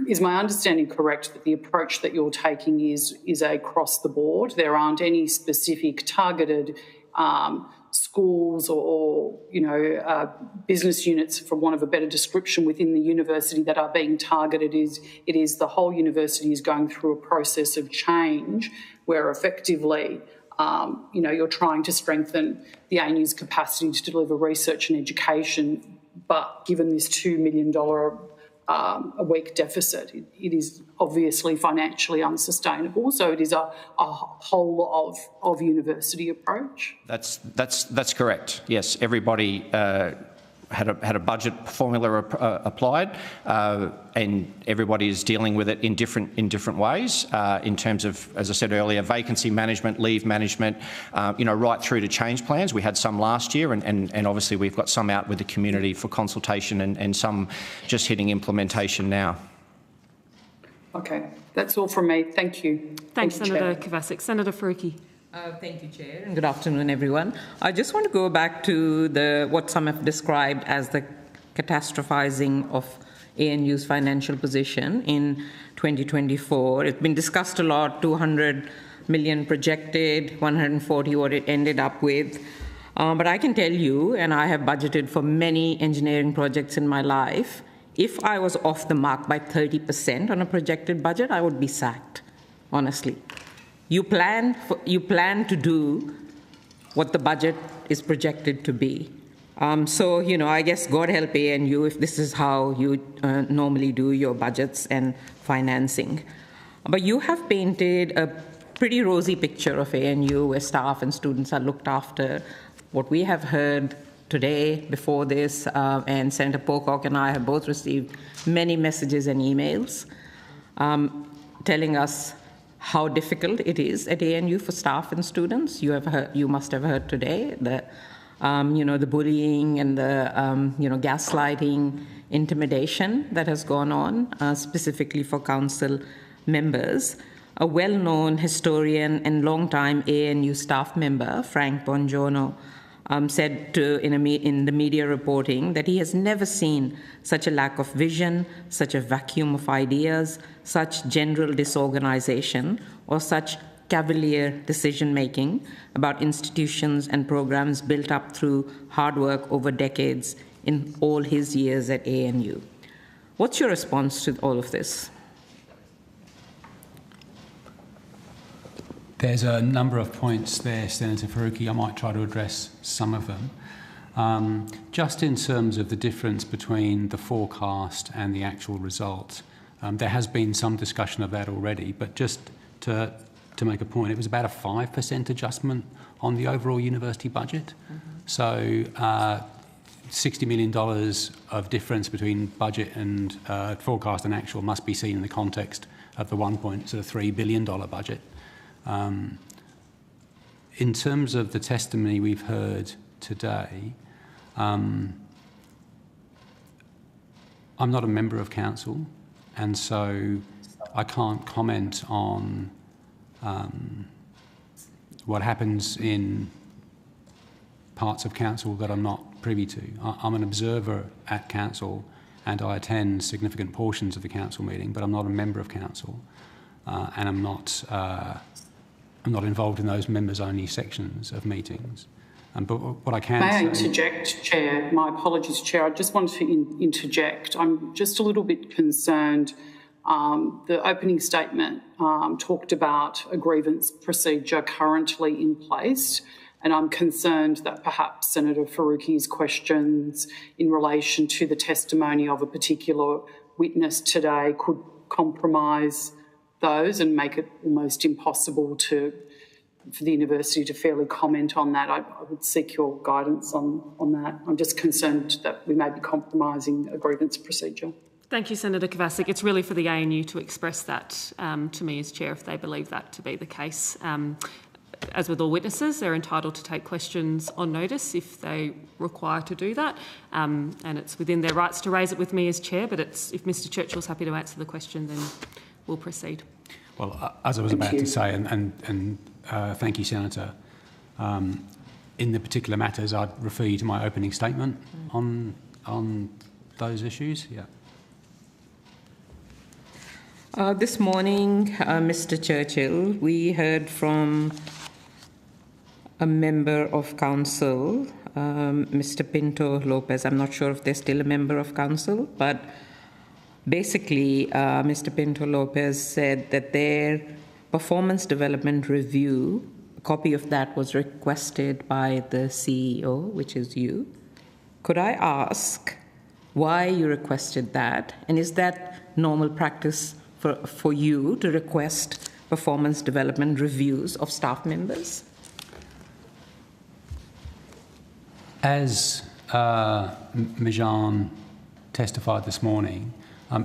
Is my understanding correct that the approach that you're taking is across the board? There aren't any specific targeted schools or business units, for want of a better description, within the university that are being targeted. It is the whole university is going through a process of change where effectively you're trying to strengthen the ANU's capacity to deliver research and education, but given this $2 million a week deficit, it is obviously financially unsustainable. So it is a whole of university approach. That's correct. Yes, everybody had a budget formula applied, and everybody is dealing with it in different ways. In terms of, as I said earlier, vacancy management, leave management, right through to change plans. We had some last year, and obviously we've got some out with the community for consultation, and some just hitting implementation now. Okay, that's all from me. Thank you. Thanks, Senator Kovacic. Senator Faruqi. Thank you, Chair, and good afternoon, everyone. I just want to go back to what some have described as the catastrophizing of ANU's financial position in 2024. It's been discussed a lot, 200 million projected, 140 what it ended up with. But I can tell you, and I have budgeted for many engineering projects in my life, if I was off the mark by 30% on a projected budget, I would be sacked, honestly. You plan to do what the budget is projected to be. So, I guess God help ANU if this is how you normally do your budgets and financing. But you have painted a pretty rosy picture of ANU where staff and students are looked after. What we have heard today before this, and Senator Pocock and I have both received many messages and emails telling us how difficult it is at ANU for staff and students. You must have heard today that the bullying and the gaslighting, intimidation that has gone on, specifically for council members. A well-known historian and long-time ANU staff member, Frank Bongiorno, said in the media reporting that he has never seen such a lack of vision, such a vacuum of ideas, such general disorganization, or such cavalier decision-making about institutions and programs built up through hard work over decades in all his years at ANU. What's your response to all of this? There's a number of points there, Senator Faruqi. I might try to address some of them. Just in terms of the difference between the forecast and the actual result, there has been some discussion of that already, but just to make a point, it was about a 5% adjustment on the overall university budget. So $60 million of difference between budget and forecast and actual must be seen in the context of the $1.3 billion budget. In terms of the testimony we've heard today, I'm not a member of council, and so I can't comment on what happens in parts of council that I'm not privy to. I'm an observer at council, and I attend significant portions of the council meeting, but I'm not a member of council, and I'm not involved in those members-only sections of meetings. But what I can say... May I interject, Chair? My apologies, Chair. I just wanted to interject. I'm just a little bit concerned. The opening statement talked about a grievance procedure currently in place, and I'm concerned that perhaps Senator Faruqi's questions in relation to the testimony of a particular witness today could compromise those and make it almost impossible for the university to fairly comment on that. I would seek your guidance on that. I'm just concerned that we may be compromising a grievance procedure. Thank you, Senator Kovacic. It's really for the ANU to express that to me as Chair if they believe that to be the case. As with all witnesses, they're entitled to take questions on notice if they require to do that, and it's within their rights to raise it with me as Chair, but if Mr Churchill's happy to answer the question, then we'll proceed. Well, as I was about to say, and thank you, Senator, in the particular matters, I'd refer you to my opening statement on those issues. Yeah. This morning, Mr Churchill, we heard from a member of council, Mr. Pinto Lopez. I'm not sure if they're still a member of council, but basically, Mr. Pinto Lopez said that their performance development review, a copy of that was requested by the CEO, which is you. Could I ask why you requested that? And is that normal practice for you to request performance development reviews of staff members? As Mijan testified this morning,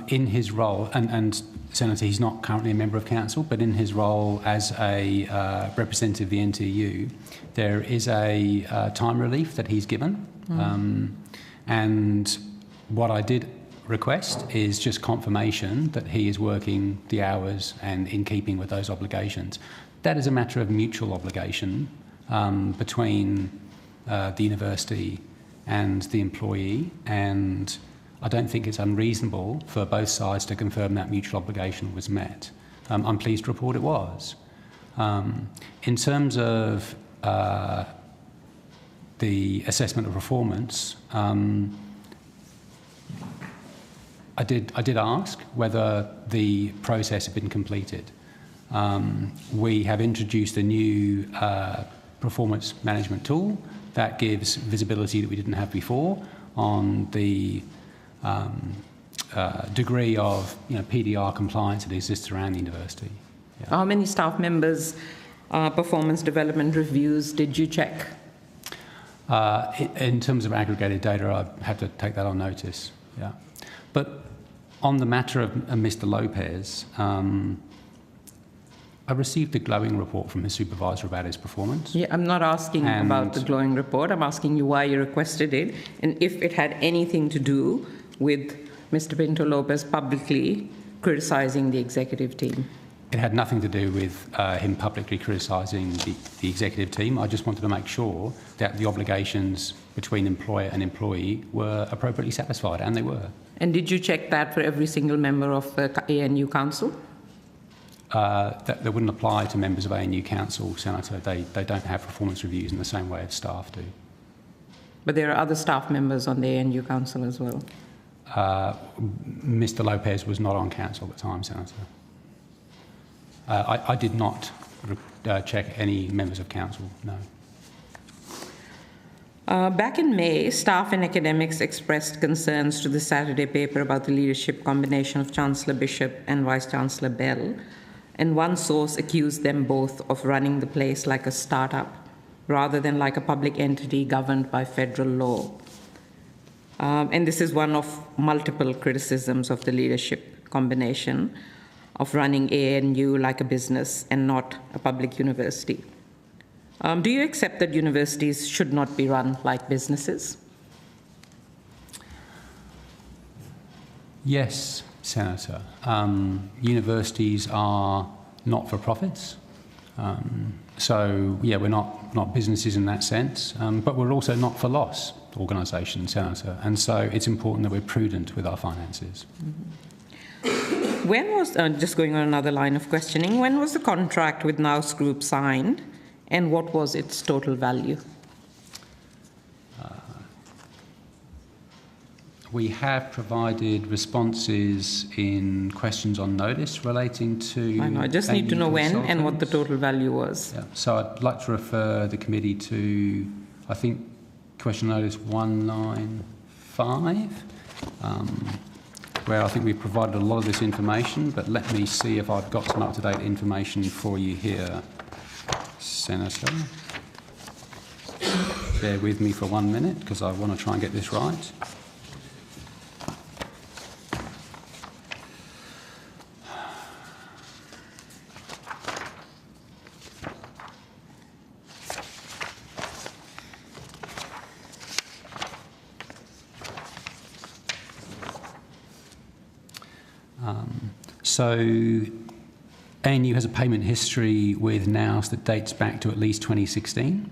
in his role, and Senator, he's not currently a member of council, but in his role as a representative of the NTEU, there is a time relief that he's given. And what I did request is just confirmation that he is working the hours and in keeping with those obligations. That is a matter of mutual obligation between the university and the employee, and I don't think it's unreasonable for both sides to confirm that mutual obligation was met. I'm pleased to report it was. In terms of the assessment of performance, I did ask whether the process had been completed. We have introduced a new performance management tool that gives visibility that we didn't have before on the degree of PDR compliance that exists around the university. Yeah. How many staff members' performance development reviews did you check? In terms of aggregated data, I have to take that on notice. Yeah, but on the matter of Mr. Lopez, I received a glowing report from his supervisor about his performance. Yeah, I'm not asking about the glowing report. I'm asking you why you requested it and if it had anything to do with Mr. Pinto Lopez publicly criticising the executive team. It had nothing to do with him publicly criticising the executive team. I just wanted to make sure that the obligations between employer and employee were appropriately satisfied, and they were. And did you check that for every single member of the ANU Council? That wouldn't apply to members of ANU Council, Senator. They don't have performance reviews in the same way as staff do. But there are other staff members on the ANU Council as well? Mr. Lopez was not on council at the time, Senator. I did not check any members of council, no. Back in May, staff and academics expressed concerns to the Saturday paper about the leadership combination of Chancellor Bishop and Vice-Chancellor Bell, and one source accused them both of running the place like a startup rather than like a public entity governed by federal law. And this is one of multiple criticisms of the leadership combination of running ANU like a business and not a public university. Do you accept that universities should not be run like businesses? Yes, Senator. Universities are not-for-profits. So, yeah, we're not businesses in that sense, but we're also not-for-loss organisations, Senator, and so it's important that we're prudent with our finances. Mm-hmm. When was, just going on another line of questioning, when was the contract with Nous Group signed, and what was its total value? We have provided responses in questions on notice relating to... I know, I just need to know when and what the total value was. Yeah. So I'd like to refer the committee to, I think, question notice 195, where I think we've provided a lot of this information, but let me see if I've got some up-to-date information for you here, Senator. Bear with me for 1 minute, because I want to try and get this right. So ANU has a payment history with NOUS that dates back to at least 2016.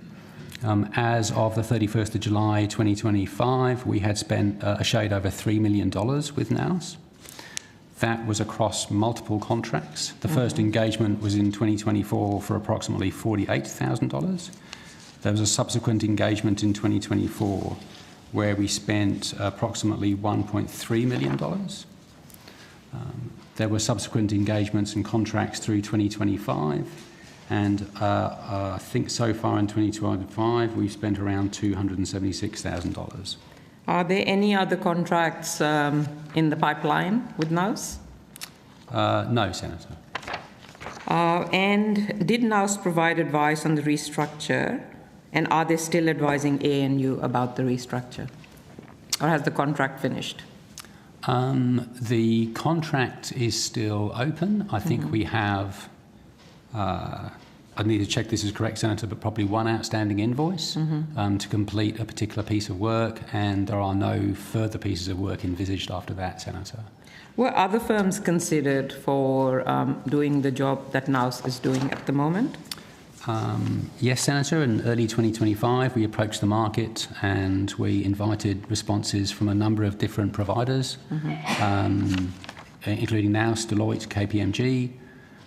As of the 31st of July 2025, we had spent a shade over $3 million with NOUS. That was across multiple contracts. The first engagement was in 2024 for approximately $48,000. There was a subsequent engagement in 2024 where we spent approximately $1.3 million. There were subsequent engagements and contracts through 2025, and I think so far in 2025 we've spent around $276,000. Are there any other contracts in the pipeline with NAUS? No, Senator. And did NAUS provide advice on the restructure, and are they still advising ANU about the restructure? Or has the contract finished? The contract is still open. I think we have, I need to check this is correct, Senator, but probably one outstanding invoice to complete a particular piece of work, and there are no further pieces of work envisaged after that, Senator. Were other firms considered for doing the job that NAUS is doing at the moment? Yes, Senator. In early 2025, we approached the market and we invited responses from a number of different providers, including NAUS, Deloitte, KPMG,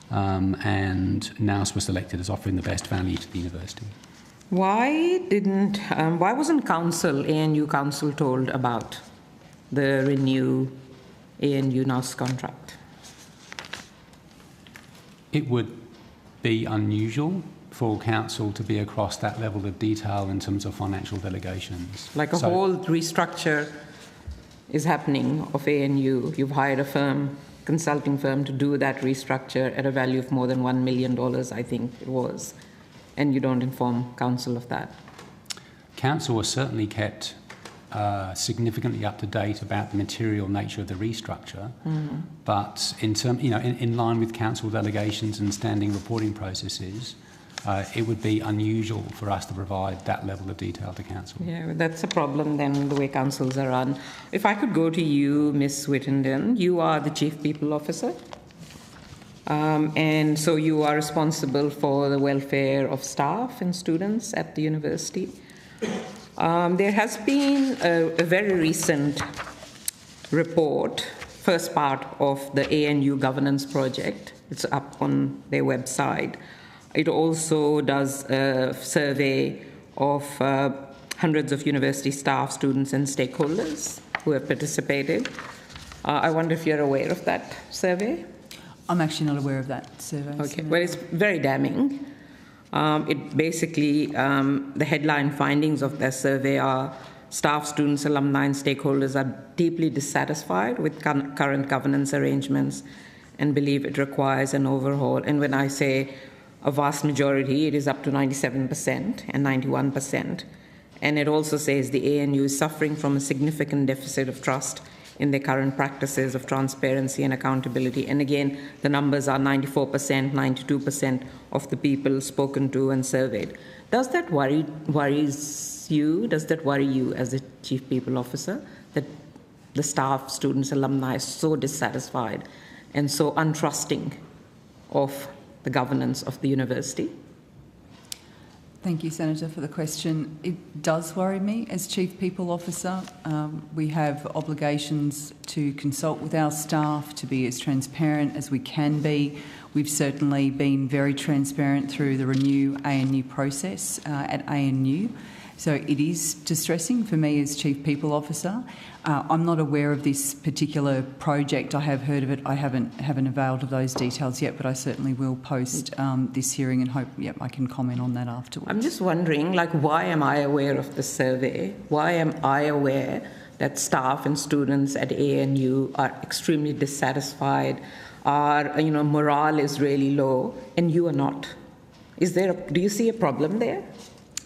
and NAUS was selected as offering the best value to the university. Why wasn't ANU Council told about the Renew ANU NAUS contract? It would be unusual for Council to be across that level of detail in terms of financial delegations. Like a whole restructure is happening of ANU. You've hired a firm, consulting firm, to do that restructure at a value of more than $1 million, I think it was, and you don't inform Council of that. Council was certainly kept significantly up to date about the material nature of the restructure, but in line with Council delegations and standing reporting processes, it would be unusual for us to provide that level of detail to Council. Yeah, that's a problem then, the way councils are run. If I could go to you, Ms. Whittenden, you are the Chief People Officer, and so you are responsible for the welfare of staff and students at the university. There has been a very recent report, first part of the ANU governance project. It's up on their website. It also does a survey of hundreds of university staff, students, and stakeholders who have participated. I wonder if you're aware of that survey? I'm actually not aware of that survey. Okay, well, it's very damning. It basically, the headline findings of their survey are staff, students, alumni, and stakeholders are deeply dissatisfied with current governance arrangements and believe it requires an overhaul. And when I say a vast majority, it is up to 97% and 91%. And it also says the ANU is suffering from a significant deficit of trust in their current practices of transparency and accountability. And again, the numbers are 94%, 92% of the people spoken to and surveyed. Does that worries you? Does that worry you as a Chief People Officer, that the staff, students, alumni are so dissatisfied and so untrusting of the governance of the university? Thank you, Senator, for the question. It does worry me as Chief People Officer. We have obligations to consult with our staff, to be as transparent as we can be. We've certainly been very transparent through the Renew ANU process at ANU. So it is distressing for me as Chief People Officer. I'm not aware of this particular project. I have heard of it. I haven't availed of those details yet, but I certainly will post this hearing and hope I can comment on that afterwards. I'm just wondering, why am I aware of the survey? Why am I aware that staff and students at ANU are extremely dissatisfied, morale is really low, and you are not? Do you see a problem there?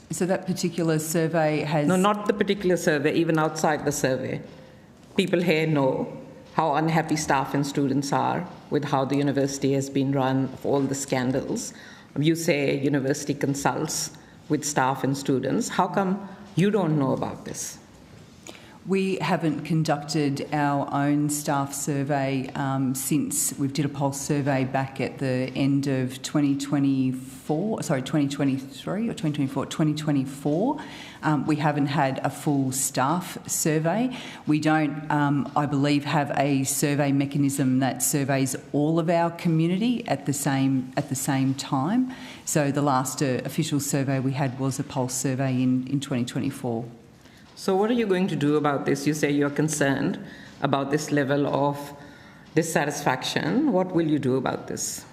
So that particular survey has... No, not the particular survey, even outside the survey. People here know how unhappy staff and students are with how the university has been run, of all the scandals. You say university consults with staff and students. How come you don't know about this? We haven't conducted our own staff survey since we did a pulse survey back at the end of 2024. We haven't had a full staff survey. We don't, I believe, have a survey mechanism that surveys all of our community at the same time. So the last official survey we had was a pulse survey in 2024. So what are you going to do about this? You say you're concerned about this level of dissatisfaction. What will you do about this?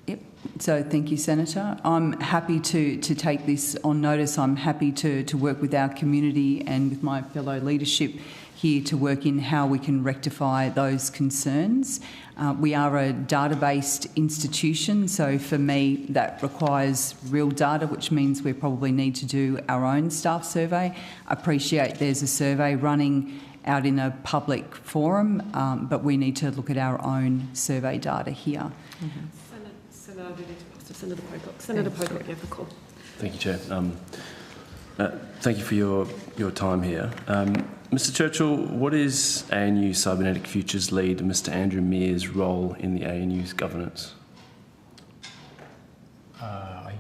Yep. So thank you, Senator. I'm happy to take this on notice. I'm happy to work with our community and with my fellow leadership here to work in how we can rectify those concerns. We are a data-based institution, so for me that requires real data, which means we probably need to do our own staff survey. I appreciate there's a survey running out in a public forum, but we need to look at our own survey data here. Senator Pocock. Senator Pocock, you have the call. Thank you, Chair. Thank you for your time here. Mr Churchill, what is ANU Cybernetic Futures lead Mr Andrew Mears' role in the ANU's governance?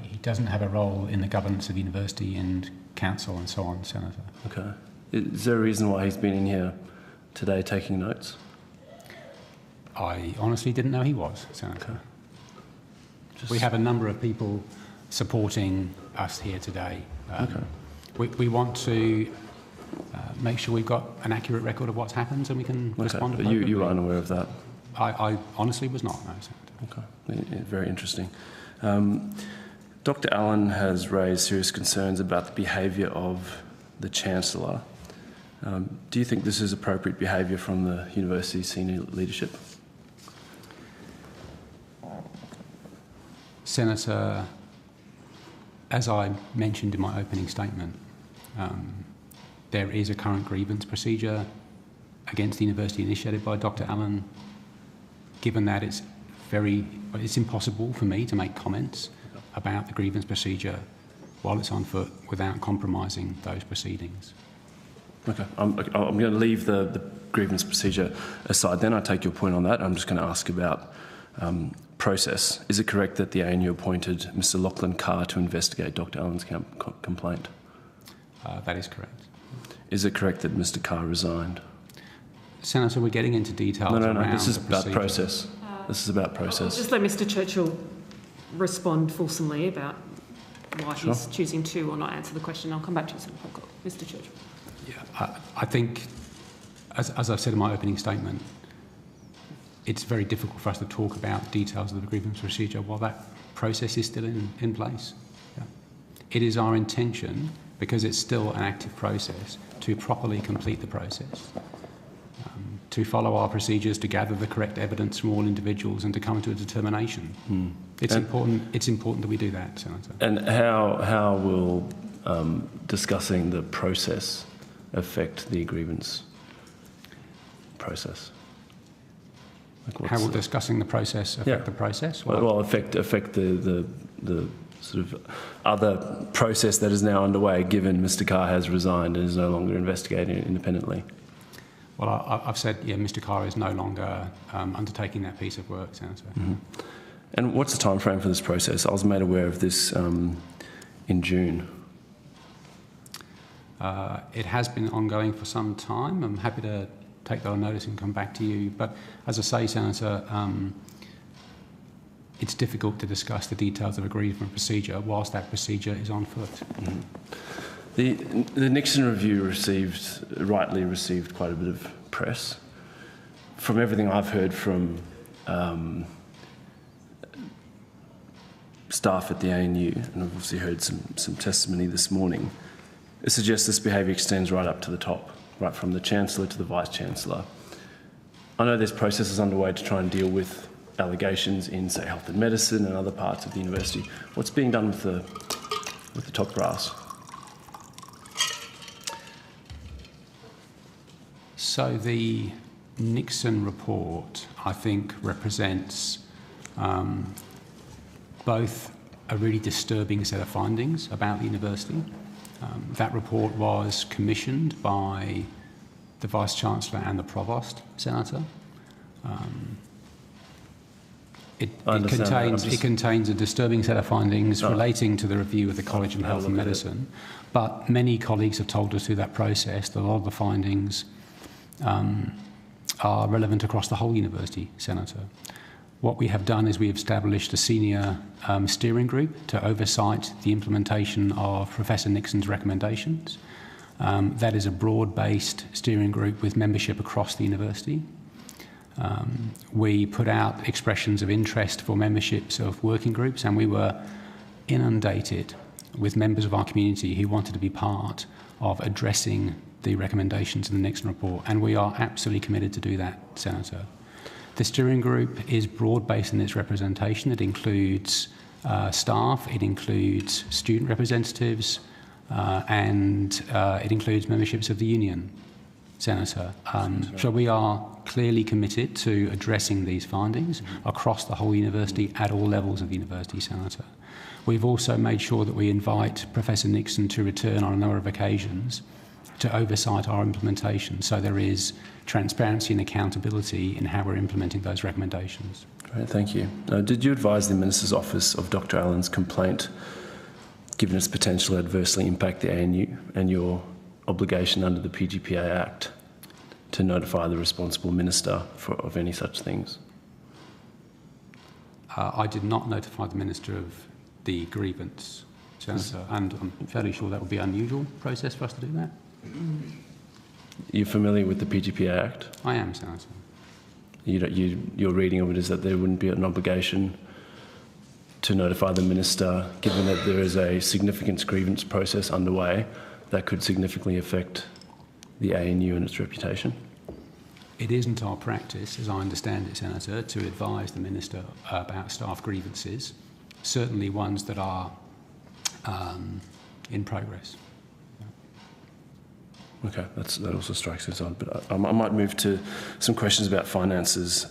He doesn't have a role in the governance of university and council and so on, Senator. Okay. Is there a reason why he's been in here today taking notes? I honestly didn't know he was, Senator. Okay. We have a number of people supporting us here today. We want to make sure we've got an accurate record of what's happened and we can respond but appropriately. you were unaware of that? I honestly was not, no, Senator. Okay, very interesting. Dr Allen has raised serious concerns about the behaviour of the Chancellor. Do you think this is appropriate behaviour from the university's senior leadership? Senator, as I mentioned in my opening statement, there is a current grievance procedure against the university initiated by Dr Allen. Given that it's impossible for me to make comments about the grievance procedure while it's on foot without compromising those proceedings. Okay, I'm going to leave the grievance procedure aside then. I take your point on that. I'm just going to ask about process. Is it correct that the ANU appointed Mr Lachlan Carr to investigate Dr Allen's complaint? That is correct. Is it correct that Mr Carr resigned? Senator, we're getting into details No, this is about process. This is about process. Just let Mr Churchill respond fulsomely about why he's choosing to or not answer the question. I'll come back to you, Senator Pocock. Mr Churchill. Yeah, I think, as I've said in my opening statement, it's very difficult for us to talk about details of the grievance procedure while that process is still in place. Yeah. It is our intention, because it's still an active process, to properly complete the process, to follow our procedures, to gather the correct evidence from all individuals and to come to a determination. It's important that we do that, Senator. And how will discussing the process affect the grievance process? How will discussing the process affect the process? Well, affect the sort of other process that is now underway, given Mr Carr has resigned and is no longer investigating independently. Well, I've said, Mr Carr is no longer undertaking that piece of work, Senator. Mm-hmm. And what's the time frame for this process? I was made aware of this in June. It has been ongoing for some time. I'm happy to take that on notice and come back to you. But as I say, Senator, it's difficult to discuss the details of a grievance procedure whilst that procedure is on foot. Mm-hmm. The Nixon review rightly received quite a bit of press. From everything I've heard from staff at the ANU, and I've obviously heard some testimony this morning, it suggests this behaviour extends right up to the top, right from the Chancellor to the Vice-Chancellor. I know there's processes underway to try and deal with allegations in, say, health and medicine and other parts of the university. What's being done with the top brass? So the Nixon report, I think, represents both a really disturbing set of findings about the university. That report was commissioned by the Vice-Chancellor and the Provost, Senator. It contains a disturbing set of findings relating to the review of the College of Health and Medicine, but many colleagues have told us through that process that a lot of the findings are relevant across the whole university, Senator. What we have done is we have established a senior steering group to oversight the implementation of Professor Nixon's recommendations. That is a broad-based steering group with membership across the university. We put out expressions of interest for memberships of working groups, and we were inundated with members of our community who wanted to be part of addressing the recommendations in the Nixon report, and we are absolutely committed to do that, Senator. The steering group is broad-based in its representation. It includes staff, it includes student representatives, and it includes memberships of the union, Senator. So we are clearly committed to addressing these findings across the whole university at all levels of the university, Senator. We've also made sure that we invite Professor Nixon to return on a number of occasions to oversight our implementation, so there is transparency and accountability in how we're implementing those recommendations. Great, thank you. Did you advise the Minister's Office of Dr Allen's complaint, given its potential to adversely impact the ANU and your obligation under the PGPA Act to notify the responsible minister of any such things? I did not notify the Minister of the grievance, Senator, and I'm fairly sure that would be an unusual process for us to do that. You're familiar with the PGPA Act? I am, Senator. Your reading of it is that there wouldn't be an obligation to notify the Minister, given that there is a significant grievance process underway that could significantly affect the ANU and its reputation? It isn't our practice, as I understand it, Senator, to advise the Minister about staff grievances, certainly ones that are in progress. Okay, that also strikes us odd, but I might move to some questions about finances,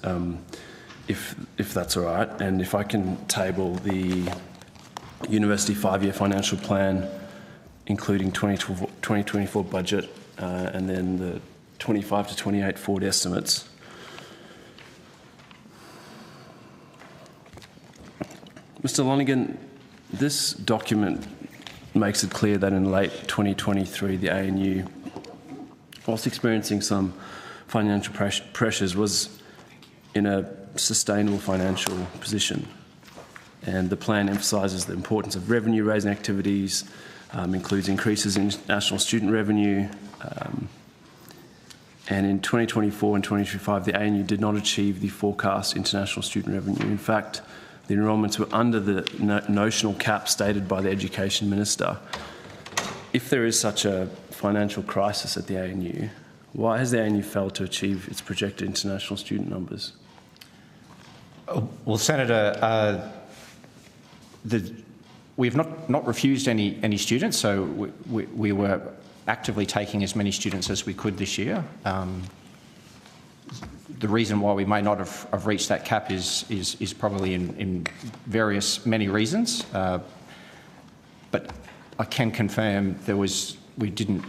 if that's all right, and if I can table the university 5-year financial plan, including 2024 budget, and then the 25 to 28 forward estimates. Mr. Lonergan, this document makes it clear that in late 2023, the ANU, whilst experiencing some financial pressures, was in a sustainable financial position. And the plan emphasises the importance of revenue-raising activities, includes increases in national student revenue, and in 2024 and 2025, the ANU did not achieve the forecast international student revenue. In fact, the enrolments were under the notional cap stated by the Education Minister. If there is such a financial crisis at the ANU, why has the ANU failed to achieve its projected international student numbers? Well, Senator, we've not refused any students, so we were actively taking as many students as we could this year. The reason why we may not have reached that cap is probably in many reasons, but I can confirm we didn't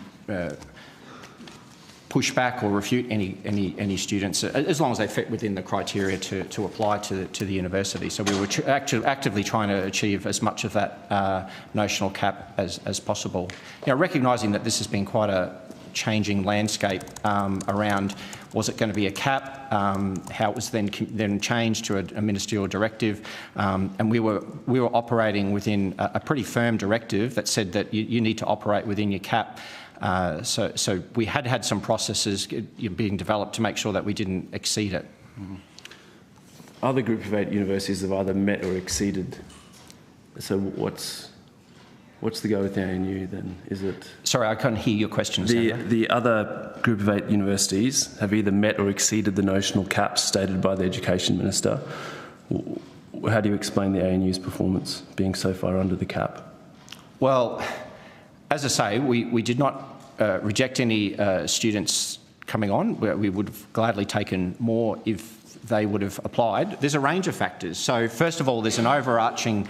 push back or refute any students as long as they fit within the criteria to apply to the university. So we were actively trying to achieve as much of that notional cap as possible. You know, recognising that this has been quite a changing landscape around, was it going to be a cap, how it was then changed to a ministerial directive, and we were operating within a pretty firm directive that said that you need to operate within your cap. So we had some processes being developed to make sure that we didn't exceed it. Other Group of 8 universities have either met or exceeded. So what's the go with the ANU then? Is it? Sorry, I couldn't hear your question. The other Group of 8 universities have either met or exceeded the notional caps stated by the Education Minister. How do you explain the ANU's performance being so far under the cap? Well, as I say, we did not reject any students coming on. We would have gladly taken more if they would have applied, there's a range of factors. So first of all, there's an overarching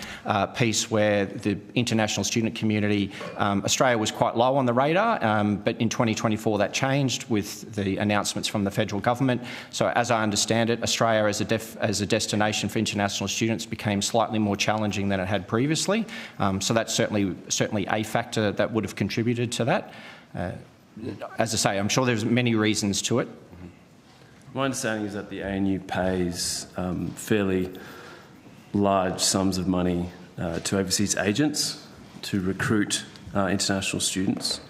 piece where the international student community, Australia was quite low on the radar, but in 2024 that changed with the announcements from the federal government. So as I understand it, Australia as a destination for international students became slightly more challenging than it had previously. So that's certainly a factor that would have contributed to that. As I say, I'm sure there's many reasons to it. My understanding is that the ANU pays fairly large sums of money to overseas agents to recruit international students.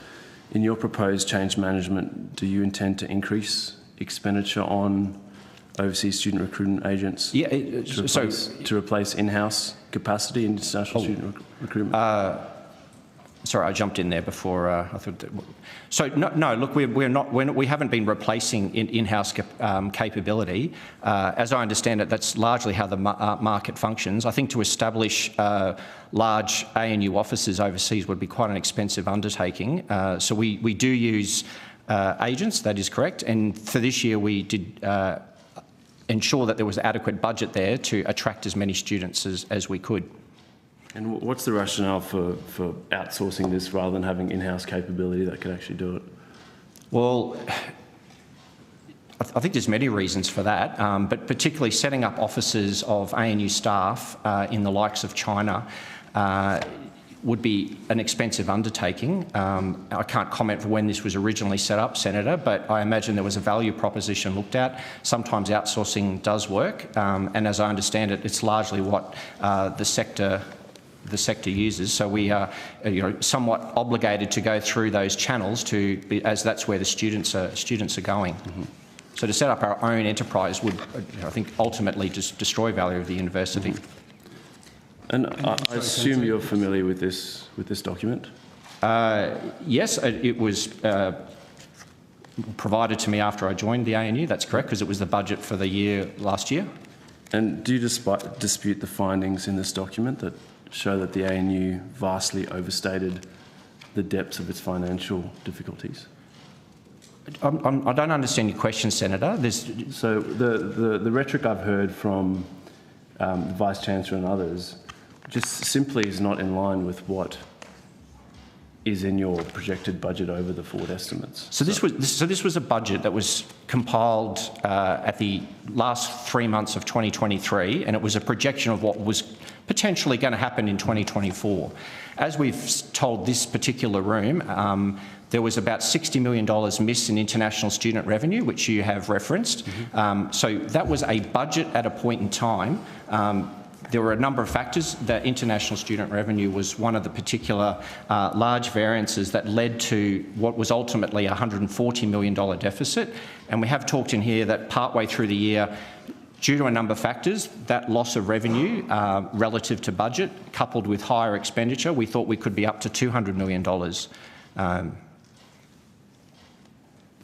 In your proposed change management, do you intend to increase expenditure on overseas student recruitment agents to replace in-house capacity in international student recruitment? Sorry, I jumped in there before. I thought. So no. Look, we haven't been replacing in-house capability. As I understand it, that's largely how the market functions. I think to establish large ANU offices overseas would be quite an expensive undertaking. So we do use agents. That is correct. And for this year, we did ensure that there was adequate budget there to attract as many students as we could. And what's the rationale for outsourcing this rather than having in-house capability that could actually do it? Well, I think there's many reasons for that, but particularly setting up offices of ANU staff in the likes of China would be an expensive undertaking. I can't comment for when this was originally set up, Senator, but I imagine there was a value proposition looked at. Sometimes outsourcing does work, and as I understand it, it's largely what the sector uses. So we are, somewhat obligated to go through those channels as that's where the students are going. Mm-hmm. So to set up our own enterprise would, I think, ultimately just destroy value of the university. Mm-hmm. And I assume you're familiar with this document? Yes, it was provided to me after I joined the ANU. That's correct, because it was the budget for the year last year. And do you dispute the findings in this document that show that the ANU vastly overstated the depths of its financial difficulties? I don't understand your question, Senator. So the rhetoric I've heard from the Vice-Chancellor and others just simply is not in line with what is in your projected budget over the forward estimates. So this was a budget that was compiled at the last 3 months of 2023, and it was a projection of what was potentially going to happen in 2024. As we've told this particular room, there was about $60 million missed in international student revenue, which you have referenced. Mm-hmm. So that was a budget at a point in time. There were a number of factors. That international student revenue was one of the particular large variances that led to what was ultimately a $140 million deficit. And we have talked in here that partway through the year, due to a number of factors, that loss of revenue relative to budget, coupled with higher expenditure, we thought we could be up to $200 million.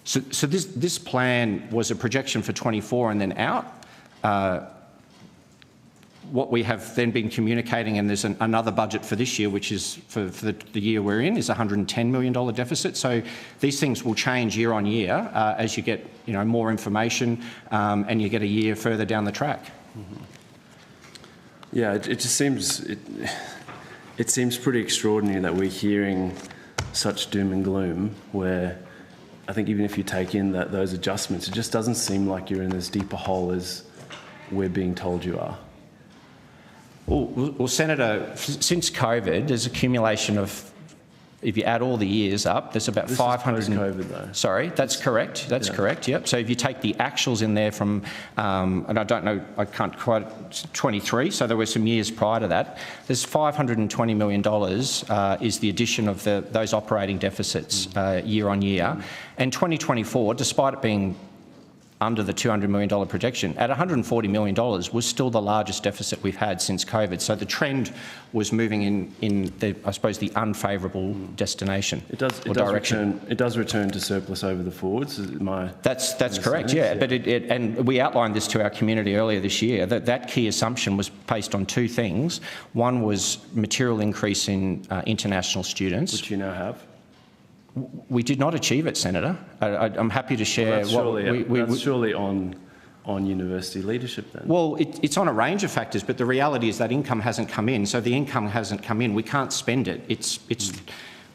So this plan was a projection for 24 and then out. What we have then been communicating, and there's another budget for this year, which is for the year we're in, is a $110 million deficit. So these things will change year on year as you get more information and you get a year further down the track. Mm-hmm. Yeah, it just seems it seems pretty extraordinary that we're hearing such doom and gloom, where I think even if you take in those adjustments, it just doesn't seem like you're in as deep a hole as we're being told you are. Well, Senator, since COVID, there's accumulation of, if you add all the years up, there's about 500. This is post-COVID, though. Sorry, that's correct. That's correct. Yep. So if you take the actuals in there from, and I don't know, I can't quite 23. So there were some years prior to that. There's $520 million is the addition of those operating deficits year on year, and 2024, despite it being under the $200 million projection, at $140 million was still the largest deficit we've had since COVID. So the trend was moving in the, I suppose, the unfavourable destination direction. It does return to surplus over the forwards. That's correct. Yeah, but and we outlined this to our community earlier this year. That key assumption was based on two things. One was material increase in international students, which you now have. We did not achieve it, Senator. I'm happy to share. Well, that's surely on on university leadership then? Well, it's on a range of factors, but the reality is that income hasn't come in. So the income hasn't come in. We can't spend it.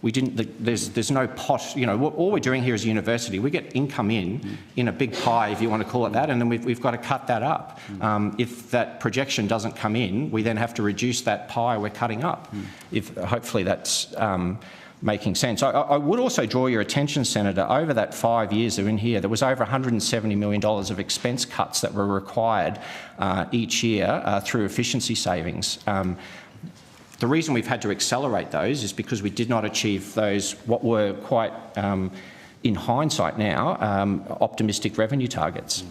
We didn't. There's no pot. You know, all we're doing here as a university, we get income in a big pie, if you want to call it that, and then we've got to cut that up. If that projection doesn't come in, we then have to reduce that pie we're cutting up. If hopefully that's making sense. I would also draw your attention, Senator, over that 5 years that are in here, there was over $170 million of expense cuts that were required each year through efficiency savings. The reason we've had to accelerate those is because we did not achieve those, what were quite, in hindsight now, optimistic revenue targets.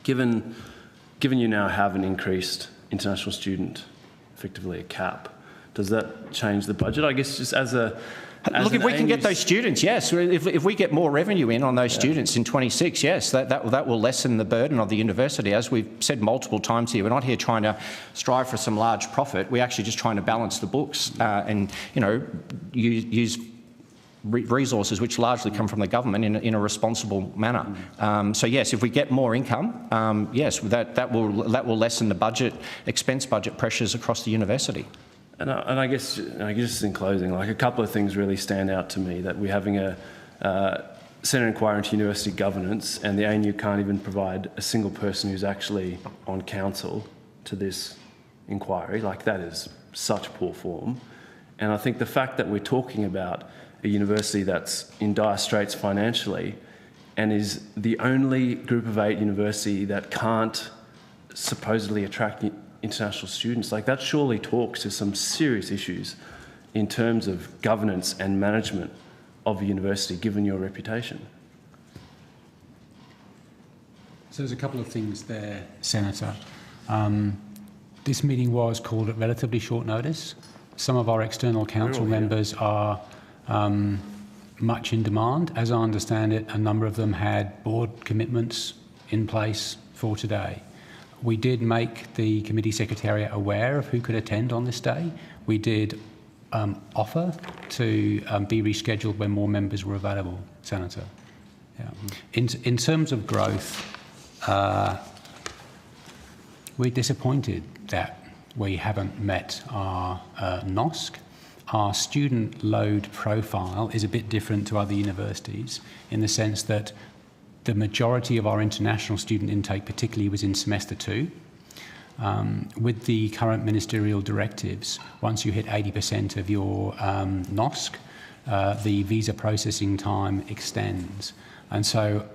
Given you now have an increased international student, effectively a cap, does that change the budget? I guess just as a... Look, if we can get those students, yes. If we get more revenue in on those students in 26, yes, that will lessen the burden of the university. As we've said multiple times here, we're not here trying to strive for some large profit. We're actually just trying to balance the books and, you know, use resources which largely come from the government in a responsible manner. So yes, if we get more income, yes, that will lessen the expense budget pressures across the university. And I guess just in closing, like a couple of things really stand out to me, that we're having a Senate inquiry into university governance and the ANU can't even provide a single person who's actually on council to this inquiry. Like, that is such poor form. And I think the fact that we're talking about a university that's in dire straits financially and is the only group of 8 university that can't supposedly attract international students, like, that surely talks to some serious issues in terms of governance and management of a university, given your reputation. So there's a couple of things there, Senator. This meeting was called at relatively short notice. Some of our external council members are much in demand. As I understand it, a number of them had board commitments in place for today. We did make the committee secretariat aware of who could attend on this day. We did offer to be rescheduled when more members were available, Senator. Yeah. In terms of growth, we're disappointed that we haven't met our NOSC. Our student load profile is a bit different to other universities in the sense that the majority of our international student intake particularly was in semester 2. With the current ministerial directives, once you hit 80% of your NOSC, the visa processing time extends. And so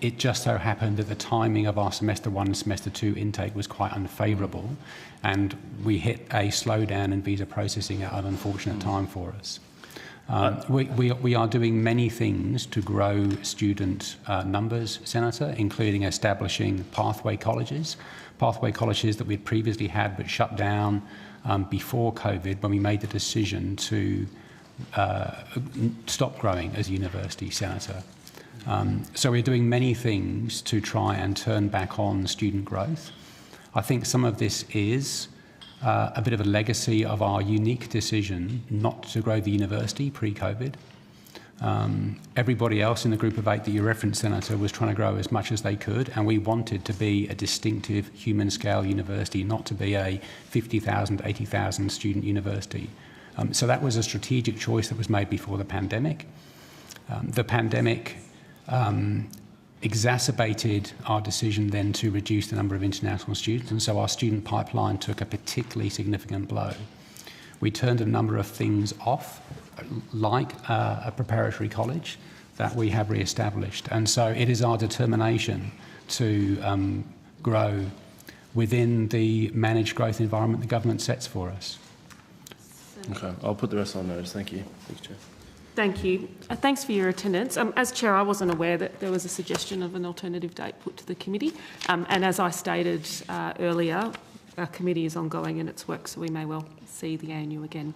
it just so happened that the timing of our semester 1 and semester 2 intake was quite unfavourable, and we hit a slowdown in visa processing at an unfortunate time for us. We are doing many things to grow student numbers, Senator, including establishing pathway colleges that we'd previously had but shut down before COVID when we made the decision to stop growing as a university, Senator. So we're doing many things to try and turn back on student growth. I think some of this is a bit of a legacy of our unique decision not to grow the university pre-COVID. Everybody else in the group of 8 that you referenced, Senator, was trying to grow as much as they could, and we wanted to be a distinctive human-scale university, not to be a 50,000, 80,000 student university. So that was a strategic choice that was made before the pandemic. The pandemic exacerbated our decision then to reduce the number of international students, and so our student pipeline took a particularly significant blow. We turned a number of things off, like a preparatory college that we have re-established, and so it is our determination to grow within the managed growth environment the government sets for us. Okay, I'll put the rest on notice. Thank you. Thanks, Chair. Thank you. Thanks for your attendance. As Chair, I wasn't aware that there was a suggestion of an alternative date put to the committee. And as I stated earlier, our committee is ongoing in its work, so we may well see the ANU again.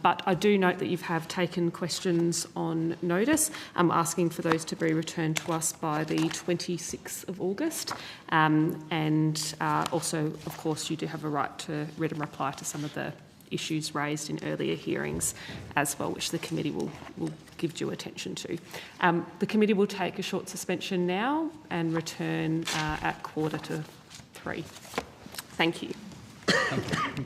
But I do note that you have taken questions on notice, asking for those to be returned to us by the 26th of August. And also, of course, you do have a right to read and reply to some of the issues raised in earlier hearings as well, which the committee will give due attention to. The committee will take a short suspension now and return at 2:45. Thank you. Thank you.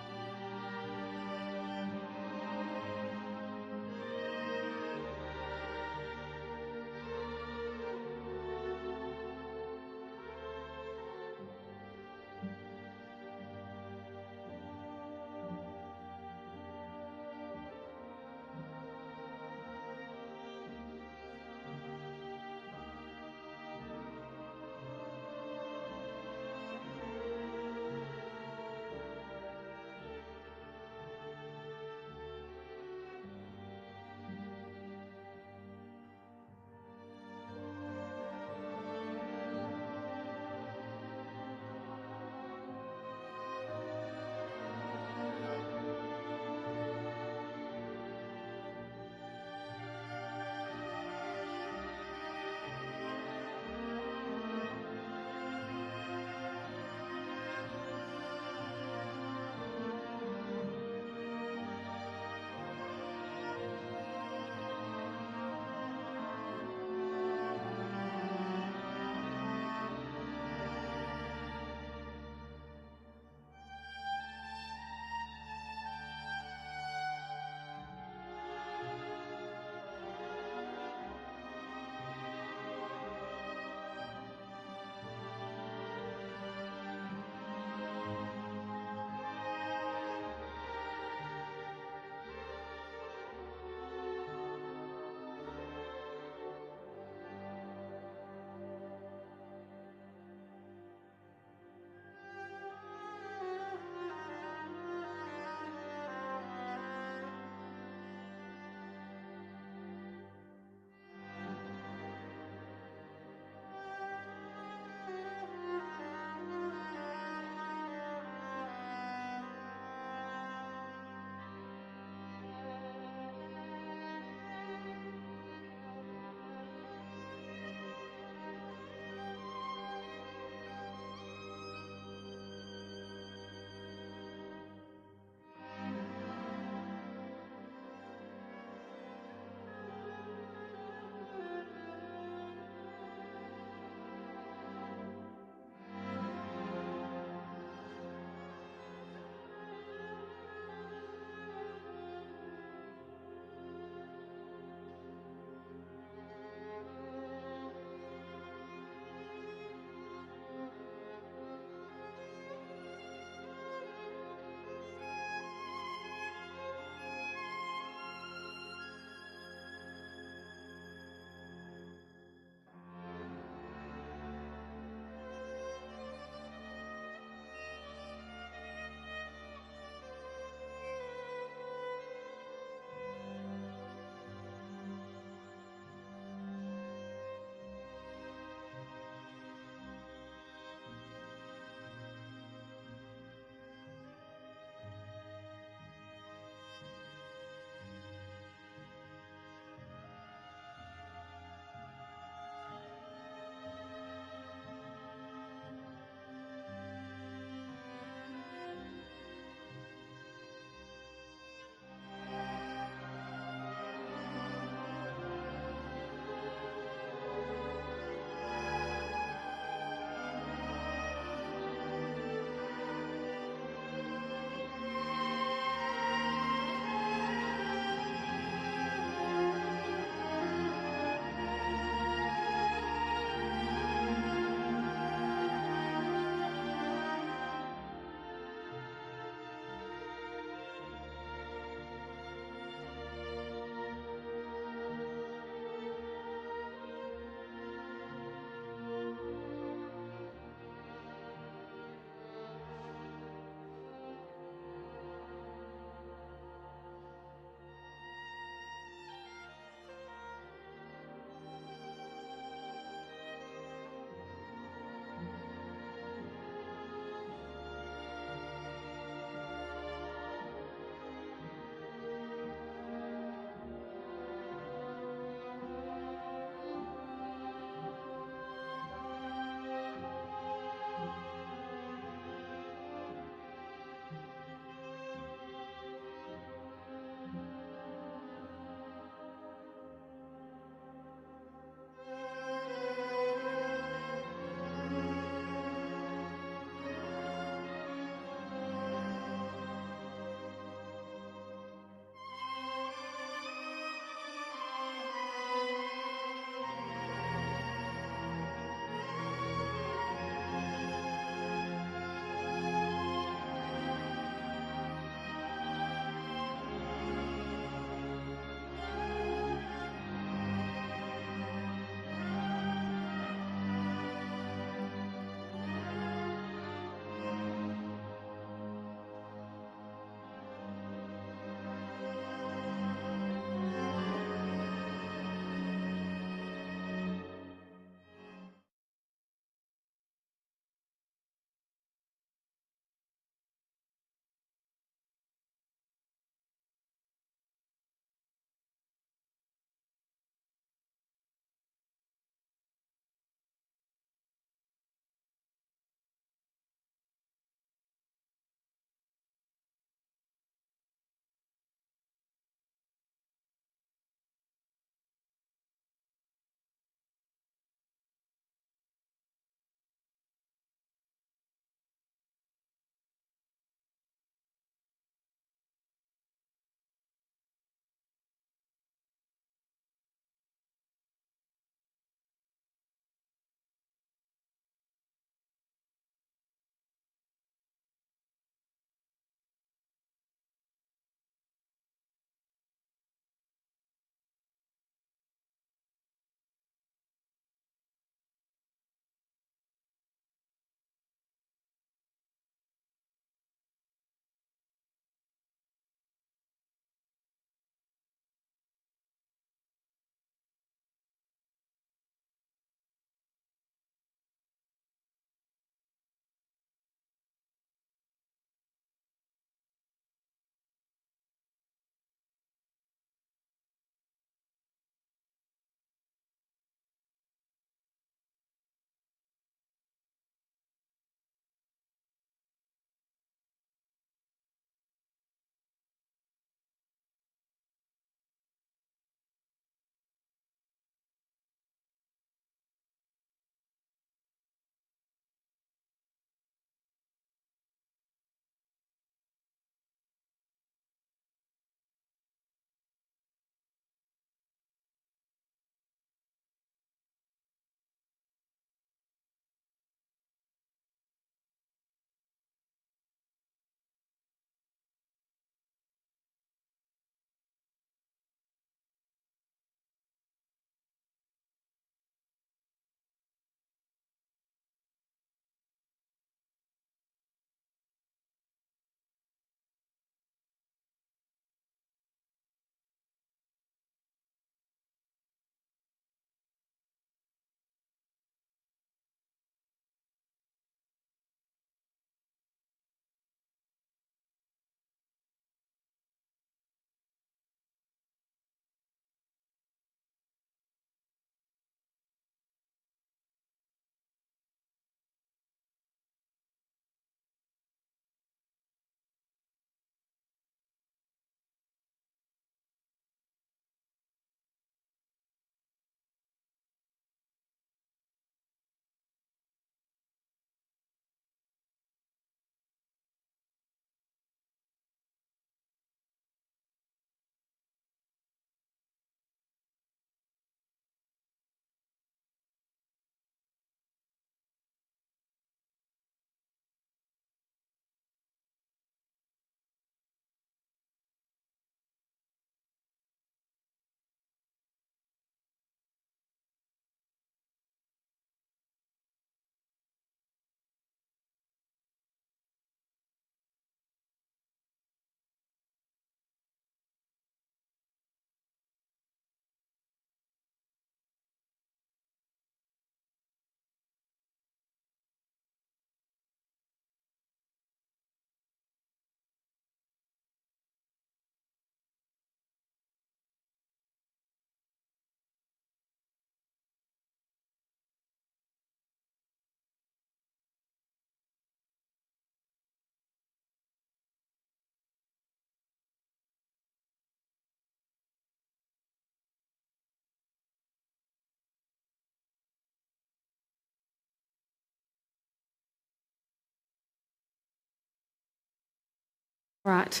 Right.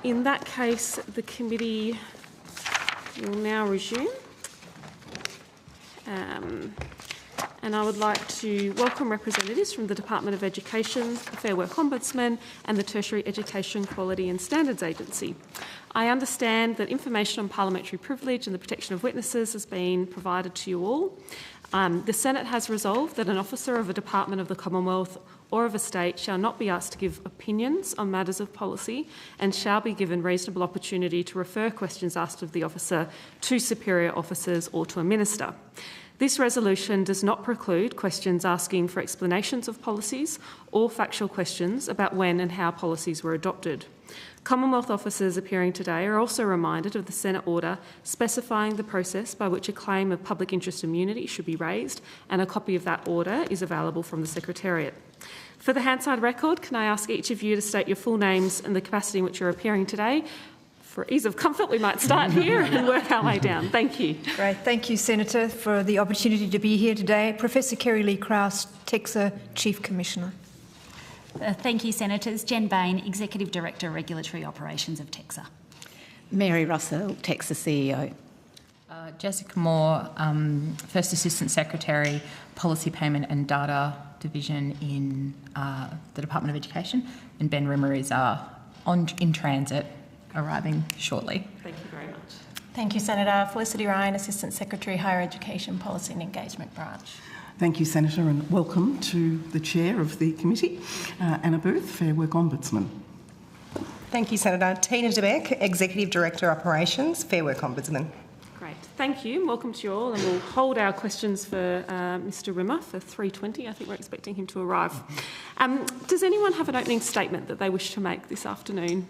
In that case, the committee will now resume. And I would like to welcome representatives from the Department of Education, the Fair Work Ombudsman and the Tertiary Education Quality and Standards Agency. I understand that information on parliamentary privilege and the protection of witnesses has been provided to you all. The Senate has resolved that an officer of a department of the Commonwealth or of a state shall not be asked to give opinions on matters of policy and shall be given reasonable opportunity to refer questions asked of the officer to superior officers or to a minister. This resolution does not preclude questions asking for explanations of policies or factual questions about when and how policies were adopted. Commonwealth officers appearing today are also reminded of the Senate order specifying the process by which a claim of public interest immunity should be raised, and a copy of that order is available from the Secretariat. For the Hansard record, can I ask each of you to state your full names and the capacity in which you're appearing today? For ease of comfort, we might start here and work our way down. Thank you. Great. Thank you, Senator, for the opportunity to be here today. Professor Kerry-Lee Krause, TEXA Chief Commissioner. Thank you, Senators. Jen Bain, Executive Director, Regulatory Operations of TEXA. Mary Russell, TEXA CEO. Jessica Moore, First Assistant Secretary, Policy Payment and Data Division in the Department of Education. And Ben Rimmer is in transit, arriving shortly. Thank you very much. Thank you, Senator. Felicity Ryan, Assistant Secretary, Higher Education Policy and Engagement Branch. Thank you, Senator, and welcome to the Chair of the Committee, Anna Booth, Fair Work Ombudsman. Thank you, Senator. Tina DeBeck, Executive Director, Operations, Fair Work Ombudsman. Great. Thank you, and welcome to you all, and we'll hold our questions for Mr Rimmer for 3:20. I think we're expecting him to arrive. Does anyone have an opening statement that they wish to make this afternoon?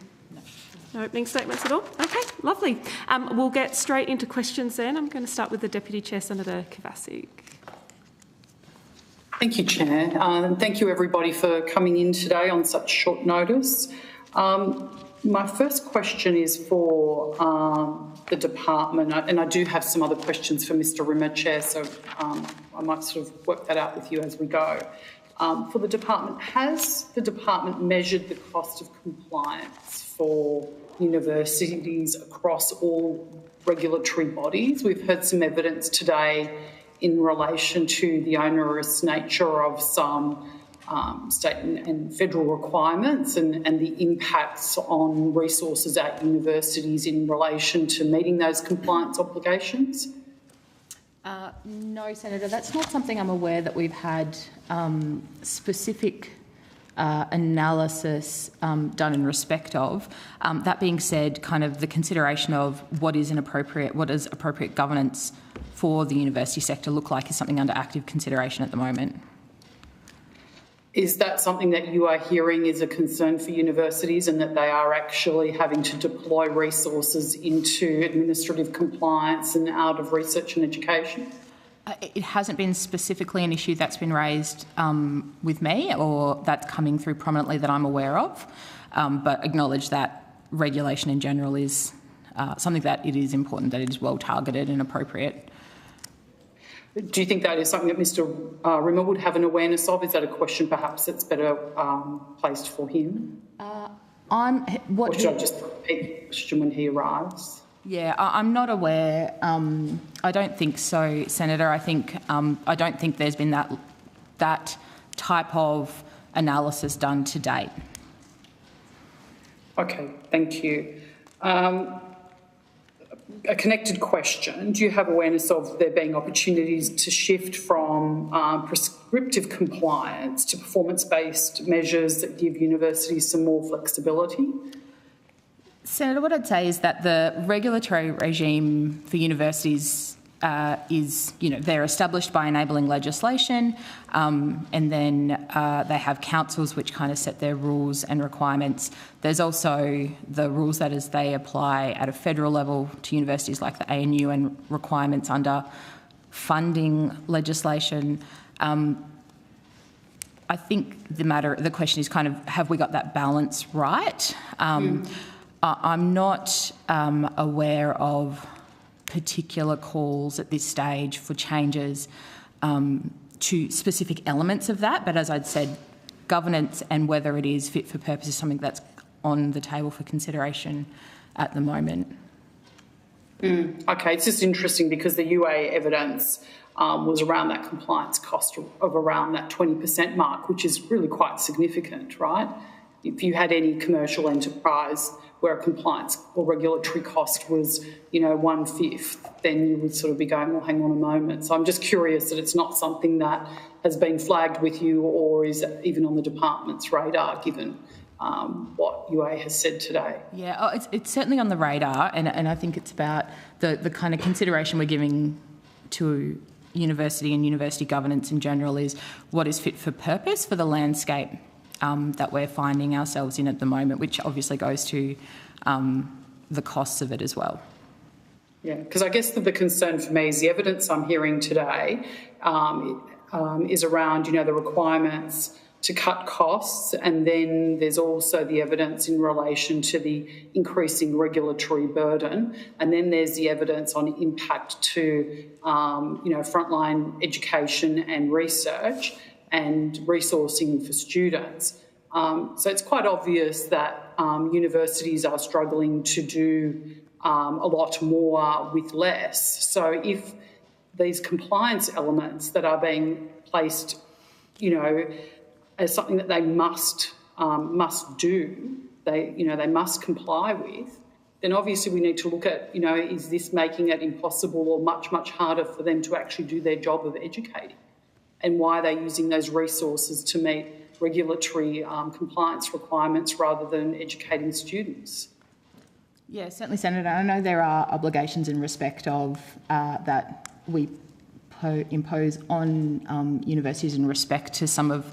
No opening statements at all? Okay, lovely. We'll get straight into questions then. I'm going to start with the Deputy Chair, Senator Kovacic. Thank you, Chair. Thank you, everybody, for coming in today on such short notice. My first question is for the department, and I do have some other questions for Mr Rimmer, Chair, so I might sort of work that out with you as we go. For the department, has the department measured the cost of compliance for universities across all regulatory bodies? We've heard some evidence today in relation to the onerous nature of some state and federal requirements and the impacts on resources at universities in relation to meeting those compliance obligations? No, Senator, that's not something I'm aware that we've had specific analysis done in respect of. That being said, kind of the consideration of what does appropriate governance for the university sector look like is something under active consideration at the moment. Is that something that you are hearing is a concern for universities and that they are actually having to deploy resources into administrative compliance and out of research and education? It hasn't been specifically an issue that's been raised with me or that's coming through prominently that I'm aware of, but acknowledge that regulation in general is something that it is important that it is well targeted and appropriate. Do you think that is something that Mr Rimmer would have an awareness of? Is that a question perhaps that's better placed for him? Or should I just repeat the question when he arrives? Yeah, I'm not aware. I don't think so, Senator. I think I don't think there's been that type of analysis done to date. Okay, thank you. A connected question. Do you have awareness of there being opportunities to shift from prescriptive compliance to performance-based measures that give universities some more flexibility? Senator, what I'd say is that the regulatory regime for universities is, they're established by enabling legislation, and then they have councils which kind of set their rules and requirements. There's also the rules that as they apply at a federal level to universities like the ANU and requirements under funding legislation. I think the question is kind of, have we got that balance right? I'm not aware of particular calls at this stage for changes to specific elements of that, but as I'd said, governance and whether it is fit for purpose is something that's on the table for consideration at the moment. Okay, it's just interesting because the UA evidence was around that compliance cost of around that 20% mark, which is really quite significant, right? If you had any commercial enterprise where a compliance or regulatory cost was, 1/5, then you would sort of be going, well, hang on a moment. So I'm just curious that it's not something that has been flagged with you or is even on the department's radar, given what UA has said today. Yeah, it's certainly on the radar, and I think it's about the kind of consideration we're giving to university and university governance in general is what is fit for purpose for the landscape that we're finding ourselves in at the moment, which obviously goes to the costs of it as well. Yeah, because I guess the concern for me is the evidence I'm hearing today is around, the requirements to cut costs, and then there's also the evidence in relation to the increasing regulatory burden, and then there's the evidence on impact to, frontline education and research and resourcing for students. So it's quite obvious that universities are struggling to do a lot more with less. So if these compliance elements that are being placed, as something that they must do, they must comply with, then obviously we need to look at, is this making it impossible or much, much harder for them to actually do their job of educating? And why are they using those resources to meet regulatory compliance requirements rather than educating students? Yeah, certainly, Senator. I know there are obligations in respect of that we impose on universities in respect to some of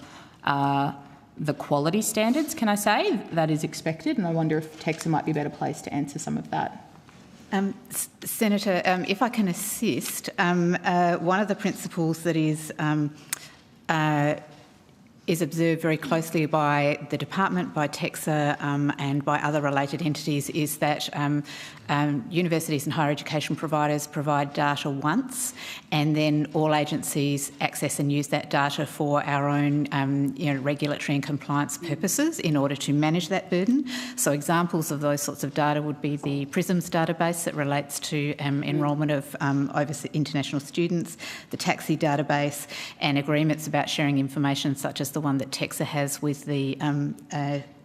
the quality standards, can I say, that is expected, and I wonder if TEXA might be a better place to answer some of that. Senator, if I can assist, one of the principles that is observed very closely by the department, by TEXA and by other related entities is that universities and higher education providers provide data once, and then all agencies access and use that data for our own regulatory and compliance purposes in order to manage that burden. So examples of those sorts of data would be the PRISMS database that relates to enrolment of overseas international students, the TAXI database, and agreements about sharing information such as the one that TEXA has with the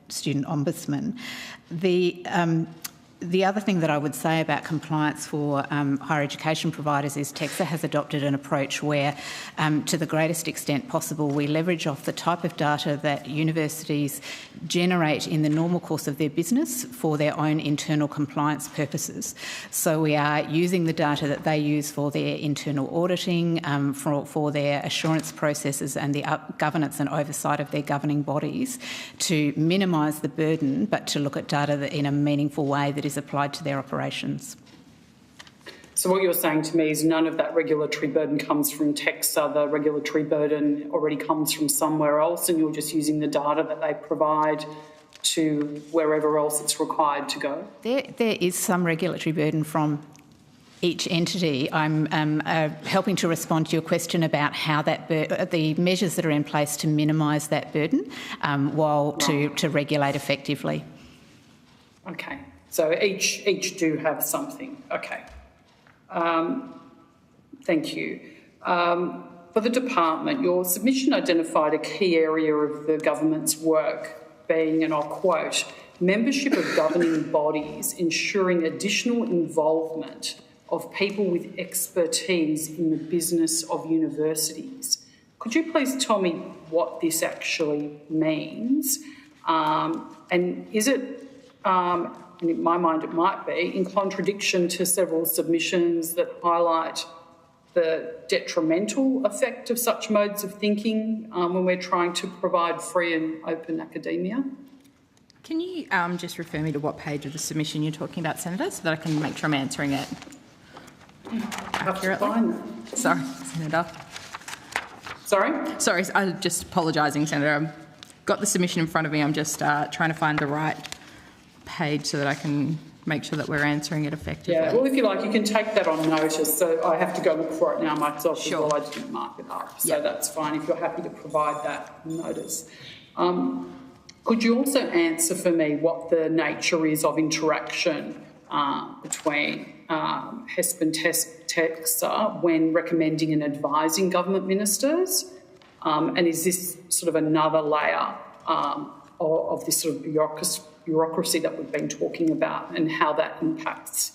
student ombudsman. The other thing that I would say about compliance for higher education providers is TEXA has adopted an approach where, to the greatest extent possible, we leverage off the type of data that universities generate in the normal course of their business for their own internal compliance purposes. So we are using the data that they use for their internal auditing, for their assurance processes and the governance and oversight of their governing bodies to minimise the burden, but to look at data that in a meaningful way that is applied to their operations. So what you're saying to me is none of that regulatory burden comes from TEXA, the regulatory burden already comes from somewhere else, and you're just using the data that they provide to wherever else it's required to go? There is some regulatory burden from each entity. I'm helping to respond to your question about how the measures that are in place to minimise that burden to regulate effectively. Okay. So each do have something. Okay. Thank you. For the department, your submission identified a key area of the government's work being, and I'll quote, membership of governing bodies ensuring additional involvement of people with expertise in the business of universities. Could you please tell me what this actually means? And is it... and in my mind it might be, in contradiction to several submissions that highlight the detrimental effect of such modes of thinking when we're trying to provide free and open academia. Can you just refer me to what page of the submission you're talking about, Senator, so that I can make sure I'm answering it accurately? Sorry, Senator. Sorry, I'm just apologising, Senator. I've got the submission in front of me. I'm just trying to find the right page so that I can make sure that we're answering it effectively. Yeah, well, if you like, you can take that on notice. So I have to go look for it now myself as well. I didn't mark it up. So that's fine if you're happy to provide that notice. Could you also answer for me what the nature is of interaction between HESP and TEXA when recommending and advising government ministers? And is this sort of another layer of this sort of bureaucracy that we've been talking about, and how that impacts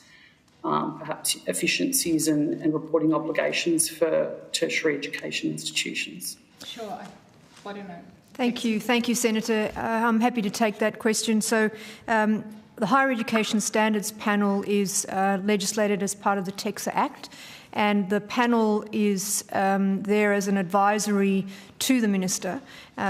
perhaps efficiencies and reporting obligations for tertiary education institutions? Sure. Why don't I? Thank you, Senator. I'm happy to take that question. So, the Higher Education Standards Panel is legislated as part of the TEXA Act, and the panel is there as an advisory to the Minister,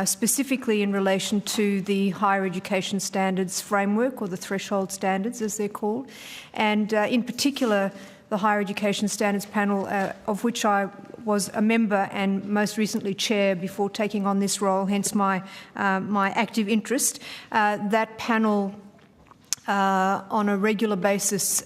specifically in relation to the Higher Education Standards Framework, or the threshold standards as they're called. And in particular, the Higher Education Standards Panel, of which I was a member and most recently chair before taking on this role, hence my active interest. That panel on a regular basis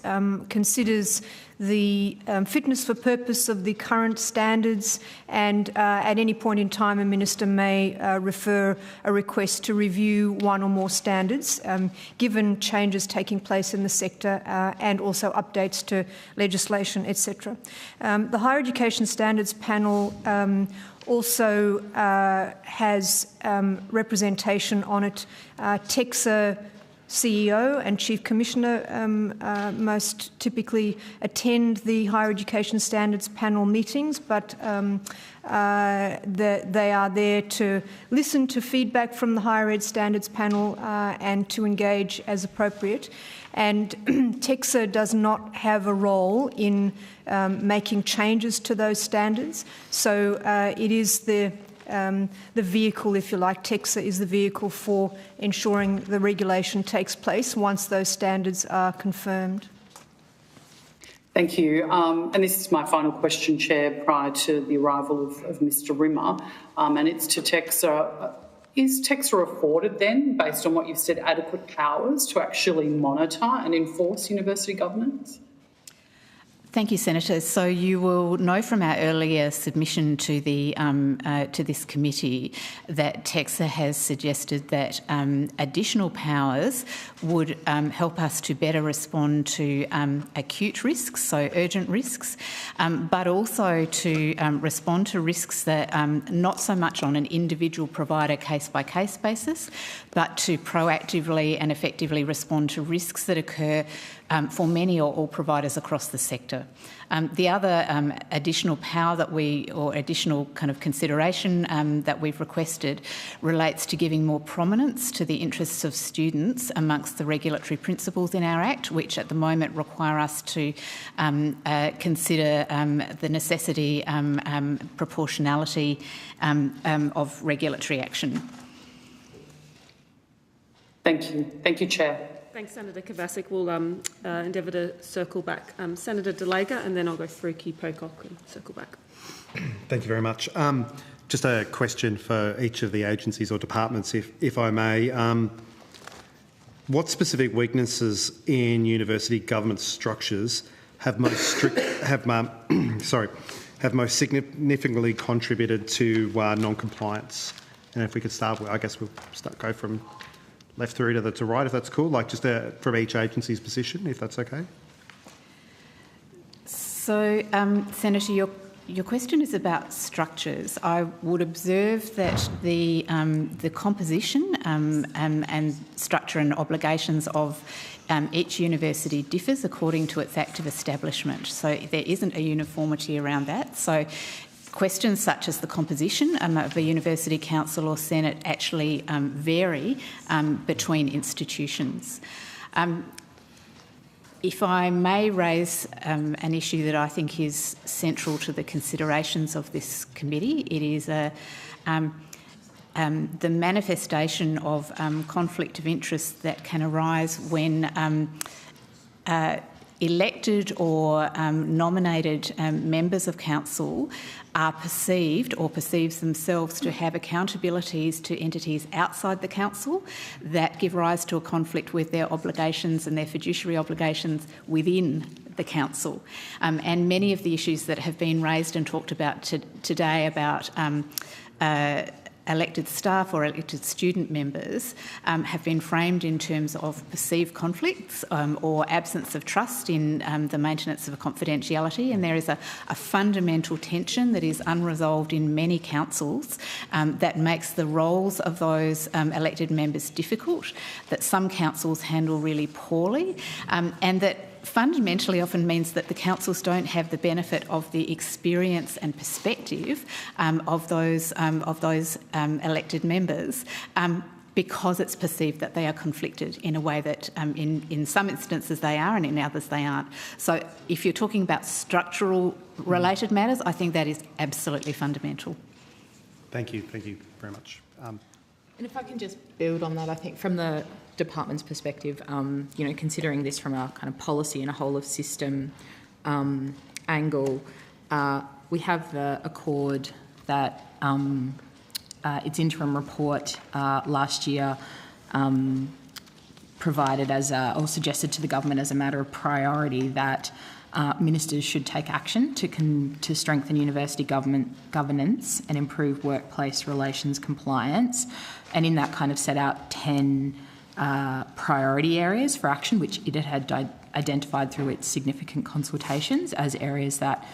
considers the fitness for purpose of the current standards, and at any point in time a minister may refer a request to review one or more standards, given changes taking place in the sector and also updates to legislation, etc. The Higher Education Standards Panel also has representation on it. TEXA CEO and Chief Commissioner most typically attend the Higher Education Standards Panel meetings, but they are there to listen to feedback from the Higher Ed Standards Panel and to engage as appropriate. And TEXA does not have a role in making changes to those standards, so it is the vehicle, if you like. TEXA is the vehicle for ensuring the regulation takes place once those standards are confirmed. Thank you. And this is my final question, Chair, prior to the arrival of Mr Rimmer, and it's to TEXA. Is TEXA afforded then, based on what you've said, adequate powers to actually monitor and enforce university governance? Thank you, Senator. So you will know from our earlier submission to the to this committee that TEXA has suggested that additional powers would help us to better respond to acute risks, so urgent risks, but also to respond to risks that not so much on an individual provider case-by-case basis, but to proactively and effectively respond to risks that occur for many or all providers across the sector. The other additional power or additional kind of consideration that we've requested relates to giving more prominence to the interests of students amongst the regulatory principles in our Act, which at the moment require us to consider the necessity, proportionality of regulatory action. Thank you. Thank you, Chair. Thanks, Senator Kovacic. We'll endeavour to circle back. Senator Delega, and then I'll go through Key Pocock and circle back. Thank you very much. Just a question for each of the agencies or departments, if I may. What specific weaknesses in university government structures have most significantly contributed to non-compliance? And if we could start with, I guess we'll go from left through to right, if that's cool, like just from each agency's position, if that's okay. So, Senator, your question is about structures. I would observe that the composition and structure and obligations of each university differs according to its active establishment. So there isn't a uniformity around that. So questions such as the composition of a university council or senate actually vary between institutions. If I may raise an issue that I think is central to the considerations of this committee, it is the manifestation of conflict of interest that can arise when elected or nominated members of council are perceived or perceives themselves to have accountabilities to entities outside the council that give rise to a conflict with their obligations and their fiduciary obligations within the council. And many of the issues that have been raised and talked about today about elected staff or elected student members have been framed in terms of perceived conflicts or absence of trust in the maintenance of confidentiality, and there is a fundamental tension that is unresolved in many councils that makes the roles of those elected members difficult, that some councils handle really poorly, and that fundamentally often means that the councils don't have the benefit of the experience and perspective of those elected members because it's perceived that they are conflicted in a way that in some instances they are and in others they aren't. So if you're talking about structural related matters, I think that is absolutely fundamental. Thank you very much. And if I can just build on that, I think from the department's perspective, considering this from a kind of policy and a whole of system angle, we have the Accord that its interim report last year provided or suggested to the government as a matter of priority that ministers should take action to strengthen university governance and improve workplace relations compliance, and in that kind of set out 10 priority areas for action, which it had identified through its significant consultations as areas that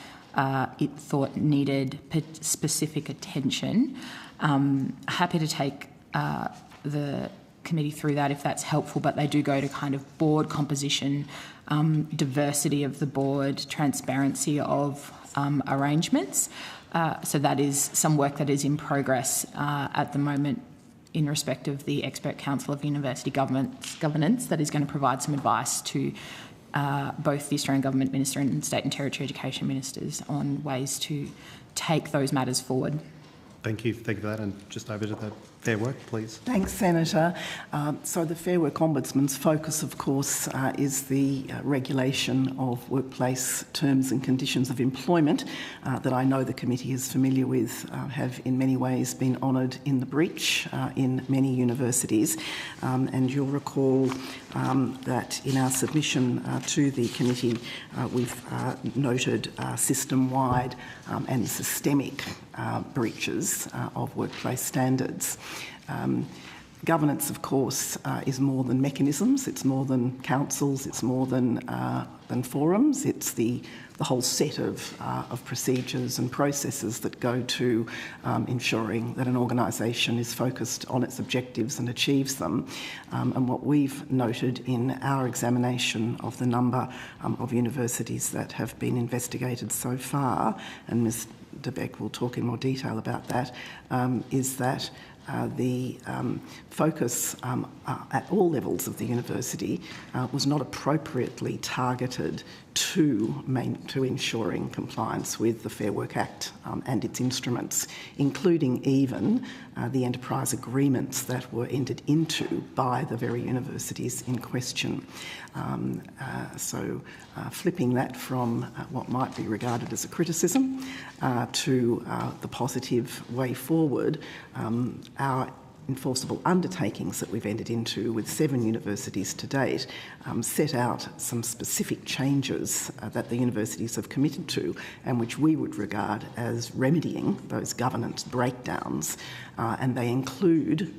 it thought needed specific attention. Happy to take the committee through that if that's helpful, but they do go to kind of board composition, diversity of the board, transparency of arrangements. So that is some work that is in progress at the moment in respect of the Expert Council of University Governance that is going to provide some advice to both the Australian Government Minister and State and Territory Education Ministers on ways to take those matters forward. Thank you for that, and just over to the Fair Work, please. Thanks, Senator. So the Fair Work Ombudsman's focus, of course, is the regulation of workplace terms and conditions of employment that I know the committee is familiar with, have in many ways been honoured in the breach in many universities. And you'll recall that in our submission to the committee, we've noted system-wide and systemic breaches of workplace standards. Governance, of course, is more than mechanisms. It's more than councils. It's more than forums. It's the whole set of procedures and processes that go to ensuring that an organisation is focused on its objectives and achieves them. And what we've noted in our examination of the number of universities that have been investigated so far, and Ms de Beck will talk in more detail about that, is that the focus at all levels of the university was not appropriately targeted to ensuring compliance with the Fair Work Act and its instruments, including even the enterprise agreements that were entered into by the very universities in question. So flipping that from what might be regarded as a criticism to the positive way forward, our enforceable undertakings that we've entered into with 7 universities to date set out some specific changes that the universities have committed to and which we would regard as remedying those governance breakdowns. And they include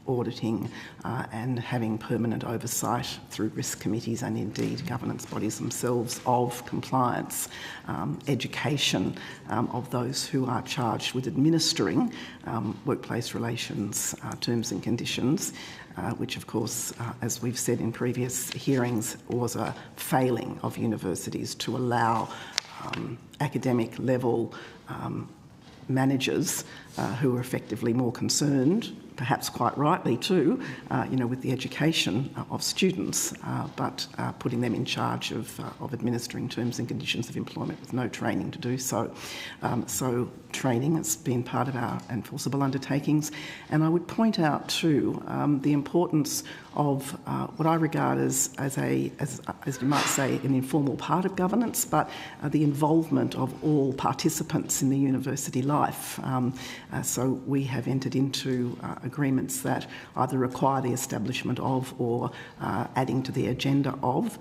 auditing and having permanent oversight through risk committees and indeed governance bodies themselves of compliance, education of those who are charged with administering workplace relations terms and conditions, which of course, as we've said in previous hearings, was a failing of universities to allow academic level managers who are effectively more concerned, perhaps quite rightly too, with the education of students, but putting them in charge of administering terms and conditions of employment with no training to do so. So training has been part of our enforceable undertakings, and I would point out too the importance of what I regard as you might say, an informal part of governance, but the involvement of all participants in the university life. So we have entered into agreements that either require the establishment of or adding to the agenda of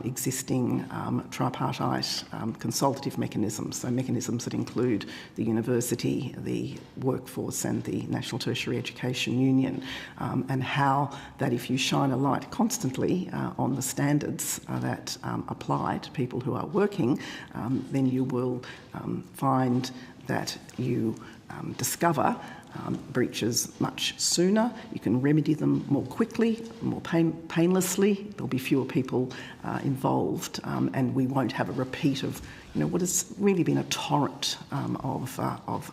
existing tripartite consultative mechanisms, so mechanisms that include the university, the workforce and the National Tertiary Education Union, and how that if you shine a light constantly on the standards that apply to people who are working, then you will find that you discover breaches much sooner. You can remedy them more quickly, more painlessly. There'll be fewer people involved, and we won't have a repeat of what has really been a torrent of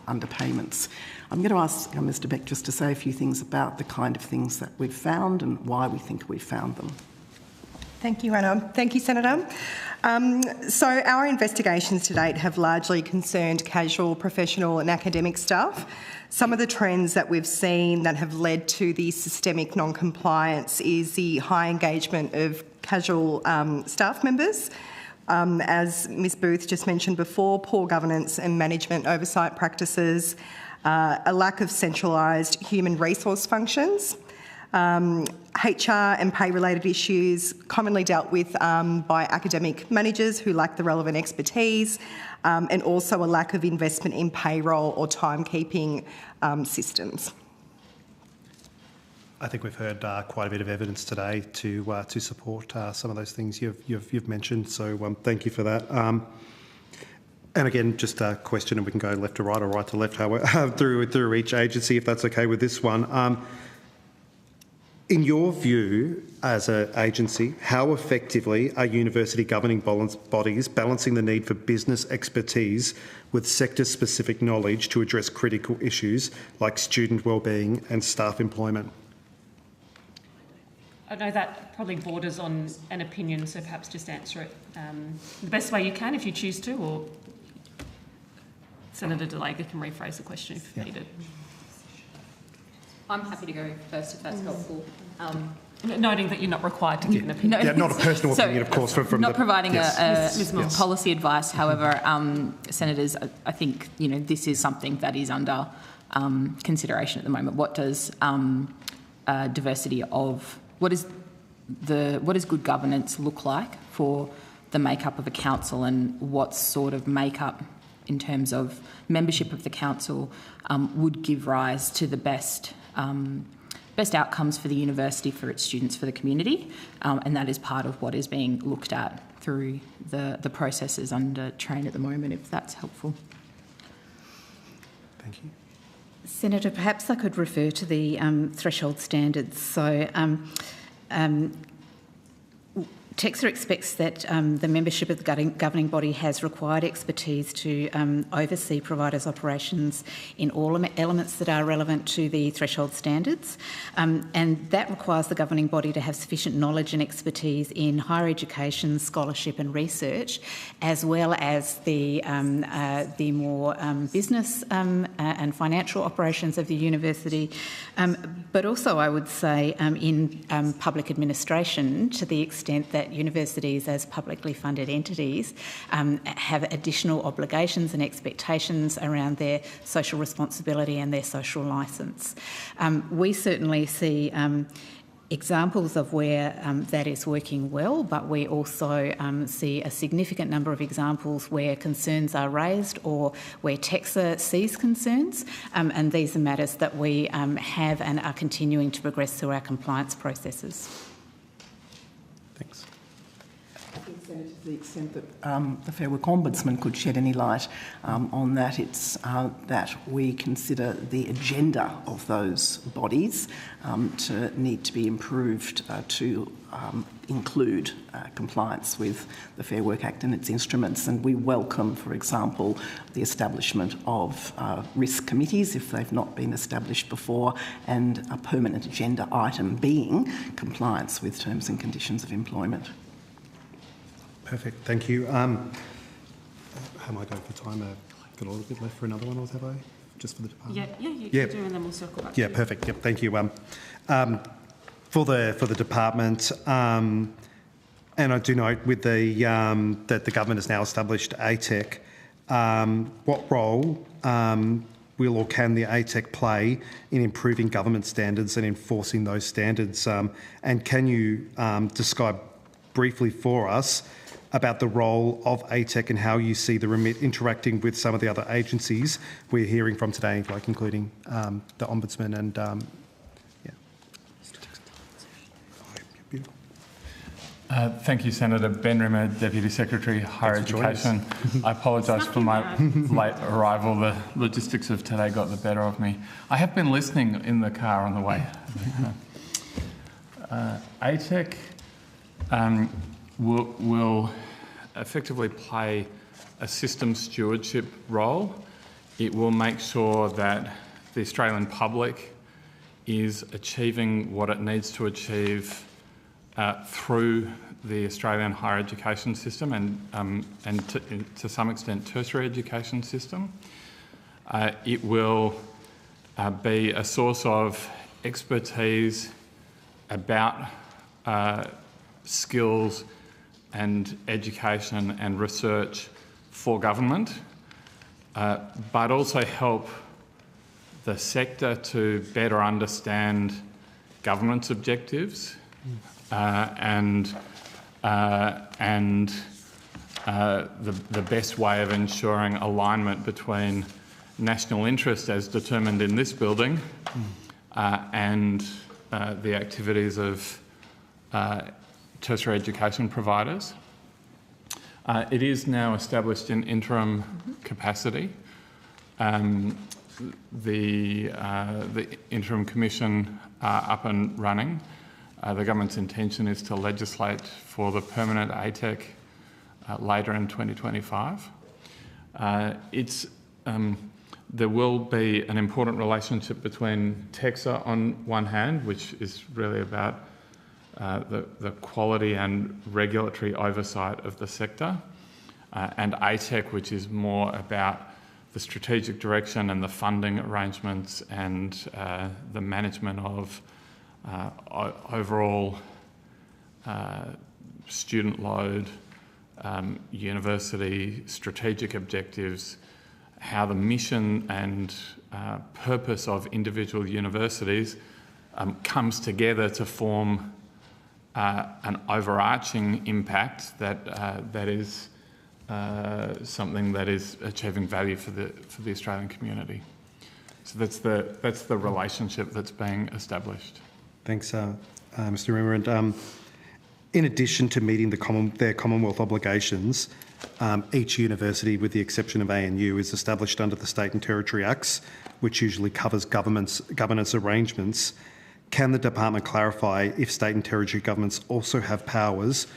underpayments. I'm going to ask Mr. Beck just to say a few things about the kind of things that we've found and why we think we've found them. Thank you, Anna. Thank you, Senator. So our investigations to date have largely concerned casual, professional and academic staff. Some of the trends that we've seen that have led to the systemic non-compliance is the high engagement of casual staff members. As Ms Booth just mentioned before, poor governance and management oversight practices, a lack of centralised human resource functions, HR and pay-related issues commonly dealt with by academic managers who lack the relevant expertise, and also a lack of investment in payroll or timekeeping systems. I think we've heard quite a bit of evidence today to support some of those things you've mentioned, so thank you for that. And again, just a question, and we can go left to right or right to left through each agency, if that's okay with this one. In your view, as an agency, how effectively are university governing bodies balancing the need for business expertise with sector-specific knowledge to address critical issues like student wellbeing and staff employment? I know that probably borders on an opinion, so perhaps just answer it the best way you can if you choose to, or Senator Delega can rephrase the question if needed. I'm happy to go first if that's helpful. Noting that you're not required to give an opinion. Yeah, not a personal opinion, of course. From not providing yes. Policy advice. However, Senators, I think this is something that is under consideration at the moment. What does diversity of what is good governance look like for the makeup of a council, and what sort of makeup in terms of membership of the council would give rise to the best outcomes for the university, for its students, for the community, and that is part of what is being looked at through the processes under train at the moment, if that's helpful. Thank you. Senator, perhaps I could refer to the threshold standards. So TEXA expects that the membership of the governing body has required expertise to oversee providers' operations in all elements that are relevant to the threshold standards, and that requires the governing body to have sufficient knowledge and expertise in higher education, scholarship and research, as well as the more business and financial operations of the university, but also I would say in public administration, to the extent that universities as publicly funded entities have additional obligations and expectations around their social responsibility and their social licence. We certainly see examples of where that is working well, but we also see a significant number of examples where concerns are raised or where TEXA sees concerns, and these are matters that we have and are continuing to progress through our compliance processes. Thanks. To the extent that the Fair Work Ombudsman could shed any light on that, it's that we consider the agenda of those bodies to need to be improved to include compliance with the Fair Work Act and its instruments, and we welcome, for example, the establishment of risk committees if they've not been established before, and a permanent agenda item being compliance with terms and conditions of employment. Perfect, thank you. How am I going for time? I've got a little bit left for another one, or have I? Just for the department? Yeah, you can do, and then we'll circle back. Yeah, perfect. Yep, thank you. For the department, and I do note with that the government has now established ATEC. What role will or can the ATEC play in improving government standards and enforcing those standards? And can you describe briefly for us about the role of ATEC and how you see the remit interacting with some of the other agencies we're hearing from today, like including the Ombudsman and Thank you, Senator. Ben Rimmer, Deputy Secretary, Higher Education. I apologise for my late arrival. The logistics of today got the better of me. I have been listening in the car on the way. ATEC will effectively play a system stewardship role. It will make sure that the Australian public is achieving what it needs to achieve through the Australian higher education system and to some extent tertiary education system. It will be a source of expertise about skills and education and research for government, but also help the sector to better understand government's objectives and the best way of ensuring alignment between national interest as determined in this building and the activities of tertiary education providers. It is now established in interim capacity. The interim commission are up and running. The government's intention is to legislate for the permanent ATEC later in 2025. There will be an important relationship between TEXA on one hand, which is really about the quality and regulatory oversight of the sector, and ATEC, which is more about the strategic direction and the funding arrangements and the management of overall student load, university strategic objectives, how the mission and purpose of individual universities comes together to form an overarching impact that is something that is achieving value for the Australian community. So that's the relationship that's being established. Thanks, Mr. Rimmer. And in addition to meeting their Commonwealth obligations, each university, with the exception of ANU, is established under the State and Territory Acts, which usually covers governance arrangements. Can the department clarify if state and territory governments also have powers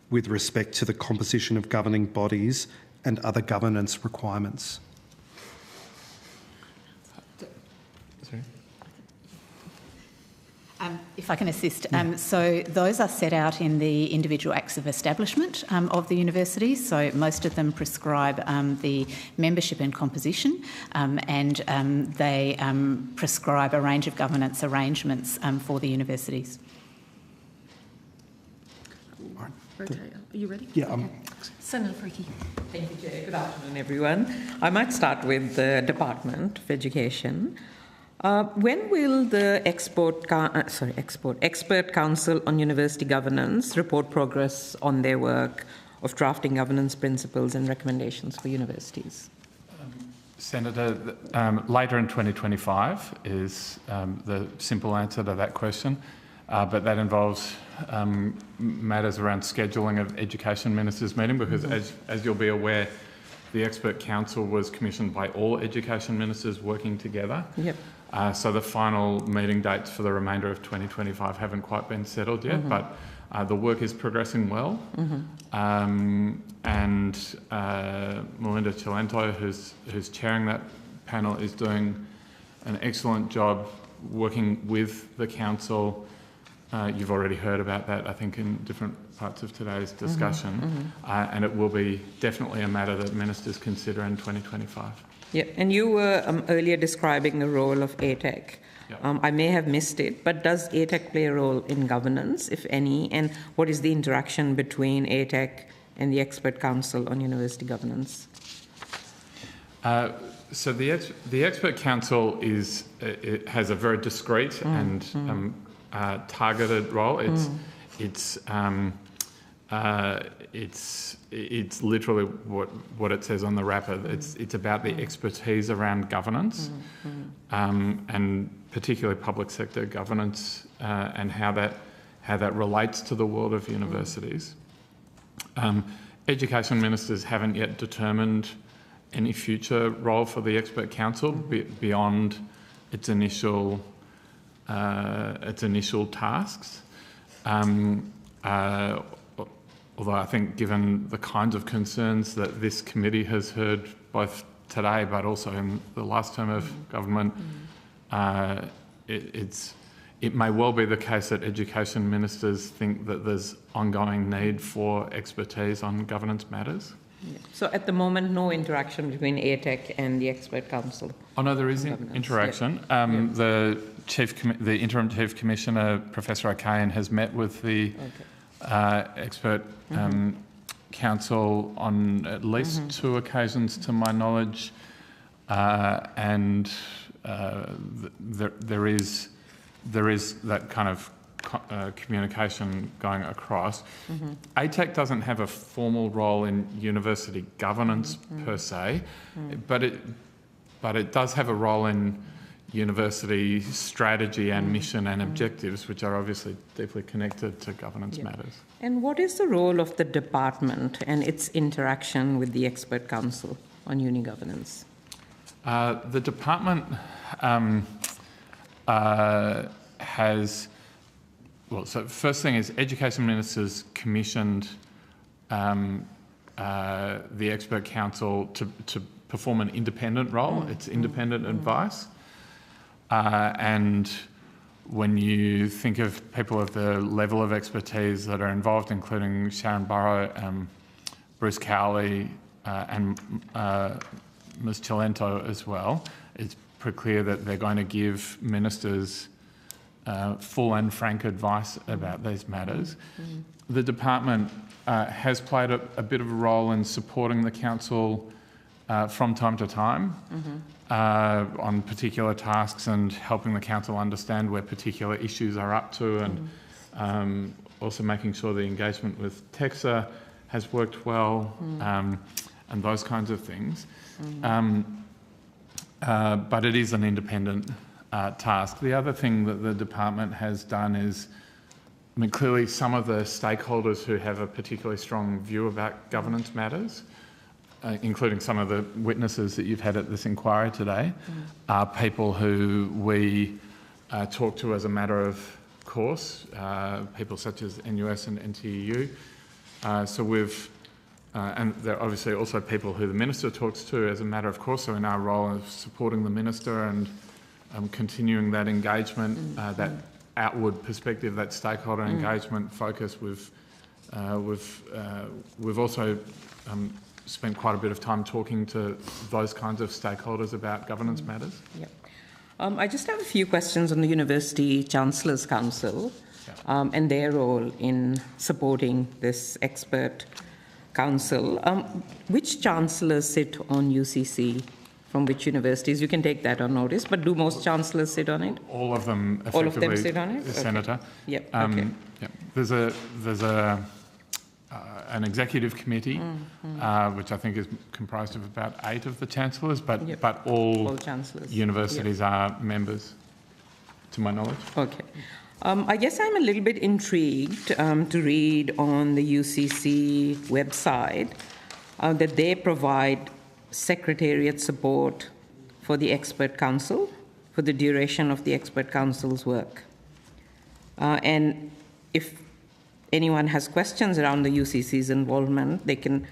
with respect to the composition of governing bodies and other governance requirements? If I can assist, so those are set out in the individual acts of establishment of the universities. So most of them prescribe the membership and composition, and they prescribe a range of governance arrangements for the universities. Okay, are you ready? Yeah. Okay. Senator Freaky. Thank you, Chair. Good afternoon, everyone. I might start with the Department of Education. When will the Expert Council on University Governance report progress on their work of drafting governance principles and recommendations for universities? Senator, later in 2025 is the simple answer to that question, but that involves matters around scheduling of Education Ministers' meeting, because as you'll be aware, the Expert Council was commissioned by all Education Ministers working together. Yep. So the final meeting dates for the remainder of 2025 haven't quite been settled yet, but the work is progressing well. And Melinda Cilento, who's chairing that panel, is doing an excellent job working with the council. You've already heard about that, I think, in different parts of today's discussion. And it will be definitely a matter that ministers consider in 2025. Yeah, and you were earlier describing the role of ATEC. Yep. I may have missed it, but does ATEC play a role in governance, if any? And what is the interaction between ATEC and the Expert Council on University Governance? So the expert council it has a very discrete and targeted role. It's literally what it says on the wrapper. It's about the expertise around governance, and particularly public sector governance, and how that relates to the world of universities. Education ministers haven't yet determined any future role for the expert council beyond its initial tasks. Although I think, given the kinds of concerns that this committee has heard both today but also in the last term of government, it may well be the case that education ministers think that there's ongoing need for expertise on governance matters. Yeah. So at the moment, no interaction between ATEC and the expert council? Oh no, there is interaction. The interim chief commissioner, Professor O'Kane, has met with the expert council on at least 2 occasions, to my knowledge, and there is that kind of communication going across. ATEC doesn't have a formal role in university governance per se, but it does have a role in university strategy and mission and objectives, which are obviously deeply connected to governance matters. And what is the role of the department and its interaction with the expert council on uni governance? The department has, well, so first thing is education ministers commissioned the expert council to perform an independent role. It's independent advice. And when you think of people of the level of expertise that are involved, including Sharon Burrow, Bruce Cowley, and Ms Cilento as well, it's pretty clear that they're going to give ministers full and frank advice about these matters. The department has played a bit of a role in supporting the council from time to time on particular tasks and helping the council understand where particular issues are up to, and also making sure the engagement with TEXA has worked well, and those kinds of things. But it is an independent task. The other thing that the department has done is, I mean, clearly some of the stakeholders who have a particularly strong view about governance matters, including some of the witnesses that you've had at this inquiry today, are people who we talk to as a matter of course, people such as NUS and NTEU. So we've, and there are obviously also people who the Minister talks to as a matter of course, so in our role of supporting the Minister and continuing that engagement, that outward perspective, that stakeholder engagement focus, we've also spent quite a bit of time talking to those kinds of stakeholders about governance matters. Yep. I just have a few questions on the University Chancellors' Council and their role in supporting this expert council. Which chancellors sit on UCC from which universities? You can take that on notice, but do most chancellors sit on it? All of them effectively. All of them sit on it? Senator. Okay. Yep. Yep. There's an executive committee, which I think is comprised of about 8 of the chancellors, but all chancellors. Universities are members, to my knowledge. Okay. I guess I'm a little bit intrigued to read on the UCC website that they provide secretariat support for the expert council for the duration of the expert council's work. And if anyone has questions around the UCC's involvement, they can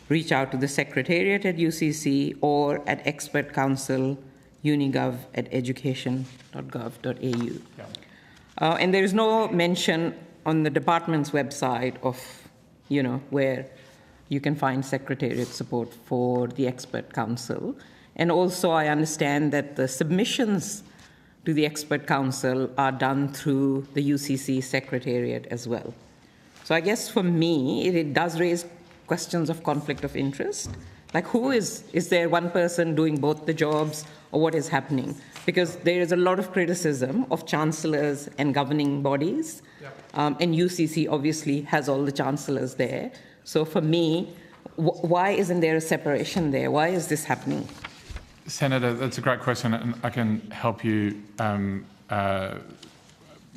reach out to the secretariat at UCC or at expert council unigov@education.gov.au. And there is no mention on the department's website of, where you can find secretariat support for the expert council. And also I understand that the submissions to the expert council are done through the UCC secretariat as well. So I guess for me, it does raise questions of conflict of interest Like, is there one person doing both the jobs, or what is happening? Because there is a lot of criticism of chancellors and governing bodies, and UCC obviously has all the chancellors there. So for me, why isn't there a separation there? Why is this happening? Senator, that's a great question, and I can help you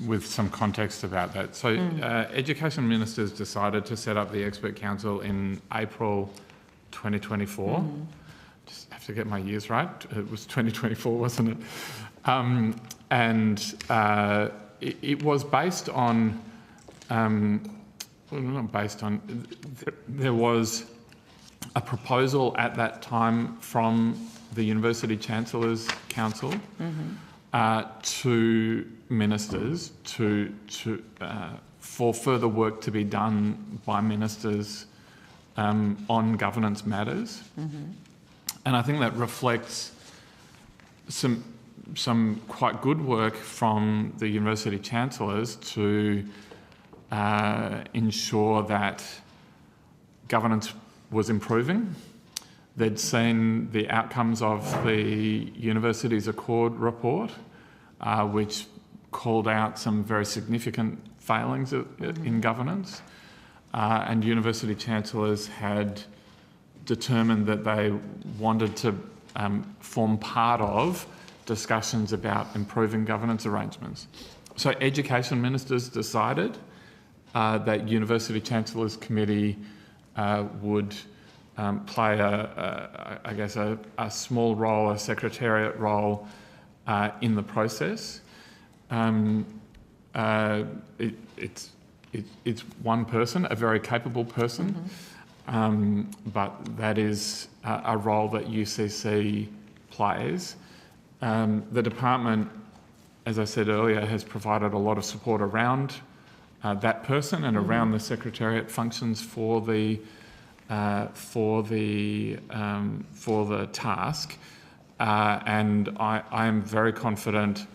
with some context about that. So Education Ministers decided to set up the Expert Council in April 2024. Just have to get my years right. It was 2024, wasn't it? It was based on, well, not based on, there was a proposal at that time from the University Chancellors' Council to ministers for further work to be done by ministers on governance matters. And I think that reflects some quite good work from the University Chancellors to ensure that governance was improving. They'd seen the outcomes of the University's Accord report, which called out some very significant failings in governance, and University Chancellors had determined that they wanted to form part of discussions about improving governance arrangements. So Education Ministers decided that University Chancellors Committee would play a small role, a secretariat role in the process. It's one person, a very capable person, but that is a role that UCC plays. The department, as I said earlier, has provided a lot of support around that person and around the secretariat functions for the task, and I am very confident.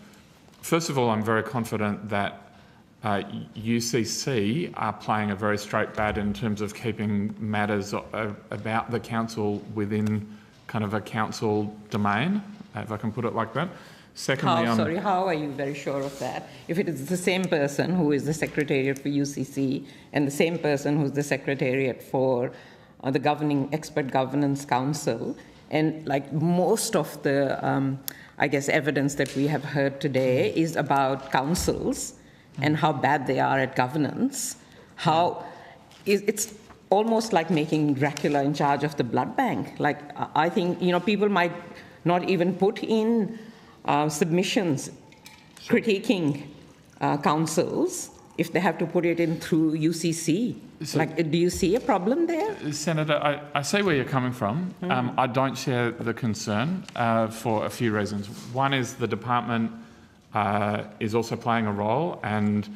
First of all, I'm very confident that UCC are playing a very straight bat in terms of keeping matters about the council within kind of a council domain, if I can put it like that. Secondly, how are you very sure of that? If it is the same person who is the Secretariat for UCC and the same person who's the Secretariat for the Governing Expert Governance Council, and like most of the, evidence that we have heard today is about councils and how bad they are at governance, it's almost like making Dracula in charge of the blood bank. Like, I think, people might not even put in submissions critiquing councils if they have to put it in through UCC. Do you see a problem there? Senator, I see where you're coming from. I don't share the concern for a few reasons. One is the department is also playing a role, and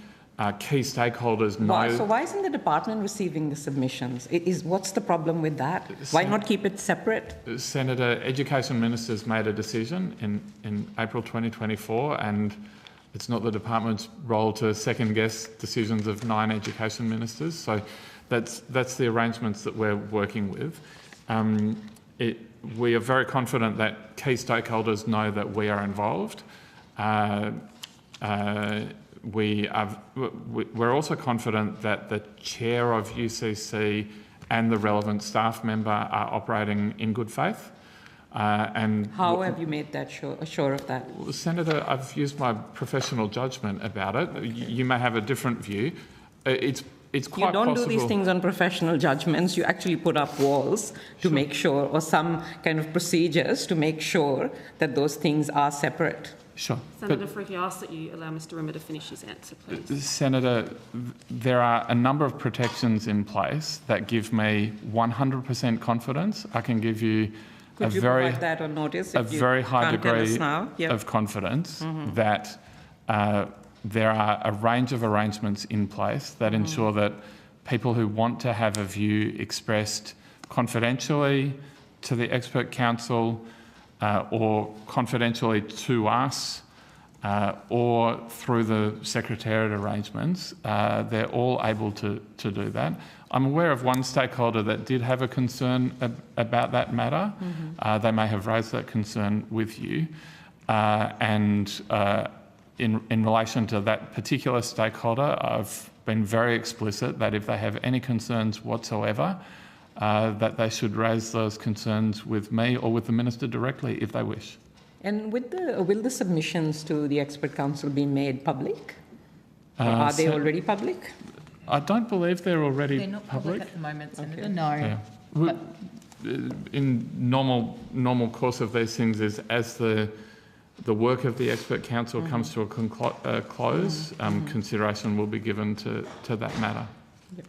key stakeholders know... So why isn't the department receiving the submissions? What's the problem with that? Why not keep it separate? Senator, Education Ministers made a decision in April 2024, and it's not the department's role to second-guess decisions of 9 education ministers. So that's the arrangements that we're working with. We are very confident that key stakeholders know that we are involved. We're also confident that the chair of UCC and the relevant staff member are operating in good faith. How have you made that sure of that? Well, Senator, I've used my professional judgment about it. You may have a different view. It's quite possible... You don't do these things on professional judgments. You actually put up walls to make sure, or some kind of procedures to make sure that those things are separate. Sure. Senator Freaky, I ask that you allow Mr Rimmer to finish his answer, please. Senator, there are a number of protections in place that give me 100% confidence. I can give you a very high degree of confidence that there are a range of arrangements in place that ensure that people who want to have a view expressed confidentially to the expert council or confidentially to us or through the Secretariat arrangements, they're all able to do that. I'm aware of one stakeholder that did have a concern about that matter. They may have raised that concern with you. In relation to that particular stakeholder, I've been very explicit that if they have any concerns whatsoever, that they should raise those concerns with me or with the Minister directly if they wish. And will the submissions to the Expert Council be made public? Are they already public? I don't believe they're already They're not public at the moment, Senator. Okay. No. Yeah. In normal course of these things is as the work of the Expert Council comes to a close, consideration will be given to that matter. Yep.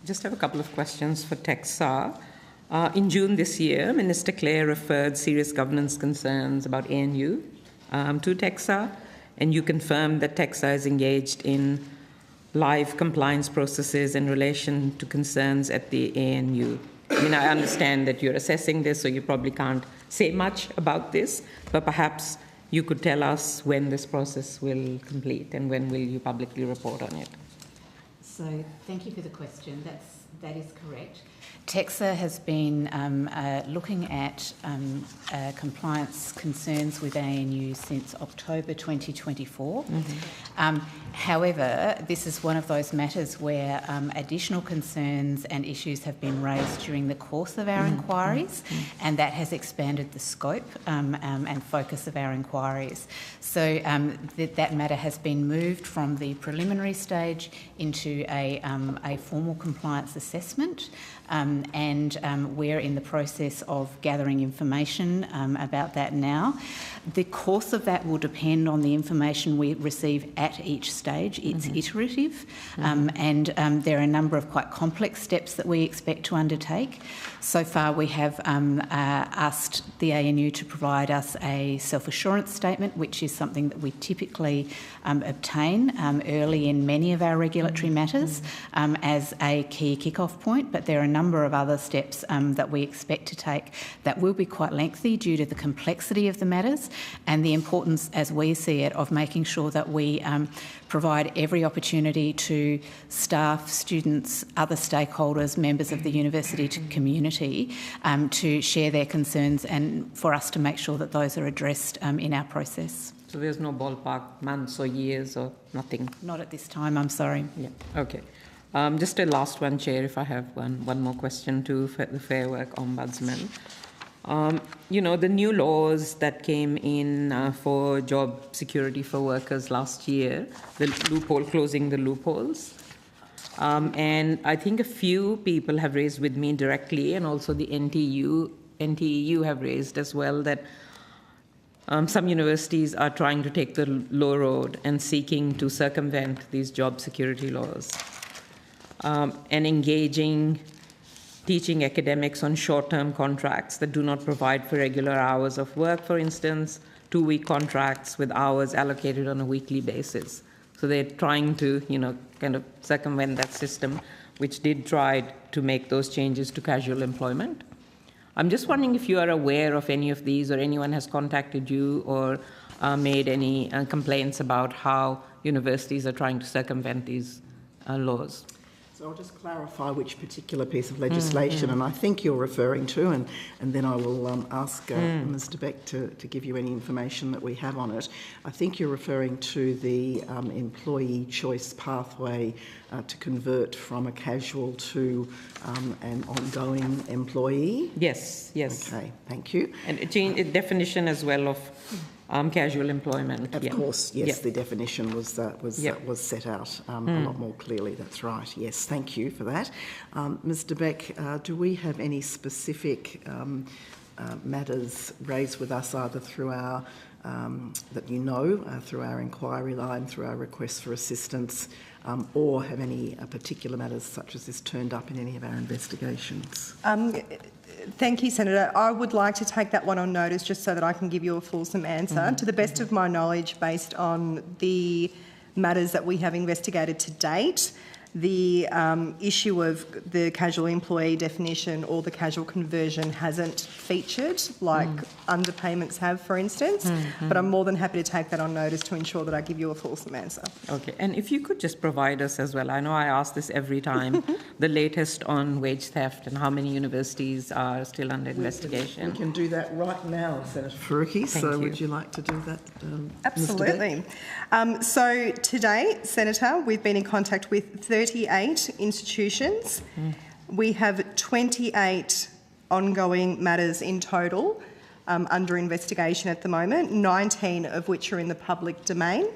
Just have a couple of questions for TEXA. In June this year, Minister Clare referred serious governance concerns about ANU to TEXA, and you confirmed that TEXA is engaged in live compliance processes in relation to concerns at the ANU. I mean, I understand that you're assessing this, so you probably can't say much about this, but perhaps you could tell us when this process will complete and when will you publicly report on it. So thank you for the question. That is correct. TEXA has been looking at compliance concerns with ANU since October 2024. However, this is one of those matters where additional concerns and issues have been raised during the course of our inquiries, and that has expanded the scope and focus of our inquiries. So that matter has been moved from the preliminary stage into a formal compliance assessment, and we're in the process of gathering information about that now. The course of that will depend on the information we receive at each stage. It's iterative, and there are a number of quite complex steps that we expect to undertake. So far, we have asked the ANU to provide us a self-assurance statement, which is something that we typically obtain early in many of our regulatory matters as a key kick-off point, but there are a number of other steps that we expect to take that will be quite lengthy due to the complexity of the matters and the importance, as we see it, of making sure that we provide every opportunity to staff, students, other stakeholders, members of the university community to share their concerns and for us to make sure that those are addressed in our process. So there's no ballpark months or years or nothing? Not at this time, I'm sorry. Yeah. Okay. Just a last one, Chair, if I have one more question to the Fair Work Ombudsman. The new laws that came in for job security for workers last year, closing the loopholes. And I think a few people have raised with me directly, and also the NTEU have raised as well, that some universities are trying to take the low road and seeking to circumvent these job security laws. And engaging teaching academics on short-term contracts that do not provide for regular hours of work, for instance, 2-week contracts with hours allocated on a weekly basis. So they're trying to, kind of circumvent that system, which did try to make those changes to casual employment. I'm just wondering if you are aware of any of these, or anyone has contacted you or made any complaints about how universities are trying to circumvent these laws. So I'll just clarify which particular piece of legislation, and I think you're referring to, and then I will ask Mr. Beck to give you any information that we have on it. I think you're referring to the employee choice pathway to convert from a casual to an ongoing employee. Yes. Okay, thank you. And a definition as well of casual employment. Of course, yes, the definition was set out a lot more clearly. That's right. Yes, thank you for that. Mr. Beck, do we have any specific matters raised with us either through our through our inquiry line, through our requests for assistance, or have any particular matters such as this turned up in any of our investigations? Thank you, Senator. I would like to take that one on notice just so that I can give you a fulsome answer. To the best of my knowledge, based on the matters that we have investigated to date, the issue of the casual employee definition or the casual conversion hasn't featured, like underpayments have, for instance. But I'm more than happy to take that on notice to ensure that I give you a fulsome answer. Okay, and if you could just provide us as well, I know I ask this every time, the latest on wage theft and how many universities are still under investigation. We can do that right now, Senator Faruqi. So would you like to do that, Absolutely. So today, Senator, we've been in contact with 38 institutions. We have 28 ongoing matters in total under investigation at the moment, 19 of which are in the public domain.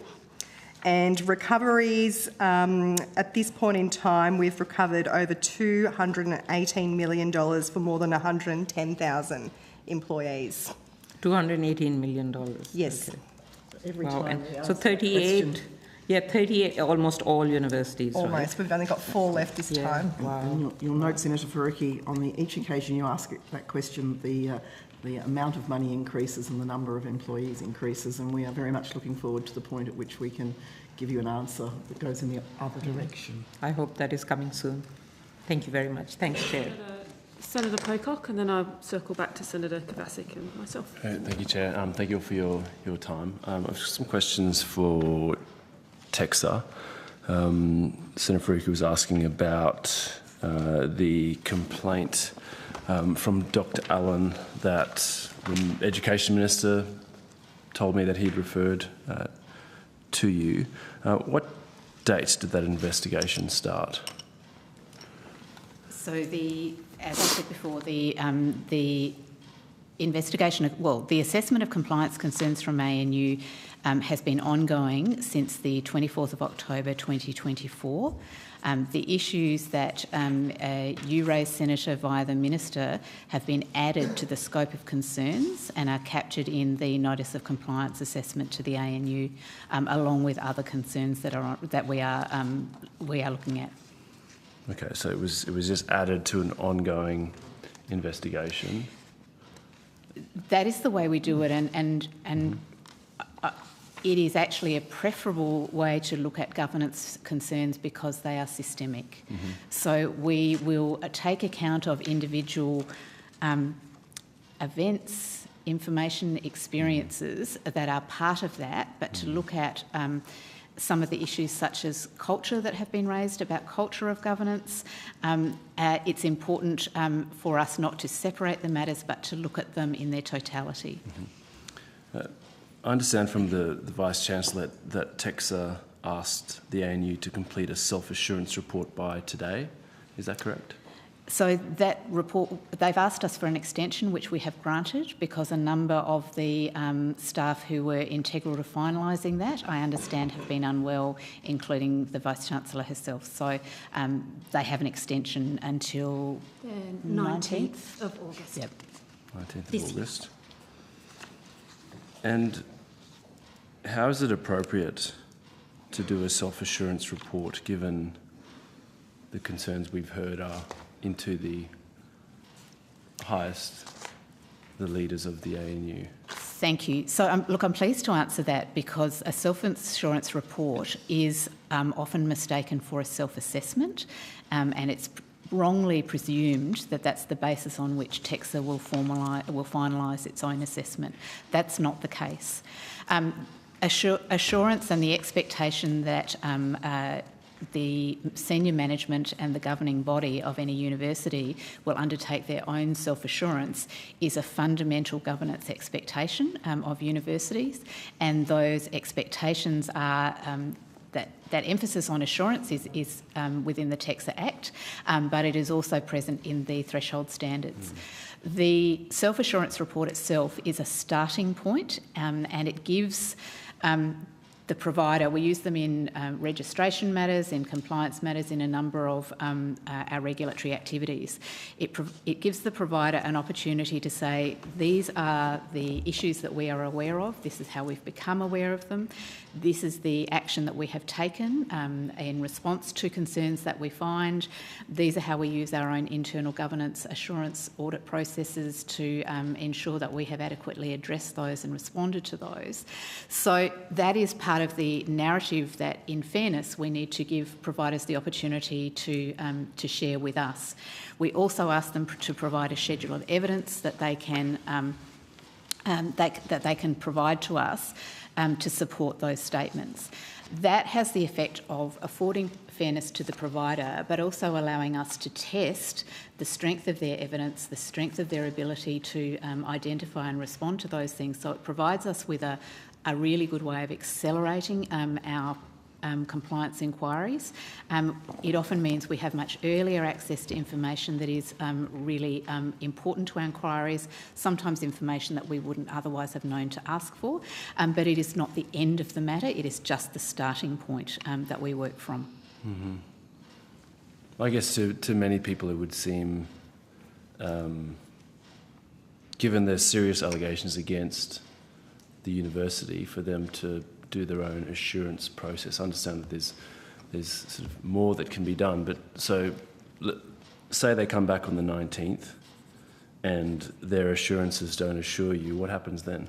And recoveries, at this point in time, we've recovered over $218 million for more than 110,000 employees. $218 million? Yes. Okay. Every wow. time And so 38, 38, almost all universities, almost. Right? We've only got 4 left this time. Wow. And you'll note, Senator Faruqi, on each occasion you ask that question, the amount of money increases and the number of employees increases, and we are very much looking forward to the point at which we can give you an answer that goes in the other direction. I hope that is coming soon. Thank you very much. Thanks, Chair. Senator Pocock, and then I'll circle back to Senator Kovacic and myself. Thank you, Chair. Thank you all for your time. I've got some questions for TEXA. Senator Faruqi was asking about the complaint from Dr. Allen that the Education Minister told me that he'd referred to you. What dates did that investigation start? So as I said before, the investigation the assessment of compliance concerns from ANU has been ongoing since the 24th of October 2024. The issues that you raised, Senator, via the Minister have been added to the scope of concerns and are captured in the Notice of Compliance assessment to the ANU, along with other concerns that we are looking at. Okay, so it was just added to an ongoing investigation. That is the way we do it, and it is actually a preferable way to look at governance concerns because they are systemic. So we will take account of individual events, information, experiences that are part of that, but to look at some of the issues such as culture that have been raised about culture of governance. It's important for us not to separate the matters but to look at them in their totality. I understand from the Vice-Chancellor that TEXA asked the ANU to complete a self-assurance report by today. Is that correct? So that report, they've asked us for an extension, which we have granted because a number of the staff who were integral to finalising that, I understand, have been unwell, including the Vice-Chancellor herself. So they have an extension until the 19th of August. Yep. 19th of August. And how is it appropriate to do a self-assurance report given the concerns we've heard are into the leaders of the ANU? Thank you. So, look, I'm pleased to answer that because a self-assurance report is often mistaken for a self-assessment, and it's wrongly presumed that that's the basis on which TEXA will finalise its own assessment. That's not the case. Assurance and the expectation that the senior management and the governing body of any university will undertake their own self-assurance is a fundamental governance expectation of universities, and those expectations are that emphasis on assurance is within the TEXA Act, but it is also present in the threshold standards. The self-assurance report itself is a starting point, and it gives the provider, we use them in registration matters, in compliance matters, in a number of our regulatory activities. It gives the provider an opportunity to say, these are the issues that we are aware of, this is how we've become aware of them, this is the action that we have taken in response to concerns that we find, these are how we use our own internal governance assurance audit processes to ensure that we have adequately addressed those and responded to those. So that is part part of the narrative that, in fairness, we need to give providers the opportunity to share with us. We also ask them to provide a schedule of evidence that they can provide to us to support those statements. That has the effect of affording fairness to the provider, but also allowing us to test the strength of their evidence, the strength of their ability to identify and respond to those things. So it provides us with a really good way of accelerating our compliance inquiries. It often means we have much earlier access to information that is really important to our inquiries, sometimes information that we wouldn't otherwise have known to ask for, but it is not the end of the matter, it is just the starting point that we work from. Mm-hmm. I guess to many people it would seem, given there's serious allegations against the university, for them to do their own assurance process. I understand that there's sort of more that can be done, but so say they come back on the 19th and their assurances don't assure you, what happens then?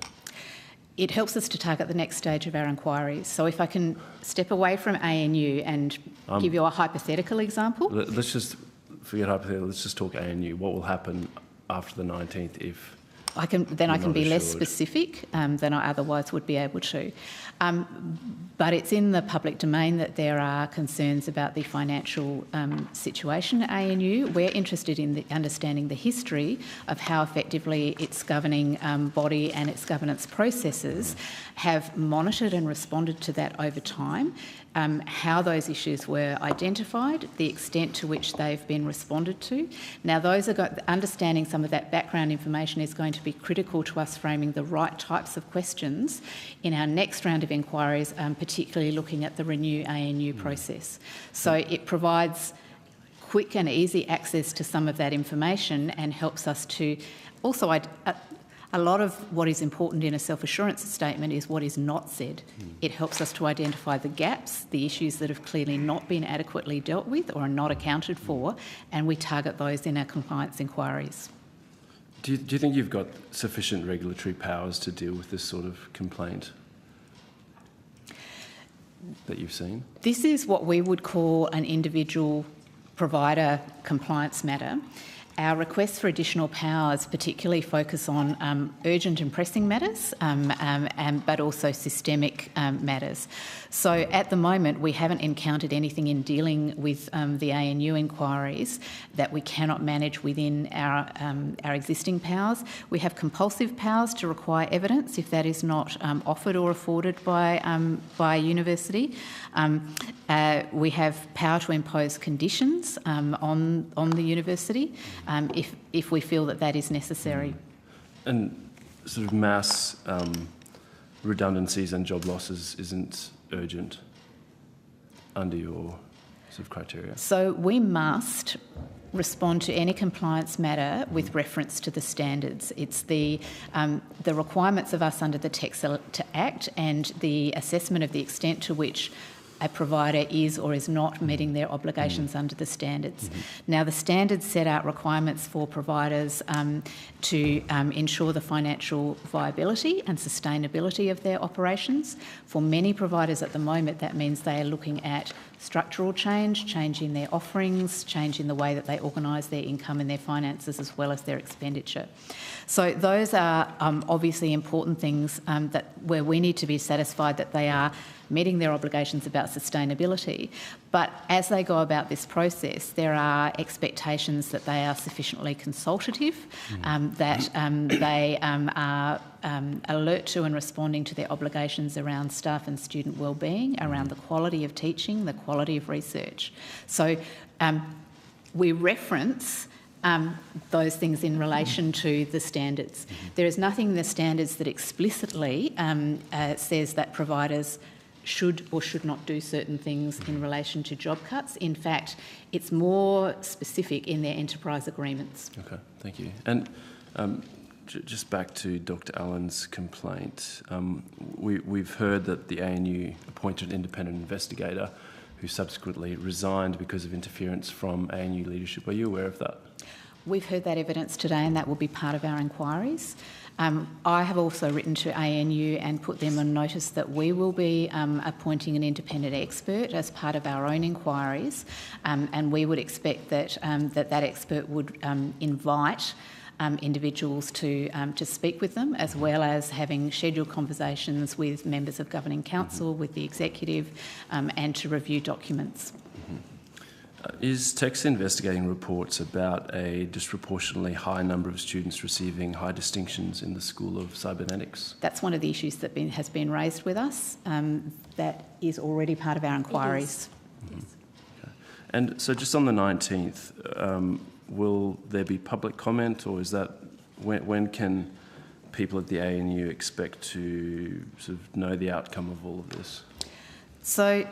It helps us to target the next stage of our inquiries. So if I can step away from ANU and give you a hypothetical example. Let's just forget hypothetical, let's just talk ANU. What will happen after the 19th if I can be less specific than I otherwise would be able to. But it's in the public domain that there are concerns about the financial situation at ANU. We're interested in understanding the history of how effectively its governing body and its governance processes have monitored and responded to that over time, how those issues were identified, the extent to which they've been responded to. Now, understanding some of that background information is going to be critical to us framing the right types of questions in our next round of inquiries, particularly looking at the Renew ANU process. So it provides quick and easy access to some of that information and helps us to also... A lot of what is important in a self-assurance statement is what is not said. It helps us to identify the gaps, the issues that have clearly not been adequately dealt with or are not accounted for, and we target those in our compliance inquiries. Do you think you've got sufficient regulatory powers to deal with this sort of complaint that you've seen? This is what we would call an individual provider compliance matter. Our requests for additional powers particularly focus on urgent and pressing matters, but also systemic matters. So at the moment, we haven't encountered anything in dealing with the ANU inquiries that we cannot manage within our existing powers. We have compulsive powers to require evidence if that is not offered or afforded by a university. We have power to impose conditions on the university if we feel that is necessary. And sort of mass redundancies and job losses isn't urgent under your sort of criteria? So we must respond to any compliance matter with reference to the standards. It's the requirements of us under the TEXA to act and the assessment of the extent to which a provider is or is not meeting their obligations under the standards. Now, the standards set out requirements for providers to ensure the financial viability and sustainability of their operations. For many providers at the moment, that means they are looking at structural change, changing their offerings, changing the way that they organise their income and their finances as well as their expenditure. So those are obviously important things where we need to be satisfied that they are meeting their obligations about sustainability. But as they go about this process, there are expectations that they are sufficiently consultative, that they are alert to and responding to their obligations around staff and student wellbeing, around the quality of teaching, the quality of research. So we reference those things in relation to the standards. There is nothing in the standards that explicitly says that providers should or should not do certain things in relation to job cuts. In fact, it's more specific in their enterprise agreements. Okay, thank you. And just back to Dr. Allen's complaint, we've heard that the ANU appointed an independent investigator who subsequently resigned because of interference from ANU leadership. Are you aware of that? We've heard that evidence today, and that will be part of our inquiries. I have also written to ANU and put them on notice that we will be appointing an independent expert as part of our own inquiries, and we would expect that that expert would invite individuals to speak with them, as well as having scheduled conversations with members of Governing Council, with the Executive, and to review documents. Is TEXA investigating reports about a disproportionately high number of students receiving high distinctions in the School of Cybernetics? That's one of the issues that has been raised with us. That is already part of our inquiries. Yes. Okay. And so just on the 19th, will there be public comment, or is that when can people at the ANU expect to sort of know the outcome of all of this? So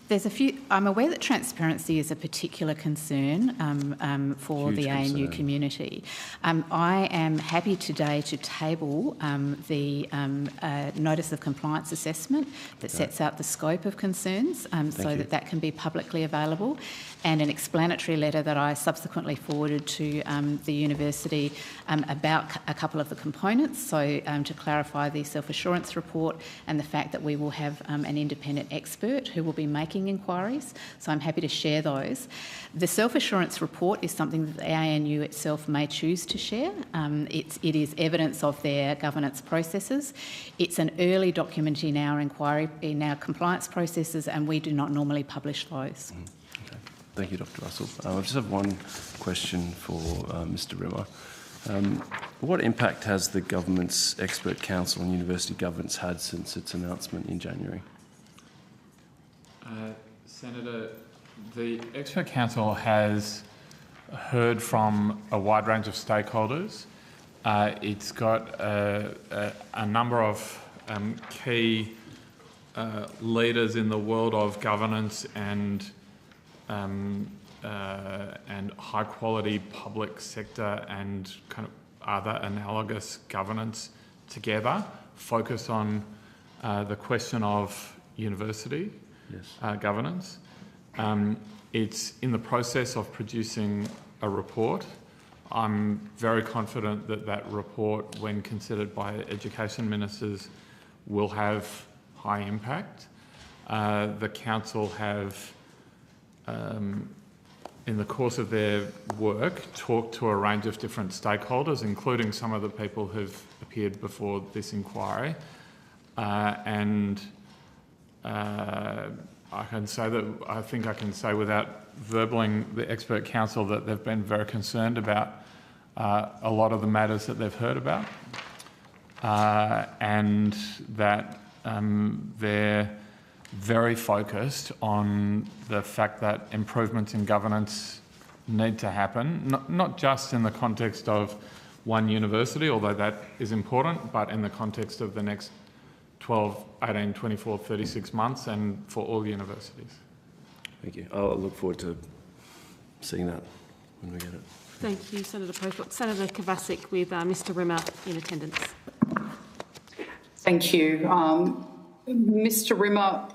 there's a few. I'm aware that transparency is a particular concern for the ANU community. I am happy today to table the notice of compliance assessment that sets out the scope of concerns, so that can be publicly available, and an explanatory letter that I subsequently forwarded to the university about a couple of the components. So to clarify the self-assurance report and the fact that we will have an independent expert who will be making inquiries. So I'm happy to share those. The self-assurance report is something that the ANU itself may choose to share. It is evidence of their governance processes. It's an early document in our inquiry, in our compliance processes, and we do not normally publish those. Okay. Thank you, Dr. Russell. I just have one question for Mr. Rimmer. What impact has the government's expert council on university governance had since its announcement in January? Senator, the Expert Council has heard from a wide range of stakeholders. It's got a number of key leaders in the world of governance and high-quality public sector and kind of other analogous governance together, focus on the question of university governance. It's in the process of producing a report. I'm very confident that that report, when considered by education ministers, will have high impact. The council have, in the course of their work, talked to a range of different stakeholders, including some of the people who've appeared before this inquiry, I can say that I think I can say without verballing the expert council that they've been very concerned about a lot of the matters that they've heard about, and that they're very focused on the fact that improvements in governance need to happen, not just in the context of one university, although that is important, but in the context of the next 12, 18, 24, 36 months and for all universities. Thank you. I'll look forward to seeing that when we get it. Thank you, Senator Pocock. Senator Kovacic with Mr. Rimmer in attendance. Thank you. Mr. Rimmer,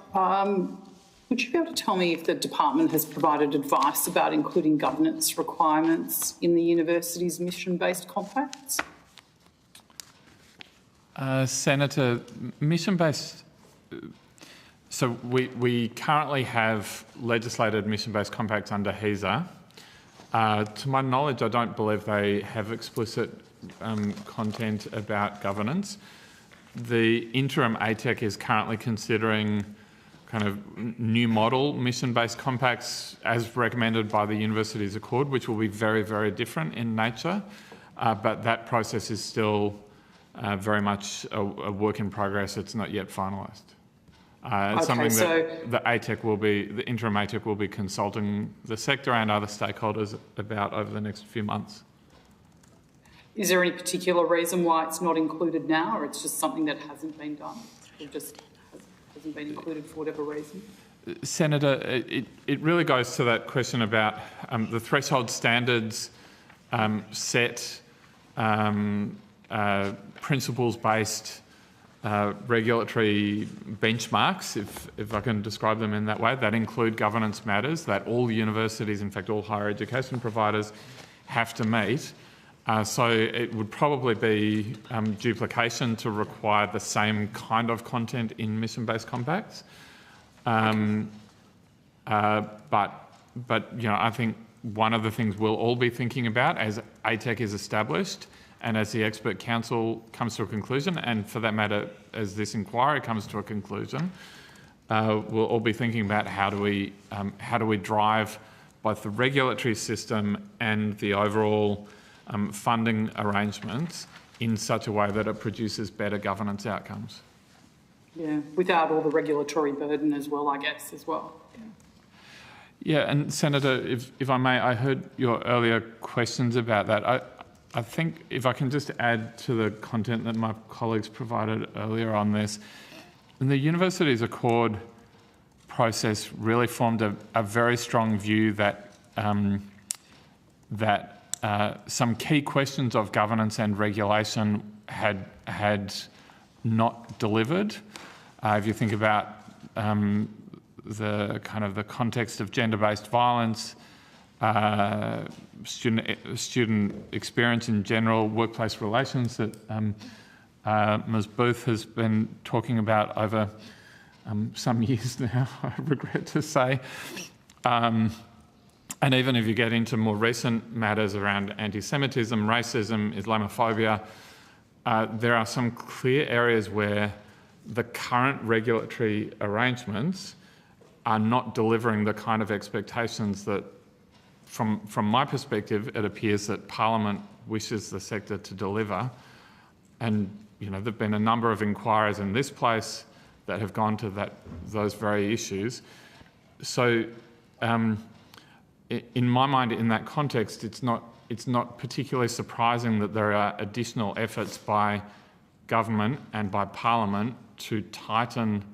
would you be able to tell me if the department has provided advice about including governance requirements in the university's mission-based compacts? Senator, mission-based, so we currently have legislated mission-based compacts under HESA. To my knowledge, I don't believe they have explicit content about governance. The interim ATEC is currently considering kind of new model mission-based compacts as recommended by the Universities Accord, which will be very, very different in nature, but that process is still very much a work in progress. It's not yet finalised. It's something that the interim ATEC will be consulting the sector and other stakeholders about over the next few months. Is there any particular reason why it's not included now, or it's just something that hasn't been done? It just hasn't been included for whatever reason? Senator, it really goes to that question about the threshold standards set principles-based regulatory benchmarks, if I can describe them in that way, that include governance matters, that all universities, in fact all higher education providers, have to meet. So it would probably be duplication to require the same kind of content in mission-based compacts. But I think one of the things we'll all be thinking about as ATEC is established and as the expert council comes to a conclusion, and for that matter, as this inquiry comes to a conclusion, we'll all be thinking about how do we drive both the regulatory system and the overall funding arrangements in such a way that it produces better governance outcomes. Yeah, without all the regulatory burden as well, I guess, as well. Yeah, and Senator, if I may, I heard your earlier questions about that. I think if I can just add to the content that my colleagues provided earlier on this, and the Universities Accord process really formed a very strong view that some key questions of governance and regulation had not delivered. If you think about the kind of the context of gender-based violence, student experience in general, workplace relations that Ms. Booth has been talking about over some years now, I regret to say. And even if you get into more recent matters around anti-Semitism, racism, Islamophobia, there are some clear areas where the current regulatory arrangements are not delivering the kind of expectations that, from my perspective, it appears that Parliament wishes the sector to deliver. And there have been a number of inquiries in this place that have gone to those very issues. So, in my mind, in that context, it's not particularly surprising that there are additional efforts by government and by Parliament to tighten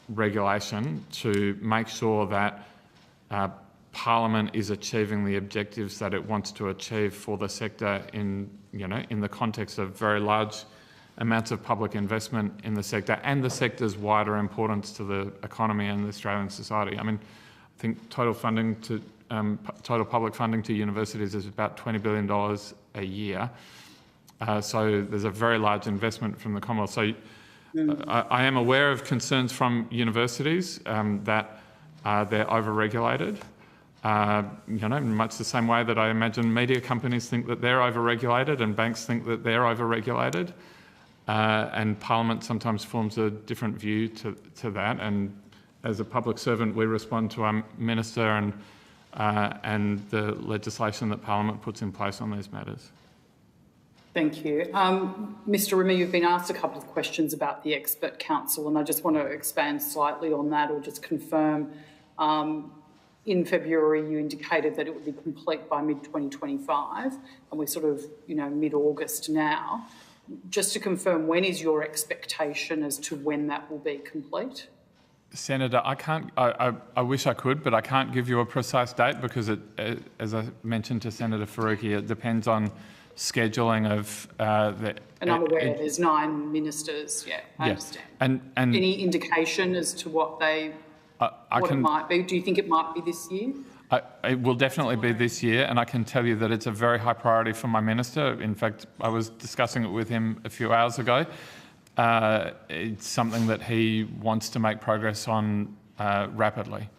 regulation to make sure that Parliament is achieving the objectives that it wants to achieve for the sector in the context of very large amounts of public investment in the sector and the sector's wider importance to the economy and the Australian society. I mean, I think total public funding to universities is about $20 billion a year. So there's a very large investment from the Commonwealth. So I am aware of concerns from universities that they're over-regulated. Much the same way that I imagine media companies think that they're over-regulated and banks think that they're over-regulated. And Parliament sometimes forms a different view to that. And as a public servant, we respond to our minister and the legislation that Parliament puts in place on these matters. Thank you. Mr Rimmer, you've been asked a couple of questions about the Expert Council, and I just want to expand slightly on that or just confirm. In February, you indicated that it would be complete by mid-2025, and we're sort of, mid-August now. Just to confirm, when is your expectation as to when that will be complete? Senator, I can't. I wish I could, but I can't give you a precise date because, as I mentioned to Senator Faruqi, it depends on scheduling of the. And I'm aware there's 9 ministers. Yeah, I understand. And any indication as to what it might be? Do you think it might be this year? It will definitely be this year, and I can tell you that it's a very high priority for my minister. In fact, I was discussing it with him a few hours ago. It's something that he wants to make progress on rapidly.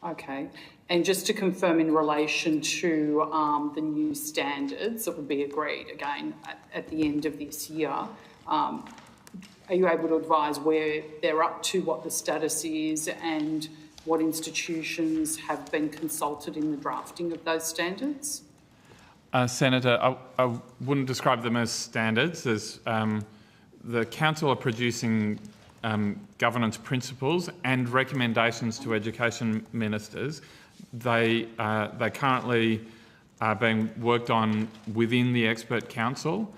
Okay. And just to confirm in relation to the new standards that would be agreed again at the end of this year, are you able to advise where they're up to, what the status is and what institutions have been consulted in the drafting of those standards? Senator, I wouldn't describe them as standards. The Council are producing governance principles and recommendations to education ministers. They currently are being worked on within the Expert Council.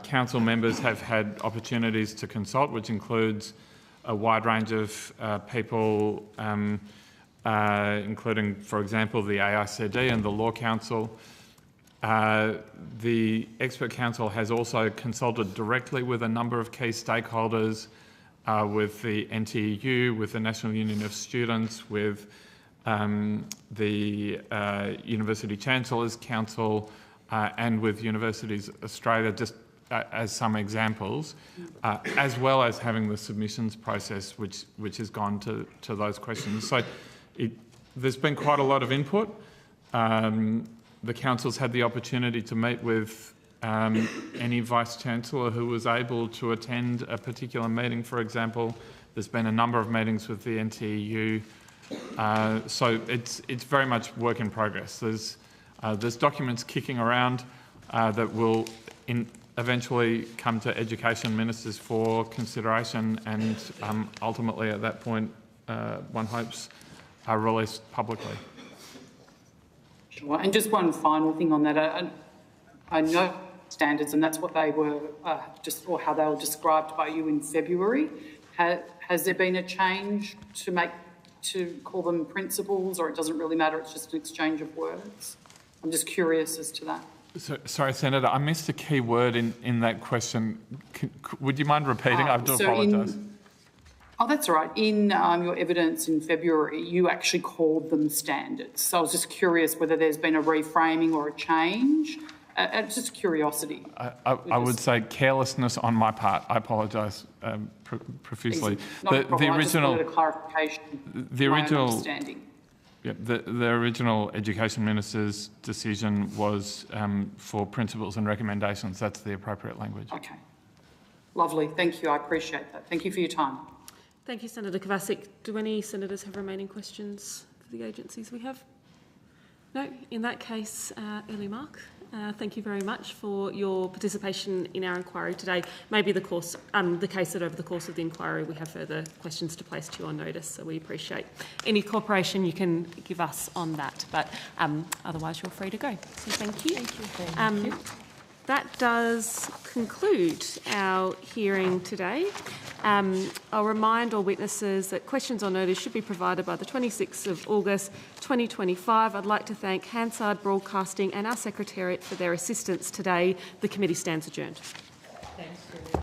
Council members have had opportunities to consult, which includes a wide range of people, including, for example, the AICD and the Law Council. The Expert Council has also consulted directly with a number of key stakeholders, with the NTEU, with the National Union of Students, with the University Chancellors Council, and with Universities Australia, just as some examples, as well as having the submissions process which has gone to those questions. So there's been quite a lot of input. The Council's had the opportunity to meet with any Vice-Chancellor who was able to attend a particular meeting, for example. There's been a number of meetings with the NTEU. So it's very much work in progress. There's documents kicking around that will eventually come to education ministers for consideration, and ultimately at that point, one hopes are released publicly. Sure. And just one final thing on that. I know standards, and that's what they were or how they were described by you in February. Has there been a change to call them principles, or it doesn't really matter, it's just an exchange of words? I'm just curious as to that. Sorry, Senator, I missed a key word in that question. Would you mind repeating? I do apologise. Oh, that's all right. In your evidence in February, you actually called them standards. So I was just curious whether there's been a reframing or a change. Just curiosity. I would say carelessness on my part. I apologise profusely. Not a problem. I just wanted a clarification. The original understanding. Yeah, the original Education Minister's decision was for principles and recommendations. That's the appropriate language. Okay. Lovely. Thank you. I appreciate that. Thank you for your time. Thank you, Senator Kovacic. Do any senators have remaining questions for the agencies we have? No? In that case, early mark. Thank you very much for your participation in our inquiry today. Maybe the case that over the course of the inquiry we have further questions to place to you on notice, so we appreciate any cooperation you can give us on that, but otherwise you're free to go. So thank you. Thank you. That does conclude our hearing today. I'll remind all witnesses that questions or notice should be provided by the 26th of August 2025. I'd like to thank Hansard Broadcasting and our Secretariat for their assistance today. The committee stands adjourned. Thanks.